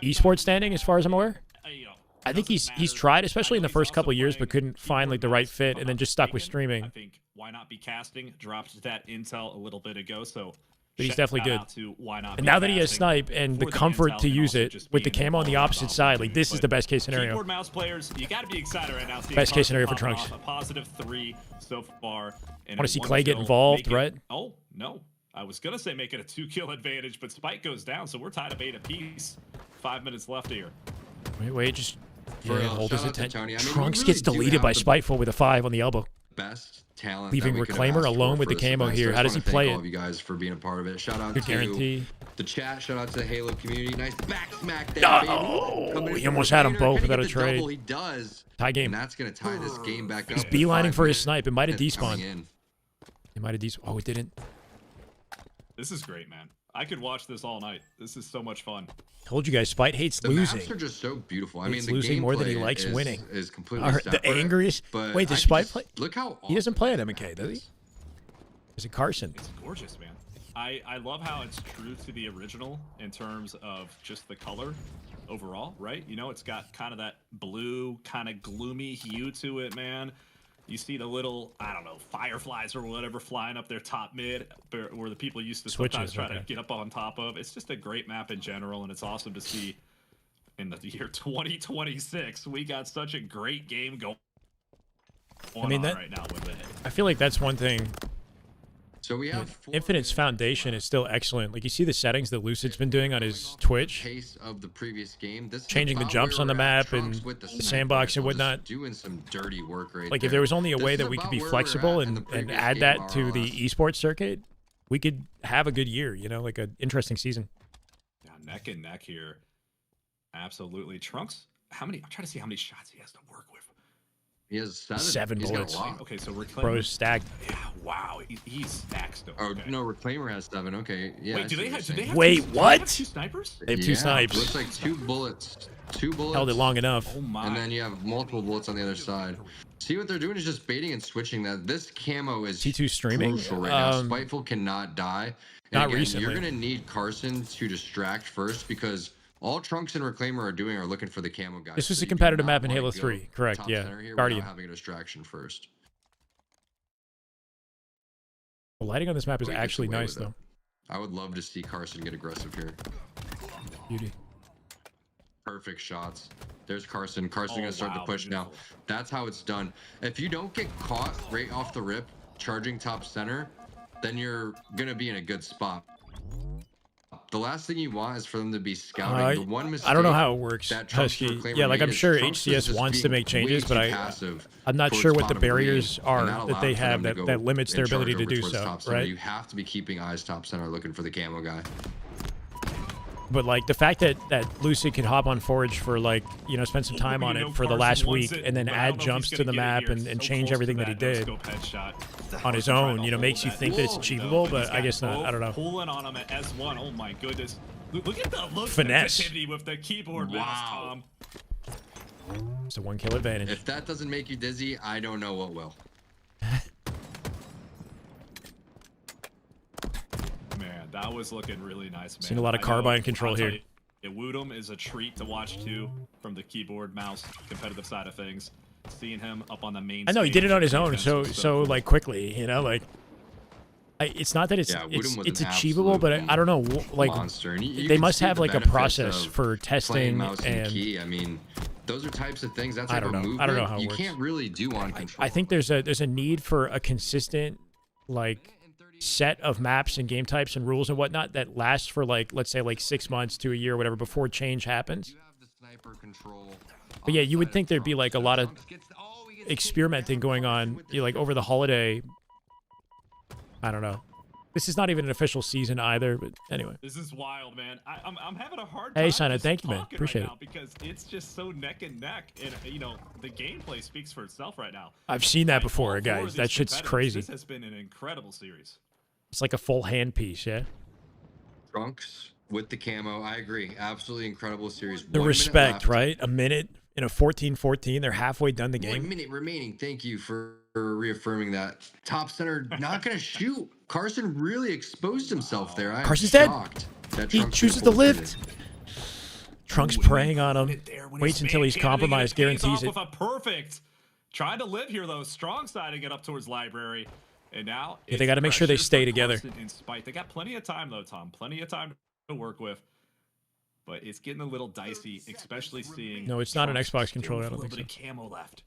esports standing as far as I'm aware. I think he's tried, especially in the first couple of years, but couldn't find like the right fit, and then just stuck with streaming. I think Why Not Be Casting dropped that intel a little bit ago, so But he's definitely good. to Why Not And Be now that he has Casting snipe and the for comfort intel to and use also it just with the being camo on the involved opposite with side, like this is the best case scenario. Keyboard mouse players, you got to be excited right now. seeing Best case Carson scenario for popping Trunks. off a positive 3 so far. Want to see Clay get involved, right? Oh no, I was gonna say make it a 2-kill advantage, but Spike goes down, so we're tied up 8 apiece. 5 minutes left here. Wait, just For real, hold his shout out to attention. Tony. I mean, we Trunks really gets do deleted have by the Spiteful with a 5 on the elbow. Best talent, Leaving that we could have Reclaimer asked alone for with the this camo event. here. So I How just does he wanna thank play all it? of you guys for being a part of it. Shout out Good to guarantee. the chat. Shout out to the Halo community. Nice back smack there, No! baby. He almost had them Reclaimer. both Can he without a get the trade. double? He does. Tie game. And that's gonna tie this game back He's up. beelining for his 5 snipe. It might have minutes coming despawned. in. It might have despawned. Oh, it didn't. This is great, man. I could watch this all night. This is so much fun. Told you guys, Spite hates The losing. maps are just so beautiful. I Hates mean, the losing more than he gameplay likes winning. is completely The separate, angriest. but Wait, I does can Spite just- play? Look how He doesn't awesome play at this MK, does he? is. Is it Carson? It's gorgeous, man. I love how it's true to the original in terms of just the color overall, right? You know, it's got kind of that blue, kind of gloomy hue to it, man. You see the little, I don't know, fireflies or whatever flying up their top mid, where the people used to sometimes Switches, try to okay. get up on top of. It's just a great map in general, and it's awesome to see in the year 2026. We got such a great game going I mean, on that, right now with it. I feel like that's one thing. So we have Infinite's foundation is still excellent. Like you see the settings that Lucid's been doing on his Twitch, Case of the previous game. This is changing the about jumps where on the we're at. map Trunks and with the the sniper sandbox and rifle, just whatnot. Doing some dirty work right Like there. if there was only a This way is that we could about be where we're flexible at in the and previous add game, that to the RLS. esports circuit, we could have a good year. You know, like an interesting season. Yeah, neck and neck here. Absolutely. Trunks, I'm trying to see how many shots he has to work with. He has 7. 7 He's bullets. got a lot. Okay, so Reclaimer. Bro's stacked. Yeah, wow. He's stacked still. Oh, Okay. no, Reclaimer has 7. Okay. Yeah. I Wait, do see they what have, you're do they saying. have Wait, two, do they what? have 2 snipers? They have 2 Yeah, snipes. Looks like 2 bullets. 2 bullets. Held it long enough. Oh my. And then you have multiple bullets on the other side. See what they're doing is just baiting and switching that. This camo is T2 streaming? crucial right now. Spiteful cannot die. And Not again, recently. You're going to need Carson to distract first because all Trunks and Reclaimer are doing are looking for the camo guys. This was So a you do competitive not map in wanna Halo go 3. Correct, top yeah. center here Guardian. without having a distraction first. The lighting on this map is Boy gets actually away nice, with it. though. I would love to see Carson get aggressive here. Beauty. Perfect shots. There's Carson. Carson's Oh, going to start wow, the push now. beautiful. That's how it's done. If you don't get caught right off the rip, charging top center, then you're going to be in a good spot. The last thing you want is for them to be scouting. The one mistake I don't know how it works, that Trunks and Husky. Reclaimer Yeah, like made I'm is sure Trunks was HCS just wants to being make changes, way but too passive I'm not towards sure what the bottom barriers green, are and that allowed they for have them to that go limits their and charge ability to over do towards so, top center. right? You have to be keeping eyes top center looking for the camo guy. But like the fact that Lucid could hop on Forge for like, you know, spend some time on it for the last week and then add jumps to the map and change everything that he did on his own, you know, makes you think that it's achievable, but I guess not. I don't know. Pulling on him at S1. Oh my goodness. Look at the look Finesse. sensitivity with the keyboard mouse, Tom. It's a 1-kill advantage. If that doesn't make you dizzy, I don't know what will. Man, that was looking really nice, man. Seen a lot of carbine control here. Woodham is a treat to watch too from the keyboard mouse competitive side of things. Seeing him up on the main I know he stage did it on his own defense so was like quickly, you know, like it's not that it's Yeah, Woodham was it's an achievable, but I don't know, like monster. And you they can must see have the like a benefits process of for playing testing mouse and key. I mean, those are types of things. That's I type don't of know. movement I don't know how it you works. can't really do on control. I think there's a need for a consistent like set of maps and game types and rules and whatnot that lasts for like, let's say like 6 months to a year or whatever before change happens. But yeah, you would think there'd be like a lot of experimenting going on, you know, like over the holiday. I don't know. This is not even an official season either, but anyway. This is wild, man. I'm having a hard time. Hey, Sana, just thank you, man. talking Appreciate right it. now because it's just so neck and neck, and you know the gameplay speaks for itself right now. I've seen that Like, all before, four of guys. these That shit's competitors, crazy. This has been an incredible series. It's like a full handpiece, yeah? Trunks with the camo. I agree. Absolutely incredible series. The 1 minute respect, left. right? A minute in a 14-14. They're halfway done the 1 game. minute remaining. Thank you for reaffirming that. Top center not going to shoot. Carson really exposed himself there. I'm Carson's dead. shocked that He Trunks chooses to didn't pull lift. through Trunks preying on him. Waits until he's Man-handing compromised. it, pays Guarantees off it. With a perfect. Trying to live here though. Strong siding it up towards Library, and now Yeah, they it's got to make sure they pressure stay for together. Carson in spite. They got plenty of time though, Tom. Plenty of time to work with. But it's getting a little dicey, especially seeing. No, it's not an Trunks Xbox still controller, with I a don't little think bit of camo left.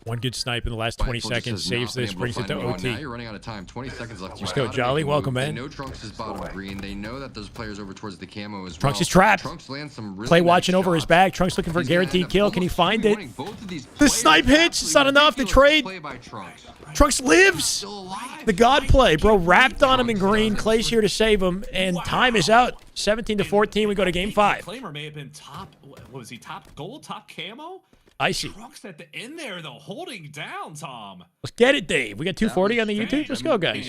One good snipe in the last 20 Spiteful just seconds. has not Saves been this. able Brings it to find one. Now OT. you're running out of time. 20 seconds left. You Let's go, gotta Jolly. make a Welcome, move. man. They know Trunks is bottom green. They know that those players over towards the camo as well. Trunks is trapped. Trunks lands some really Play nice watching over his shots. back. Trunks looking for a He's gonna end guaranteed up kill. Can he almost find it? winning both of these The players. snipe hits. It's not enough. The trade. Play by Trunks. Trunks lives. The God play, bro. Wrapped on him in green. Clay's here to save him, and time is out. 17-14. We go to game 5. Claimer may have been top. What was he? Top gold, top camo. Icy. Trunks at the end there though, holding down Tom. Let's get it, Dave. We got 240 on the YouTube. Let's go, guys.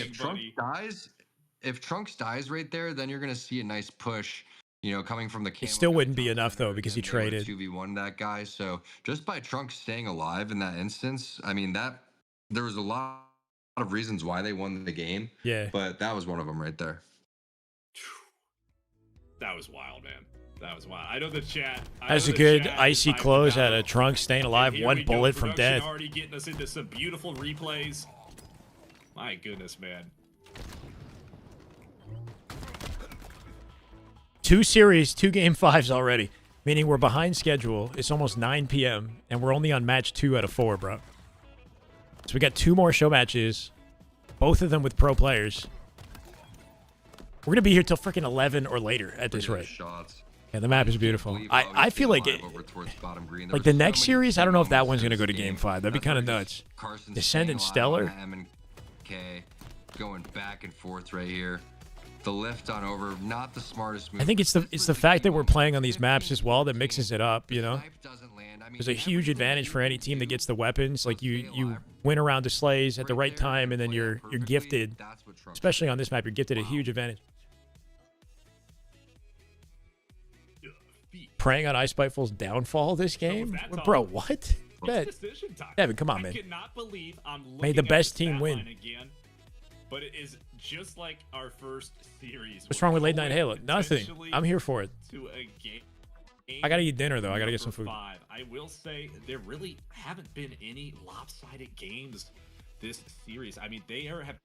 If Trunks dies right there, then you're gonna see a nice push. You know, coming from the camo. It still wouldn't be enough though because he traded. 2v1 that guy. So just by Trunks staying alive in that instance, I mean that there was a lot of reasons why they won the game. Yeah. But that was one of them right there. That was wild, man. That was wild. I know the chat. That's a good icy close out of Trunks staying alive. Here One we go, bullet from production death. Already getting us into some beautiful replays. My goodness, man. 2 series, 2 game 5s already. Meaning we're behind schedule. It's almost 9 p.m. and we're only on match 2 out of 4, bro. So we got 2 more show matches. Both of them with pro players. We're going to be here till freaking 11 or later at this rate. Yeah, the map is beautiful. I feel like it, like the next series, I don't know if that one's going to go to game 5. That'd be kind of nuts. Descendant Stellar. Going back and forth right here. The lift on over, not the smartest move. I think it's the fact that we're playing on these maps as well that mixes it up, you know? There's a huge advantage for any team that gets the weapons. Like you win around the slays at the right time and then you're gifted. Especially on this map, you're gifted a huge advantage. Preying on Ice Spiteful's downfall this game? Bro, what? Devin, come on, man. I cannot believe I'm looking May the at best the team stat win. line again, but it is just like our first series. What's wrong with late night Halo? Nothing. I'm here for it. To a game I gotta eat dinner though. I gotta get some food. 5. I will say there really haven't been any lopsided games this series. I mean, have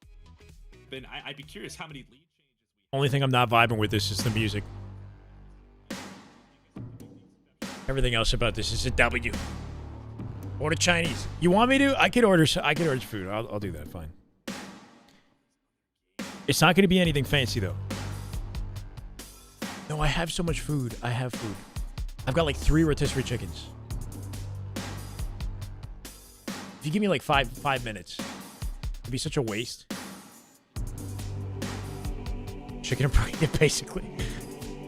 been. I'd be curious how many lead. Only thing I'm not vibing with this is the music. Everything else about this is a W. Order Chinese. You want me to? I could order food. I'll do that. Fine. It's not going to be anything fancy though. No, I have so much food. I have food. I've got like 3 rotisserie chickens. If you give me like five minutes, it'd be such a waste. Chicken and brain, basically.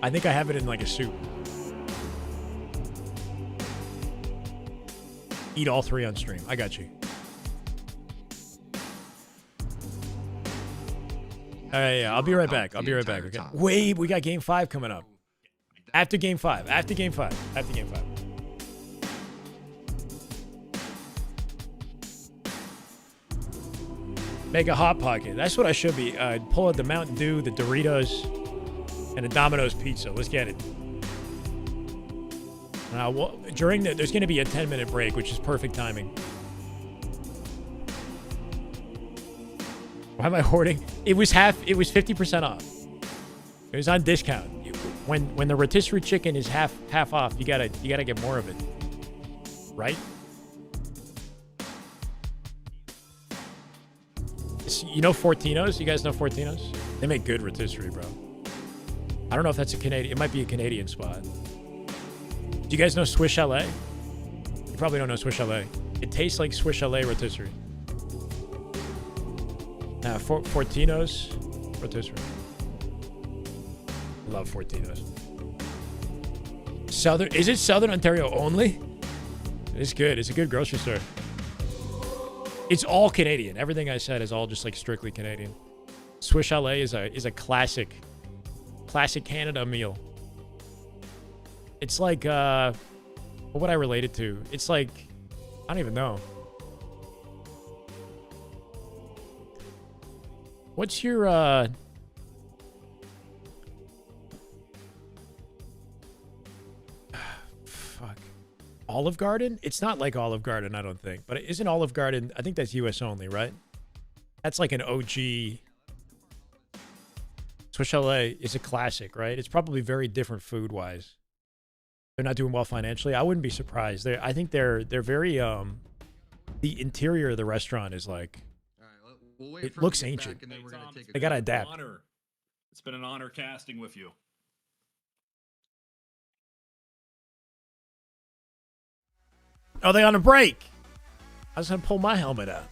I think I have it in like a soup. Eat all 3 on stream. I got you. Yeah, I'll be right back. Okay. Wait, we got game 5 coming up. After game 5. Make a hot pocket. That's what I should be. Pull out the Mountain Dew, the Doritos, and a Domino's pizza. Let's get it. There's going to be a 10-minute break, which is perfect timing. Why am I hoarding? It was 50% off. It was on discount. When the rotisserie chicken is half off, you gotta get more of it. Right? You know Fortino's? You guys know Fortino's? They make good rotisserie, bro. I don't know if that's a Canadian. It might be a Canadian spot. Do you guys know Swiss Chalet? You probably don't know Swiss Chalet. It tastes like Swiss Chalet rotisserie. Fortinos. Rotisserie. Love Fortinos. Southern, is it Southern Ontario only? It's good. It's a good grocery store. It's all Canadian. Everything I said is all just like strictly Canadian. Swiss Chalet is a classic Canada meal. It's like what would I relate it to? It's like I don't even know. What's your fuck. Olive Garden? It's not like Olive Garden, I don't think. But isn't Olive Garden, I think that's US only, right? That's like an OG. Swiss Chalet is a classic, right? It's probably very different food-wise. They're not doing well financially. I wouldn't be surprised. I think they're very the interior of the restaurant is like it looks ancient. They gotta adapt. It's been an honor casting with you. Are they on a break? I was gonna pull my helmet out.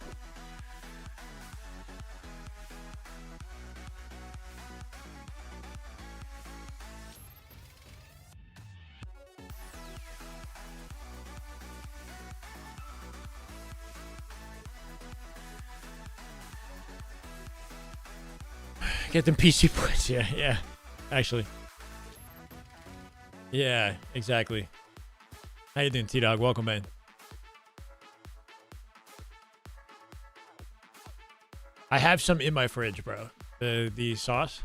Get them PC points. Yeah. Actually. Yeah, exactly. How you doing, T-Dog? Welcome, man. I have some in my fridge, bro. The sauce.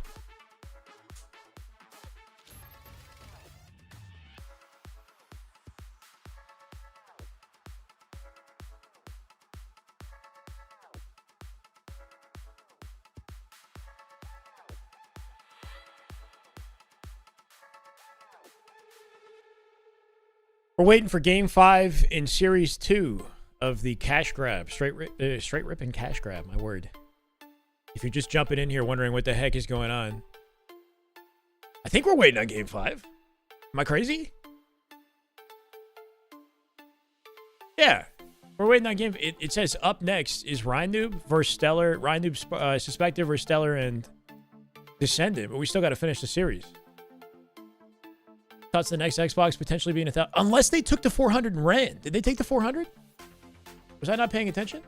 We're waiting for Game 5 in Series 2 of the cash grab. Straight ripping cash grab, my word. If you're just jumping in here wondering what the heck is going on. I think we're waiting on Game 5. Am I crazy? Yeah. We're waiting on Game... It says up next is Rhinoob versus Stellar. Rhinoob Suspected versus Stellar and Descendant. But we still got to finish the series. Thoughts the next Xbox potentially being 1,000. Unless they took the 400 and ran. Did they take the 400? Was I not paying attention?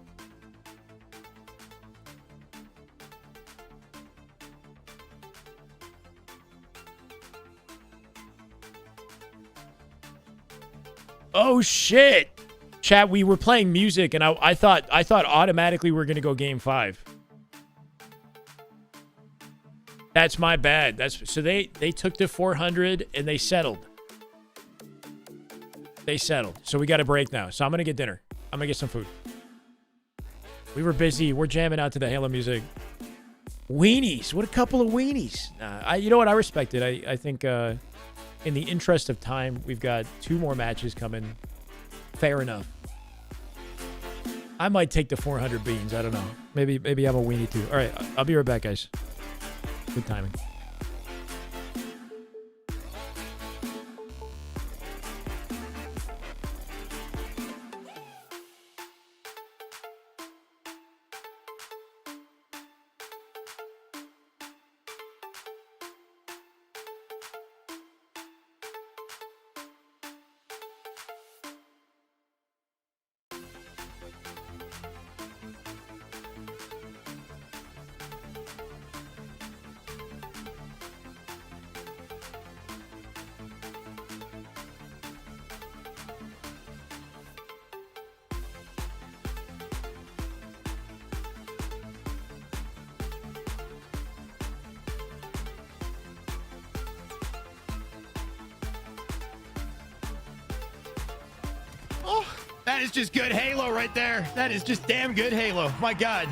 Oh shit! Chat, we were playing music and I thought automatically we were gonna go Game 5. That's my bad. So they took the 400 and they settled. They settled. So we got a break now. So I'm gonna get dinner. I'm gonna get some food. We were busy. We're jamming out to the Halo music. Weenies. What a couple of weenies. You know what? I respect it. I think in the interest of time, we've got 2 more matches coming. Fair enough. I might take the 400 beans. I don't know. Maybe I'm a weenie too. All right. I'll be right back, guys. Good timing. That is just good Halo right there. That is just damn good Halo. My God.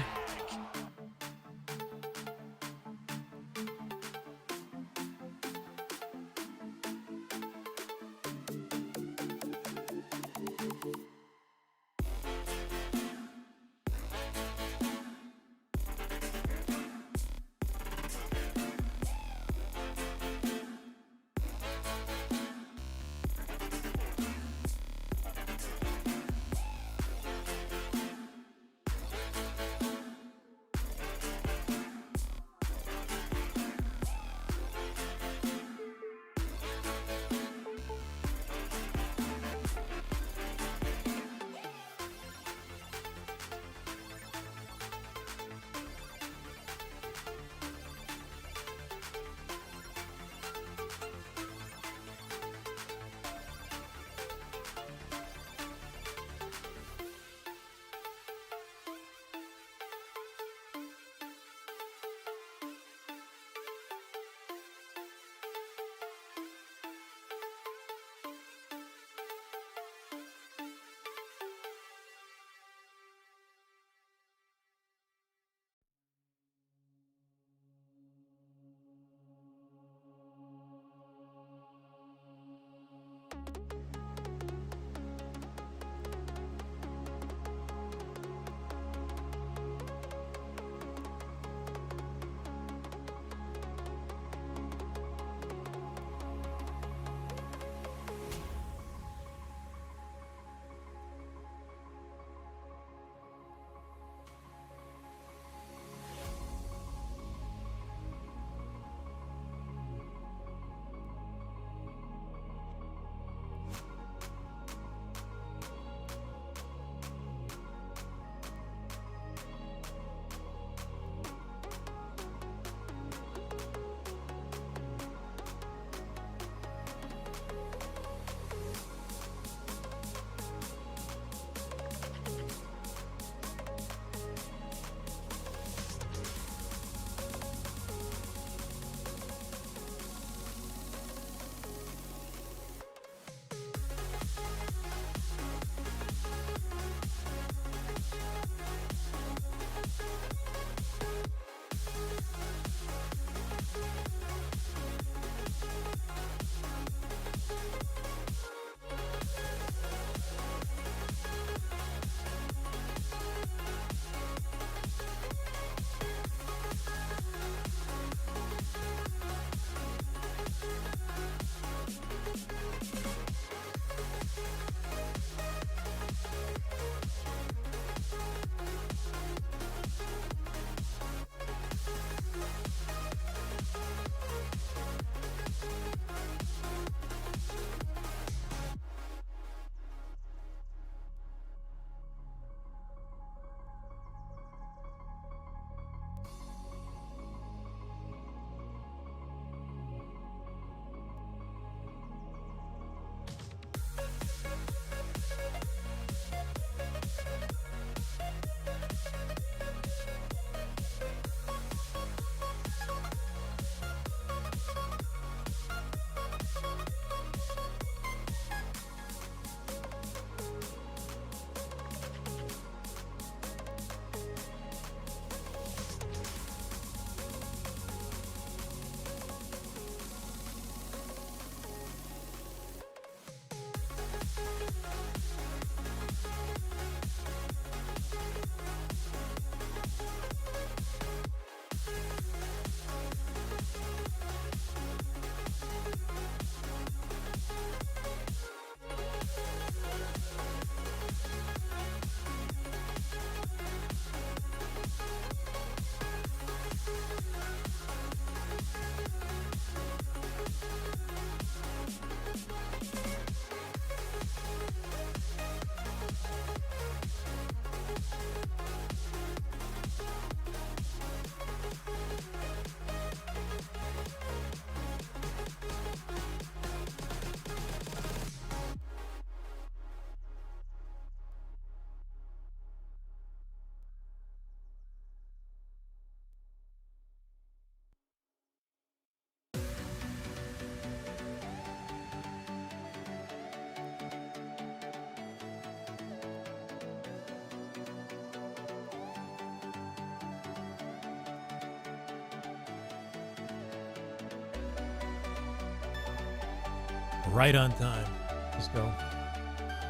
Right on time. Let's go.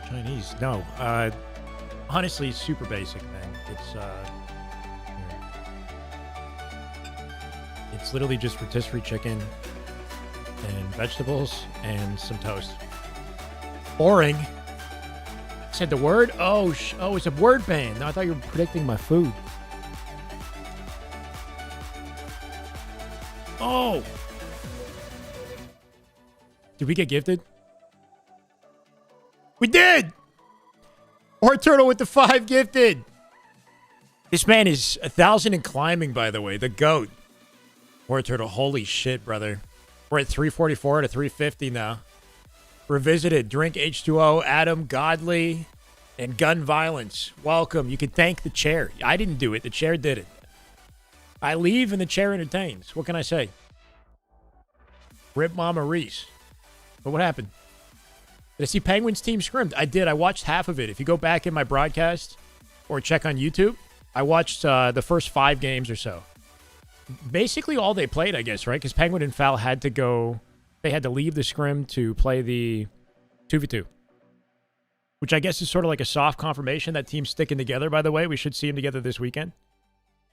Chinese. No. Honestly, it's super basic, man. It's literally just rotisserie chicken and vegetables and some toast. Boring. Said the word? Oh, it's a word ban. No, I thought you were predicting my food. Oh. Did we get gifted? We did! Or Turtle with the 5 gifted. This man is 1,000 and climbing, by the way. The GOAT. Or Turtle. Holy shit, brother. We're at 344 to 350 now. Revisited. Drink H2O. Adam Godly. And Gun Violence. Welcome. You can thank the chair. I didn't do it. The chair did it. I leave and the chair entertains. What can I say? Rip Mama Reese. But what happened? Did I see Penguins team scrimmed? I did. I watched half of it. If you go back in my broadcast or check on YouTube, I watched the first 5 games or so. Basically all they played, I guess, right? Because Penguin and Foul had to go... They had to leave the scrim to play the 2v2. Which I guess is sort of like a soft confirmation that team's sticking together, by the way. We should see them together this weekend.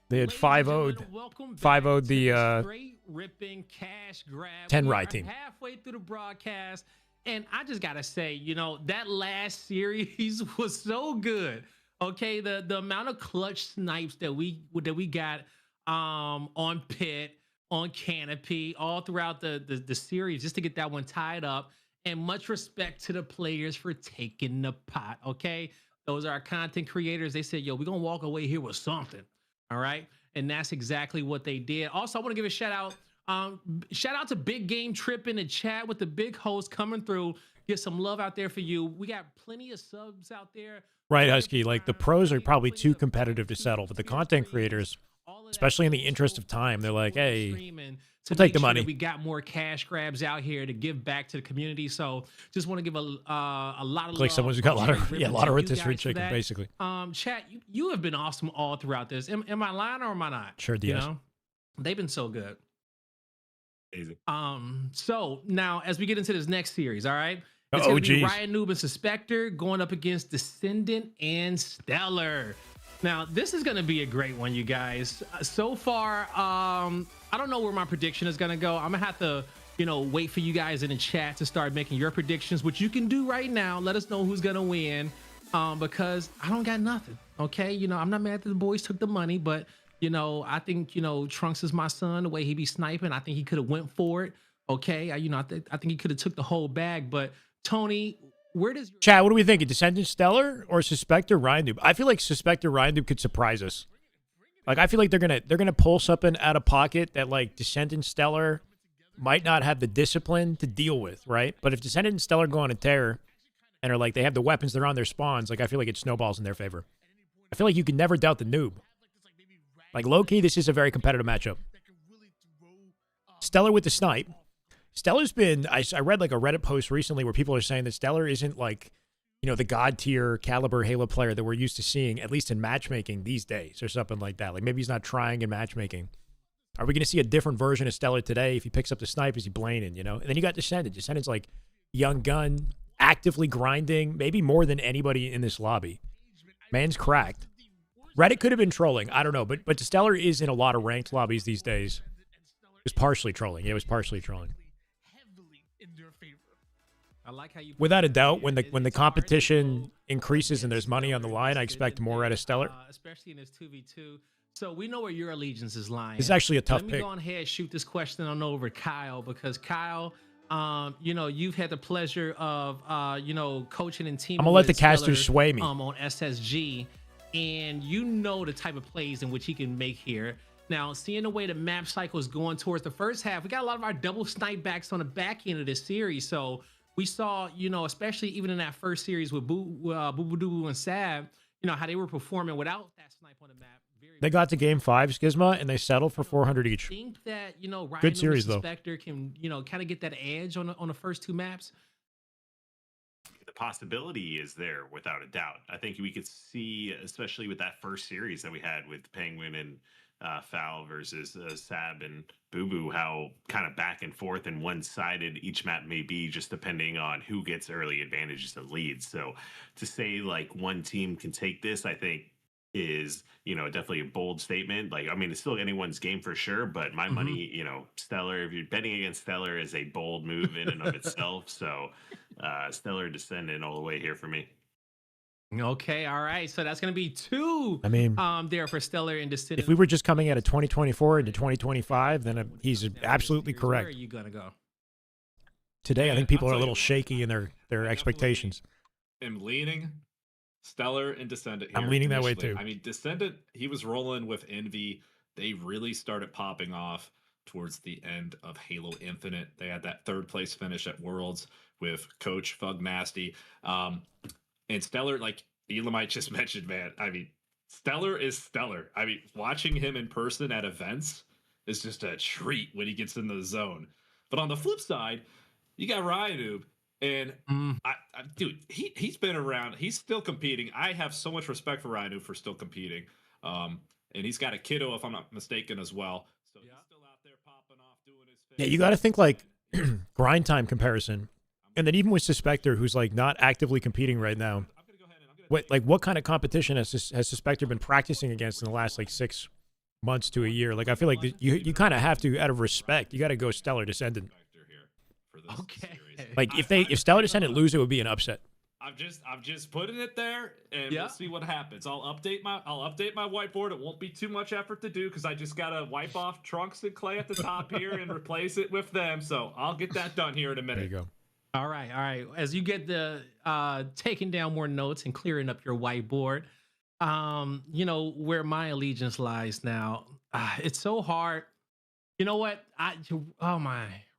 They had 5-0'd the ripping cash grab 10 Rye team. Halfway through the broadcast, and I just gotta say, you know, that last series was so good. Okay, the amount of clutch snipes that we got on Pit, on Canopy, all throughout the series, just to get that one tied up. And much respect to the players for taking the pot. Okay, those are our content creators. They said, "Yo, we're gonna walk away here with something." All right. And that's exactly what they did. Also, I want to give a shout out. Shout out to Big Game Trip in the chat with the big host coming through. Get some love out there for you. We got plenty of subs out there. Right, Husky. Like, the pros are probably too competitive to settle, but the content creators, especially in the interest of time, they're like, hey, we'll take the money. We got more cash grabs out here to give back to the community. So just want to give a lot of like love. someone's got a lot of rotisserie chicken, basically. Chat, you have been awesome all throughout this. Am I lying or am I not? Sure, you DS. know, they've been so good. Amazing. So now as we get into this next series, all right, it's Oh, gonna be geez. Ryan Noob and Suspector going up against Descendant and Stellar. Now, this is going to be a great one, you guys. So far, I don't know where my prediction is going to go. I'm going to have to, you know, wait for you guys in the chat to start making your predictions, which you can do right now. Let us know who's going to win, because I don't got nothing, okay? You know, I'm not mad that the boys took the money, but, you know, I think, you know, Trunks is my son, the way he be sniping. I think he could have went for it, okay? I think he could have took the whole bag, but Tony... Where does your Chad, what do we think? A Descendant Stellar or Suspector Ryan Noob? I feel like Suspector Ryan Noob could surprise us. Like, I feel like they're gonna pull something out of pocket that like Descendant Stellar might not have the discipline to deal with, right? But if Descendant and Stellar go on a tear and are like they have the weapons, they're on their spawns, like I feel like it snowballs in their favor. I feel like you can never doubt the Noob. Like low-key, this is a very competitive matchup. Stellar with the snipe. Stellar's been, I read like a Reddit post recently where people are saying that Stellar isn't like, you know, the god tier caliber Halo player that we're used to seeing, at least in matchmaking these days or something like that. Like maybe he's not trying in matchmaking. Are we going to see a different version of Stellar today? If he picks up the snipe, is he blaming, you know? And then you got Descendant. Descendant's like young gun, actively grinding, maybe more than anybody in this lobby. Man's cracked. Reddit could have been trolling. I don't know. But Stellar is in a lot of ranked lobbies these days. It was partially trolling. Yeah, it was partially trolling. I like how you Without a doubt, when the competition increases and there's money on the line, I expect more out of Stellar. Especially in this 2v2. So we know where your allegiance is lying. It's actually a tough Let me pick. go on ahead and shoot this question on over Kyle, because Kyle, you know, you've had the pleasure of, you know, coaching and teaming. I'm gonna let the with Stellar, casters sway me. on SSG, and you know the type of plays in which he can make here. Now, seeing the way the map cycle is going towards the first half, we got a lot of our double snipe backs on the back end of this series. So we saw, you know, especially even in that first series with Boo Doo and Sab, you know, how they were performing without that snipe on the map. They got to game 5, Skizma, and they settled for 400 each. I think that, you know, Ryan Good series, though. Spectre can, you know, kind of get that edge on the first 2 maps. The possibility is there without a doubt. I think we could see, especially with that first series that we had with Penguin and Foul versus Sab and Boo Boo, how kind of back and forth and one-sided each map may be, just depending on who gets early advantages and leads. So to say like one team can take this, I think is, you know, definitely a bold statement. Like, I mean, it's still anyone's game for sure, but my money, you know, Stellar, if you're betting against Stellar, is a bold move in and of itself. So Stellar Descendant all the way here for me. Okay, all right. So that's going to be 2 I mean, there for Stellar and Descendant. If we were just coming out of 2024 into 2025, then he's absolutely correct. Where are you going to go? Today, I think people are a little shaky in their expectations. I'm leaning Stellar and Descendant here. I'm leaning that way initially. too. I mean, Descendant, he was rolling with Envy. They really started popping off towards the end of Halo Infinite. They had that 3rd place finish at Worlds with Coach Fug Nasty. And Stellar, like Elamite just mentioned, man, I mean, Stellar is Stellar. I mean, watching him in person at events is just a treat when he gets in the zone. But on the flip side, you got Ryanoob, and dude, he's been around. He's still competing. I have so much respect for Ryanoob for still competing. And he's got a kiddo, if I'm not mistaken, as well. So he's still out there popping off, doing his thing. Yeah, you got to think like grind time comparison. And then even with Suspector, who's like not actively competing right now, what kind of competition has Suspector been practicing against in the last like 6 months to a year? Like I feel like you kind of have to, out of respect, you got to go Stellar Descendant. Okay. Like if Stellar Descendant lose, it would be an upset. I'm just putting it there, and we'll see what happens. I'll update my whiteboard. It won't be too much effort to do because I just gotta wipe off Trunks and Clay at the top here and replace it with them. So I'll get that done here in a minute. There you go. All right. As you get the taking down more notes and clearing up your whiteboard, you know where my allegiance lies now. It's so hard. You know what?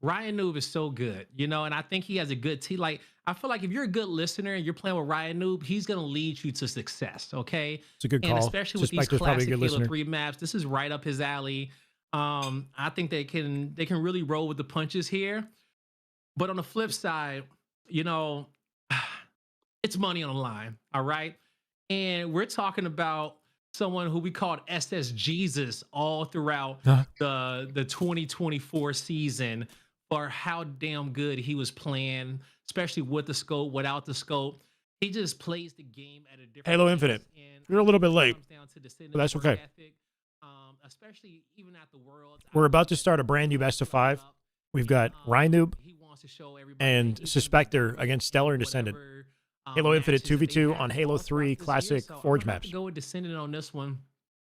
Ryanoob is so good, you know, and I think he has a good team. Like, I feel like if you're a good lister and you're playing with Ryanoob, he's going to lead you to success, okay? It's a good call. And especially with these classic Halo 3 maps, this is right up his alley. I think they can really roll with the punches here. But on the flip side, you know, it's money on the line, all right? And we're talking about someone who we called SS Jesus all throughout the 2024 season for how damn good he was playing, especially with the scope, without the scope. He just plays the game at a different Halo Infinite. You're a little bit late, but that's okay. Especially even at the Worlds. We're about to start a brand new best of 5. We've got Ryanoob and Suspector against Stellar and Descendant. Halo Infinite 2v2 on Halo 3 Classic Forge maps. Go with Descendant on this one.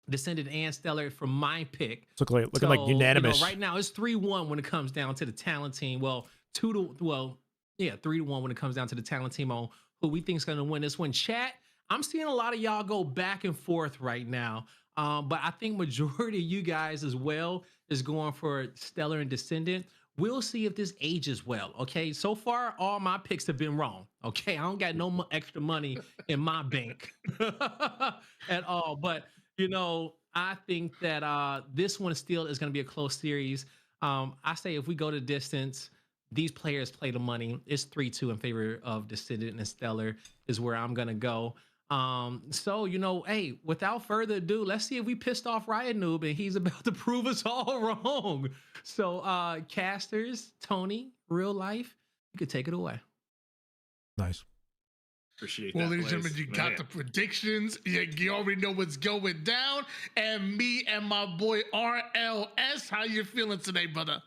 Descendant and Stellar for my pick. It's looking like unanimous. You know, right now it's 3-1 when it comes down to the talent team. Well, 3-1 when it comes down to the talent team on who we think is going to win this one. Chat, I'm seeing a lot of y'all go back and forth right now. But I think majority of you guys as well is going for Stellar and Descendant. We'll see if this ages well, okay? So far, all my picks have been wrong, okay? I don't got no extra money in my bank at all. But, you know, I think that this one still is going to be a close series. I say if we go to distance, these players play the money. It's 3-2 in favor of Descendant and Stellar is where I'm going to go. So, you know, hey, without further ado, let's see if we pissed off Ryanoob and he's about to prove us all wrong. So, casters, Tony, real life, you could take it away. Nice. Appreciate well, that. Ladies and gentlemen, you got the predictions. You already know what's going down. And me and my boy RLS, how you feeling today, brother?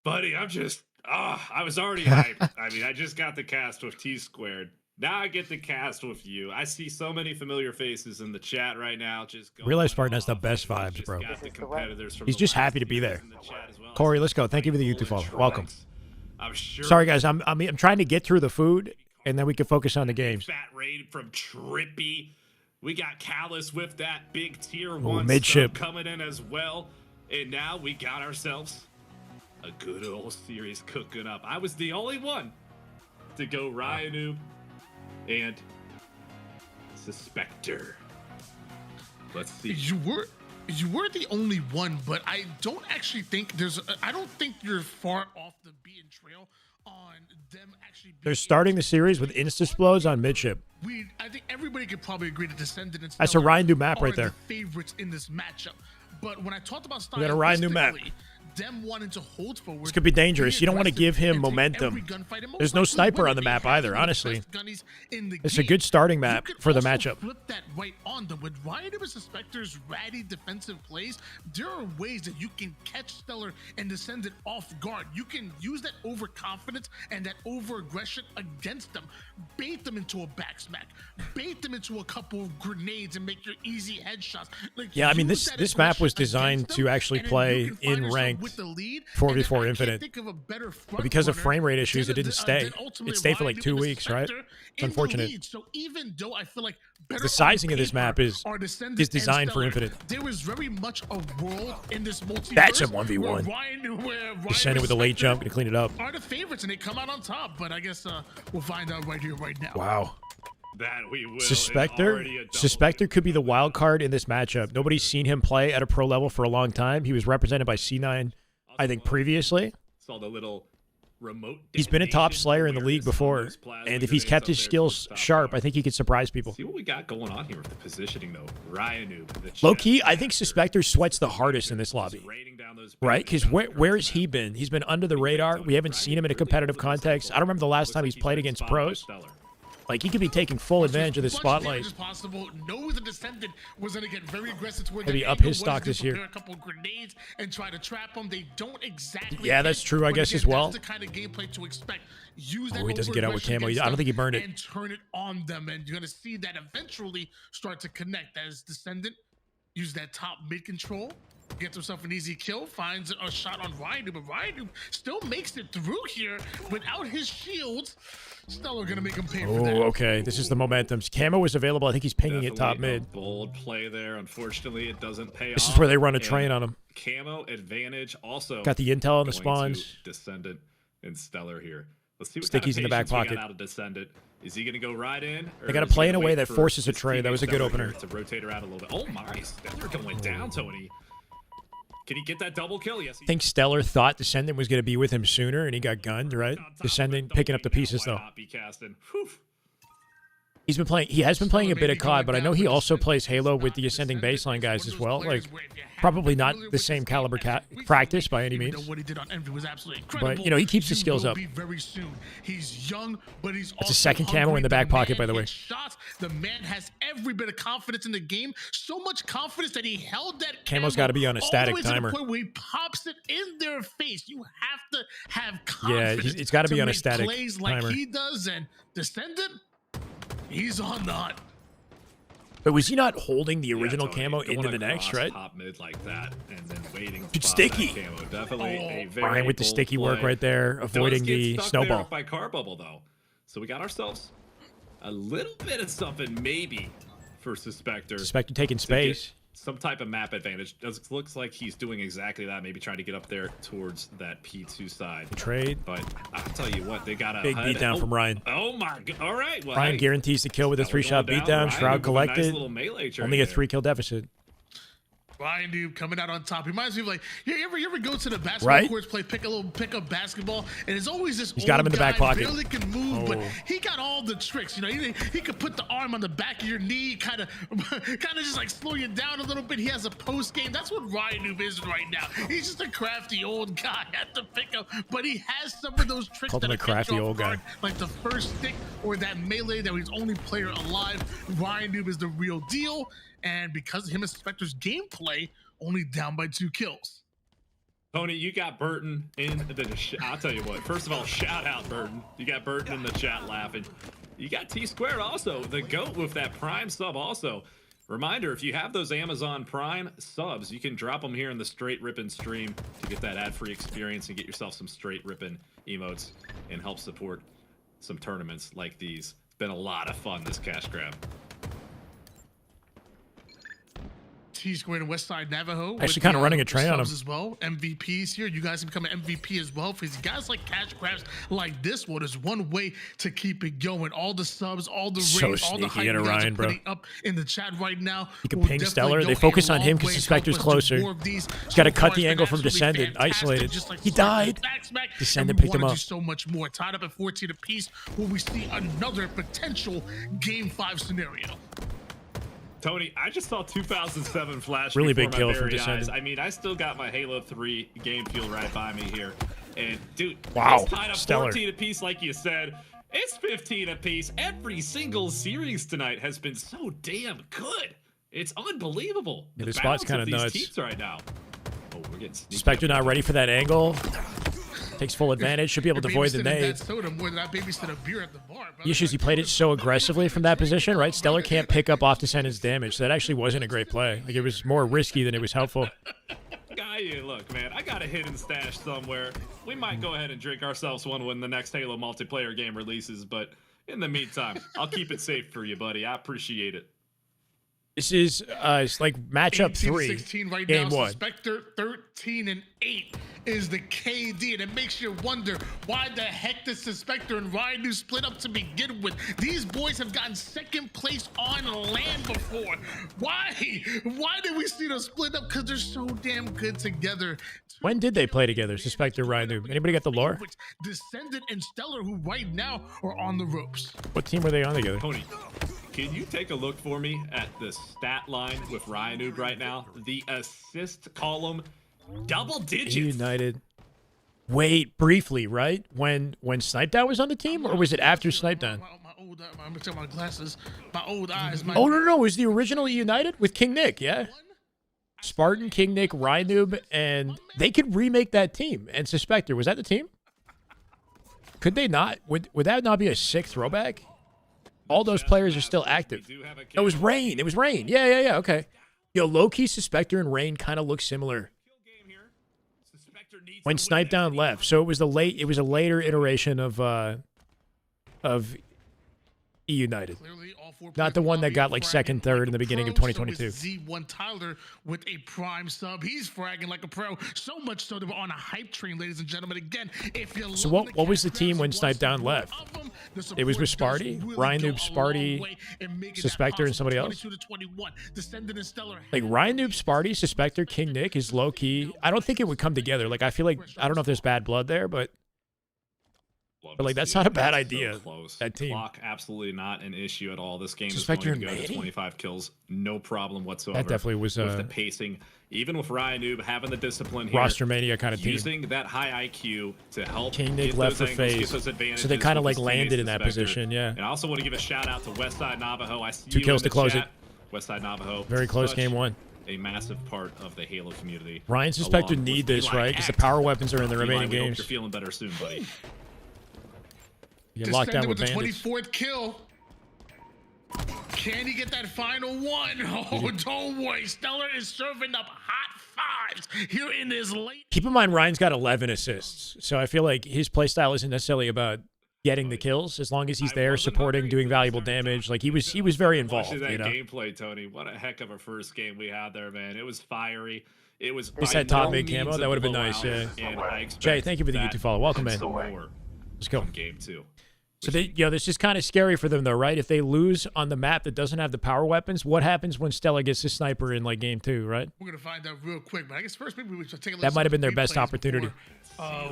Buddy, I'm just, I was already hyped. I mean, I just got the cast with T-Squared. Now I get the cast with you. I see so many familiar faces in the chat right now. Just Real Life Spartan has the best vibes, bro. He's just happy to be there. Corey, let's go. Thank you for the YouTube follow. Welcome. I'm sure. Sorry, guys. I'm trying to get through the food, and then we can focus on the games. Fat raid from Trippy. We got Callus with that big tier 1 midship coming in as well. And now we got ourselves a good old series cooking up. I was the only one to go Ryanoob and Suspector. Let's see. You were the only one, but I don't actually think I don't think you're far off the beaten trail on them actually. They're starting the series with insta-explodes on midship. I think everybody could probably agree that Descendant and That's a Ryanoob map right there. The favorites in this matchup. But when I talked about We got a Ryan new map. them wanting to hold forward, This could be dangerous. You don't want to give him momentum. There's no sniper on the map either, honestly. It's a good starting map for the matchup. Flip that right on them. With Ryan and Spectre's ratty defensive plays, there are ways that you can catch Stellar and send it off guard. You can use that overconfidence and that over-aggression against them. Bait them into a back smack. Bait them into a couple of grenades and make your easy headshots. Like, yeah, I mean, this map was designed to actually play in ranked 4v4 Infinite. But because of frame rate issues, it didn't stay. It stayed for like 2 weeks, right? It's unfortunate. So even though I feel like The sizing of this map is designed for Infinite. There was very much a world in this multiverse. That's a 1v1. Where Descended with a late jump to clean it up. Are the favorites and they come out on top, but I guess we'll find out right here, right now. Wow. That we will. Suspector could be the wild card in this matchup. Nobody's seen him play at a pro level for a long time. He was represented by C9, I think, previously. Saw the little remote. He's been a top slayer in the league before, and if he's kept his skills sharp, I think he could surprise people. See what we got going on here with the positioning, though. Ryan, low key, I think Suspector sweats the hardest in this lobby, right? Because where has he been? He's been under the radar. We haven't seen him in a competitive context. I don't remember the last time he's played against pros. Like, he could be taking full advantage of the spotlight. Knows the Descendant was going to get very aggressive toward Maybe the up his stock this year. A couple of grenades and try to trap them. They don't exactly. Yeah, that's true, I guess, as well. That's the kind of gameplay to expect. Use that he doesn't get out with camo. I don't think he burned it. And turn it on them, and you're going to see that eventually start to connect as Descendant use that top mid control. Gets himself an easy kill, finds a shot on Ryan, but Ryan still makes it through here without his shields. Stellar gonna make him pay for that. Oh, okay. This is the momentum. Camo is available. I think he's pinging it top mid. Bold play there. Unfortunately, it doesn't pay off. This is where they run a train on him. Camo advantage also. Got the intel on the spawns. Descendant and Stellar here. Let's see what Sticky's in the back pocket. Out of Descendant. Is he gonna go right in? They got to play in a way that forces a trade. That was a good opener. To rotate her out a little bit. Oh my! Stellar going down, Tony. Can he get that double kill? Yes. I think Stellar thought Descendant was going to be with him sooner, and he got gunned, right? Descendant picking up the pieces, though. He has been playing a bit of COD, but I know he also plays Halo with the Ascending Baseline guys as well. Like, probably not the same caliber practice by any means. But, you know, he keeps his skills up. He's young, but he's It's a second camo in the back pocket, by the way. The man has every bit of confidence in the game. So much confidence that he held that camo's got to be on a static timer. To the point where he pops it in their face. You have to have confidence. Yeah, it's got to be on a static plays timer. Like he does, and Descendant, he's on that. But was he not holding the original camo into the next, right? Top mid like that, and then waiting. Dude, Sticky. Camo. Definitely a very Ryan with the sticky play. work right there, avoiding the snowball. By car bubble though, so we got ourselves a little bit of something maybe for Suspector. Suspector taking space. Some type of map advantage. Looks like he's doing exactly that. Maybe trying to get up there towards that P2 side. Trade. But I'll tell you what, they got a big beatdown from Ryan. Oh my god! All right. Well, Ryan guarantees the kill with a 3-shot beatdown. Shroud collected. Nice only a 3-kill deficit. Ryan, dude, coming out on top. He reminds me of like you ever go to the basketball courts, play pick up baskesball, and it's always this. He's got him in the back pocket. Barely can move, but he got all the tricks. You know, he could put the arm on the back of your knee, kind of just like slow you down a little bit. He has a post game. That's what Ryan Noob is right now. He's just a crafty old guy at the pickup, but he has some of those tricks. Called him a crafty old guy. Like the first stick or that melee that he's only player alive. Ryan Noob is the real deal. And because of him and Spectre's gameplay, only down by 2 kills. Tony, you got Burton in the I'll tell you what. First of all, shout out Burton. You got Burton in the chat laughing. You got T-Squared also, the GOAT with that Prime sub also. Reminder, if you have those Amazon Prime subs, you can drop them here in the Straight Rippin' stream to get that ad-free experience and get yourself some Straight Rippin' emotes and help support some tournaments like these. It's been a lot of fun, this cash grab. T-Squared and Westside Navajo. Actually kind of running a train on him. As well. MVPs here. You guys can become an MVP as well. For these guys like cash grabs like this one, there's one way to keep it going. All the subs, all the rings, all the hype you guys are putting up in the chat right now. He can ping Stellar. They focus on him because Suspector's closer. He's got to cut the angle from Descendant. Isolated. He died. Descendant picked him up. So much more. Tied up at 14 apiece. Will we see another potential Game 5 scenario? Tony, I just saw 2007 flash Really before big kill my from very Descendant. eyes. I mean, I still got my Halo 3 game feel right by me here. And, dude, wow, it's tied up stellar. 14 apiece, like you said. It's 15 apiece. Every single series tonight has been so damn good. It's unbelievable. Yeah, this spot's kind of nuts. Teams right now. Oh, we're getting sneaky. Spectre not ready for that angle. Takes full advantage. Should be able to avoid the nade. The issue is he played it so aggressively from that position, right? Stellar can't pick up off Descendant's damage. So that actually wasn't a great play. Like, it was more risky than it was helpful. Look, man, I got a hidden stash somewhere. We might go ahead and drink ourselves one when the next Halo multiplayer game releases, but in the meantime, I'll keep it safe for you, buddy. I appreciate it. This is it's like matchup 3, right game now. 1. Spectre 13-8 is the KD, and it makes you wonder why the heck did Spectre and Ryu split up to begin with. These boys have gotten second place on land before. Why? Why did we see them split up? Because they're so damn good together. When did they play together, Spectre, Ryu? Anybody got the lore? Descendant and Stellar, who right now are on the ropes. What team were they on together? Tony, can you take a look for me at the stat line with Ryu right now? The assist column, double digits. United. Wait, briefly, right? When Snipedown was on the team, or was it after Snipedown? I'm gonna take my glasses, my old eyes. Oh, no, it was the original United with King Nick, yeah? Spartan, King Nick, Rynoob, and they could remake that team. And Spectre, was that the team? Could they not? Would that not be a sick throwback? All those players are still active. It was Rain. It was Rain. Yeah, okay. Yo, low-key Spectre and Rain kind of look similar. When Snipedown left. So it was a later iteration of E United. Not the one that got like second, third in the beginning of 2022. Z1 Tyler with a prime sub. He's fragging like a pro. So much so that we're on a hype train, ladies and gentlemen. Again, if you So what was the team when Snipedown left? It was with Sparty, Rynoob, Sparty, Spectre, and somebody else. Like Rynoob, Sparty, Spectre, King Nick is low key. I don't think it would come together. Like I feel like I don't know if there's bad blood there, but like that's not a bad idea. So close. That team. Clock, absolutely not an issue at all. This game is Spectre going to go and to Manny? 25 kills, no problem whatsoever. That definitely was with the pacing. Even with Ryu having the discipline here, roster mania kind of team. Using that high IQ to help King Nick get left those the angles, get phase, those advantages so they kind of with like his teammates landed in to that Spectre. position. Yeah. And I also want to give a shout out to Westside Navajo. I see Too you kills in to the close chat. it. Westside Navajo. Very close Such game 1. A massive part of the Halo community. Ryan and Spectre along need with this, Eli right? Because the Act. power weapons are in the Eli, remaining we hope games. You're feeling better soon, buddy. You get locked down with the bandits. 24th kill. Can he get that final one? Oh, don't worry. Stellar is serving up hot fives here in this late. Keep in mind, Ryan's got 11 assists, so I feel like his playstyle isn't necessarily about getting the kills. As long as he's there, supporting, doing valuable damage, like he was very involved. Watching that You know, gameplay, Tony. What a heck of a first game we had there, man. It was fiery. It was. Wish that top mid camo. That would have been nice. Yeah. Jay, thank you for the YouTube follow. Welcome, man. Let's go. Game 2. So this is kind of scary for them, though, right? If they lose on the map that doesn't have the power weapons, what happens when Stella gets his sniper in like game 2, right? We're gonna find out real quick, but I guess first maybe we should take a look. That might have been their best opportunity.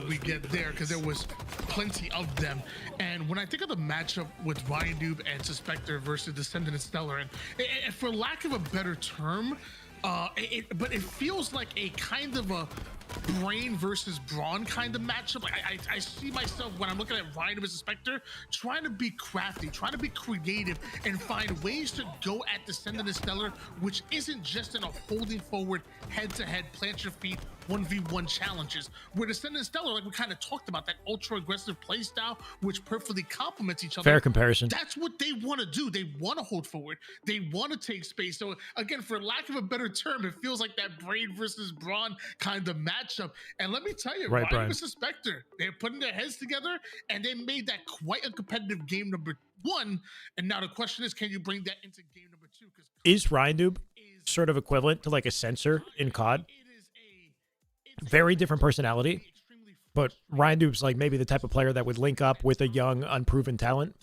We get there because there was plenty of them. And when I think of the matchup with Ryu and Spectre versus Descendant and Stellar, and for lack of a better term, but it feels like a kind of a brain versus brawn kind of matchup. I see myself when I'm looking at Ryan versus Spectre trying to be crafty, trying to be creative, and find ways to go at Descendant and Stellar, which isn't just in a holding forward, head-to-head, plant your feet, 1v1 challenges. Where Descendant and Stellar, like we kind of talked about, that ultra-aggressive play style, which perfectly complements each other. Fair comparison. That's what they want to do. They want to hold forward. They want to take space. So again, for lack of a better term, it feels like that brain versus brawn kind of matchup. And let me tell you, right, Ryan versus Spectre, they're putting their heads together, and they made that quite a competitive game number 1. And now the question is, can you bring that into game number 2? Is Rynoob sort of equivalent to like a sensor in COD? Very different personality, but Ryanoob's like maybe the type of player that would link up with a young, unproven talent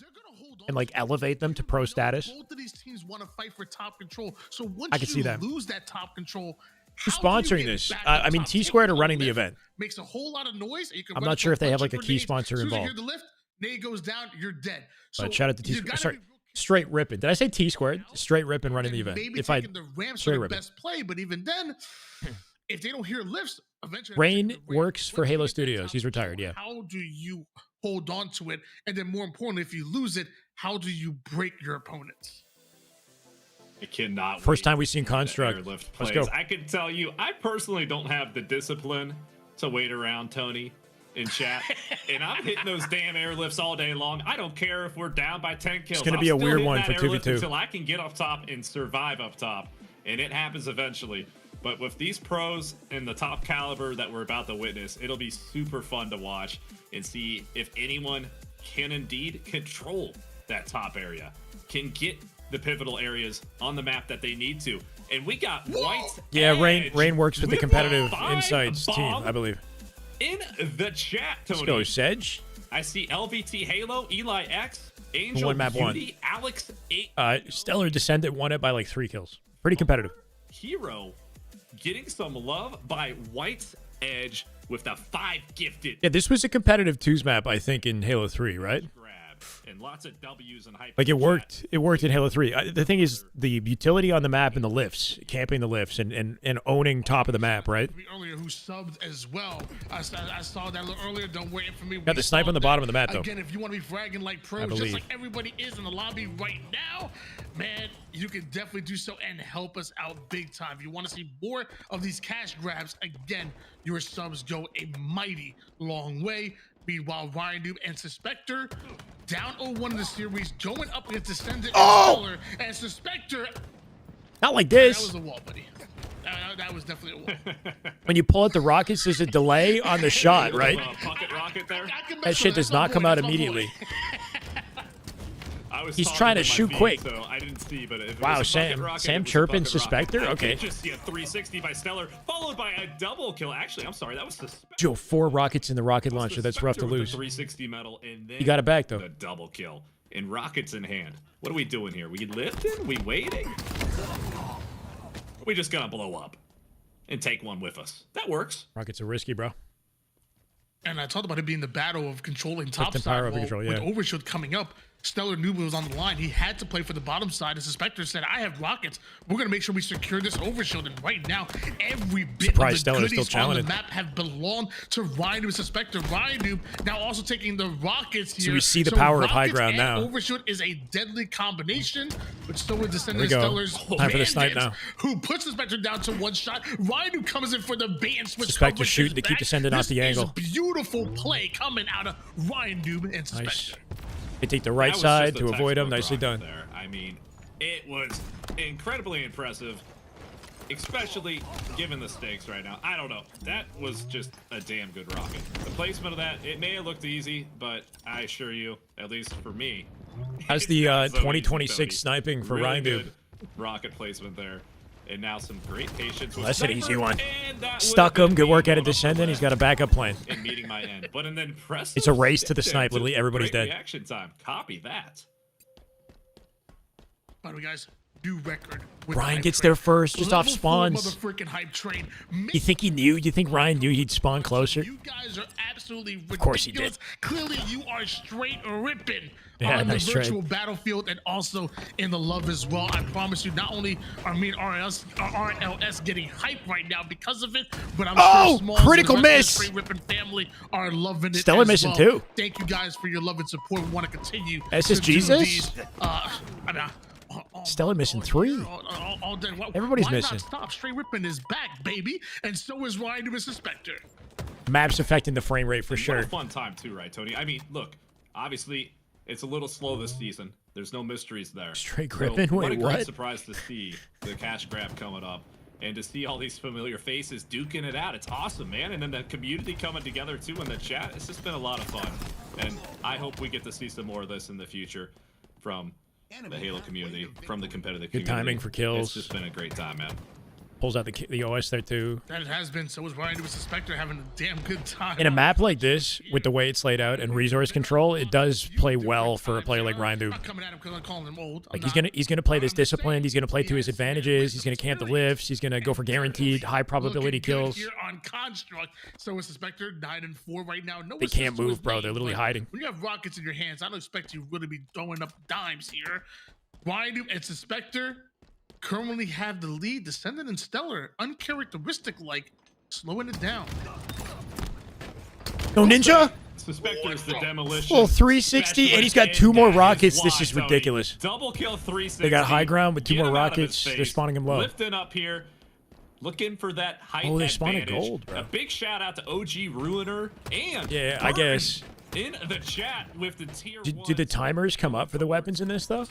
and like elevate them to pro status. Both of these teams want to fight for top control. So once I can see that. Lose that top control, who's sponsoring this? I mean, T-Squared are running the event. Makes a whole lot of noise. And you can I'm run not for sure if they have bunch like a of key grenades. sponsor As soon as you involved. hear the lift, nade goes down, you're dead. So But shout out to you T-Squared. gotta Sorry, be real Straight ripping. Did I say T squared? Straight ripping running the event. Maybe If I taking the ramps straight are the ripping. best play, but even then, if they don't hear lifts, eventually Rain works for Halo Studios. He's retired. Yeah. how do you hold on to it? And then more importantly, if you lose it, how do you break your opponents? I cannot. First time we've seen Construct. Let's Let's go. I can tell you, I personally don't have the discipline to wait around Tony in chat, and I'm hitting those damn airlifts all day long. I don't care if we're down by 10 kills. It's gonna be a weird one for 2v2 until I can get up top and survive up top, and it happens eventually. But with these pros and the top caliber that we're about to witness, it'll be super fun to watch and see if anyone can indeed control that top area, can get the pivotal areas on the map that they need to. And we got White's Yeah, Edge Rain works with the a competitive 5 insights team, bomb I believe. in the chat, Tony. Let's go, Sedge. I see LVT Halo, Eli X, Angel One map Beauty, Alex 8, Stellar Descendant won it by like 3 kills. Pretty competitive. Hero getting some love by White's Edge with the 5 gifted. Yeah, this was a competitive 2s map, I think, in Halo 3, right? And lots of W's and hype. Like it worked. It worked in Halo 3. The thing is, the utility on the map and the lifts, camping the lifts, and owning top of the map, right? Earlier, who subbed as well. I saw that a little earlier. Don't wait for me. Got the snipe on the bottom of the map, though. Again, if you want to be fragging like pros, just like everybody is in the lobby right now, man, you can definitely do so and help us out big time. If you want to see more of these cash grabs, again, your subs go a mighty long way. Meanwhile, Ryan Noob and Suspector down 0-1 in the series, going up against Descendant and Stellar, and Suspector. Not like this. That was a wall, buddy. That was definitely a wall. When you pull out the rockets, there's a delay on the shot, right? Pocket rocket there. That shit does not come out immediately. He's trying to shoot quick. So I didn't see, but if wow, it was a Sam rocket, Sam it was a chirping bucket Suspector? rocket. I Okay. did just see a 360 by Stellar, followed by a double kill. Actually, I'm sorry, that was Suspector. Joe, 4 rockets in the rocket launcher. That's rough to with the lose. 360 medal, and then You got it back, though. the double kill. And rockets in hand. What are we doing here? We lifting? We waiting? We just gonna blow up and take one with us. That works. Rockets are risky, bro. And I talked about it being the battle of controlling top Left and side. power over Well, control, with yeah. Overshield coming up, Stellar Noob was on the line. He had to play for the bottom side. And Suspector said, I have rockets. We're going to make sure we secure this Overshield. And right now, every bit Surprised of the Stellar's still goodies on the challenging. map have belonged to Ryan Noob and Suspector. Ryan Noob now also taking the rockets here. So we see the power of high rockets ground and now. Overshield is a deadly combination, but so is Descendant There we go. Stellar's Time for the snipe bandits, now. who puts Suspector down to 1 shot. Ryan Noob comes in for the bait and switch. Suspector coverage shooting to keep back. Descendant off This the is angle. a beautiful play coming out of Ryan Noob and Suspector. Nice. They take the right That was side just a to avoid him. textbook Nicely rocket done. There. I mean, it was incredibly impressive, especially given the stakes right now. I don't know. That was just a damn good rocket. The placement of that, it may have looked easy, but I assure you, at least for me, How's the it's not so easy, 2026 Tony. sniping for Really Ryan Noob? good rocket placement there. And now some great patience with That's an Sniper, easy one. and that Stuck would've him. been Good work me at a going up Descendant. for He's that got a backup plan. and meeting my end. But an impressive It's a race to the step snipe. Literally, everybody's great dead. Reaction time. Copy that. By the way, guys, new record. with Ryan Hype gets Train. there first, just off Level 4 spawns. motherfucking Hype Train. You think he knew? You think Ryan knew he'd spawn closer? You guys are absolutely ridiculous. Of course he did. Clearly, you are straight ripping Yeah, on nice the trade. virtual battlefield and also in the love as well. I promise you, not only are me and RLS getting hype right now because of it, but I'm sure Smalls critical and the rest miss. of the Straight Rippin' family are loving it. Stellar as missing well. too. Thank you guys for your love and support. We want to continue. That's to just do Jesus? these, Stellar missing 3. all day. Everybody's why missing. Not stop? Straight Rippin' is back, baby, and so is Ryan Noob Suspector. Maps affecting the frame rate for sure. What a fun time too, right, Tony? I mean, look, obviously it's a little slow this season. There's no mysteries there. Straight So, gripping? what a Wait, great what? surprise to see the cash grab coming up and to see all these familiar faces duking it out. It's awesome, man. And then the community coming together too in the chat. It's just been a lot of fun. And I hope we get to see some more of this in the future from the Halo community, from the competitive community. Good timing for kills. It's just been a great time, man. Pulls out the OS there too. That it has been. So was Ryan with Spectre having a damn good time. In a map like this, with the way it's laid out and resource control, it does play well for a player like Ryan. Like he's gonna play this disciplined. He's gonna play to his advantages. He's gonna camp the lifts. He's gonna go for guaranteed high probability kills. Here on Construct. So with Spectre 9-4 right now. No, they can't move, bro. They're literally hiding. When you have rockets in your hands, I don't expect you really be throwing up dimes here. Ryan and Spectre currently have the lead. Descendant and Stellar, uncharacteristic, like slowing it down. No ninja. Suspector's the demolition. Well, 360, and he's got 2 more rockets. This is ridiculous. Double kill 360. They got high ground with 2 more rockets. They're spawning him low. Lifting up here, looking for that height they're advantage. spawning gold, bro. A big shout out to OG Ruiner and yeah, I guess. In the chat with the tier 1. Do the timers come up for the weapons in this though?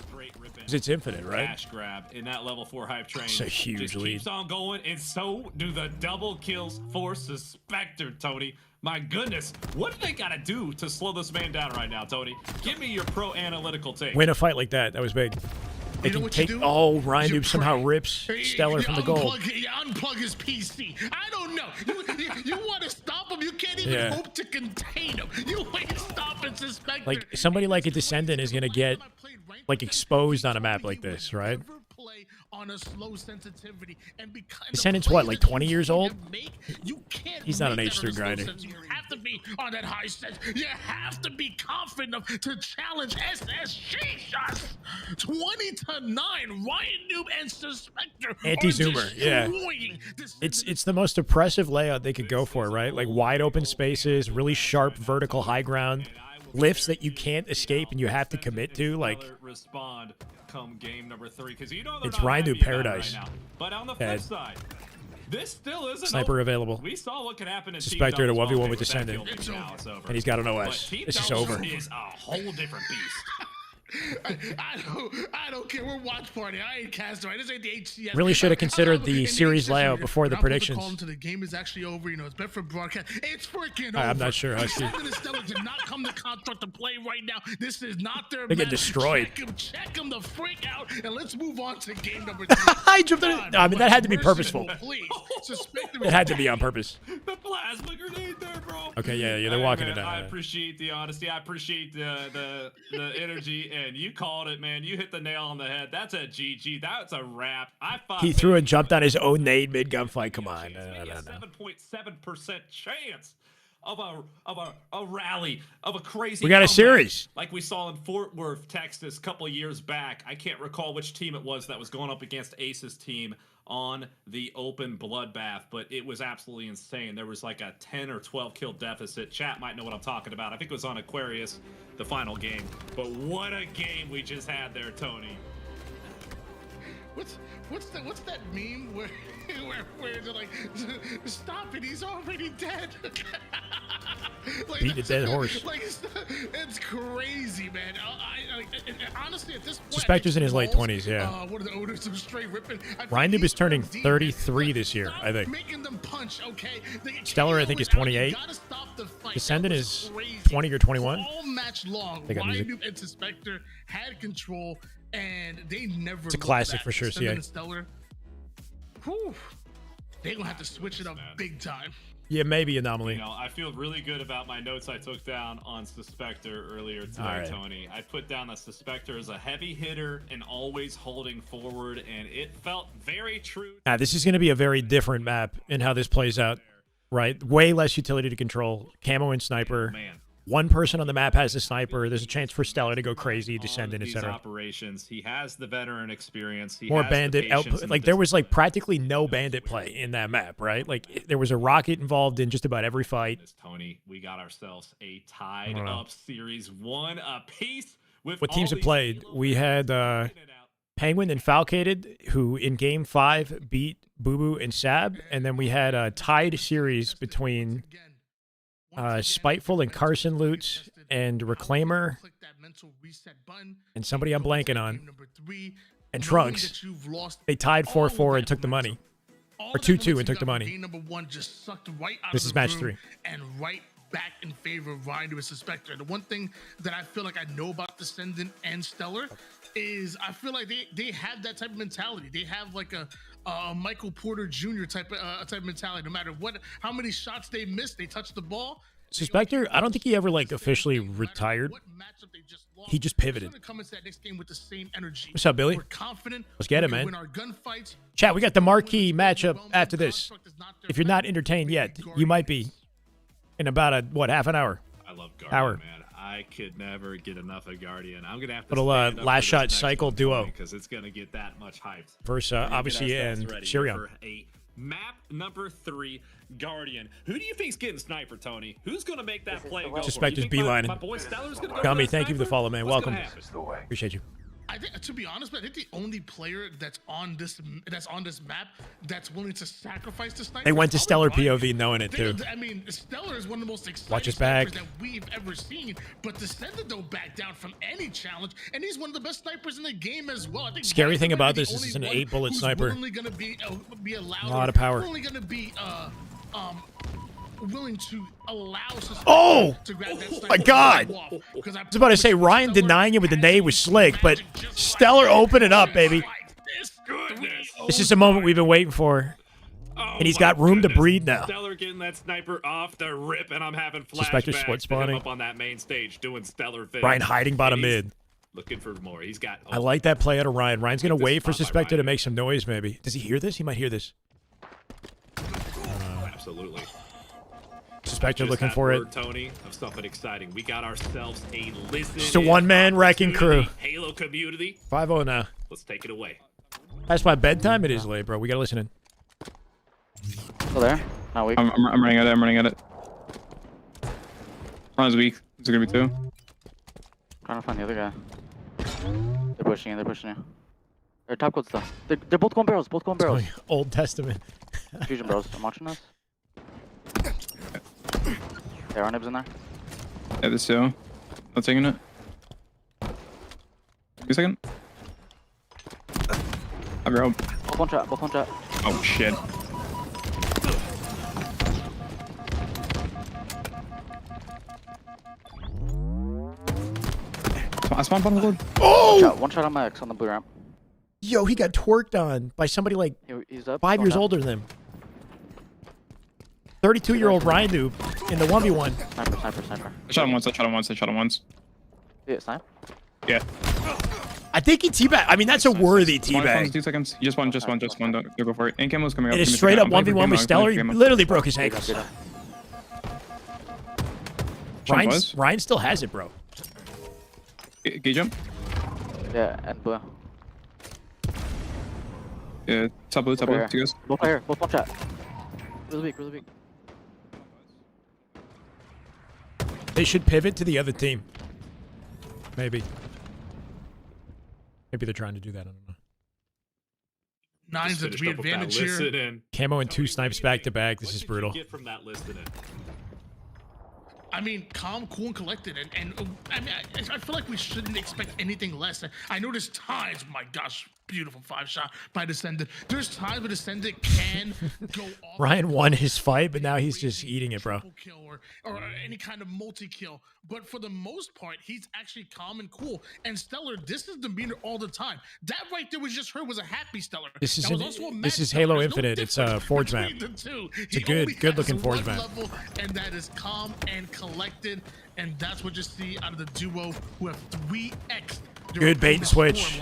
Because it's infinite, right? Cash grab in that level 4 hype train. It's a huge just lead. Keeps on going, and so do the double kills for Suspector, Tony. My goodness, what do they gotta do to slow this man down right now, Tony? Give me your pro analytical take. Win a fight like that. That was big. They can take. Oh, Ryan Noob somehow rips Stellar from the gold. You unplug his PC. I don't know. You want to stop him? You can't even hope to contain him. You ain't stopping Suspector. Like somebody like a Descendant is gonna get like exposed on a map like this, right? On a slow sensitivity and Descendant's what, like 20 years old? He's not an H3 grinder. You have to be on that high sense. You have to be confident enough to challenge SSG shots. 20-9. Ryan Noob and Suspector. Anti-zoomer, yeah. It's the most oppressive layout they could go for, right? Like wide open spaces, really sharp vertical high ground, lifts that you can't escape and you have to commit to. Like respond come game number 3 because you know it's Ryan Noob paradise. Right now. But on the flip side, this still isn't sniper available. We saw what could happen in Suspector to 1v1 with Descendant, and he's got an OS. This is over. Is a whole different beast. I don't care. We're watch party. I ain't caster. This ain't the HCS. Really should have considered the series layout before the predictions. The game is actually over. You know, it's better for broadcast. It's freaking over. I'm not sure. Stellar did not come to Construct to play right now. This is not their. They get destroyed. Check them the freak out, and let's move on to game number 3. I jumped in. No, I mean that had to be purposeful. Please, it had to be on purpose. The plasma grenade there, bro. Okay, yeah, they're walking it down. I appreciate the honesty. I appreciate the energy. And you called it, man. You hit the nail on the head. That's a GG. That's a wrap. He threw and jumped on his own nade mid gunfight. Come on. No. 7.7% chance of a rally of a crazy. We got a series like we saw in Fort Worth, Texas, a couple of years back. I can't recall which team it was that was going up against Ace's team on the open bloodbath, but it was absolutely insane. There was like a 10 or 12 kill deficit. Chat might know what I'm talking about. I think it was on Aquarius, the final game. But what a game we just had there, Tony. What's that meme where they're like, stop it, he's already dead. Like, beat the dead horse. Like it's crazy, man. Honestly, at this point, Suspector's in his late 20s, yeah. What are the odors of straight ripping? Ryan Noob is turning 33 this year, I think. Making them punch, okay? Stellar, I think, is 28. Descendant is 20 or 21. All match long, Ryan Noob and Suspector had control, and they never. It's a classic for sure, CA. Stellar, they're gonna have to switch it up big time. Yeah, maybe anomaly. You know, I feel really good about my notes I took down on Suspector earlier today, Tony. I put down that Suspector is a heavy hitter and always holding forward, and it felt very true. This is going to be a very different map in how this plays out, right? Way less utility to control. Camo and sniper. Man. One person on the map has a sniper. There's a chance for Stellar to go crazy, Descendant, etc. Operations. He has the veteran experience. He More has bandit output. Like there was like practically no bandit play in that map, right? Like there was a rocket involved in just about every fight. Tony, we got ourselves a tied up series 1 apiece. With what teams have played? We had Penguin and Falcated, who in game 5 beat Boo Boo and Sab, and then we had a tied series between Spiteful and Carson Lutz and Reclaimer and somebody I'm blanking on and Trunks. They tied 4-4 and took the money, or 2-2 and took the money. This is match 3. And right back in favor of Ryan to a Suspector. The one thing that I feel like I know about Descendant and Stellar is I feel like they have that type of mentality. They have like a Michael Porter Jr. type of mentality. No matter how many shots they miss, they touch the ball. Suspector, I don't think he ever like officially retired. He just pivoted. What's up, Billy? Let's get it, man. Chat, we got the marquee matchup after this. If you're not entertained yet, you might be in about half an hour. I love Guardian, man. I could never get enough of Guardian. I'm gonna have to little last shot cycle duo because it's gonna get that much hyped. Versus obviously and Shirion. Map number 3, Guardian. Who do you think's getting sniper, Tony? Who's gonna make that play? Suspector's beelining. My boy Stellar's gonna go. Gummy, thank you for the follow, man. Welcome. Appreciate you. I think, to be honest, I think the only player that's on this map that's willing to sacrifice the sniper. They went to Stellar POV knowing it too. I mean, Stellar is one of the most exciting Watch his back. snipers that we've ever seen. But Descendant don't back down from any challenge, and he's one of the best snipers in the game as well. I think scary thing about this is it's an 8-bullet sniper. Be allowed, a lot of power. Only gonna be willing to allow to grab that sniper. My God! I was about to say Ryan denying it with the nade was slick, but Stellar opened it up, baby. This is the moment we've been waiting for. And he's got room to breathe now. Stellar getting that sniper off the rip, and I'm having Suspector flashbacks split to spawning. him up on that main stage doing Stellar things. Ryan hiding bottom mid. Looking for more. He's got. I like that play out of Ryan. Ryan's gonna wait for Suspector to make some noise. Maybe does he hear this? He might hear this. Absolutely. Suspector looking for it. Tony, of something exciting. We got ourselves a listen. Just a one-man wrecking crew. Halo community. 5-0 now. Let's take it away. That's my bedtime. It is late, bro. We gotta listen in. Still there? Not weak. I'm running at it. I'm running at it. Ron's weak. Is it gonna be 2? Trying to find the other guy. They're pushing you. They're pushing you. They're top codes though. They're both going barrels. Both going barrels. Old Testament. Fusion bros. I'm watching this. There are nibs in there. Yeah, this too. Not taking it. Give me a second. I'm your home. Both one shot. Both one shot. Oh shit. I spawned bottom load. Oh! One shot on my X on the blue ramp. Yo, he got twerked on by somebody like He's up, 5 years down. older than him. 32-year-old Ryan noob in the 1v1. Sniper. I shot him once. Yeah, snipe. Yeah. I think he teabag. I mean, that's a worthy teabag. 2 seconds. Just one. Don't go for it. And Camo's coming up. It is straight up 1v1 with Stellar. He literally broke his ankles. Ryan still has it, bro. Gay jump? Yeah, and blue. Yeah, top blue. 2 guys. Both fire. Both one shot. Really weak. They should pivot to the other team. Maybe they're trying to do that. I don't know. Nine's a 3 advantage here. Camo and 2 snipes back to back. This is brutal. Get from that listening. I mean, calm, cool, and collected, and I mean, I feel like we shouldn't expect anything less. I know there's times, my gosh, beautiful 5-shot by Descendant. There's times where Descendant can go off. Ryan won his fight, but now he's just eating it, bro. Kill or any kind of multi-kill, but for the most part, he's actually calm and cool. And Stellar, this is demeanor all the time. That right there was just her was a happy Stellar. This is Halo Infinite. It's a Forge map. It's a good looking Forge map. And that is calm and collected, and that's what you see out of the duo who have 3x. Good bait and switch.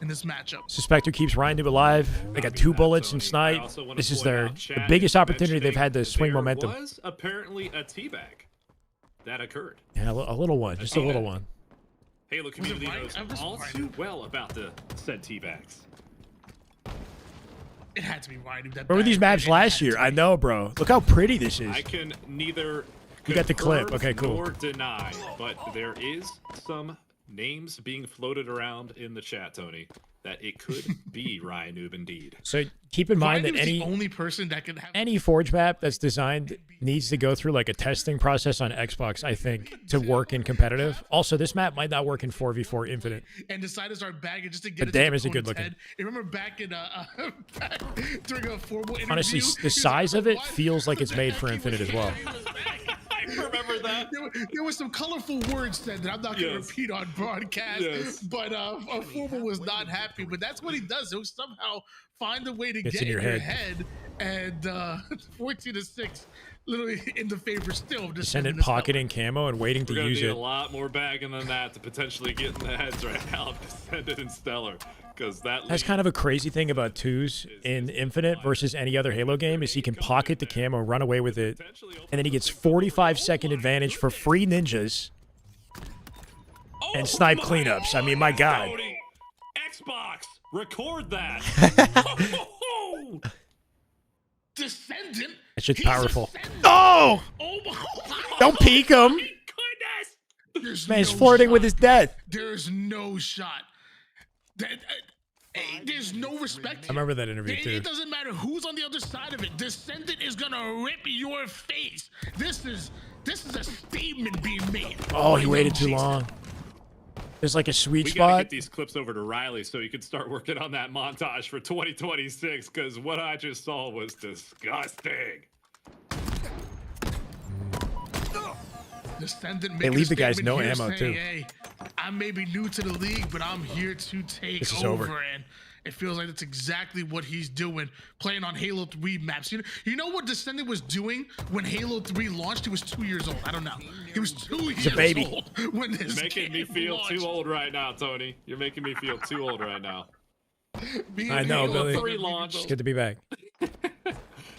In this matchup. Suspector keeps Ryan Noob alive. They got 2 bullets and snipe. This is the biggest opportunity they've had to swing momentum. There was apparently a teabag that occurred. Yeah, a little one, just a little one. Halo community knows all too well about the said teabags. It had to be Ryan. Where were these maps last year? I know, bro. Look how pretty this is. I can neither You got the clip. Okay, cool. Nor deny, but there is some names being floated around in the chat, Tony, that it could be Ryan Noob indeed. So keep in mind that the only person that can have any Forge map that's designed needs to go through like a testing process on Xbox, I think, to work in competitive. Also, this map might not work in 4v4 Infinite. And decide to start bagging just to get but damn, is it good looking. Head. You remember back in during a formal interview, honestly, the size of it feels like it's made for Infinite as well. Remember that? There were some colorful words said that I'm not going to repeat on broadcast, but Fumo was not happy. But that's what he does. He'll somehow find a way to Gets get in in your your head. head. And 14-6, literally in the favor still of Descendant Descendant pocketing camo and waiting to We're gonna use need it. a lot more bagging than that to potentially get in the heads right now of Descendant and Stellar, because that That's kind of a crazy thing about twos in Infinite versus any other Halo game is he can pocket the camo, run away with it, and then he gets 45-second advantage for free ninjas and snipe cleanups. I mean, my God. Tony, Xbox, record that. Descendant. That shit's He's powerful. Descendant. Oh! Oh my! Don't peek him. There's Man, he's no flirting shot. with his death. There's no shot. There's no respect. I remember that interview, too. It doesn't matter who's on the other side of it. Descendant is gonna rip your face. This is a statement being made. Oh, he waited too long. There's like a sweet We gotta spot. get these clips over to Riley so he can start working on that montage for 2026, because what I just saw was disgusting. Descendant They making leave a the guys statement no here ammo, saying, too. Hey, I may be new to the league, but I'm here to take This is over. over. And it feels like that's exactly what he's doing, playing on Halo 3 maps. You know what Descendant was doing when Halo 3 launched? He was 2 years old. I don't know. He was 2 years a baby. old when this You're making me game feel launched. too old right now, Tony. You're making me feel too old right now. I know, Halo Billy. 3 launched. It's good to be back.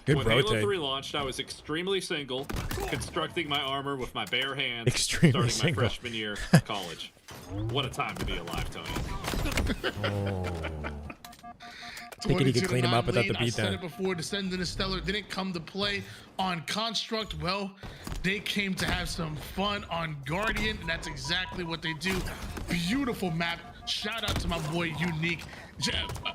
Good When Halo rotate. 3 launched, I was extremely single, constructing my armor with my bare hands, Extremely starting single. my freshman year of college. What a time to be alive, Tony. Thinking he could 22 to clean him 9 up without the lead. I said beatdown. it before, Descendant and Stellar didn't come to play on Construct. Well, they came to have some fun on Guardian, and that's exactly what they do. Beautiful map. Shout out to my boy Unique.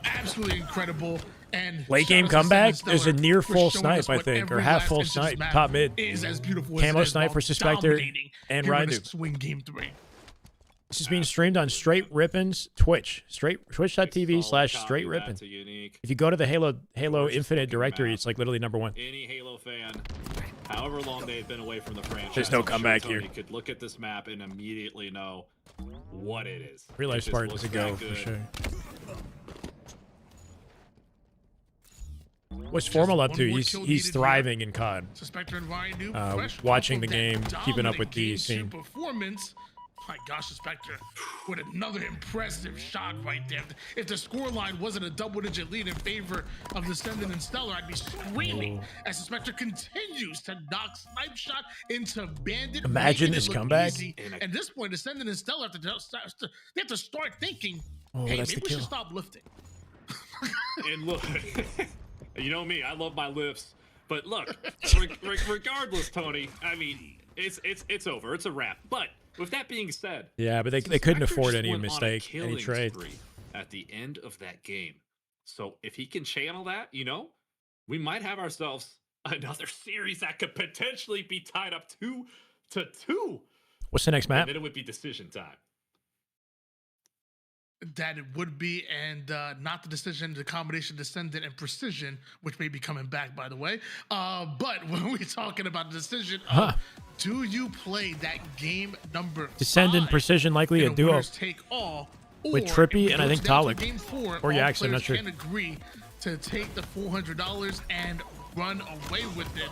Absolutely incredible. And Late shout game out to comeback. Descendant There's a Stellar near for full showing snipe, us I what think, or every half last full inch of this snipe, map top mid. is as beautiful as Camo it is snipe while for Suspector dominating and here in Raidu. this Swing game 3. This is being streamed on Straight Rippin's Twitch. Twitch.tv/Straight Rippin. That's a unique. If you go to the Halo Infinite directory, it's like literally #1. Any Halo fan, however long they've been away from the franchise, There's no I'm sure comeback Tony here. could look at this map and immediately know what it is. Real life It just Spartan's a looks go that for good. sure. What's Formal up to? one more He's kill he's needed thriving in COD. Suspector and Raidu, fresh Watching off the of game, that keeping up with dominant the game scene. performance. My gosh, Suspector with another impressive shot right there. If the scoreline wasn't a double-digit lead in favor of Descendant and Stellar, I'd be screaming as Suspector continues to knock snipe shot into Bandit. Imagine making it this look comeback. easy. At this point, Descendant and Stellar have to start thinking, Oh, hey, that's maybe the we should kill. stop lifting. And look, you know me, I love my lifts. But look, regardless, Tony, I mean, it's over. It's a wrap. But with that being said, Yeah, but they couldn't Suspector afford just any went on a mistake, any killing trade. spree at the end of that game. So if he can channel that, we might have ourselves another series that could potentially be tied up 2-2. What's the next map? And then it would be decision time. That it would be, and not the decision, the combination Descendant and Precision, which may be coming back, by the way. But when we're talking about the decision of, do you play that game number Descendant 5 Precision likely in a duo winners take all, with or Trippy if it and I goes think down to Talik. game 4, Or all Yax, I'm not players sure. can agree to take the $400 and run away with it.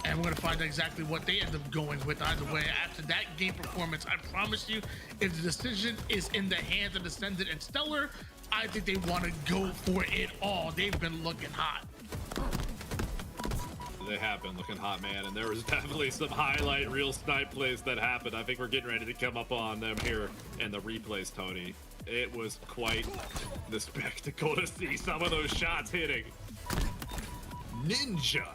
And we're going to find out exactly what they end up going with either way. After that game performance, I promise you, if the decision is in the hands of Descendant and Stellar, I think they want to go for it all. They've been looking hot. They have been looking hot, man, and there was definitely some highlight real snipe plays that happened. I think we're getting ready to come up on them here in the replays, Tony. It was quite the spectacle to see some of those shots hitting. Ninja.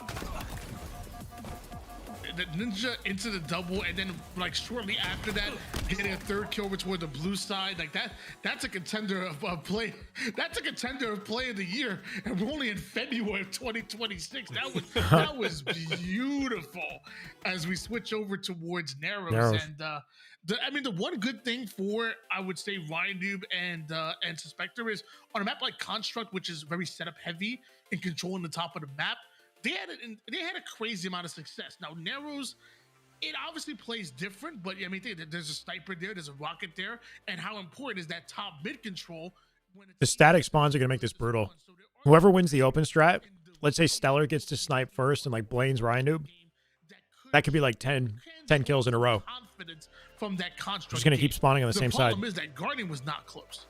The Ninja into the double, and then like shortly after that, hitting a third kill over toward the blue side. Like that's a contender of play. That's a contender of play of the year, and we're only in February of 2026. That was beautiful. As we switch over towards Narrows. And the one good thing for, I would say, Ryan Noob and Suspector is on a map like Construct, which is very setup heavy and controlling the top of the map. They had a crazy amount of success. Now, Narrows, it obviously plays different, but I mean, there's a sniper there, there's a rocket there, and how important is that top mid control? The static spawns are going to make this brutal. Whoever wins the open strat, let's say Stellar gets to snipe first and like Blaine's Ryan noob, that could be like 10 kills in a row. From that construct, Just going to keep spawning on the same side. The problem is that Guardian was not close.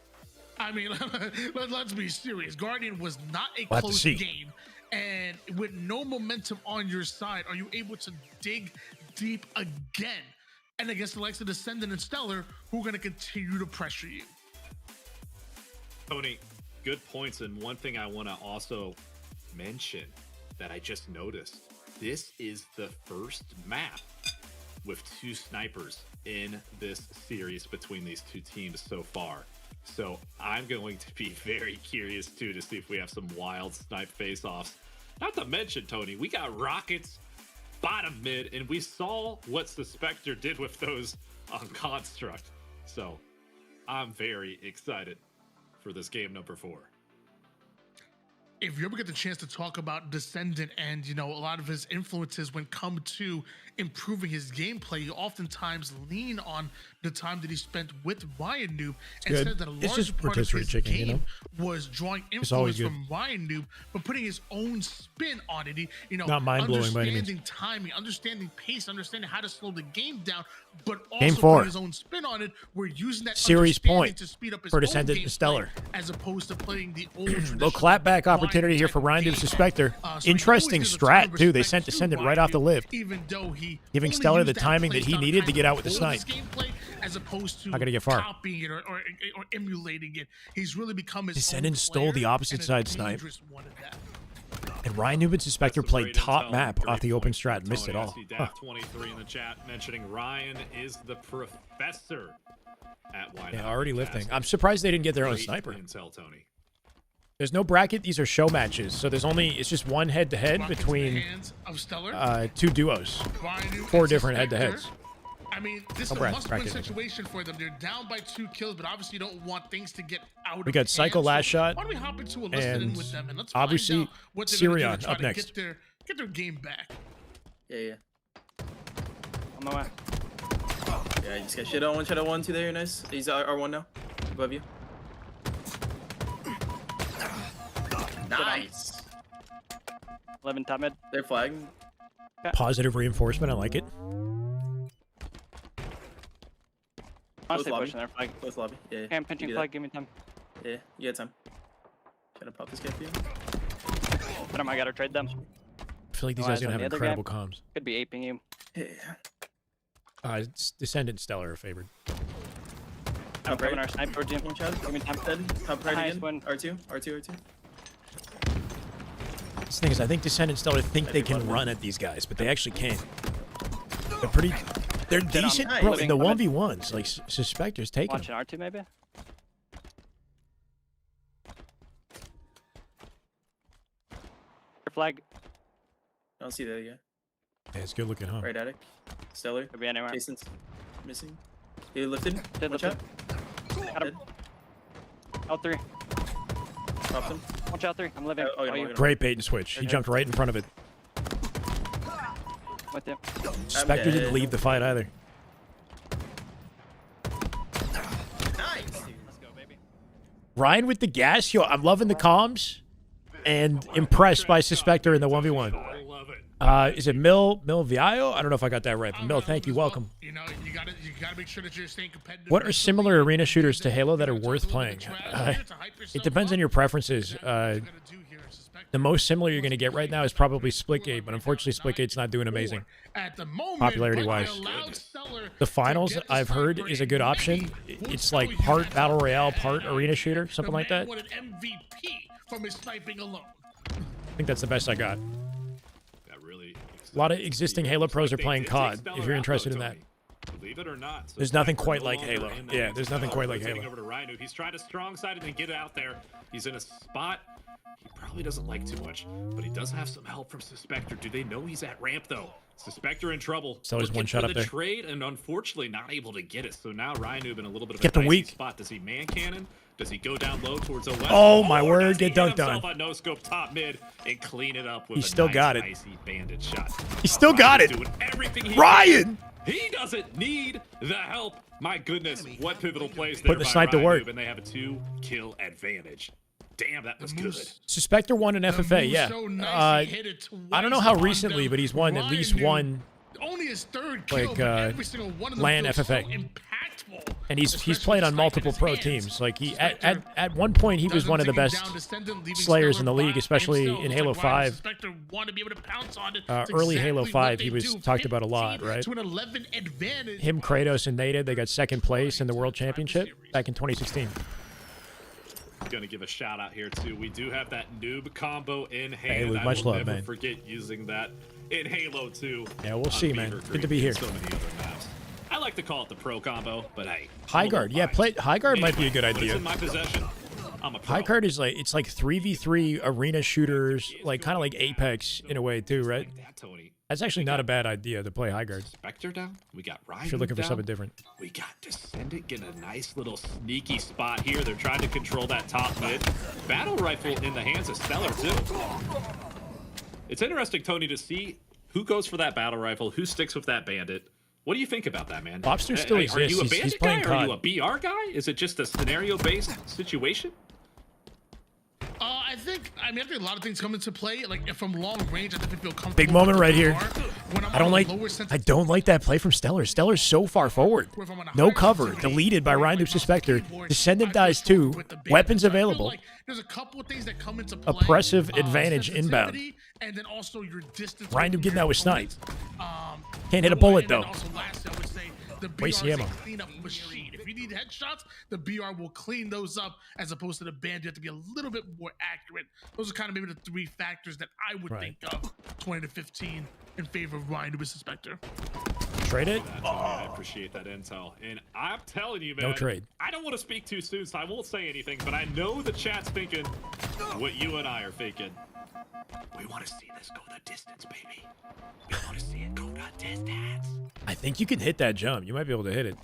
I mean, let's be serious. Guardian was not a close game. And with no momentum on your side, are you able to dig deep again? And against the likes of Descendant and Stellar, who are going to continue to pressure you? Tony, good points. And one thing I want to also mention that I just noticed, this is the first map with 2 snipers in this series between these 2 teams so far. So I'm going to be very curious too to see if we have some wild snipe face-offs. Not to mention, Tony, we got rockets bottom mid, and we saw what Suspector did with those on Construct. So I'm very excited for this game number 4. If you ever get the chance to talk about Descendant and, you know, a lot of his influences when come to improving his gameplay, you oftentimes lean on the time that he spent with Ryan Noob and said that a large part of his game was drawing influence from Ryan Noob, but putting his own spin on it. He, you know, not mind-blowing by any means. Understanding timing, understanding pace, understanding how to slow the game down, but Game also 4. putting his own spin on it. We're using that series point to speed up his for own Descendant and gameplay, Stellar. as opposed to playing the old Little clapback opportunity here for Ryan Noob Suspector. Interesting strat too. They sent Descendant right off the lip, giving Stellar the timing that he needed to get out with the snipe. As opposed to not gonna get far. Copying it or emulating it. He's really become his Descendant stole the opposite side snipe. And Ryan Noob and Suspector played top map off the open strat and missed it all. Huh. 23 in the chat mentioning Ryan is the professor at White. Yeah, already lifting. I'm surprised they didn't get their own sniper. Intel, Tony. There's no bracket. These are show matches, so there's it's just one head-to-head between 2 duos, 4 different head-to-heads. I mean, this is a must-win situation for them. They're down by 2 kills, but obviously you don't want things to get out. We got Psycho last shot, Why don't we hop into a listen with them and let's obviously find out what they're gonna do to Sirion try up to next. Get their game back. Yeah. On my way. Yeah, you just got Shadow 1, 2 there. Nice. He's R1 now. Above you. Nice. 11 top mid. They're flagging. Positive reinforcement. I like it. Honestly, pushing their flag. Close lobby. Yeah. Okay, I'm pinching flag. Give me time. Yeah, you got time. Trying to pop this guy for you. But I gotta trade them. I feel like these guys are gonna have incredible comms. Could be aping you. Yeah. Descendant Stellar are favored. I'm grabbing our sniper team. Give me time. Top right again. R2. This thing is, I think Descendant Stellar think they can run at these guys, but they actually can't. They're pretty. They're decent, bro. In the 1v1s, like Suspector's taking. Watch an R2 maybe. Flag. I don't see that yet. Yeah, it's good looking, huh? Right attic. Stellar. Could be anywhere. Jason's missing. He lifted. Did Watch lift out. Got him. L3. Popped him. Watch out 3. I'm living. Great bait and switch. He jumped right in front of it. With you. Suspector didn't leave the fight either. Nice. Let's go, baby. Ryan with the gas. Yo, I'm loving the comms and impressed by Suspector in the 1v1. Is it Mil Viallo? I don't know if I got that right, but Mil, thank you. Welcome. You know, you gotta make sure that you're staying competitive. What are similar arena shooters to Halo that are worth playing? It depends on your preferences. The most similar you're going to get right now is probably Splitgate, but unfortunately Splitgate's not doing amazing popularity-wise. The finals, I've heard, is a good option. It's like part Battle Royale, part arena shooter, something like that. What an MVP from his sniping alone. I think that's the best I got. A lot of existing Halo pros are playing COD, if you're interested in that. Believe it or not, There's nothing quite no like longer Halo. in that Yeah, there's nothing quite like rotating Halo. Over to Rhino. He's trying to strong side and get it out there. He's in a spot he probably doesn't like too much, but he does have some help from Suspector. Do they know he's at ramp though? Suspector in trouble. So there's Looking one shot for up the there. trade and unfortunately not able to get it. So now Rhino in a little bit of Get a the dicey weak. spot. Does he man cannon? Does he go down low towards a west? Oh my Or word, does he get hit dunked himself on. no scope top mid and clean it up with He a still nice, got it. icy bandit shot. He still got it. Doing everything he Ryan! can. He doesn't need the help. My goodness, what pivotal plays there Put the by snipe to Ryan work. Noob, and they have a 2-kill advantage. Damn, that was good. Suspector won an FFA, yeah. I don't know how recently, but he's won at least one Only his third like kill, but every single one of them LAN feels so FFA. impactful. And he's played on multiple pro teams. Like he at one point he was one of the best slayers in the league, especially in Halo 5. Early Halo 5 he was talked about a lot, right? Him, Kratos, and Nated, they got second place in the World Championship back in 2016. Gonna give a shout out here too. We do have that noob combo in hand. Hey, with I much will love, never man. forget using that in Halo 2. Yeah, we'll see, man. Good to be here. So many other maps. I like to call it the pro combo, but hey. High guard, yeah, high guard might be a good When it's idea. in my possession, I'm a pro. High guard is like, it's like 3v3 arena shooters, like kind of like Apex in a way too, right? That's actually not a bad idea to play high guard. Spectre down. We got Ryan. If you're looking for down. something different. We got Descendant getting a nice little sneaky spot here. They're trying to control that top mid. Battle rifle in the hands of Stellar too. It's interesting, Tony, to see who goes for that battle rifle, who sticks with that bandit. What do you think about that, man? Lobster still Are exists. you a He's bandit playing guy? Are you COD. a BR guy? Is it just a scenario-based situation? I think, I mean, I think a lot of things come into play. Like, if from long range, I definitely feel comfortable. Big moment right here. When I'm I don't on lower like that play from Stellar. Stellar's so far forward. No cover. Deleted by Ryan Noob Suspector. Descendant dies too. Weapons available. There's a couple of things that come into play. Oppressive advantage inbound. Sensitivity, and then also your distance. Ryan Noob getting that with snipe. Um, Can't hit a bullet and then though. also lastly, I would say the BR Waste is the a ammo. cleanup machine. If you need headshots, the BR will clean those up, as opposed to the band. You have to be a little bit more accurate. Those are kind of maybe the three factors that I would think of 20 to 15 in favor of Ryan Noob Suspector. Trade it? I appreciate that intel. And I'm telling you, man. No trade. I don't want to speak too soon, so I won't say anything, but I know the chat's thinking what you and I are thinking. We want to see this go the distance, baby. We want to see it go the distance. I think you can hit that jump. You might be able to hit it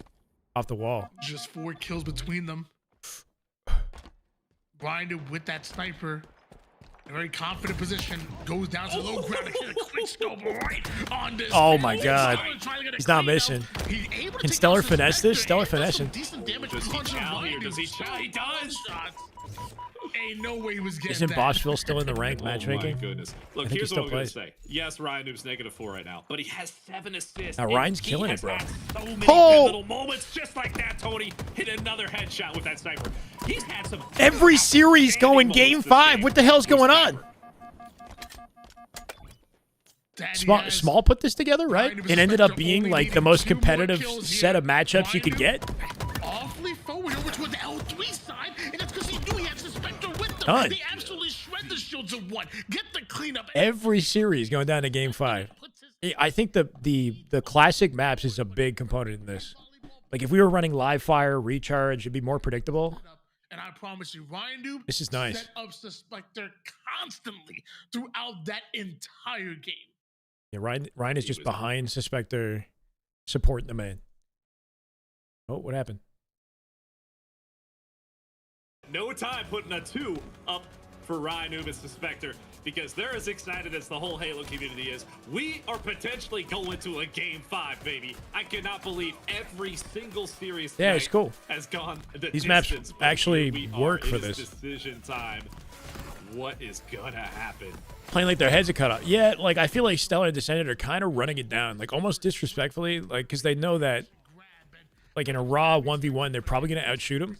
off the wall. Just 4 kills between them. Ryan Noob with that sniper. A very confident position. Goes down to the low ground and hit a quick scope right on this. Oh my god. He's not missing. Can Stellar finesse this? Stellar finessing. Decent damage. Does he chow here? Does he chow? He does. Ain't no way he was getting Isn't that. Boschville still in the ranked matchmaking? Oh my goodness. I Look, think he here's still what I'm going plays. to say. Yes, Ryan Noob's -4 right now, but he has 7 assists. Now, and Ryan's he killing it, has bro. had so many Oh! good little moments just like that, Tony. Hit another headshot with that sniper. He's had some Every series going game 5. What the hell's going on? Small put this together, right? It ended up being like the most competitive set of matchups you could get. Awfully forward over to the L3 side, and that's because he knew he had Suspector with them. Done. They absolutely shred the shields of one. Get the cleanup. Every series going down to game 5. I think the classic maps is a big component in this. Like if we were running live fire, recharge, it'd be more predictable. And I promise you, Ryan Noob This is nice. set up Suspector constantly throughout that entire game. Yeah, Ryan is just behind Suspector, supporting the man. Oh, what happened? no time putting a 2 up for Ryan Noob and Suspector because they're as excited as the whole Halo community is. We are potentially going to a game 5, baby. I cannot believe every single series Yeah, it's cool. has gone the These maps distance, but actually here we work are. for It is this. decision time. What is gonna happen? Playing like their heads are cut off. Yeah, like I feel like Stellar and Descendant are kind of running it down, like almost disrespectfully, like because they know that, like in a raw 1v1, they're probably gonna outshoot him,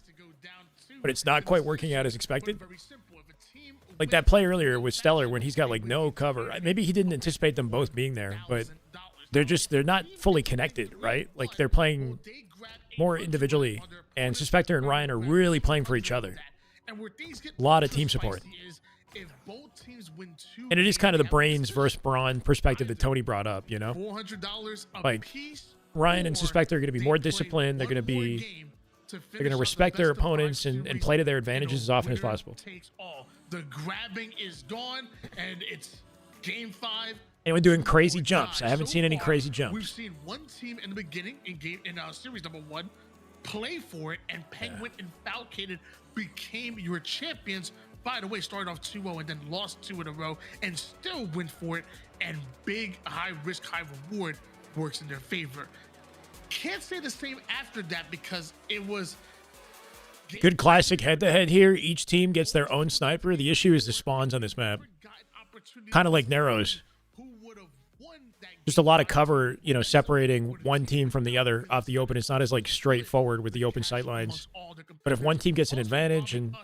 but it's not quite working out as expected. Like that play earlier with Stellar when he's got like no cover. Maybe he didn't anticipate them both being there, but they're not fully connected, right? Like they're playing more individually, and Suspector and Ryan are really playing for each other. A lot of team support. And it is kind of the brains versus brawn perspective that Tony brought up, you know? $400 a Like, piece. Ryan and Suspect are going to be more disciplined. They're going to respect their opponents and play to their advantages as often as possible. The grabbing is gone, and it's game 5. Anyone doing crazy jumps? I haven't seen any crazy jumps. We've seen one team in the beginning in series number 1 play for it, and Penguin and Falcated became your champions. By the way, started off 2-0 and then lost 2 in a row and still went for it, and big high risk, high reward works in their favor. Can't say the same after that because it was good classic head-to-head here. Each team gets their own sniper. The issue is the spawns on this map. Kind of like Narrows. Just a lot of cover, you know, separating one team from the other off the open. It's not as like straightforward with the open sight lines. But if one team gets an advantage and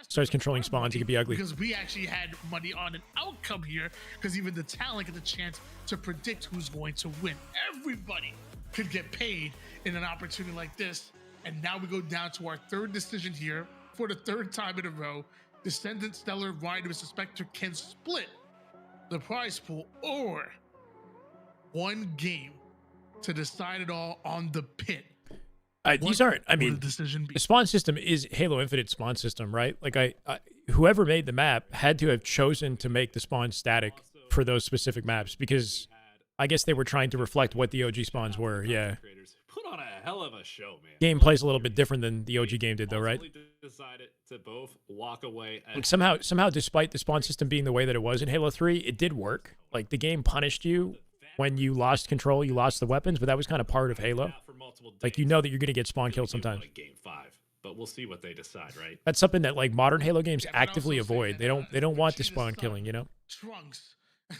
starts controlling spawns, it could be ugly. Because we actually had money on an outcome here, because even the talent get the chance to predict who's going to win. Everybody could get paid in an opportunity like this. And now we go down to our third decision here for the 3rd time in a row. Descendant, Stellar, Ryan, and Spectre can split the prize pool, or one game to decide it all on the pit. These aren't, I mean, the spawn system is Halo Infinite spawn system, right? Like whoever made the map had to have chosen to make the spawn static for those specific maps, because I guess they were trying to reflect what the OG spawns were. Yeah. Put on a hell of a show, man. Game plays a little bit different than the OG game did, though, right? Decided to both walk away. Like somehow, despite the spawn system being the way that it was in Halo 3, it did work. Like the game punished you when you lost control, you lost the weapons, but that was kind of part of Halo. Like you know that you're going to get spawn killed sometimes. Game 5, but we'll see what they decide, right? That's something that like modern Halo games actively avoid. They don't want the spawn killing, you know?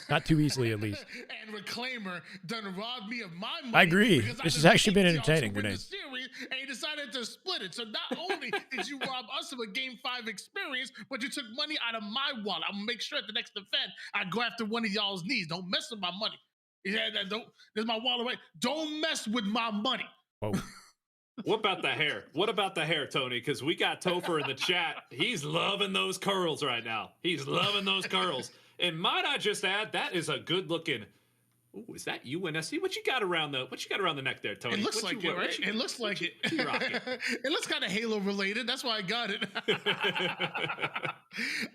Not too easily, at least. And Reclaimer done robbed me of my money. I agree. This has actually been entertaining, Grenade. Grenade. And you decided to split it. So not only did you rob us of a Game 5 experience, but you took money out of my wallet. I'm gonna make sure at the next event I go after one of y'all's knees. Don't mess with my money. Yeah, there's my wallet right. Don't mess with my money. Whoa. What about the hair? What about the hair, Tony? Because we got Topher in the chat. He's loving those curls right now. He's loving those curls. And might I just add, that is a good looking. Ooh, is that UNSC? What you got around the neck there, Tony? It looks like it, right? It looks like it. It looks kind of Halo related. That's why I got it.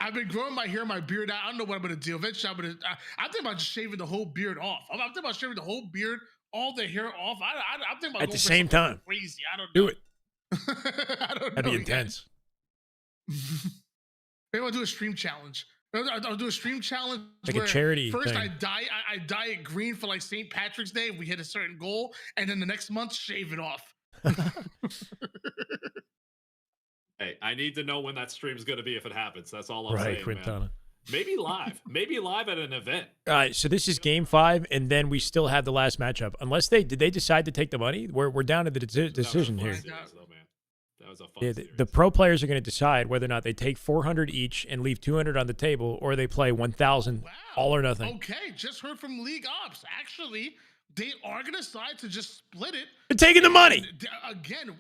I've been growing my hair, my beard out. I don't know what I'm gonna do. Eventually, I'm thinking about just shaving the whole beard off. I'm thinking about shaving the whole beard, all the hair off. I'm thinking about at the same time. Crazy. I don't know. Do it. I don't know. That'd be intense. Maybe I'll do a stream challenge. I'll do a stream challenge like a charity first thing. I dye it green for like St. Patrick's Day if we hit a certain goal, and then the next month shave it off. Hey, I need to know when that stream's going to be if it happens. That's all I'm right, saying, Quintana. man. Maybe live at an event. All right, so this is game 5, and then we still have the last matchup. Unless did they decide to take the money? We're down to the decision here. That was a fun Yeah, the pro players are going to decide whether or not they take 400 each and leave 200 on the table, or they play 1,000 all or nothing. Okay, just heard from League Ops. Actually, they are going to decide to just split it. They're taking the money. Again,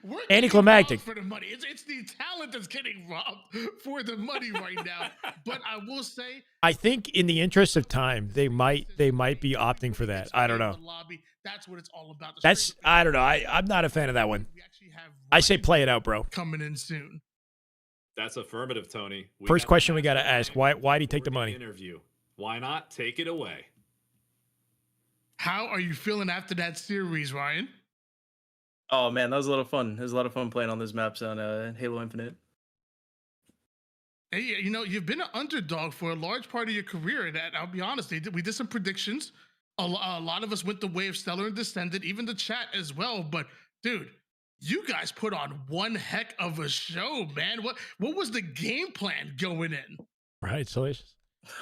we're anticlimactic for the money. It's the talent that's getting robbed for the money right now. But I will say, I think in the interest of time, they might be opting for that. I don't know. That's what it's all about. I don't know. I'm not a fan of that one. I say play it out, bro. Coming in soon. That's affirmative, Tony. First question we got to ask: Why did he take the money? Interview. Why not take it away? How are you feeling after that series, Ryan? Oh man, that was a lot of fun. It was a lot of fun playing on those maps on Halo Infinite. Hey, you know, you've been an underdog for a large part of your career. And I'll be honest, we did some predictions. A lot of us went the way of Stellar and Descendant, even the chat as well. But dude, you guys put on one heck of a show, man. What was the game plan going in? Right, Salacious.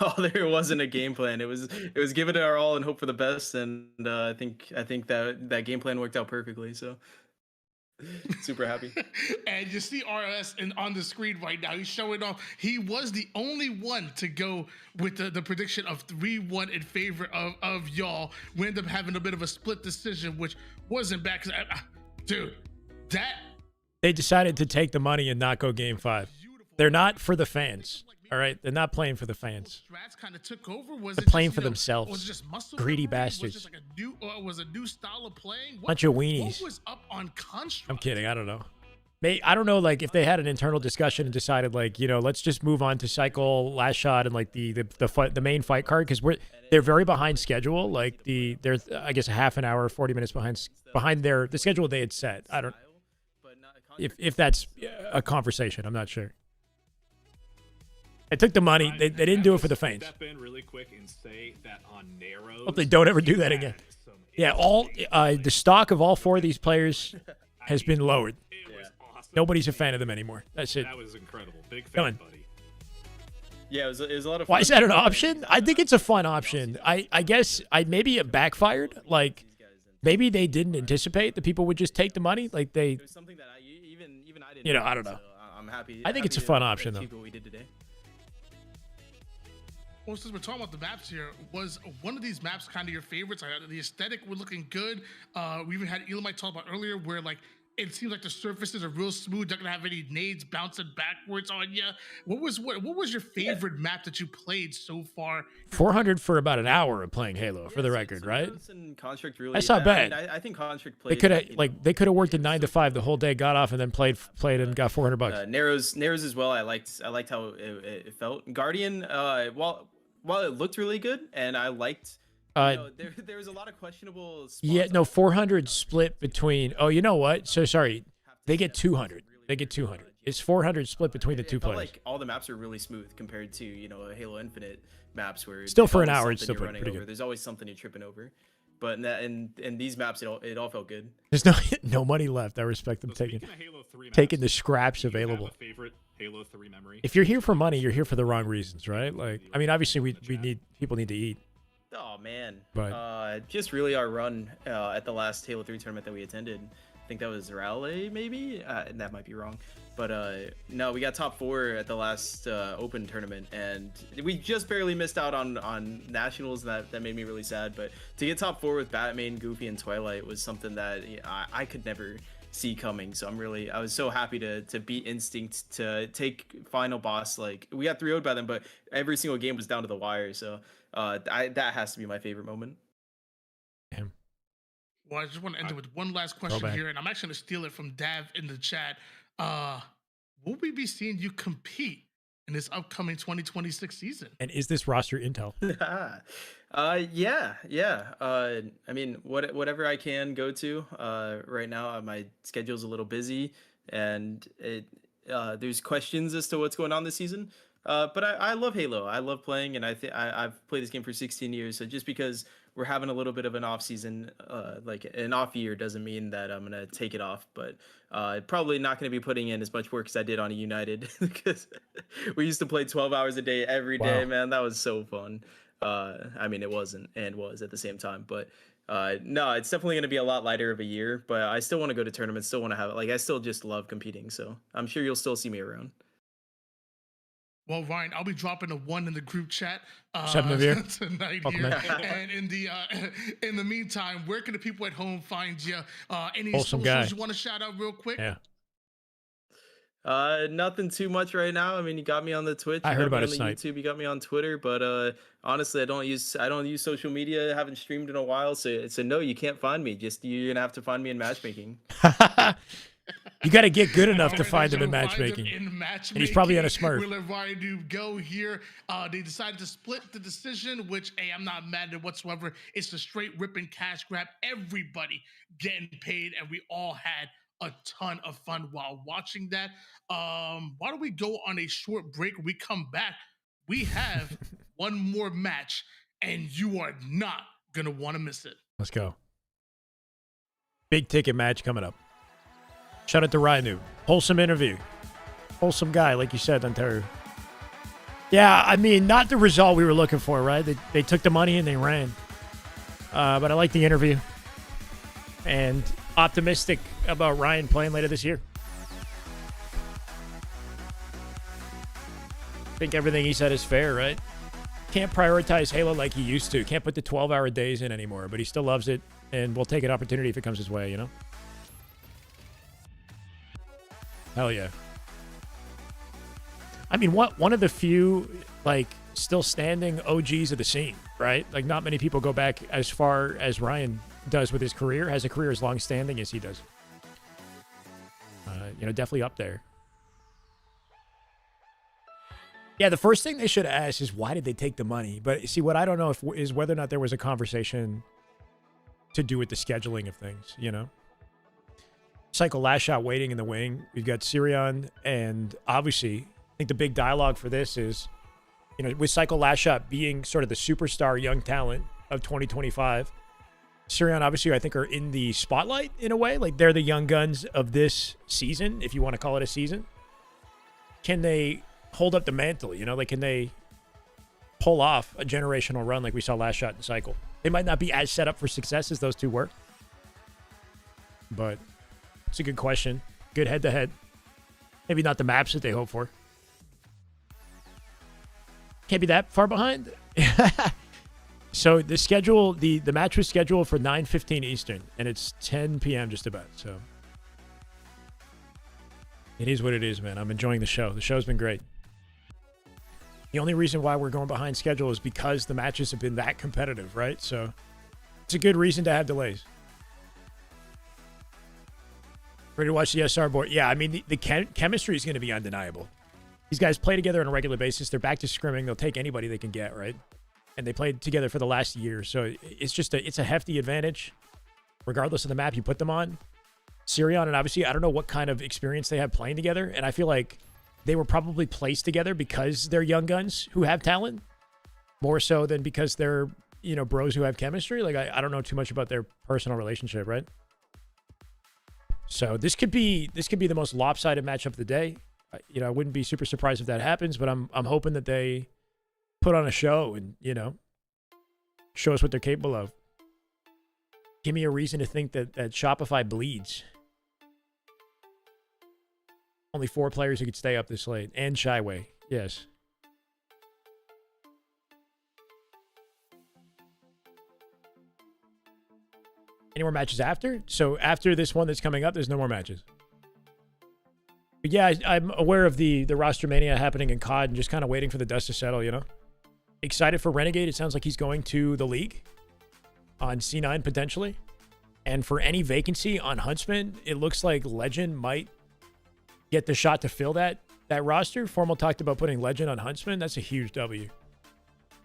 Oh, there wasn't a game plan. It was give it our all and hope for the best. And I think that game plan worked out perfectly. So super happy. And you see RS on the screen right now. He's showing off. He was the only one to go with the prediction of 3-1 in favor of y'all. We ended up having a bit of a split decision, which wasn't bad. Dude, they decided to take the money and not go game 5. They're not for the fans. All right, they're not playing for the fans. Strats kind of took over. Was They're it playing just, for you know, themselves. Was it just muscle Greedy memory? bastards. Was it just like a new, or was a new style of playing? Bunch of weenies. What was up on Construct? I'm kidding. I don't know. I don't know, like, if they had an internal discussion and decided, like, you know, let's just move on to cycle last shot and like the main fight card, because they're very behind schedule. Like they're I guess a half an hour, 40 minutes behind the schedule they had set. I don't if that's a conversation. I'm not sure. They took the money. They didn't do it for the fans. Step in really quick and say that on Narrows. Hope they don't ever do that again. Yeah, the stock of all 4 of these players has been lowered. Nobody's a fan of them anymore. That's it. That was incredible. Big Come fan, on. buddy. Yeah, it was a lot of fun. Why is that an option? I think it's a fun option. I guess maybe it backfired. Like maybe they didn't anticipate that people would just take the money. Like they. It was something that even I didn't. You know, I don't know. So I'm happy. I think it's a happy fun to option, though. achieve what we did today. Well, since we're talking about the maps here, was one of these maps kind of your favorites? The aesthetic was looking good. We even had Elamite talk about earlier where like it seems like the surfaces are real smooth, not gonna have any nades bouncing backwards on you. What was your favorite map that you played so far? 400 for about an hour of playing Halo, for the record, right? Construct really, That's not bad. I think Construct They played. could have worked at 9 to 5 the whole day, got off, and then played and got $400. Narrows as well. I liked how it felt. Guardian, while it looked really good, and I liked. There was a lot of questionable spots. Yeah, no, 400 split between. Oh, you know what? So sorry, they get 200. They get 200. It's 400 split between the two felt players. like all the maps are really smooth compared to Halo Infinite maps where Still there's for an always hour, it's something still you're pretty running good. over. There's always something you're tripping over, but in these maps it all felt good. There's no money left. I respect them taking the scraps available. Favorite Halo 3 memory? If you're here for money, you're here for the wrong reasons, right? Like, I mean, obviously people need to eat. Oh man, But just really our run at the last Halo 3 tournament that we attended. I think that was Raleigh, maybe. That might be wrong, but no, we got top 4 at the last Open tournament, and we just barely missed out on nationals. That made me really sad. But to get top 4 with Batman, Goofy, and Twilight was something that I could never see coming. So I was so happy to beat Instinct, to take final boss. Like we got 3-0'd by them, but every single game was down to the wire. So that has to be my favorite moment. Damn. Well, I just want to end it with one last question here, and I'm actually going to steal it from Dav in the chat. Will we be seeing you compete in this upcoming 2026 season? And is this roster intel? Yeah. I mean, whatever I can go to. Right now, my schedule's a little busy, and there's questions as to what's going on this season. But I love Halo. I love playing, and I've played this game for 16 years. So just because we're having a little bit of an off season, like an off year, doesn't mean that I'm gonna take it off. But probably not gonna be putting in as much work as I did on a United, because we used to play 12 hours a day every day. Man, that was so fun. I mean, it wasn't and was at the same time, but no, it's definitely going to be a lot lighter of a year, but I still want to go to tournaments, still want to have it. Like, I still just love competing, so I'm sure you'll still see me around. Well, Ryan, I'll be dropping a 1 in the group chat tonight Welcome here. And in the meantime, where can the people at home find you? Any Wholesome socials guy. you want to shout out real quick? Yeah. Nothing too much right now. I mean, you got me on the Twitch. I you heard got about me it on the tonight. YouTube. You got me on Twitter, but honestly, I don't use social media. I haven't streamed in a while, so no, you can't find me. Just you're gonna have to find me in matchmaking. You got to get good enough to find him in matchmaking. And he's probably on a Smurf. We'll let Ryan do go here. They decided to split the decision, which, hey, I'm not mad at whatsoever. It's a straight ripping cash grab. Everybody getting paid, and we all had a ton of fun while watching that. Why don't we go on a short break? When we come back, we have one more match, and you are not going to want to miss it. Let's go. Big ticket match coming up. Shout out to Ryan. Wholesome interview. Wholesome guy, like you said, Ontario. Yeah, I mean, not the result we were looking for, right? They took the money and they ran. But I like the interview. And optimistic about Ryan playing later this year. I think everything he said is fair, right? Can't prioritize Halo like he used to. Can't put the 12-hour days in anymore, but he still loves it, and will take an opportunity if it comes his way, you know? Hell yeah. I mean, one of the few like still standing OGs of the scene, right? Like not many people go back as far as Ryan does with his career, has a career as long standing as he does. You know, definitely up there. Yeah, the first thing they should ask is why did they take the money? But see, what I don't know is whether or not there was a conversation to do with the scheduling of things, you know? Cycle last shot waiting in the wing. We've got Sirion, and obviously, I think the big dialogue for this is, you know, with Cycle last shot being sort of the superstar young talent of 2025, Sirion obviously I think are in the spotlight in a way. Like they're the young guns of this season, if you want to call it a season. Can they hold up the mantle, you know? Like can they pull off a generational run like we saw last shot in Cycle? They might not be as set up for success as those two were. But it's a good question. Good head-to-head. Maybe not the maps that they hope for. Can't be that far behind. So the schedule, the match was scheduled for 9:15 Eastern, and it's 10 p.m. just about. So it is what it is, man. I'm enjoying the show. The show's been great. The only reason why we're going behind schedule is because the matches have been that competitive, right? So it's a good reason to have delays. Ready to watch the SR board? Yeah, I mean, the chemistry is going to be undeniable. These guys play together on a regular basis. They're back to scrimming. They'll take anybody they can get, right? And they played together for the last year. So it's just it's a hefty advantage, regardless of the map you put them on. Sirion, and obviously, I don't know what kind of experience they have playing together. And I feel like they were probably placed together because they're young guns who have talent, more so than because they're, you know, bros who have chemistry. Like, I don't know too much about their personal relationship, right? So this could be the most lopsided matchup of the day. You know, I wouldn't be super surprised if that happens, but I'm hoping that they put on a show and, you know, show us what they're capable of. Give me a reason to think that Shopify bleeds. Only 4 players who could stay up this late. And Shyway. Yes. Any more matches after? So after this one that's coming up, there's no more matches. But yeah, I'm aware of the roster mania happening in COD and just kind of waiting for the dust to settle, you know? Excited for Renegade. It sounds like he's going to the league on C9 potentially. And for any vacancy on Huntsman, it looks like Legend might get the shot to fill that roster. Formal talked about putting Legend on Huntsman. That's a huge W.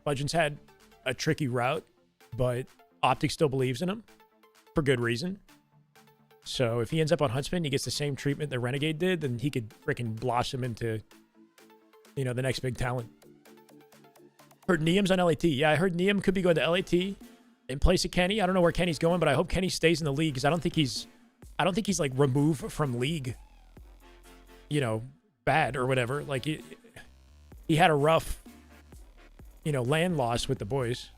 Legend's had a tricky route, but Optic still believes in him for good reason. So if he ends up on Huntsman, he gets the same treatment that Renegade did, then he could freaking blossom into, you know, the next big talent. Heard Niam's on LAT. Yeah, I heard Niam could be going to LAT in place of Kenny. I don't know where Kenny's going, but I hope Kenny stays in the league because I don't think he's like removed from league, you know, bad or whatever. Like he had a rough, you know, land loss with the boys.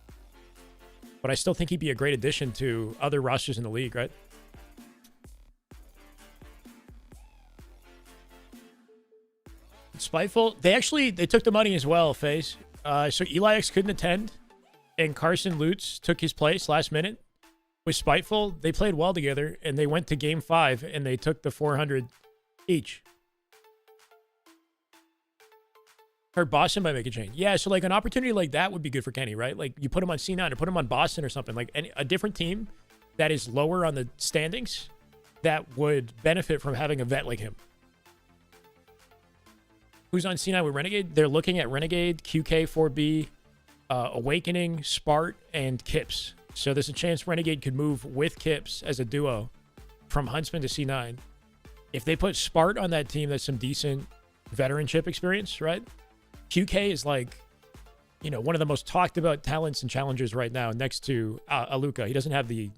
But I still think he'd be a great addition to other rosters in the league, right? Spiteful. They took the money as well, FaZe. So Elix couldn't attend, and Carson Lutz took his place last minute. With Spiteful, they played well together, and they went to Game 5, and they took the 400 each. Heard Boston might make a change. Yeah, so like an opportunity like that would be good for Kenny, right? Like you put him on C9 or put him on Boston or something. Like a different team that is lower on the standings that would benefit from having a vet like him. Who's on C9 with Renegade? They're looking at Renegade, QK4B, Awakening, Spart, and Kips. So there's a chance Renegade could move with Kips as a duo from Huntsman to C9. If they put Spart on that team, that's some decent veteranship experience, right? QK is like, you know, one of the most talked about talents and challengers right now next to Aluka. He doesn't have the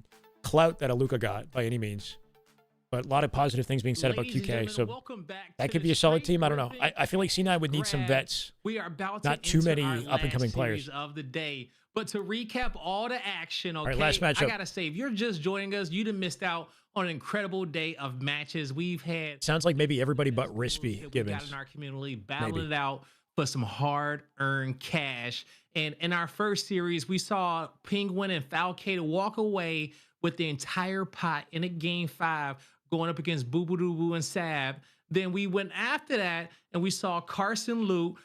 clout that Aluka got by any means. But a lot of positive things being said about QK. So that could be a solid team. I don't know. I feel like C9 would need some vets. We are about not too many up-and-coming players of the day. But to recap all the action, okay, all right, last matchup. I got to say, if you're just joining us, you'd have missed out on an incredible day of matches. We've had... Sounds like maybe everybody but Rispy Gibbons. We got in our community, battling it out for some hard-earned cash. And in our first series, we saw Penguin and Falcade walk away with the entire pot in a Game 5, going up against Boo Boo Doo Boo and Sab. Then we went after that and we saw Carson Loot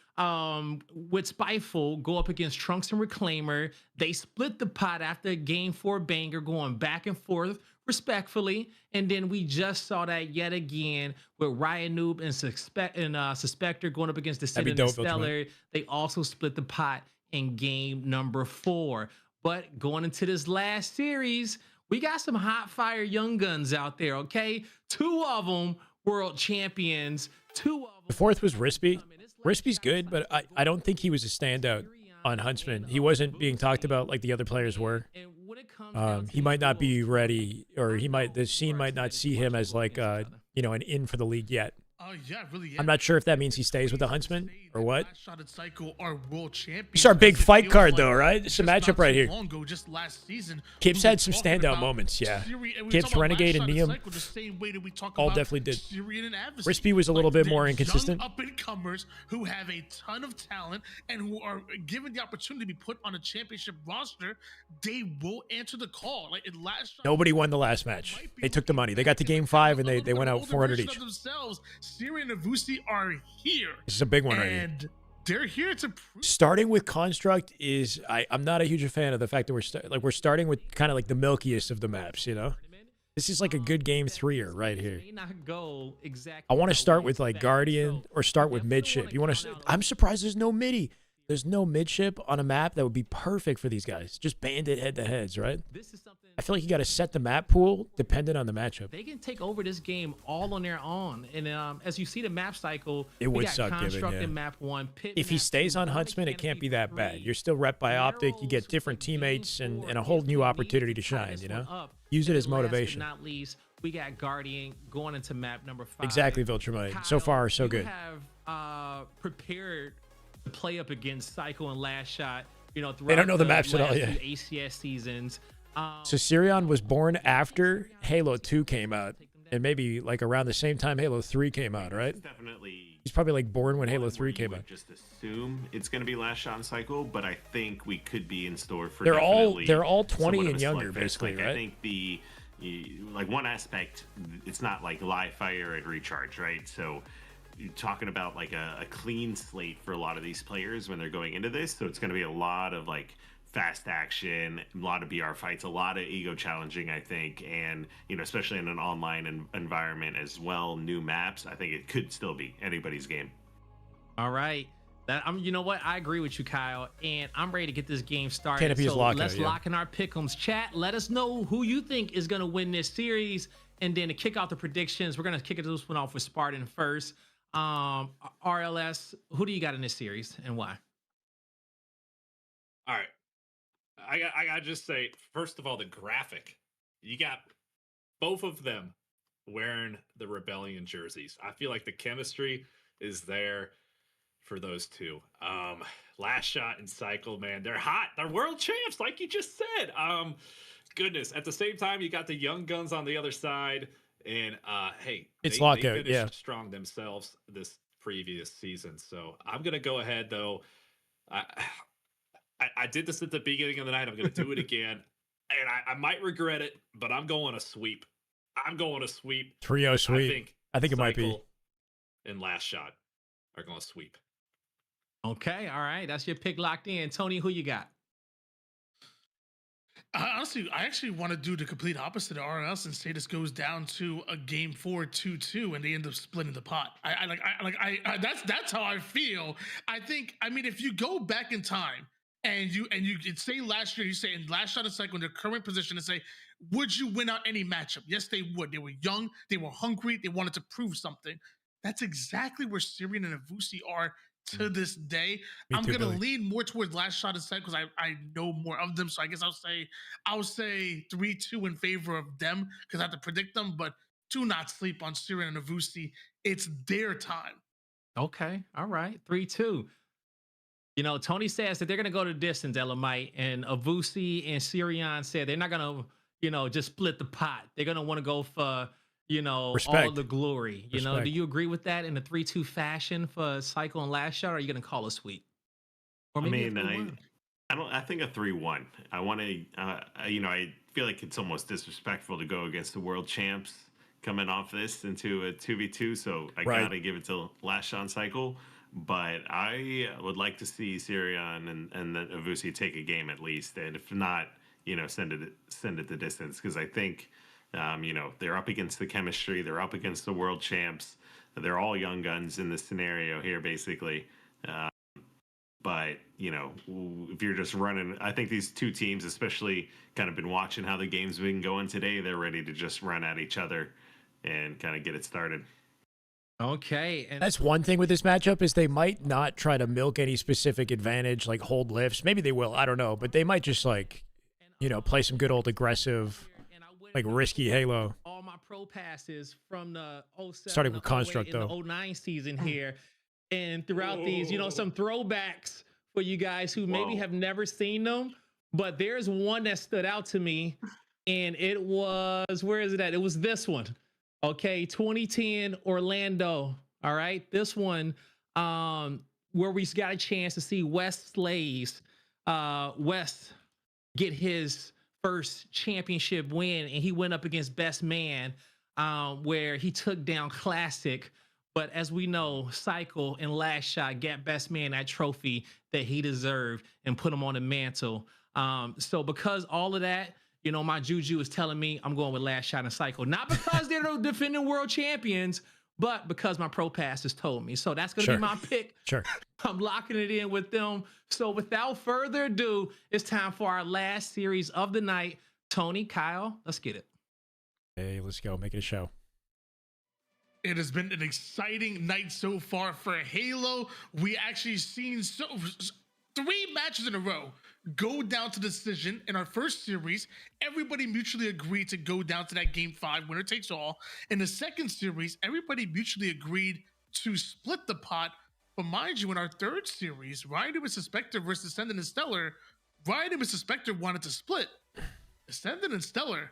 with Spiteful go up against Trunks and Reclaimer. They split the pot after a game 4 banger, going back and forth respectfully. And then we just saw that yet again with Riot Noob and Suspector going up against Descendant and Stellar. They also split the pot in game number 4. But going into this last series, we got some hot fire young guns out there, okay? 2 of them world champions. 2 of them. The 4th was Rispy. Rispy's good, but I don't think he was a standout on Huntsman. He wasn't being talked about like the other players were. He might not be ready, or the scene might not see him as like you know, an in for the league yet. Yeah, really. I'm not sure if that means he stays with the Huntsman or what. Cycle are world champions. It's our big fight card, though, right? It's a matchup right here. Just last season, Kip's had some standout moments, yeah. Kip's, Renegade, and Neum all definitely did. Rispy was a little bit more inconsistent. Up-and-comers who have a ton of talent and who are given the opportunity to be put on a championship roster, they will answer the call. Like in last Nobody won the last match. They took the money. They got to game 5 and they went out 400 each. Syrian and Vusi are here. This is a big one right here. And they're here to prove. Starting with Construct is I'm not a huge fan of the fact that we're starting with kind of like the milkiest of the maps, you know. This is like a good game 3er right here. I want to start with like Guardian or start with midship. You want to? I'm surprised there's no midi. There's no midship on a map that would be perfect for these guys. Just bandit head-to-heads, right? I feel like you got to set the map pool dependent on the matchup. They can take over this game all on their own. And as you see the map cycle, it would suck given, yeah. Map 1, if he stays on Huntsman, it can't be that bad. You're still rep by Optic. You get different teammates and a whole new opportunity to shine, you know? Use it as motivation. Not least, we got Guardian going into map number 5. Exactly, Viltrumite. So far, so good. Have prepared to play up against Psycho and Last Shot, you know, they don't know the maps at all yet. ACS seasons. So Sirion was born after Halo 2 came out, and maybe like around the same time Halo 3 came out, right? He's probably like born when Halo 3 came out. Just assume it's going to be Last Shot and Cycle, but I think we could be in store for. They're all 20 and younger, basically, like, right? I think like one aspect, it's not like live fire and recharge, right? So you're talking about like a clean slate for a lot of these players when they're going into this. So it's going to be a lot of like fast action, a lot of BR fights, a lot of ego challenging, I think. And, you know, especially in an online environment as well, new maps, I think it could still be anybody's game. All right. You know what? I agree with you, Kyle, and I'm ready to get this game started. Canopy is lockout, let's lock in our pick'ems. Chat, let us know who you think is going to win this series. And then to kick off the predictions, we're going to kick this one off with Spartan first. RLS, who do you got in this series and why? All right. I gotta just say, first of all, the graphic. You got both of them wearing the Rebellion jerseys. I feel like the chemistry is there for those two. Last Shot and Cycle, man, they're hot. They're world champs, like you just said. Goodness. At the same time, you got the young guns on the other side. And hey, it's they lockout, finished strong themselves this previous season. So I'm gonna go ahead though. I did this at the beginning of the night. I'm gonna do it again, and I might regret it, but I'm going a sweep. I'm going a sweep. Trio sweep. I think it might be. And Last Shot are going to sweep. Okay, all right. That's your pick locked in. Tony, who you got? Honestly, I actually want to do the complete opposite of RLS and say this goes down to a game 4 2-2 and they end up splitting the pot. That's how I feel. I mean, if you go back in time and you say last year, you say in Last Shot and Cycle in their current position and say, would you win out any matchup? Yes, they would. They were young, they were hungry, they wanted to prove something. That's exactly where Syrian and Avusi are to this day. I'm going to lean more towards Last Shot and Cycle because I know more of them. So I guess I'll say 3-2 in favor of them because I have to predict them, but do not sleep on Syrian and Avusi. It's their time. Okay. All right. 3-2. You know, Tony says that they're going to go to distance, Elamite, and Avusi and Syrian said they're not going to, you know, just split the pot. They're going to want to go for, you know, all the glory. You know, do you agree with that in a 3-2 fashion for Cycle and Last Shot, or are you going to call a sweep? Or maybe I think a 3-1. I want to, you know, I feel like it's almost disrespectful to go against the world champs coming off this into a 2v2, so I Right. gotta give it to Last Shot Cycle. But I would like to see Sirion and the Avusi take a game at least, and if not, send it the distance, because I think they're up against the chemistry, they're up against the world champs, they're all young guns in this scenario here, basically. But if you're just running, I think these two teams, especially, kind of been watching how the game's been going today. They're ready to just run at each other and kind of get it started. Okay. And that's one thing with this matchup is they might not try to milk any specific advantage, like hold lifts. Maybe they will. I don't know. But they might just play some good old aggressive, like risky Halo. All my pro passes from the 07, starting with Construct, the though. 09 season here. And throughout these, some throwbacks for you guys who maybe have never seen them. But there's one that stood out to me. And it was, where is it at? It was this one. Okay, 2010 Orlando. All right, this one where we got a chance to see Wes get his first championship win, and he went up against Best Man, where he took down Classic. But as we know, Cycle and Last Shot got Best Man that trophy that he deserved and put him on the mantle. So because all of that, my juju is telling me I'm going with Last Shot and Cycle. Not because they're the defending world champions, but because my pro pass has told me. So that's going to be my pick. Sure. I'm locking it in with them. So without further ado, it's time for our last series of the night. Tony, Kyle, let's get it. Hey, let's go. Make it a show. It has been an exciting night so far for Halo. We actually seen 3 matches in a row go down to decision. In our first series, everybody mutually agreed to go down to that game 5, winner takes all. In the second series, everybody mutually agreed to split the pot. But mind you, in our third series, Ryan and Mr. Spectre versus Ascendant and Stellar, Ryan and Mr. Spectre wanted to split. Ascendant and Stellar,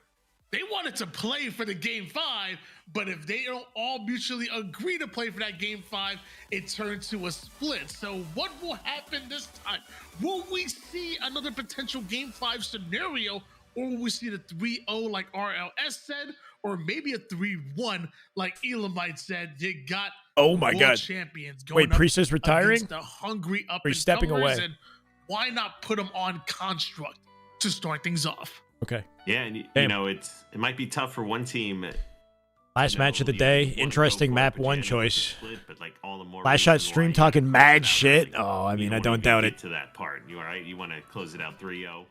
they wanted to play for the game 5, but if they don't all mutually agree to play for that game 5, it turned to a split. So what will happen this time? Will we see another potential game 5 scenario, or will we see the 3-0 like RLS said, or maybe a 3-1 like Elamite said? You got world champions going up Priest is retiring? against the hungry up Or he's stepping away? and why not put them on Construct to start things off? Okay. Yeah, and it might be tough for one team. Last match of the day. Interesting map 1 choice. Last Shot stream talking mad shit. Oh, I mean, I don't doubt it. To that part, you all right? You want to close it out 3-0.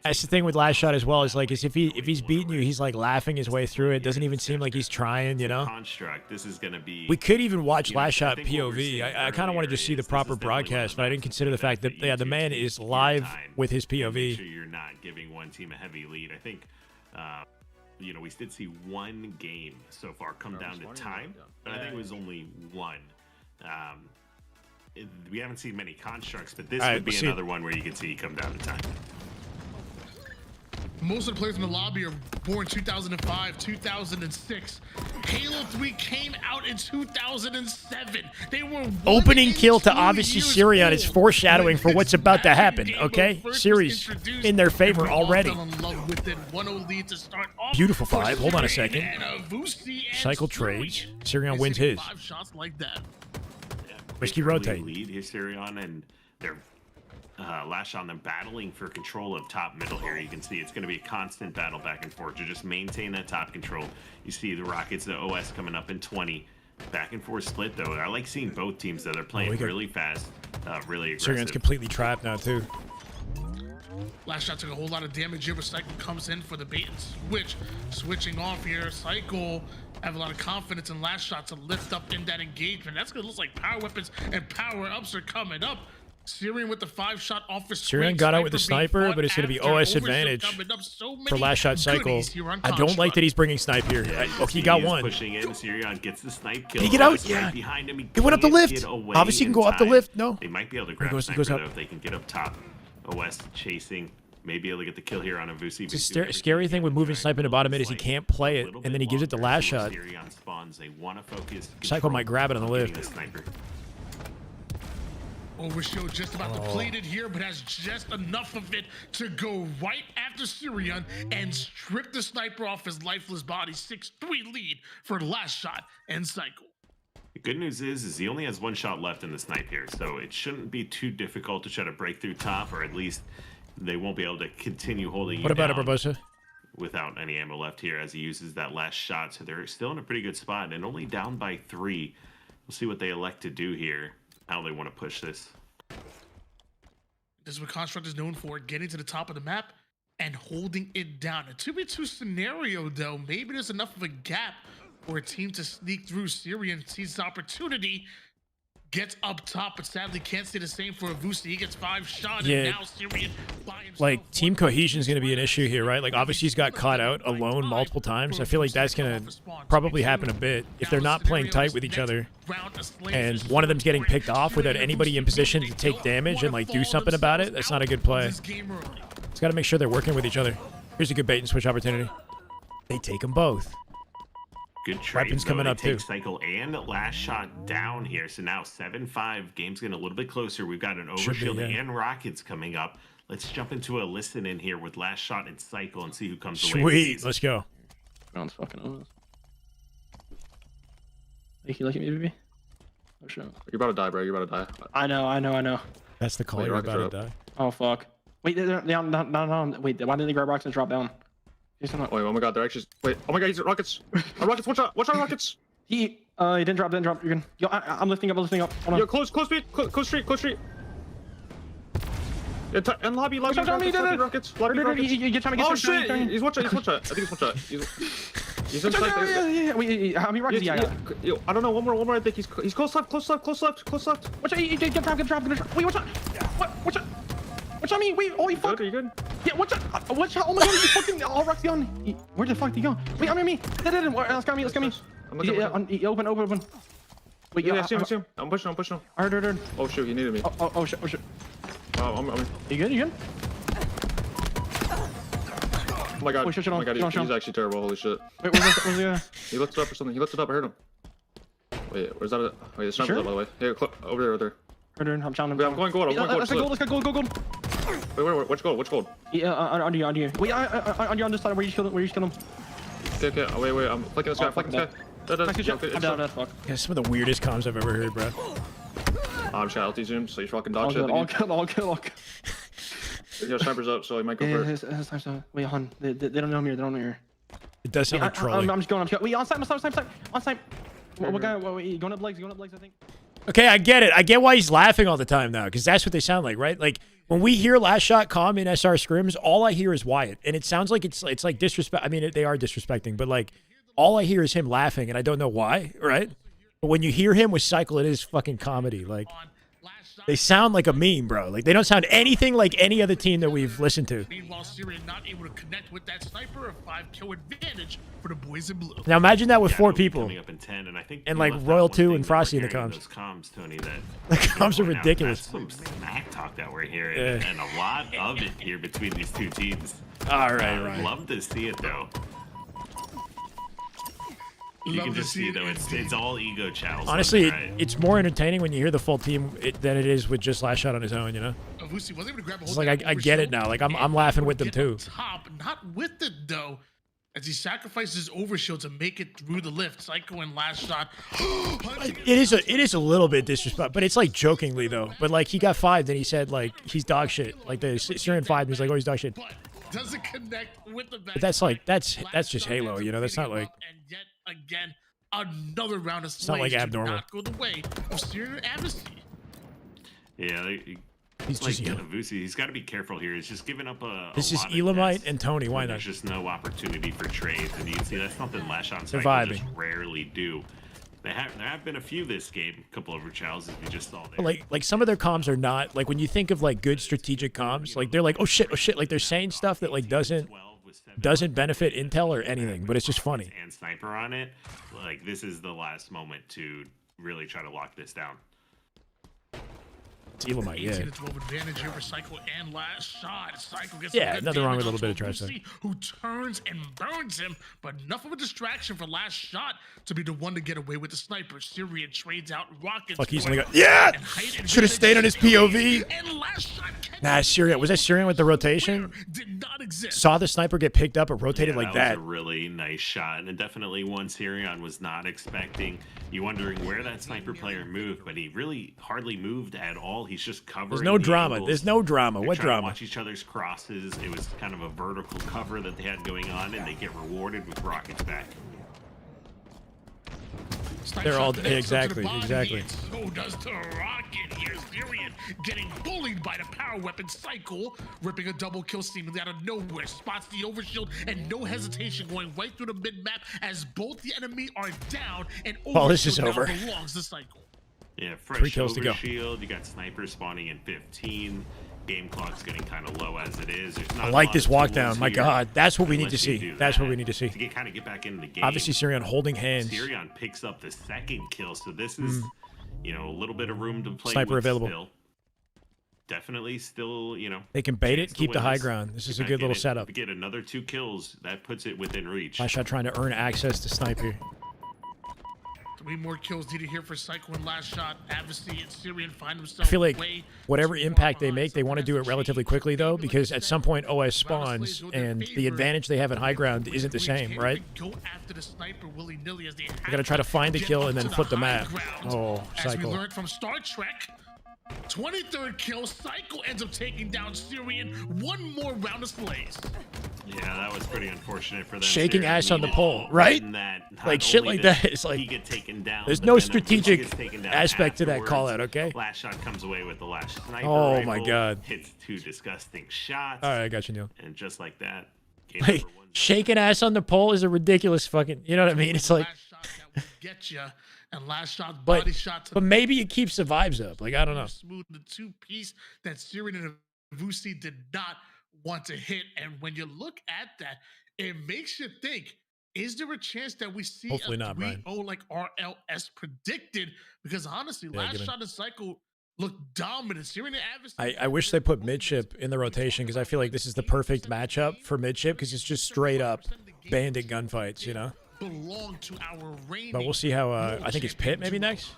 That's the thing with Last Shot as well, is if he's beating you, he's like laughing his way through it. Doesn't even seem like he's trying, Construct. This is gonna be. We could even watch Last Shot POV. I kind of want to just see the proper broadcast, but I didn't consider the fact that the man is live with his POV. Make sure you're not giving one team a heavy lead. I think, we did see one game so far come down to time, but I think it was only one. We haven't seen many constructs, but this would be another one where you can see come down to time. Most of the players in the lobby are born 2005, 2006. Halo 3 came out in 2007. They were opening kill to obviously Sirion is foreshadowing for what's about to happen, okay? Series in their favor already. Beautiful 5. Hold on a second. Cycle trades. Sirion wins his. Risky rotate. Lead here, Sirion, and they're Last Shot on them battling for control of top middle here. You can see it's going to be a constant battle back and forth to just maintain that top control. You see the Rockets, the OS coming up in 20. Back and forth split, though. I like seeing both teams, though. They're playing really fast, really aggressive. Sirion's completely trapped now, too. Last Shot took a whole lot of damage here, but Cycle comes in for the bait and switch. Switching off here, Cycle have a lot of confidence in Last Shot to lift up in that engagement. That's going to look like power weapons and power-ups are coming up. Sirion with the 5-shot off for Sirion got out with the sniper, but it's going to be OS advantage for Last Shot Cycle. I don't like that he's bringing snipe here. Okay, he got one. Pushing in, Sirion gets the snipe kill. Did he get out? Yeah. Right behind him. He went up the lift. Obviously, he can go up the lift. No. They might be able to grab sniper, though, if they can get up top. OS chasing. Maybe able to get the kill here on Avusi. The scary thing with moving sniper to bottom mid is he can't play it, and then he gives it to Last Shot. Spawns. They want to focus. Cycle might grab it on the lift. Overshield just about depleted here, but has just enough of it to go right after Syrian and strip the sniper off his lifeless body. 6-3 lead for Last Shot and Cycle. The good news is he only has one shot left in the snipe here, so it shouldn't be too difficult to try to break through top, or at least they won't be able to continue holding you What about it, down Barbosa? without any ammo left here as he uses that last shot. So they're still in a pretty good spot and only down by 3. We'll see what they elect to do here, how they want to push this. This is what Construct is known for, getting to the top of the map and holding it down. A 2v2 scenario, though, maybe there's enough of a gap for a team to sneak through. Syrian sees the opportunity, gets up top, but sadly can't say the same for Avusi. He gets 5 shots, and now Syrian by himself. Like, team cohesion is going to be an issue here, right? Like, obviously he's got caught out alone multiple times. I feel like that's going to probably happen a bit if they're not playing tight with each other. And one of them's getting picked off without anybody in position to take damage and, like, do something about it. That's not a good play. It's got to make sure they're working with each other. Here's a good bait and switch opportunity. They take them both. Good trade. Weapons coming up too. Cycle and Last Shot down here. So now 7-5. Game's getting a little bit closer. We've got an Overshield and Rockets coming up. Let's jump into a listen in here with Last Shot and Cycle and see who comes away. Sweet. Let's go. Round's fucking on. You like me, baby? Oh shit. You're about to die, bro. You're about to die. I know. That's the call. You're about to die. Oh fuck. Wait, they're down. No. Wait, why didn't they grab rocks and drop down? Wait, oh my god, they're actually. Wait, oh my god, he's at rockets. Rockets, watch out, Rockets. He didn't drop. You're good. Yo, I'm lifting up. Hold on. Yo, close street. Yeah, and lobby rockets. You're trying to get. Oh shit, he's one shot. I think he's one shot. He's inside there. Yeah. Wait, how many rockets do you got? Yo, I don't know. One more. I think he's close left. Watch out. Get drop. Wait, watch out. Watch out. Watch out, me. Wait, holy fuck. You good? Yeah, watch out. Oh my god, you fucking all rocks on. Where the fuck did he go? Wait, I'm me. Let's go me. Open. Wait, yeah, I see him. I'm pushing him. Alright. Oh shoot, he needed me. Oh shit. Oh, I'm You good? Oh my god. Shit, oh my god, he's actually terrible. Holy shit. Wait, where's the He lifted up or something. I heard him. Wait, where's that? Wait, it's not sure? by the way. Here, over there. I'm challenging him. Wait, I'm going gold. Let's go gold. Wait, which gold? Yeah, under you. Wait, on this side where you killed him. Okay. Oh, wait, I'm flicking this guy. I'm down, fuck. Yeah, some of the weirdest comms I've ever heard, bro. I'm just LT zoom, so you fucking dodge shit. All kill. Your sniper's up, so he might go first. Wait, hon. They don't know me here. It does sound like trolling. I'm just going. Wait, on site. What guy? Wait, going up legs, I think. Okay, I get it. I get why he's laughing all the time now, because that's what they sound like, right? Like, when we hear Last Shot comm in SR Scrims, all I hear is Wyatt. And it sounds like it's like disrespect. I mean, they are disrespecting, but like, all I hear is him laughing, and I don't know why, right? But when you hear him with Cycle, it is fucking comedy. Like, they sound like a meme, bro. Like, they don't sound anything like any other team that we've listened to. Meanwhile, Syrian not able to connect with that sniper. A 5-kill advantage for the boys in blue. Now imagine that with 4 people. Coming up in 10, and I think and like Royal 2 and Frosty in the comms. Those comms, Tony, that the comms are ridiculous. That's some smack talk that we're hearing, and a lot of it here between these two teams. All right. Love to see it though. You can just see though, it's all ego chows. Honestly, it's more entertaining when you hear the full team than it is with just Last Shot on his own, you know? It's like, I get it now. Like, I'm laughing with them too. Top, not with it though, as he sacrifices Overshield to make it through the lift. Psycho and Last Shot. It is a little bit disrespectful, but it's like jokingly though. But like, he got 5'd, then he said like he's dog shit. Like the Syrian 5'd, he's like, oh, he's dog shit. Doesn't connect with the back. But that's like that's just Halo, you know? That's not like. And yet again, another round of It's not like abnormal. Not go the way of Syrian Abyssy. Yeah, he's like just young. Avusi, he's got to be careful here. He's just giving up a. This is Elamite and Tony. Why not? There's just no opportunity for trades, and you can see that's something Last Shot and They're Cycle vibing. just rarely do. There have been a few this game, a couple of challenges we just saw there. Like some of their comms are not like when you think of like good strategic comms, like they're like oh shit, like they're saying stuff that like doesn't benefit intel or anything, but it's just funny. And sniper on it, like this is the last moment to really try to lock this down. Elamite, yeah. 18-12 advantage here for Cycle and last shot. Cycle gets Yeah, nothing wrong with a little bit of trash there. Who turns and burns him, but enough of a distraction for last shot to be the one to get away with the sniper. Syrian trades out rockets. Fuck, he's only got. Yeah! Should have stayed on his POV. Nah, Syrian. Was that Syrian with the rotation? Saw the sniper get picked up and rotated like that. That was a really nice shot, and definitely one Syrian was not expecting. You wondering where that sniper player moved, but he really hardly moved at all. He's just covering. There's no drama. angles. There's no drama. They're What trying to drama? watch each other's crosses. It was kind of a vertical cover that they had going on, and they get rewarded with rockets back. They're all exactly. So does the rocket. Here's Syrian getting bullied by the power weapon Cycle, ripping a double kill seemingly out of nowhere. Spots the overshield and no hesitation going right through the mid map as both the enemy are down and Well, this is overshield now over. belongs to Cycle. Yeah, 3 fresh kills to go. overshield. You got snipers spawning in 15. Game clock's getting kind of low as it is. There's not I a like lot this of walk tools down. My here God, that's what we need to unless you see. do That's what that we need to see. kind of get back into the game. Obviously, Syrian holding hands. Syrian picks up the second kill, so this is, you know, a little bit of room to play Sniper with available. still. Definitely still, you know. They can bait chance it, to keep the win high this. ground. This is a Get good back little in it. setup. If we get another 2 kills, that puts it within reach. Last shot trying to earn access to sniper. 3 more kills needed here for Cycle and last shot. Advocacy and Syrian find I themselves feel like way whatever impact they make, they want to do it relatively quickly, though, because at some point OS spawns, and the advantage they have in high ground isn't the same, right? go after the sniper willy-nilly as they They got to try to find the kill and then flip the map. Oh, As we Cycle. learned from Star Trek, 23rd kill, Cycle ends up taking down Syrian. 1 more round of slays. Yeah, that was pretty unfortunate for them. Shaking Syrian ass on the needed pole, right? that not Like shit only like did that. It's like he get taken down, there's but no then Abusi strategic gets taken down aspect to that afterwards. call out, okay? Last shot comes away with the last sniper Oh my rifle, God. hits 2 disgusting shots. All right, I got you, Neil. And just like that, game Like, over 1. shaking ass on the pole is a ridiculous fucking, you know what I mean? It's like, Get you. And last shot, but, body shot to but maybe it keeps the vibes up. Like, I don't know. smooth the 2-piece that Syrian and Avusi did not want to hit. And when you look at that, it makes you think, is there a chance that we see Hopefully a not, Brian. 3-0 like RLS predicted? Because honestly, Yeah, last get in. shot of Cycle looked dominant. Syrian and Advocacy I wish they put midship in the rotation because I feel like this is the perfect matchup for midship because it's just straight up bandit gunfights, you know? belong to our reigning. But we'll see how, I think it's Pitt maybe next?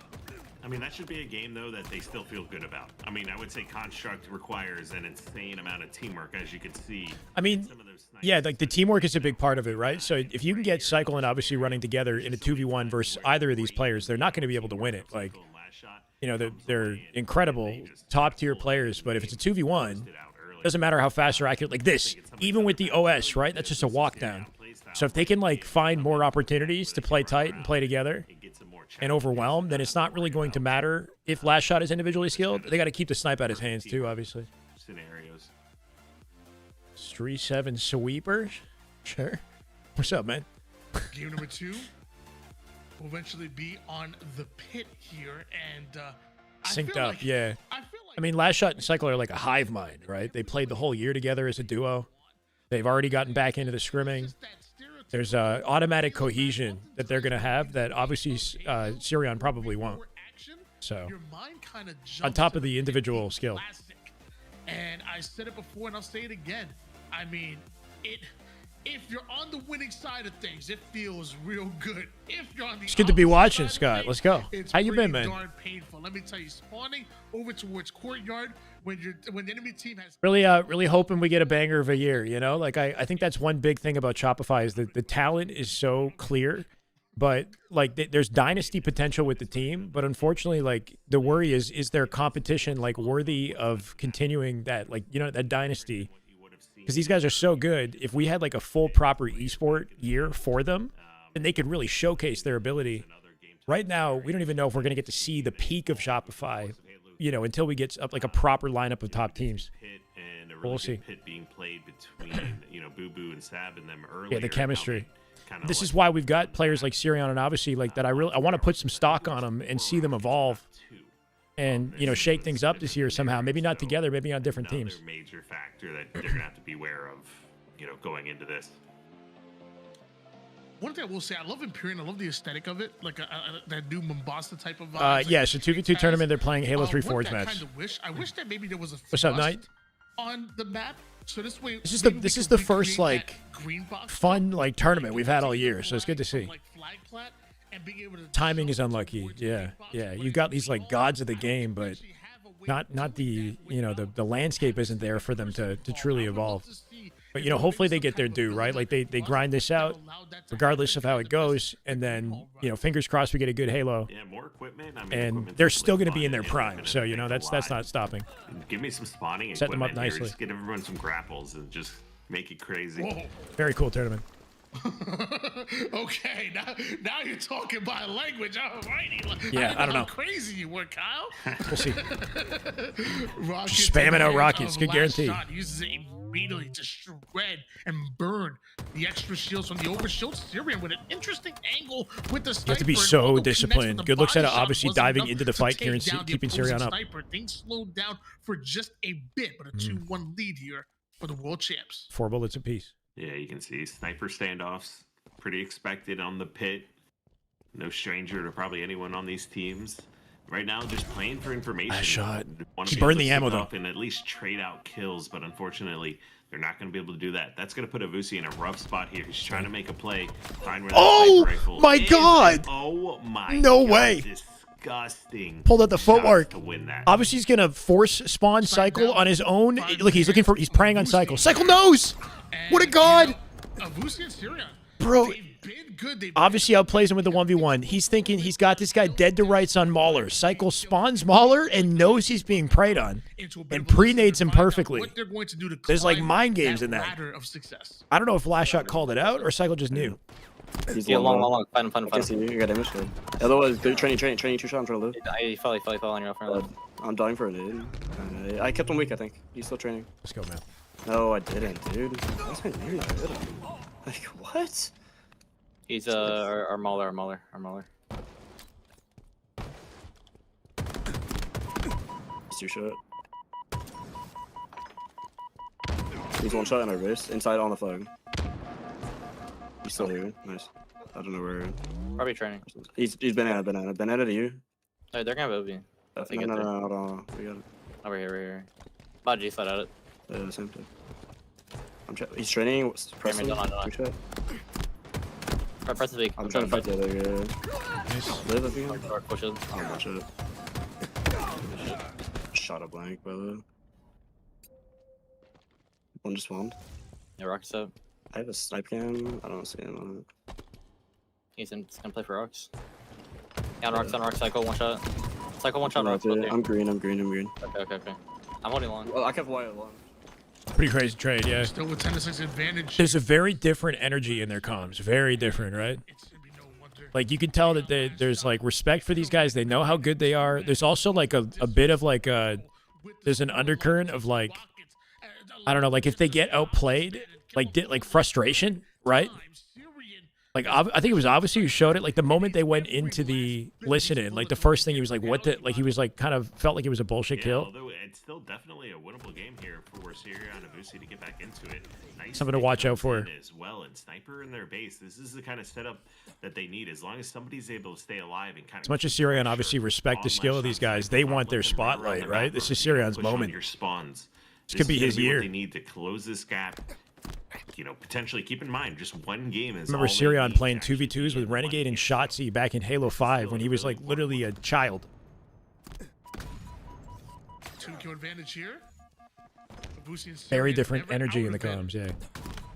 I mean, that should be a game, though, that they still feel good about. I mean, I would say Construct requires an insane amount of teamwork, as you can see. I mean, yeah, like the teamwork is a big part of it, right? So if you can get Cycle and obviously running together in a 2v1 versus either of these players, they're not going to be able to win it. Like, you know, they're incredible top-tier players, but if it's a 2v1, doesn't matter how fast or accurate. Like this, even with the OS, right? That's just a walk down. So if they can, like, find more opportunities to play tight and play together and overwhelm, then it's not really going to matter if last shot is individually skilled. They got to keep the snipe out his hands, too, obviously. Scenarios. 3-7 sweeper? Sure. What's up, man? Game number 2 will eventually be on the Pit here, and Synced up, yeah. I mean, last shot and Cycle are like a hive mind, right? They played the whole year together as a duo. They've already gotten back into the scrimming. There's automatic cohesion that they're going to have that obviously Syrian probably won't. So, on top of the individual skill. And I said it before and I'll say it again. I mean, if you're on the winning side of things, it feels real good. If you're on the It's good to be opposite watching, side of Scott. things, Let's go. it's How you been, pretty man? darn painful. Let me tell you, spawning over towards courtyard when the enemy team has Really hoping we get a banger of a year, you know? Like, I think that's one big thing about Shopify is that the talent is so clear, but, like, there's dynasty potential with the team, but unfortunately, like, the worry is there competition, like, worthy of continuing that, like, you know, that dynasty? Because these guys are so good. If we had, like, a full proper esport year for them, then they could really showcase their ability. Right now, we don't even know if we're going to get to see the peak of Shopify, you know, until we get up like a proper lineup of top teams. And a We'll really see. good pit being played between, you know, Boo Boo and Sab and them earlier. Yeah, the chemistry. Kinda This is why we've got players like Syrian and obviously like that. I want to put some stock on them and see them evolve, and you know, shake things up this year somehow. Maybe not together, maybe on different teams. Another major factor that they're gonna have to be aware of, you know, going into this. one thing I will say, I love Empyrean. I love the aesthetic of it, like that new Mombasa type of vibe. Yeah, so 2v2 tournament. They're playing Halo 3 Forge match. I wish that maybe there was a What's up, Knight? on the map. So this way, this is the first like fun like tournament we've had all year, so it's good to see. Timing is unlucky. Yeah, you got these like gods of the game, but not the the landscape isn't there for them to truly evolve. But hopefully they get their due, right? Like they grind this out, regardless of how it goes, and then fingers crossed we get a good Halo. Yeah, more equipment. And they're still going to be in their prime, so that's not stopping. Give me some spawning. Set them up equipment here. nicely. Just get everyone some grapples and just make it crazy. Whoa. Very cool tournament. Okay, now you're talking my language. Alrighty. Yeah, I don't know. How crazy you were, Kyle. We'll see. Rockets Spamming out rockets, good guarantee. Shot uses it immediately to shred and burn the extra shields from the overshield. Syrian with an interesting angle with the sniper. You have to be so disciplined. Good looks at it, obviously diving into the fight here and keeping Syrian up. Things slowed down for just a bit, but a 2-1 lead here for the world champs. 4 bullets apiece. Yeah, you can see sniper standoffs. Pretty expected on the pit. No stranger to probably anyone on these teams. Right now, just playing for information. Nice shot. Wanna He be burned able to the ammo, sit though. up and at least trade out kills, but unfortunately, they're not going to be able to do that. That's going to put Avusi in a rough spot here. He's trying to make a play. Find where that sniper rifle my is. God! Oh my No God. way. Disgusting. Pulled out the footwork. To win that. Obviously, he's gonna force spawn Cycle on his own. Look, he's preying on Cycle. Cycle knows. What a god! Avusi and Syrian. Bro, obviously outplays him with the 1v1. He's thinking he's got this guy dead to rights on Mauler. Cycle spawns Mauler and knows he's being preyed on and pre-nades him perfectly. There's like mind games in that. I don't know if Last Shot called it out or Cycle just knew. He's long. Find him. I see you. You got damage. Otherwise, training. 2 shots. I'm trying to live. He fell on your offering. I'm dying for a nade. I kept him weak, I think. He's still training. Let's go, man. No, I didn't, dude. That's my name. Like, what? He's our Mauler. He's 2 shot. He's 1 shot in our wrist. Inside on the flag. He's still here. Nice. I don't know where. Probably training. He's banana. Banana to you. Oh, they're gonna be. No, hold on. We got it. Over here. Bad G slide at it. The same thing. He's training. Pressing. Press the big. I'm trying to fight the other guy. Live if you can. Push it. Oh, watch it. Shot a blank, by the way. One just spawned. Yeah, Rock's up. I have a snipe cam. I don't see him on it. He's gonna play for Rocks. Yeah, on Rocks, Cycle, 1 shot. Cycle, 1 shot, Rocks. I'm green. Okay. I'm holding long. Well, I kept white long. Pretty crazy trade, yeah. Still with 10 to 6 advantage. There's a very different energy in their comms. Very different, right? Like, you can tell that there's, like, respect for these guys. They know how good they are. There's also, like, a bit of, like, there's an undercurrent of, like, I don't know, like, if they get outplayed, like frustration, right? Like, I think it was obviously who showed it. Like, the moment they went into the listen-in, like, the first thing he was like, what the, like, he was like, kind of felt like it was a bullshit kill. Although it's still definitely a winnable game here for Syria and Avusi to get back into it. Nice Something to watch out for. As well, and Sniper in their base. This is the kind of setup that they need. As long as somebody's able to stay alive and kind of. As much as Syrian obviously respect the skill of these guys, they want their spotlight, right? This is Syrian's moment. Your spawns. This could be his year. What they need to close this gap. Potentially keep in mind, just one game is. Remember Syrian playing 2v2s with Renegade and Shotzi back in Halo 5 when he was like literally a child. 2Q advantage here. Very different energy in the comms, yeah.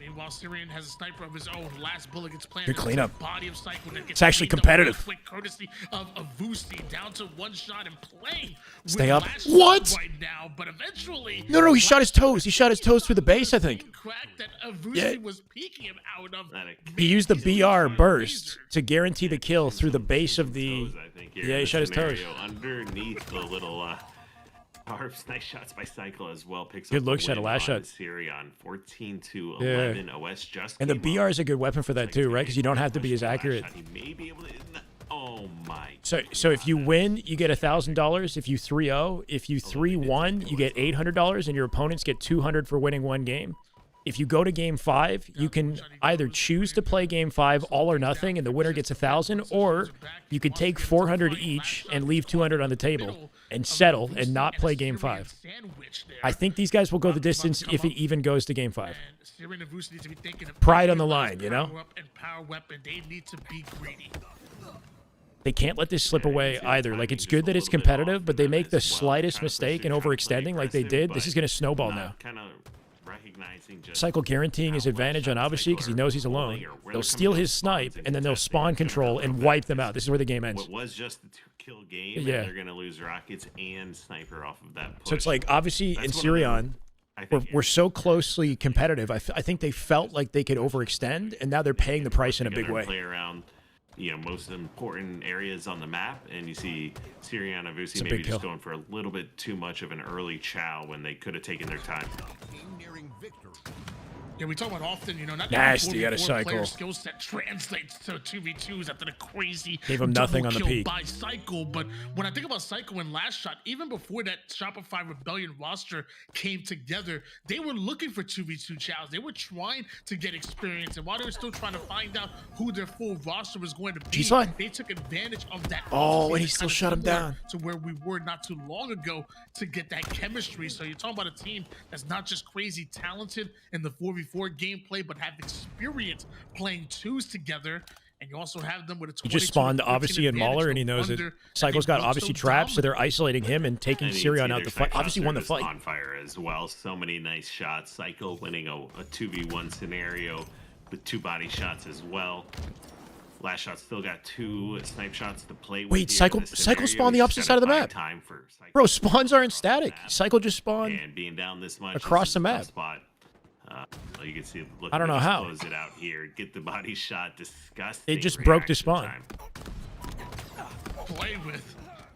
Meanwhile, Syrian has a sniper of his own. Last bullet gets planted. Good cleanup. Body of Cycle that gets It's actually competitive. Quick courtesy of Avusi down to 1 shot and playing. Stay up. What? Right now, but eventually. No, he shot his toes. He shot his toes through the base, I think. That Avusi was peeking him out of. He used the BR burst to guarantee the kill through the base of the. Yeah, he shot his toes. Underneath the little. Nice shots by Cycle as well. Picks good up look shot, a last shot. Syrian 14 to 11. Yeah. OS just. And the BR is a good weapon for that too, right? Because you don't have to be as accurate. He may be able to. Oh my. So if you win, you get $1,000. If you 3-0, if you 3-1, you get $800, and your opponents get $200 for winning 1 game. if you go to game 5, you can either choose to play game 5 all or nothing, and the winner gets 1,000, or you could take 400 each and leave 200 on the table and settle and not play game 5. I think these guys will go the distance if it even goes to game 5. Pride on the line, you know? They can't let this slip away either. Like, it's good that it's competitive, but they make the slightest mistake in overextending like they did. This is going to snowball now. Cycle guaranteeing his advantage on Obviously because he knows he's alone. They'll steal his snipe, and then they'll spawn control and wipe them out. This is where the game ends. What was just the 2-kill game, Yeah. and they're going to lose Rockets and Sniper off of that push. So it's like, Obviously, and Sirion were so closely competitive. I think they felt like they could overextend, and now they're paying the price in a big way. Play around, most important areas on the map, and you see Sirion and Vusi maybe just going for a little bit too much of an early chow when they could have taken their time. Yeah, we talk about often, not Nasty out of 4v4 Cycle. player skill set translates to 2v2s after the crazy Gave him nothing on the double kill peak. by Cycle. But when I think about Cycle and Last Shot, even before that Shopify Rebellion roster came together, they were looking for 2v2 chows. They were trying to get experience, and while they were still trying to find out who their full roster was going to be, G-Slide. they took advantage of that. Oh, opportunity and he to still kind of shut him similar down. to where we were not too long ago to get that chemistry. So you're talking about a team that's not just crazy talented in the 4v4 gameplay, but have experience playing twos together. And you also have them with a 22 He just spawned to 14 Obviously and advantage, Mauler, and he no knows that wonder Cycle's they got built Obviously so traps, so dominant. they're isolating him and taking And you can Sirion see out their the fight. snipe Obviously shots won are the just fight. on fire as well. So many nice shots. Cycle winning a 2v1 scenario with 2 body shots as well. Last Shot still got 2 snipe shots to play with. Wait, here Cycle in this Cycle scenario. spawned the He's opposite gotta side of the find map. time for Cycle Bro, spawns aren't static. Cycle just spawned and being down this much across this is the a tough map. spot. Well, you can see. Look, I don't they know just how. Close it out here. Get the body shot. Disgusting. It just broke the reaction spawn. time.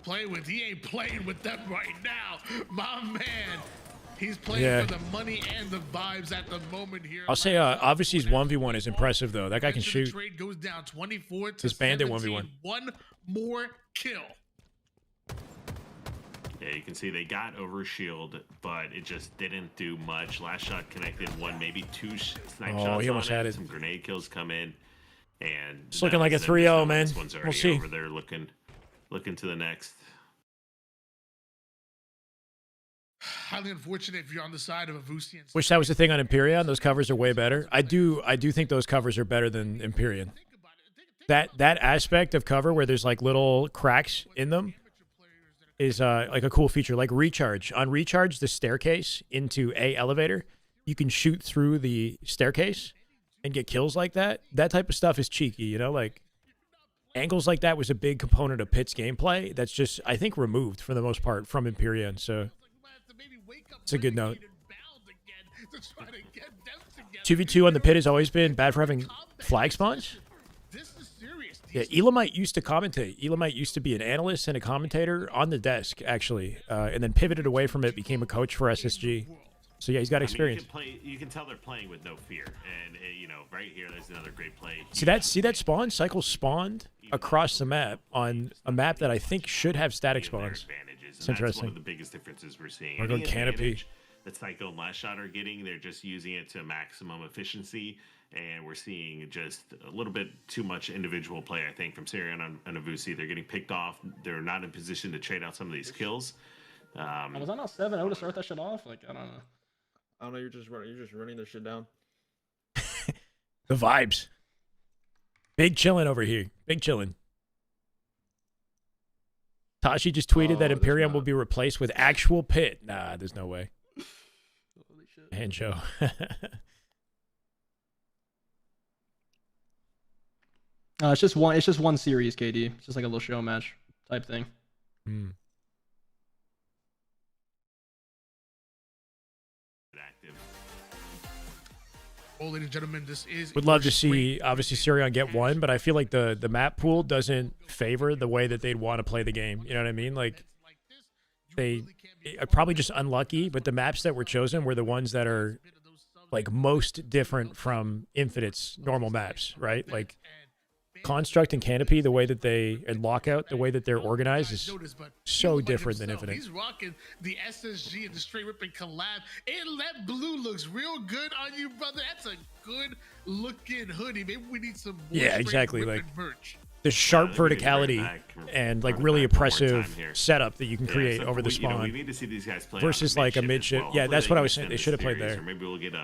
Play with. He ain't playing with them right now, my man. He's playing Yeah. for the money and the vibes at the moment here. I'll say Obviously's 1v1 is impressive, though. That guy can shoot. Trade goes down 24 to This Bandit 17. 1v1. One more kill. Yeah, you can see they got over shield, but it just didn't do much. Last Shot connected 1, maybe 2 snipe Oh, shots. he almost on had it. Some grenade kills come in, and It's looking like a that's it. 3-0, man. This one's We'll already see. over there looking to the next. Highly unfortunate if you're on the side of a Vusi and Wish that was the thing on Empyrean. Those covers are way better. I do think those covers are better than Empyrean. That aspect of cover where there's like little cracks in them is like a cool feature. Like Recharge. On Recharge, the staircase into A elevator, you can shoot through the staircase and get kills like that. That type of stuff is cheeky, you know? Like angles like that was a big component of Pit's gameplay. That's just, I think, removed for the most part from Empyrean. So it's a good note. 2v2 on the Pit has always been bad for having flag spawns. Yeah, Elamite used to commentate. Elamite used to be an analyst and a commentator on the desk, actually, and then pivoted away from it, became a coach for SSG. So yeah, he's got experience. You can tell they're playing with no fear, and right here, there's another great play. See that spawn? Cycle spawned across the map on a map that I think should have static spawns. It's That's one interesting. of the biggest differences we're seeing. We're going Any Canopy. advantage that Cycle and Last Shot are getting, they're just using it to maximum efficiency, and we're seeing just a little bit too much individual play, I think, from Sirion and Avusi. They're getting picked off. They're not in position to trade out some of these kills. Was that not 7-0 to start that shit off? Like, I don't know. I don't know. You're just running their shit down. The vibes. Big chillin' over here. Big chillin'. Tashi just tweeted that Imperium will be replaced with actual Pit. Nah, there's no way. Hand show. It's just one series, KD. It's just like a little show match type thing. Oh, ladies and gentlemen, this is. Would love to see, obviously, Sirion get one, but I feel like the map pool doesn't favor the way that they'd want to play the game. You know what I mean? Like, they are probably just unlucky, but the maps that were chosen were the ones that are, like, most different from Infinite's normal maps, right? Like, Construct and Canopy, the way that and Lockout, the way that they're organized is so different than Infinite. He's rocking the SSG and the straight ripping collab. And that blue looks real good on you, brother. That's a good looking hoodie. Maybe we need some more Yeah, exactly. Like merch. the sharp verticality and like really oppressive setup that you can create over the spawn we need to see these guys play versus like a midship. Yeah, that's what I was saying. They should have played there. Or maybe we'll get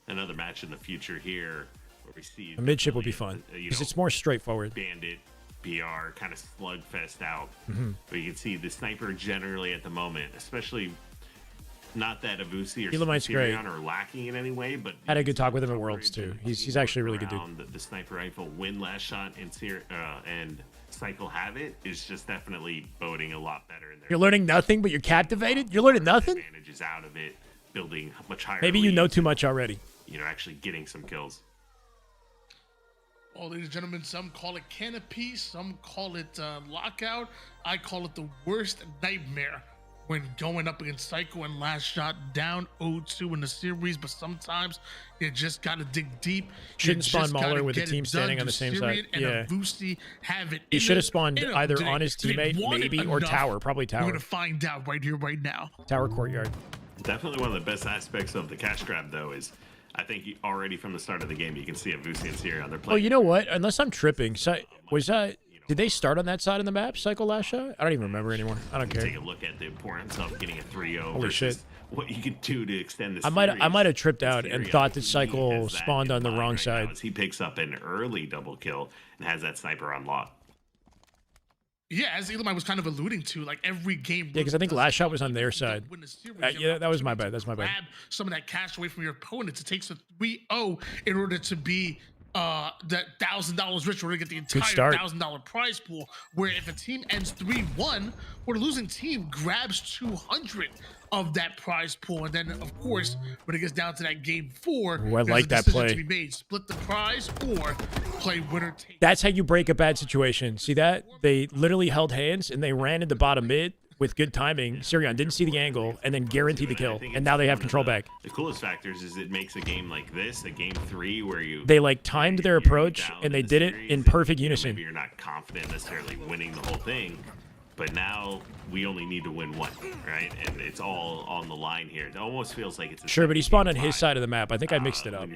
another match in the future here where we see A midship would be fun because it's more straightforward. Bandit, BR, kind of slugfest out. Mhm. But you can see the sniper generally at the moment, especially not that Avusi or Elamite's great. Sirion are lacking in any way, but Had a good talk with him at Worlds too. He's actually a really good dude. The sniper rifle win last shot and Cycle have it is just definitely boding a lot better in there. You're learning nothing, but you're captivated. You're learning nothing. Advantages out of it, building much higher. Maybe you know leads, too much already. You know, actually getting some kills. Well, ladies and gentlemen, some call it canopy, some call it lockout. I call it the worst nightmare when going up against Psycho and Last Shot down 0-2 in the series. But sometimes you just got to dig deep. Shouldn't spawn Mauler with the team standing on the same side. Yeah. He should have spawned either on his teammate, maybe, or tower. Probably tower. We're going to find out right here, right now. Tower courtyard. Definitely one of the best aspects of the cash grab, though, is I think already from the start of the game, you can see Avusi and Sirion. They're playing. Oh, you know what? Unless I'm tripping, was that? Did they start on that side of the map, Cycle Last Shot? I don't even remember anymore. I don't care. Take a look at the importance of getting a 3-0 Holy versus shit. what you could do to extend this. I might have tripped out and thought that Cycle spawned on the wrong side. He picks up an early double kill and has that sniper on lock. Yeah, as Elamite was kind of alluding to, like every game. Yeah, because I think Last Shot was on their side. Yeah, that was my bad. That's my bad. Grab some of that cash away from your opponent. It takes a 3-0 in order to be that $1,000 rich, in order to get the entire $1,000 prize pool. Where if a team ends 3-1, or the losing team grabs 200 of that prize pool, and then of course when it gets down to that game 4, Ooh, I like that play. To be made. Split the prize or play winner take. That's how you break a bad situation. See that? They literally held hands and they ran into bottom mid with good timing. Sirion didn't see the angle and then guaranteed the kill. And now they have control back. The coolest factors is it makes a game like this, a game 3, where they like timed their approach and they did it in perfect unison. Maybe you're not confident necessarily winning the whole thing, but now we only need to win one, right? And it's all on the line here. It almost feels like it's sure, but he spawned on his side of the map. I think I mixed it up.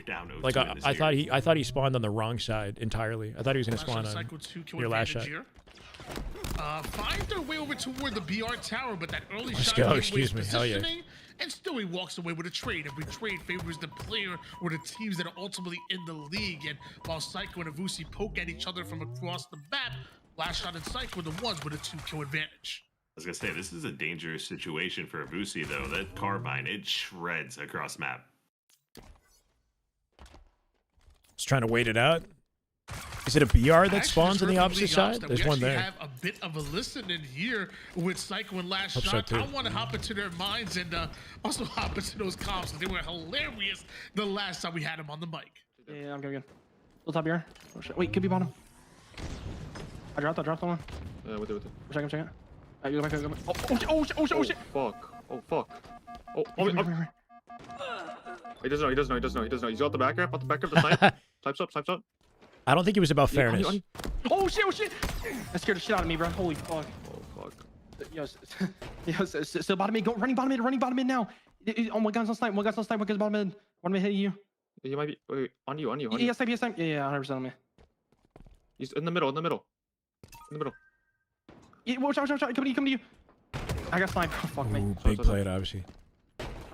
Like I thought he spawned on the wrong side entirely. I thought he was gonna spawn on your Last Shot. Find their way over toward the BR tower, but that early Let's shot go, giveaway excuse me, hell yeah. positioning, and still he walks away with a trade. Every trade favors the player or the teams that are ultimately in the league. And while Psycho and Avusi poke at each other from across the map, Last Shot and Psycho are the ones with a 2-kill advantage. I was gonna say, this is a dangerous situation for Avusi, though. That carbine, it shreds across map. Just trying to wait it out. Is it a BR that spawns on the opposite side? There's one there. We have a bit of a listen in here with Psycho and Last Shot. I want to hop into their minds and also hop into those comps. They were hilarious the last time we had them on the mic. Yeah, I'm good. What's up here? Oh, shit. Wait, could be bottom. I dropped the one. Yeah, with it. Check him. Go back. Oh shit. Fuck. He doesn't know. He's out the back ramp, the snipe. Snipes up. I don't think it was about fairness. Oh shit. That scared the shit out of me, bro. Holy fuck. Oh fuck. Yo, still bottom mid. Running bottom mid now. Oh my god's on snipe. One guy's bottom mid. One mid hitting you. He might be. Wait, on you. Yeah, snipe. Yeah, 100% on me. He's in the middle. Yeah, watch out. Coming to you. I got sniped. Oh, fuck me. Ooh, big play, obviously.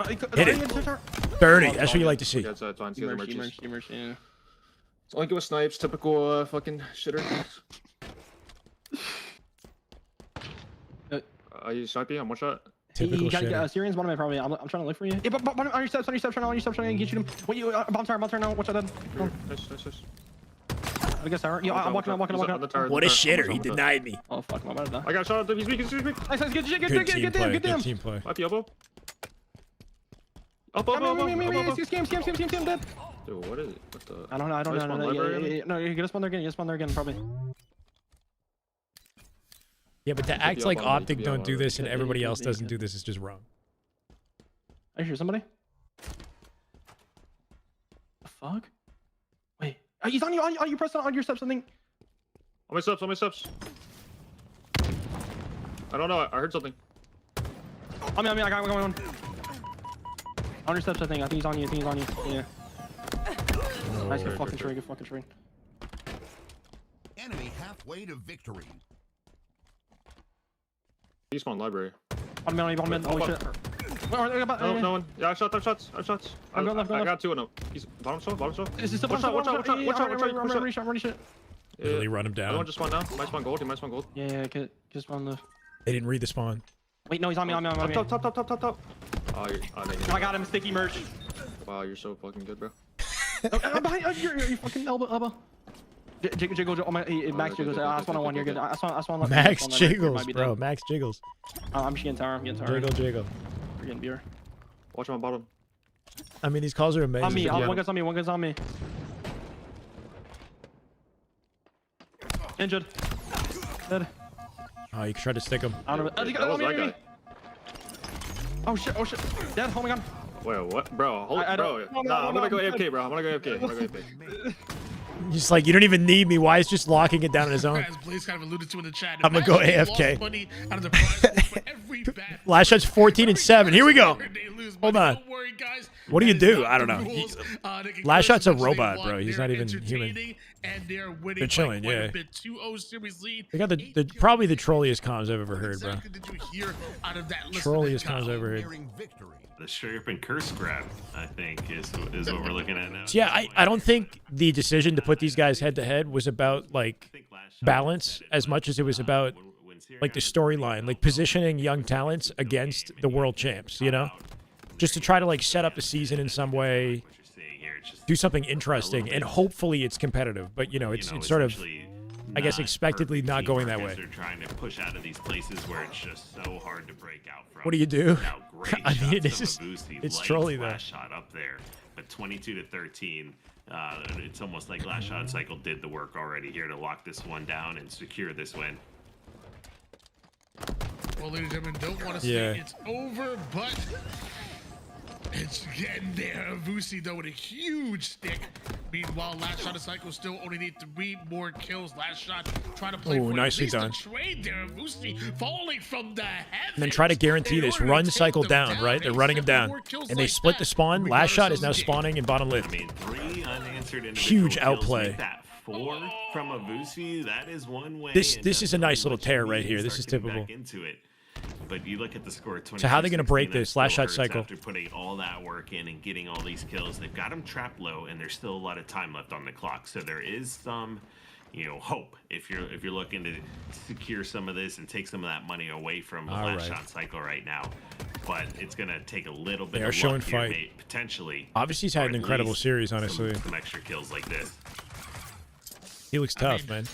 Hit it. 30. That's what you like to see. That's fine. Emerge, yeah. It's only good with snipes. Typical fucking shitter. Are you sniping? I'm one shot. Typical shit. Syrian's bottom mid probably. I'm trying to look for you. Yeah, but on your steps, trying to get you. Wait, you bomb turn now. Watch out then. Nice. I guess tower. Yeah, I'm walking out. What a shitter. He denied me. Oh fuck, I'm about to die. I got shot. He's weak. Nice, Good team play. Might be elbow. Up. Scam, dead. Dude, what is it? What the? I don't know. No, you're gonna spawn there again. Probably. Yeah, but to act like Optic don't do this and everybody else doesn't do this is just wrong. Are you sure somebody? The fuck? Wait, he's on you. On you press on your steps. Something. On my steps, on my steps. I don't know. I heard something. I got one. On your steps, I think he's on you. Yeah. Oh, Nice, good fucking trade. Enemy halfway to victory. Despawn library. On me. Holy shit. No one. Yeah, I shot. I got 2 of them. He's bottom shelf. Watch out. Really run him down. One just spawned down. Might spawn gold. Yeah, just spawn left. They didn't read the spawn. Wait, no, he's on me. Top. Oh, I got him. Sticky merch. Wow, you're so fucking good, bro. Behind your fucking elbow. Jiggle. Oh my, Max jiggles. I spawn on one. You're good. I spawn left. Max jiggles, bro. Max jiggles. I'm just getting tower. Jiggle. We're getting beer. Watch my bottom. I mean, these calls are amazing. On me. Yeah. One guy's on me. Injured. Dead. Oh, you tried to stick him. Oh shit. Dead. Oh my god. Wait, what? Bro, I'm gonna go AFK, bro. I'm gonna go AFK. Just like, you don't even need me. Why is just locking it down on his own? As Blaze kind of alluded to in the chat, I'm gonna go AFK. Last shot's 14-7. Here we go. Hold on. What do you do? I don't know. Last shot's a robot, bro. He's not even human. They're chilling, yeah. They got probably the trolliest comms I've ever heard, bro. Trolliest comms I've ever heard. The Sheriff and Curse grab, I think, is what we're looking at now. So yeah, I don't think the decision to put these guys head to head was about like balance as much as it was about like the storyline, like positioning young talents against the world champs, you know, just to try to like set up the season in some way, do something interesting, and hopefully it's competitive. But you know, it's sort of, I guess, expectedly not going that way. They're trying to push out of these places where it's just so hard to break out from. What do you do? I mean, it's trolly though. Last shot up there, but 22-13. It's almost like Last Shot Cycle did the work already here to lock this one down and secure this win. Well, ladies and gentlemen, don't want to say it's over, but it's getting there. Vusi, though, with a huge stick. Meanwhile, Last Shot of Cycle still only need 3 more kills. Last Shot trying to play for nicely at least done. a trade there. Vusi falling from the heavens. And then try to guarantee this. Run Cycle down, right? They're running him down. And they split the spawn. Last Shot is now spawning in bottom left. I mean, 3 unanswered Huge outplay. That 4 from a Vusi, that is one way. This is a nice little tear right here. This is typical. Into it. But you look at the score. So how are they going to break this Last Shot Cycle? After putting all that work in and getting all these kills, they've got them trapped low, and there's still a lot of time left on the clock. So there is some, hope if you're looking to secure some of this and take some of that money away from Last Shot Cycle right now. But it's going to take a little bit. They are of showing luck here, fight. Potentially. Obviously, he's had an incredible series. Honestly, some extra kills like this. He looks tough, man.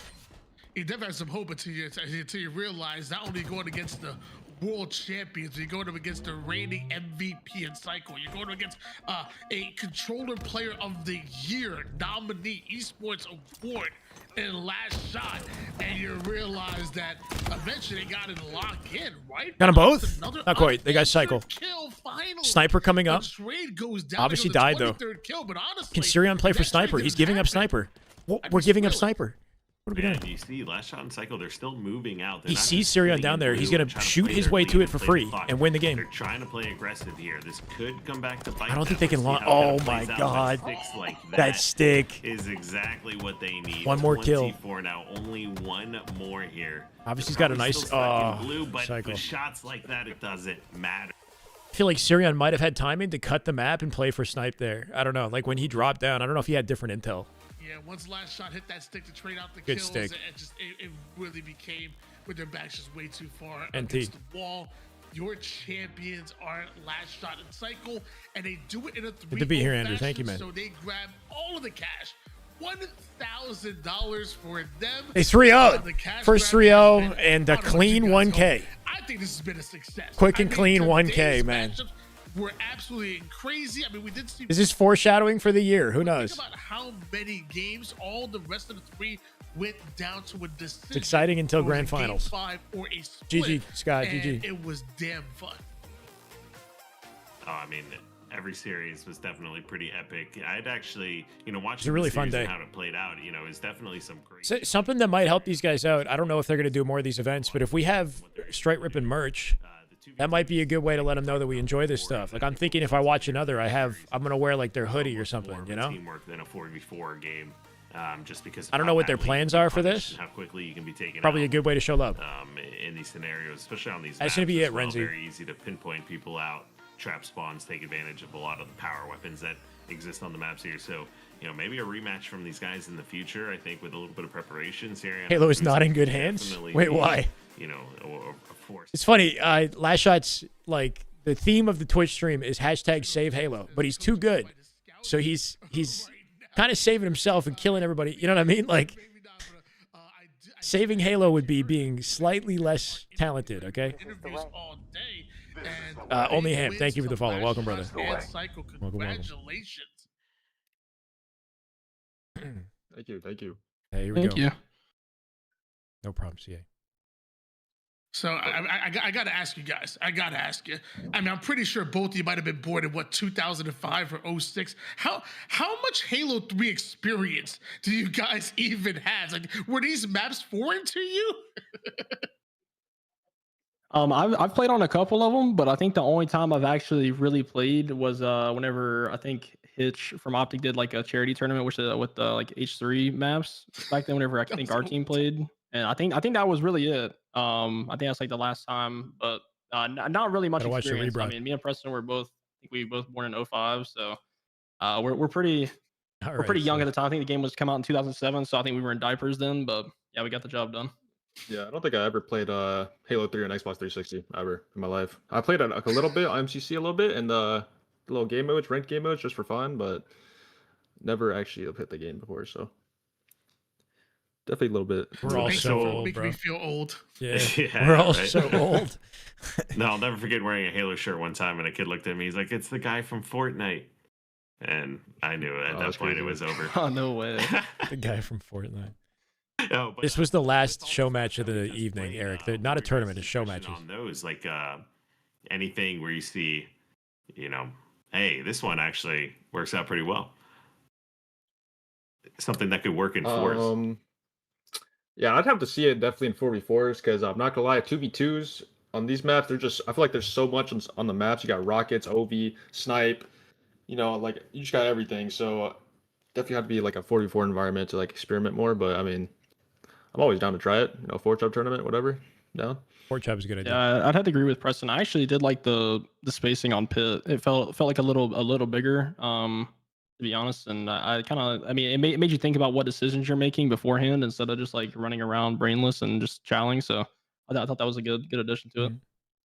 He definitely has some hope until you realize not only going against the world champions, you're going up against the reigning MVP in Cycle. You're going up against a controller player of the year nominee, esports award in Last Shot, and you realize that eventually they got to lock in, right? Got them both? Not quite. They got Cycle. Sniper coming up. Obviously died though. Can Sirion play for Sniper? He's giving up Sniper. We're giving up Sniper. What are we doing? You see, Last Shot and Cycle, they're still moving out. He sees Sirion down there. He's going to shoot his way to it for free and win the game. They're trying to play aggressive here. This could come back to bite. I don't think they can launch. Oh my god. Like that stick is exactly what they need. One more kill. Now, only one more here. Obviously, he's got a nice blue, but Cycle. With shots like that, it doesn't matter. I feel like Sirion might have had timing to cut the map and play for Snipe there. I don't know. Like when he dropped down, I don't know if he had different intel. Yeah, once Last Shot hit that stick to trade out the Good kills, stick. It really became with their backs just way too far NT. against the wall. Your champions are Last Shot and Cycle, and they do it in a 3-0 Good to be here, Andrew. fashion, Thank you, man. So they grab all of the cash. $1,000 for them. They 3-0. First 3-0 and a clean 1K. I think this has been a success. Quick and clean 1K, man. We're absolutely crazy. I mean, we did see. Is this foreshadowing for the year? Who knows? Think about how many games all the rest of the 3 went down to a decision. It's exciting until grand finals. Game 5 or a split, GG, Scott. and GG. It was damn fun. I mean, every series was definitely pretty epic. I'd actually, watching It's a really the fun series and day. how it played out, is definitely some great. Something that might help these guys out. I don't know if they're going to do more of these events, but if we have Straight Rippin' merch, that might be a good way to let them know that we enjoy this stuff. Like I'm thinking if I watch another, I'm going to wear like their hoodie or something, you know? Teamwork than a 4v4 game. Just because I don't know what their plans are for this. How quickly you can be taken Probably out, a good way to show love. in these scenarios, especially on these. That's gonna be maps it, as well. Renzi. Very easy to pinpoint people out, trap spawns, take advantage of a lot of the power weapons that exist on the maps here. So maybe a rematch from these guys in the future. I think with a little bit of preparation, Halo is not in good hands. Wait, why? A force. It's funny. Last Shot's like the theme of the Twitch stream is #save Halo, but he's too good, so he's kind of saving himself and killing everybody. You know what I mean? Like saving Halo would be being slightly less talented. Okay. Only Ham. Thank you for the follow. Welcome, brother. Cycle, Welcome. congratulations. Thank you. Thank you. Hey, here we Thank go. you. No problem, CA. So I got to ask you guys. I got to ask you. I mean, I'm pretty sure both of you might have been born in 2005 or 06. How much Halo 3 experience do you guys even have? Like, were these maps foreign to you? I've played on a couple of them, but I think the only time I've actually really played was whenever I think Hitch from Optic did like a charity tournament, which with like H3 maps back then. Whenever I think our team played, and I think that was really it. I think that's like the last time, but not really much Gotta watch the experience. I rebroad. mean, me and Preston were both. I think we both born in 05, so we're pretty we're pretty young at the time. I think the game was come out in 2007, so I think we were in diapers then. But yeah, we got the job done. Yeah, I don't think I ever played Halo 3 on Xbox 360 ever in my life. I played it a little bit on MCC a little bit and the little game modes, ranked game modes just for fun, but never actually hit the game before, so definitely a little bit. We're all so old, Make bro. me feel old. Yeah, Yeah, we're all right? so old. No, I'll never forget wearing a Halo shirt one time, and a kid looked at me. He's like, "It's the guy from Fortnite," and I knew at that point it was over. Oh no way! The guy from Fortnite. No, but This was the last show match of the evening, Eric. Not a tournament, it's show matches. on those, like anything where you see, hey, this one actually works out pretty well. Something that could work in fours. Yeah, I'd have to see it definitely in 4v4s because I'm not gonna lie, 2v2s on these maps, they're just, I feel like there's so much on the maps. You got rockets, OV, snipe, like you just got everything. So definitely have to be like a 4v4 environment to like experiment more. But I mean, I'm always down to try it. 4-chub tournament, whatever. Down. 4-chub is a good idea. Yeah, I'd have to agree with Preston. I actually did like the spacing on pit. It felt like a little bigger. To be honest, and I mean, it made you think about what decisions you're making beforehand instead of just like running around brainless and just chowing. So I thought that was a good addition to it.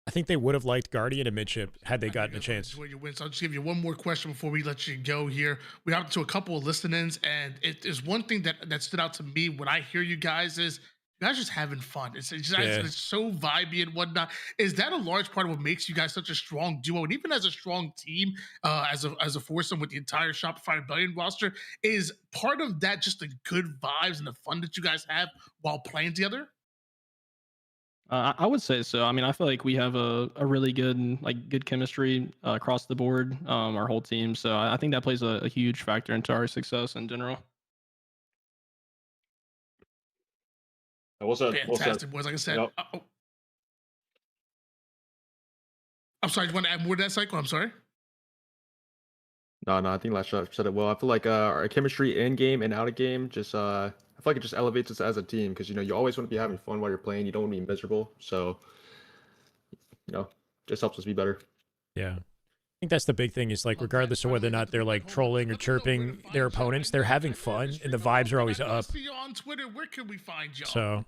I think they would have liked Guardian and midship had they gotten a chance. Enjoy your wins. I'll just give you one more question before we let you go here. We hopped to a couple of listen-ins, and it is one thing that stood out to me when I hear you guys is you guys just having fun. It's so vibey and whatnot. Is that a large part of what makes you guys such a strong duo, and even as a strong team, as a foursome with the entire Shopify Rebellion roster? Is part of that just the good vibes and the fun that you guys have while playing together? I would say so. I mean, I feel like we have a really good chemistry across the board, our whole team. So I think that plays a huge factor into our success in general. Fantastic, boys. Like I said, I'm sorry. You want to add more to that cycle? I'm sorry. No, I think last shot said it well. I feel like our chemistry in game and out of game just I feel like it just elevates us as a team because you always want to be having fun while you're playing. You don't want to be miserable. So just helps us be better. Yeah. I think that's the big thing is like regardless of whether or not they're like trolling or chirping their opponents, they're having fun and the vibes are always up. See you on Twitter. Where can we find y'all? So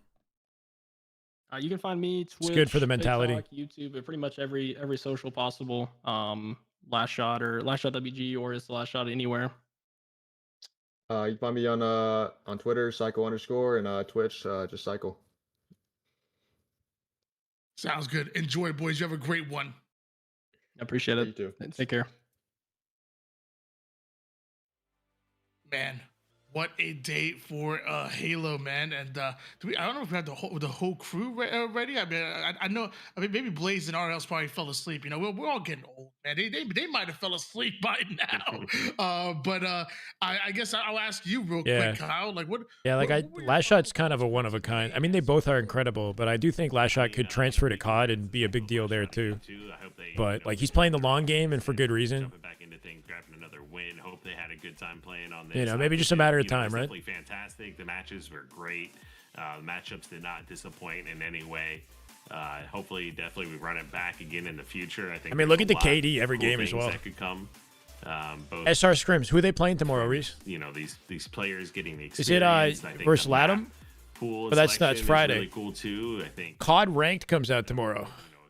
you can find me Twitch, it's good for the mentality. TikTok, YouTube, and pretty much every social possible. Last shot WG, or it's the last shot anywhere. You can find me on Twitter, Psycho_, and Twitch, just Psycho. Sounds good. Enjoy, boys. You have a great one. I appreciate it. You too. Take care. Man, What a day for Halo, man! And I don't know if we had the whole crew ready. I mean, I know. I mean, maybe Blaze and RLs probably fell asleep. You know, we're all getting old, man. They might have fell asleep by now. But I guess I'll ask you real quick, Kyle. Like, what? Yeah, like what Last Shot's kind of a one of a kind. I mean, they both are incredible, but I do think Last Shot could transfer to COD and be a big deal there too. But like he's playing the long game and for good reason. Back into things, grabbing another win. Hope they had a good time playing on this. You know, maybe just a matter of time, right? Definitely fantastic. The matches were great. The matchups did not disappoint in any way. Hopefully, definitely we run it back again in the future. I mean, look at the KD every game as well. That could come. Both, SR Scrims, who are they playing tomorrow, Reese? You know, these players getting the Is experience. it versus Latham? Pool but that's Friday. Really cool too. I think COD Ranked comes out tomorrow.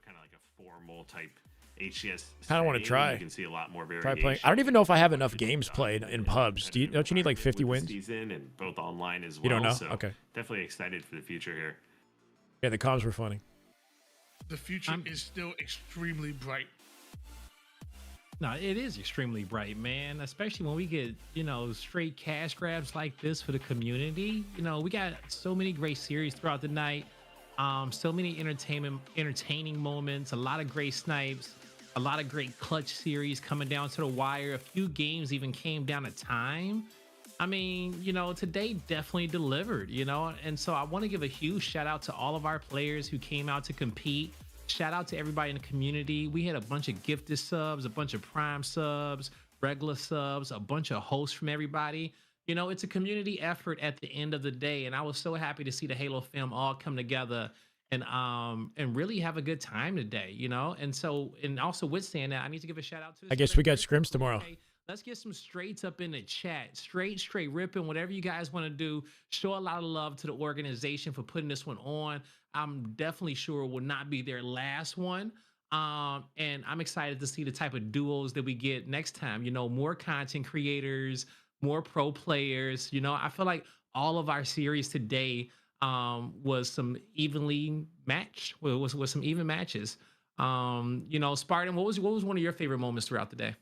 Kind of like a formal type HCS. Kind of want to try. You can see a lot more variation. Try playing. I don't even know if I have enough games played in pubs. Don't you need like 50 wins? Season and both online as well. You don't know? So Okay. Definitely excited for the future here. Yeah, the comms were funny. The future is still extremely bright. No, it is extremely bright, man. Especially when we get, you know, straight cash grabs like this for the community. You know, we got so many great series throughout the night. So many entertaining moments, a lot of great snipes, a lot of great clutch series coming down to the wire. A few games even came down to time. I mean, you know, today definitely delivered, you know, and so I want to give a huge shout out to all of our players who came out to compete. Shout out to everybody in the community. We had a bunch of gifted subs, a bunch of prime subs, regular subs, a bunch of hosts from everybody. You know, it's a community effort at the end of the day, and I was so happy to see the Halo fam all come together and really have a good time today, you know. And so, and also with saying that, I need to give a shout out to I guess we got scrims tomorrow. Let's get some straights up in the chat. Straight ripping, whatever you guys want to do. Show a lot of love to the organization for putting this one on. I'm definitely sure it will not be their last one. And I'm excited to see the type of duos that we get next time. You know, more content creators, more pro players. You know, I feel like all of our series today was some evenly matched. Was some even matches. You know, Spartan, what was one of your favorite moments throughout the day?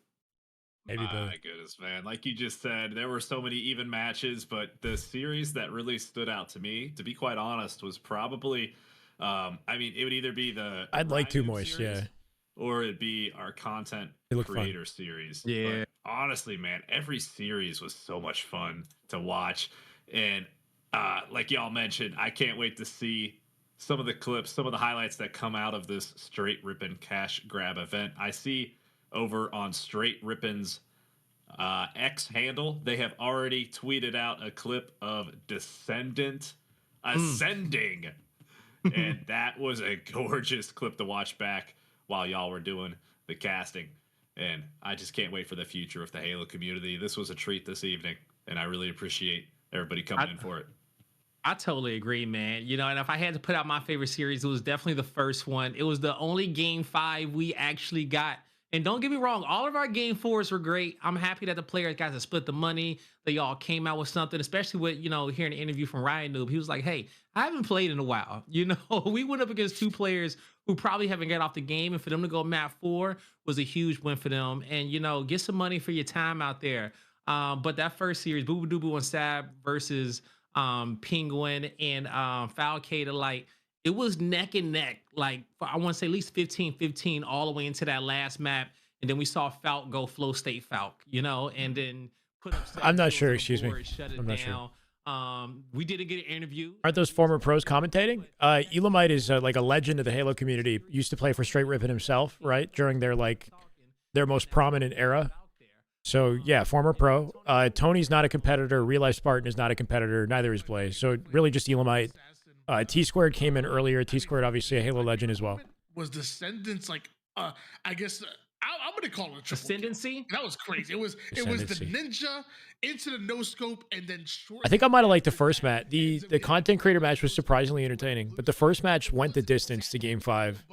Maybe My goodness, man. Like you just said, there were so many even matches, but the series that really stood out to me, to be quite honest, was probably, I mean, it would either be the I'd like Too Moist, yeah, or it'd be our content creator series. Yeah. But honestly, man, every series was so much fun to watch. And like y'all mentioned, I can't wait to see some of the clips, some of the highlights that come out of this Straight Rippin' Cash Grab event. I see over on Straight Rippin's X handle, they have already tweeted out a clip of Descendant ascending. And that was a gorgeous clip to watch back while y'all were doing the casting. And I just can't wait for the future of the Halo community. This was a treat this evening, and I really appreciate everybody coming in for it. I totally agree, man. You know, and if I had to put out my favorite series, it was definitely the first one. It was the only Game 5 we actually got. And don't get me wrong, all of our Game 4s were great. I'm happy that the players got to split the money. They all came out with something, especially with, you know, hearing an interview from Ryan Noob. He was like, hey, I haven't played in a while. You know, we went up against two players who probably haven't got off the game. And for them to go map 4 was a huge win for them. And, you know, get some money for your time out there. But that first series, Boo Boo Doo and Sab versus Penguin and Falcade, like, it was neck and neck, like I want to say at least 15-15 all the way into that last map. And then we saw Falc go flow state Falc, you know, and then put up. I'm not sure, excuse me. Shut it I'm not down. Sure. We didn't get an interview. Aren't those former pros commentating? Elamite is like a legend of the Halo community. Used to play for Straight Rippin' himself, right? During their most prominent era. So yeah, former pro. Tony's not a competitor. Real Life Spartan is not a competitor. Neither is Blaze. So really just Elamite. T-Squared came in earlier. T-Squared, obviously a Halo legend as well. Was Descendants like, I guess, I'm going to call it a triple Ascendancy? That was crazy. It was the ninja into the no scope and then short. I think I might have liked the first match. The content creator match was surprisingly entertaining, but the first match went the distance to Game 5.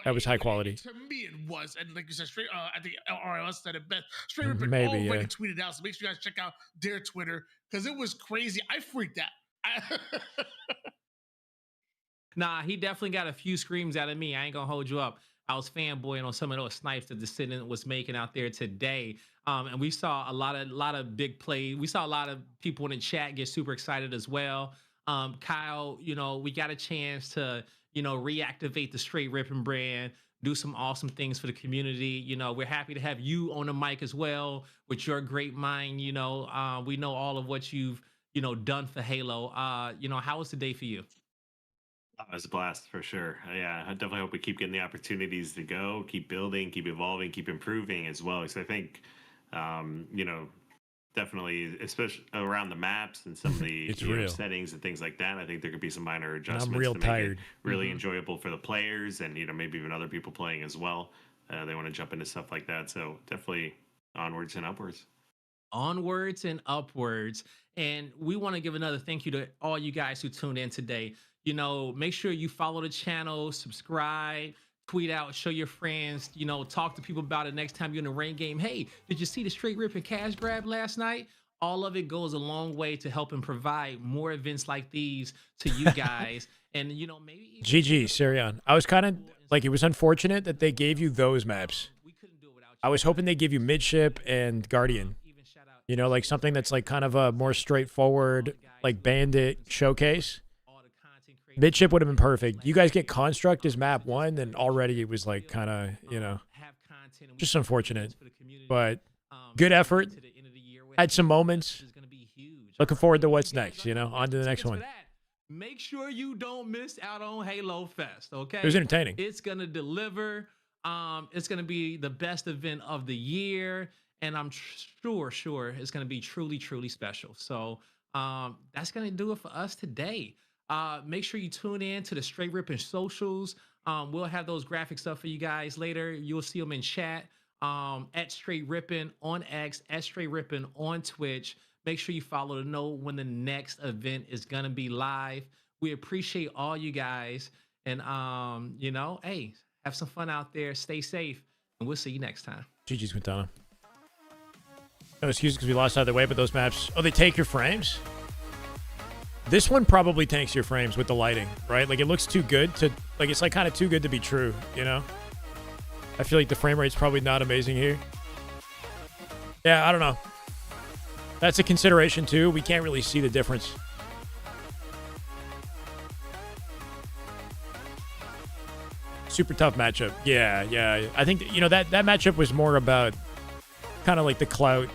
That was high quality. To me, it was. And like you said, straight, I think RLS said it best. Straight Rippin' Maybe, already yeah. tweeted out, so make sure you guys check out their Twitter because it was crazy. I freaked out. Nah, he definitely got a few screams out of me. I ain't gonna hold you up. I was fanboying on some of those snipes that Descendant was making out there today. And we saw a lot of big play. We saw a lot of people in the chat get super excited as well. Kyle, you know, we got a chance to, you know, reactivate the Straight Rippin brand, do some awesome things for the community. You know, we're happy to have you on the mic as well with your great mind. You know, we know all of what you've, you know, done for Halo. You know, how was the day for you? It was a blast for sure. Yeah, I definitely hope we keep getting the opportunities to go, keep building, keep evolving, keep improving as well. Because I think, you know, definitely, especially around the maps and some of the settings and things like that, I think there could be some minor adjustments real to make tired. it really enjoyable for the players and, you know, maybe even other people playing as well. They want to jump into stuff like that. So definitely onwards and upwards. Onwards and upwards. And we want to give another thank you to all you guys who tuned in today. You know, make sure you follow the channel, subscribe, tweet out, show your friends, you know, talk to people about it next time you're in the rain game. Hey, did you see the Straight Rippin cash grab last night? All of it goes a long way to helping provide more events like these to you guys. And, you know, maybe... GG, Sirion. I was kind of, like, it was unfortunate that they gave you those maps. I was hoping they give you Midship and Guardian. You know, like something that's like kind of a more straightforward, like Bandit showcase. Midship would have been perfect. You guys get Construct as map 1, and already it was like kind of, you know, just unfortunate. But good effort. Had some moments. Looking forward to what's next, you know, on to the next one. Make sure you don't miss out on Halo Fest, okay? It was entertaining. It's going to deliver. It's going to be the best event of the year. And I'm sure it's going to be truly, truly special. So that's going to do it for us today. Make sure you tune in to the Straight Rippin socials. We'll have those graphics up for you guys later. You'll see them in chat at Straight Rippin on X, at Straight Rippin on Twitch. Make sure you follow to know when the next event is going to be live. We appreciate all you guys. And, you know, hey, have some fun out there. Stay safe. And we'll see you next time. GG's, Quintana. No excuses because we lost either way, but those maps... Oh, they take your frames? This one probably tanks your frames with the lighting, right? Like, it looks too good to... Like, it's, like, kind of too good to be true, you know? I feel like the frame rate's probably not amazing here. Yeah, I don't know. That's a consideration, too. We can't really see the difference. Super tough matchup. Yeah. I think, you know, that matchup was more about kind of like the clout,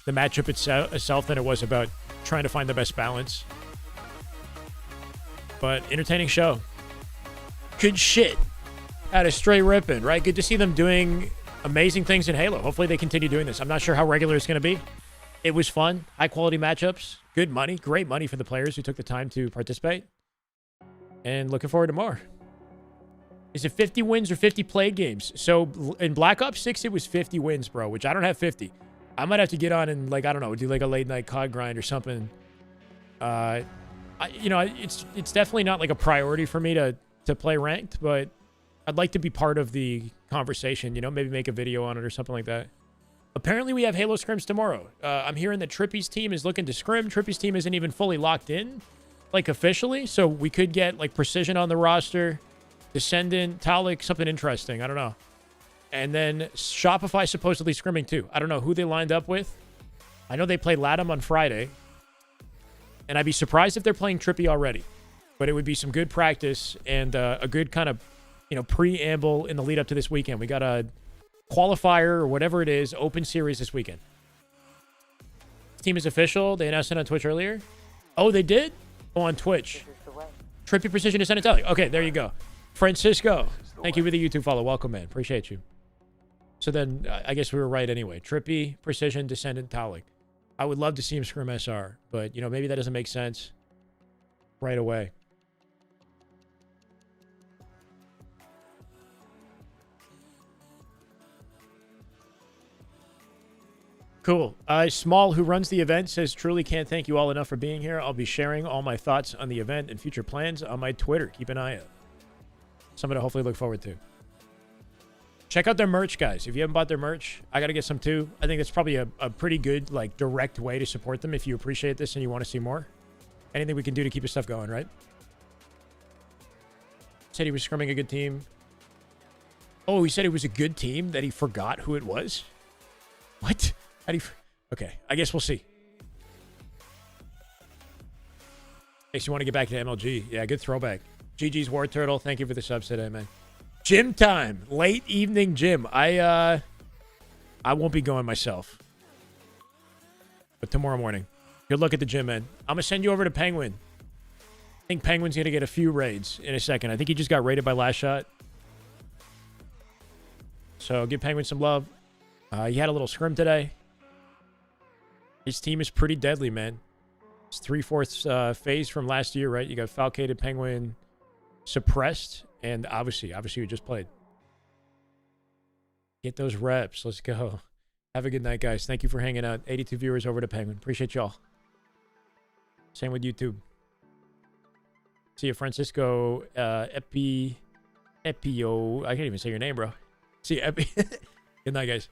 the matchup itself than it was about trying to find the best balance. But entertaining show. Good shit out of Straight Rippin, right? Good to see them doing amazing things in Halo. Hopefully they continue doing this. I'm not sure how regular it's going to be. It was fun. High quality matchups. Good money. Great money for the players who took the time to participate. And looking forward to more. Is it 50 wins or 50 played games? So in Black Ops 6, it was 50 wins, bro, which I don't have 50. I might have to get on and, like, I don't know, do like a late night COD grind or something. You know, it's definitely not like a priority for me to play ranked, but I'd like to be part of the conversation, you know, maybe make a video on it or something like that. Apparently we have Halo Scrims tomorrow. I'm hearing that Trippy's team is looking to scrim. Trippy's team isn't even fully locked in, like, officially, so we could get, like, Precision on the roster, Descendant, Talik, something interesting. I don't know. And then Shopify supposedly scrimming too. I don't know who they lined up with. I know they play Latam on Friday. And I'd be surprised if they're playing Trippy already. But it would be some good practice and a good kind of, you know, preamble in the lead up to this weekend. We got a qualifier or whatever it is, open series this weekend. This team is official. They announced it on Twitch earlier. Oh, they did? Oh, on Twitch. Trippy Precision Descendant Talik. Okay, there you go. Francisco, thank you for the YouTube follow. Welcome, man. Appreciate you. So then, I guess we were right anyway. Trippy, Precision, Descendant, Talik. I would love to see him scrim SR, but, you know, maybe that doesn't make sense right away. Cool. Small, who runs the event, says, truly can't thank you all enough for being here. I'll be sharing all my thoughts on the event and future plans on my Twitter. Keep an eye out. Something to hopefully look forward to. Check out their merch, guys. If you haven't bought their merch, I got to get some too. I think that's probably a pretty good, like, direct way to support them if you appreciate this and you want to see more. Anything we can do to keep this stuff going, right? Said he was scrimming a good team. Oh, he said it was a good team that he forgot who it was? What? How do you... Okay, I guess we'll see. Makes you want to get back to MLG. Yeah, good throwback. GG's War Turtle, thank you for the subs today, man. Gym time. Late evening gym. I won't be going myself. But tomorrow morning. Good luck at the gym, man. I'm going to send you over to Penguin. I think Penguin's going to get a few raids in a second. I think he just got raided by Last Shot. So give Penguin some love. He had a little scrim today. His team is pretty deadly, man. It's 3/4 phase from last year, right? You got Falcated, Penguin, Suppressed, and obviously we just played. Get those reps. Let's go. Have a good night, guys. Thank you for hanging out. 82 viewers over to Penguin. Appreciate y'all. Same with YouTube. See you, Francisco. Epio. I can't even say your name, bro. See you, Epi. Good night, guys.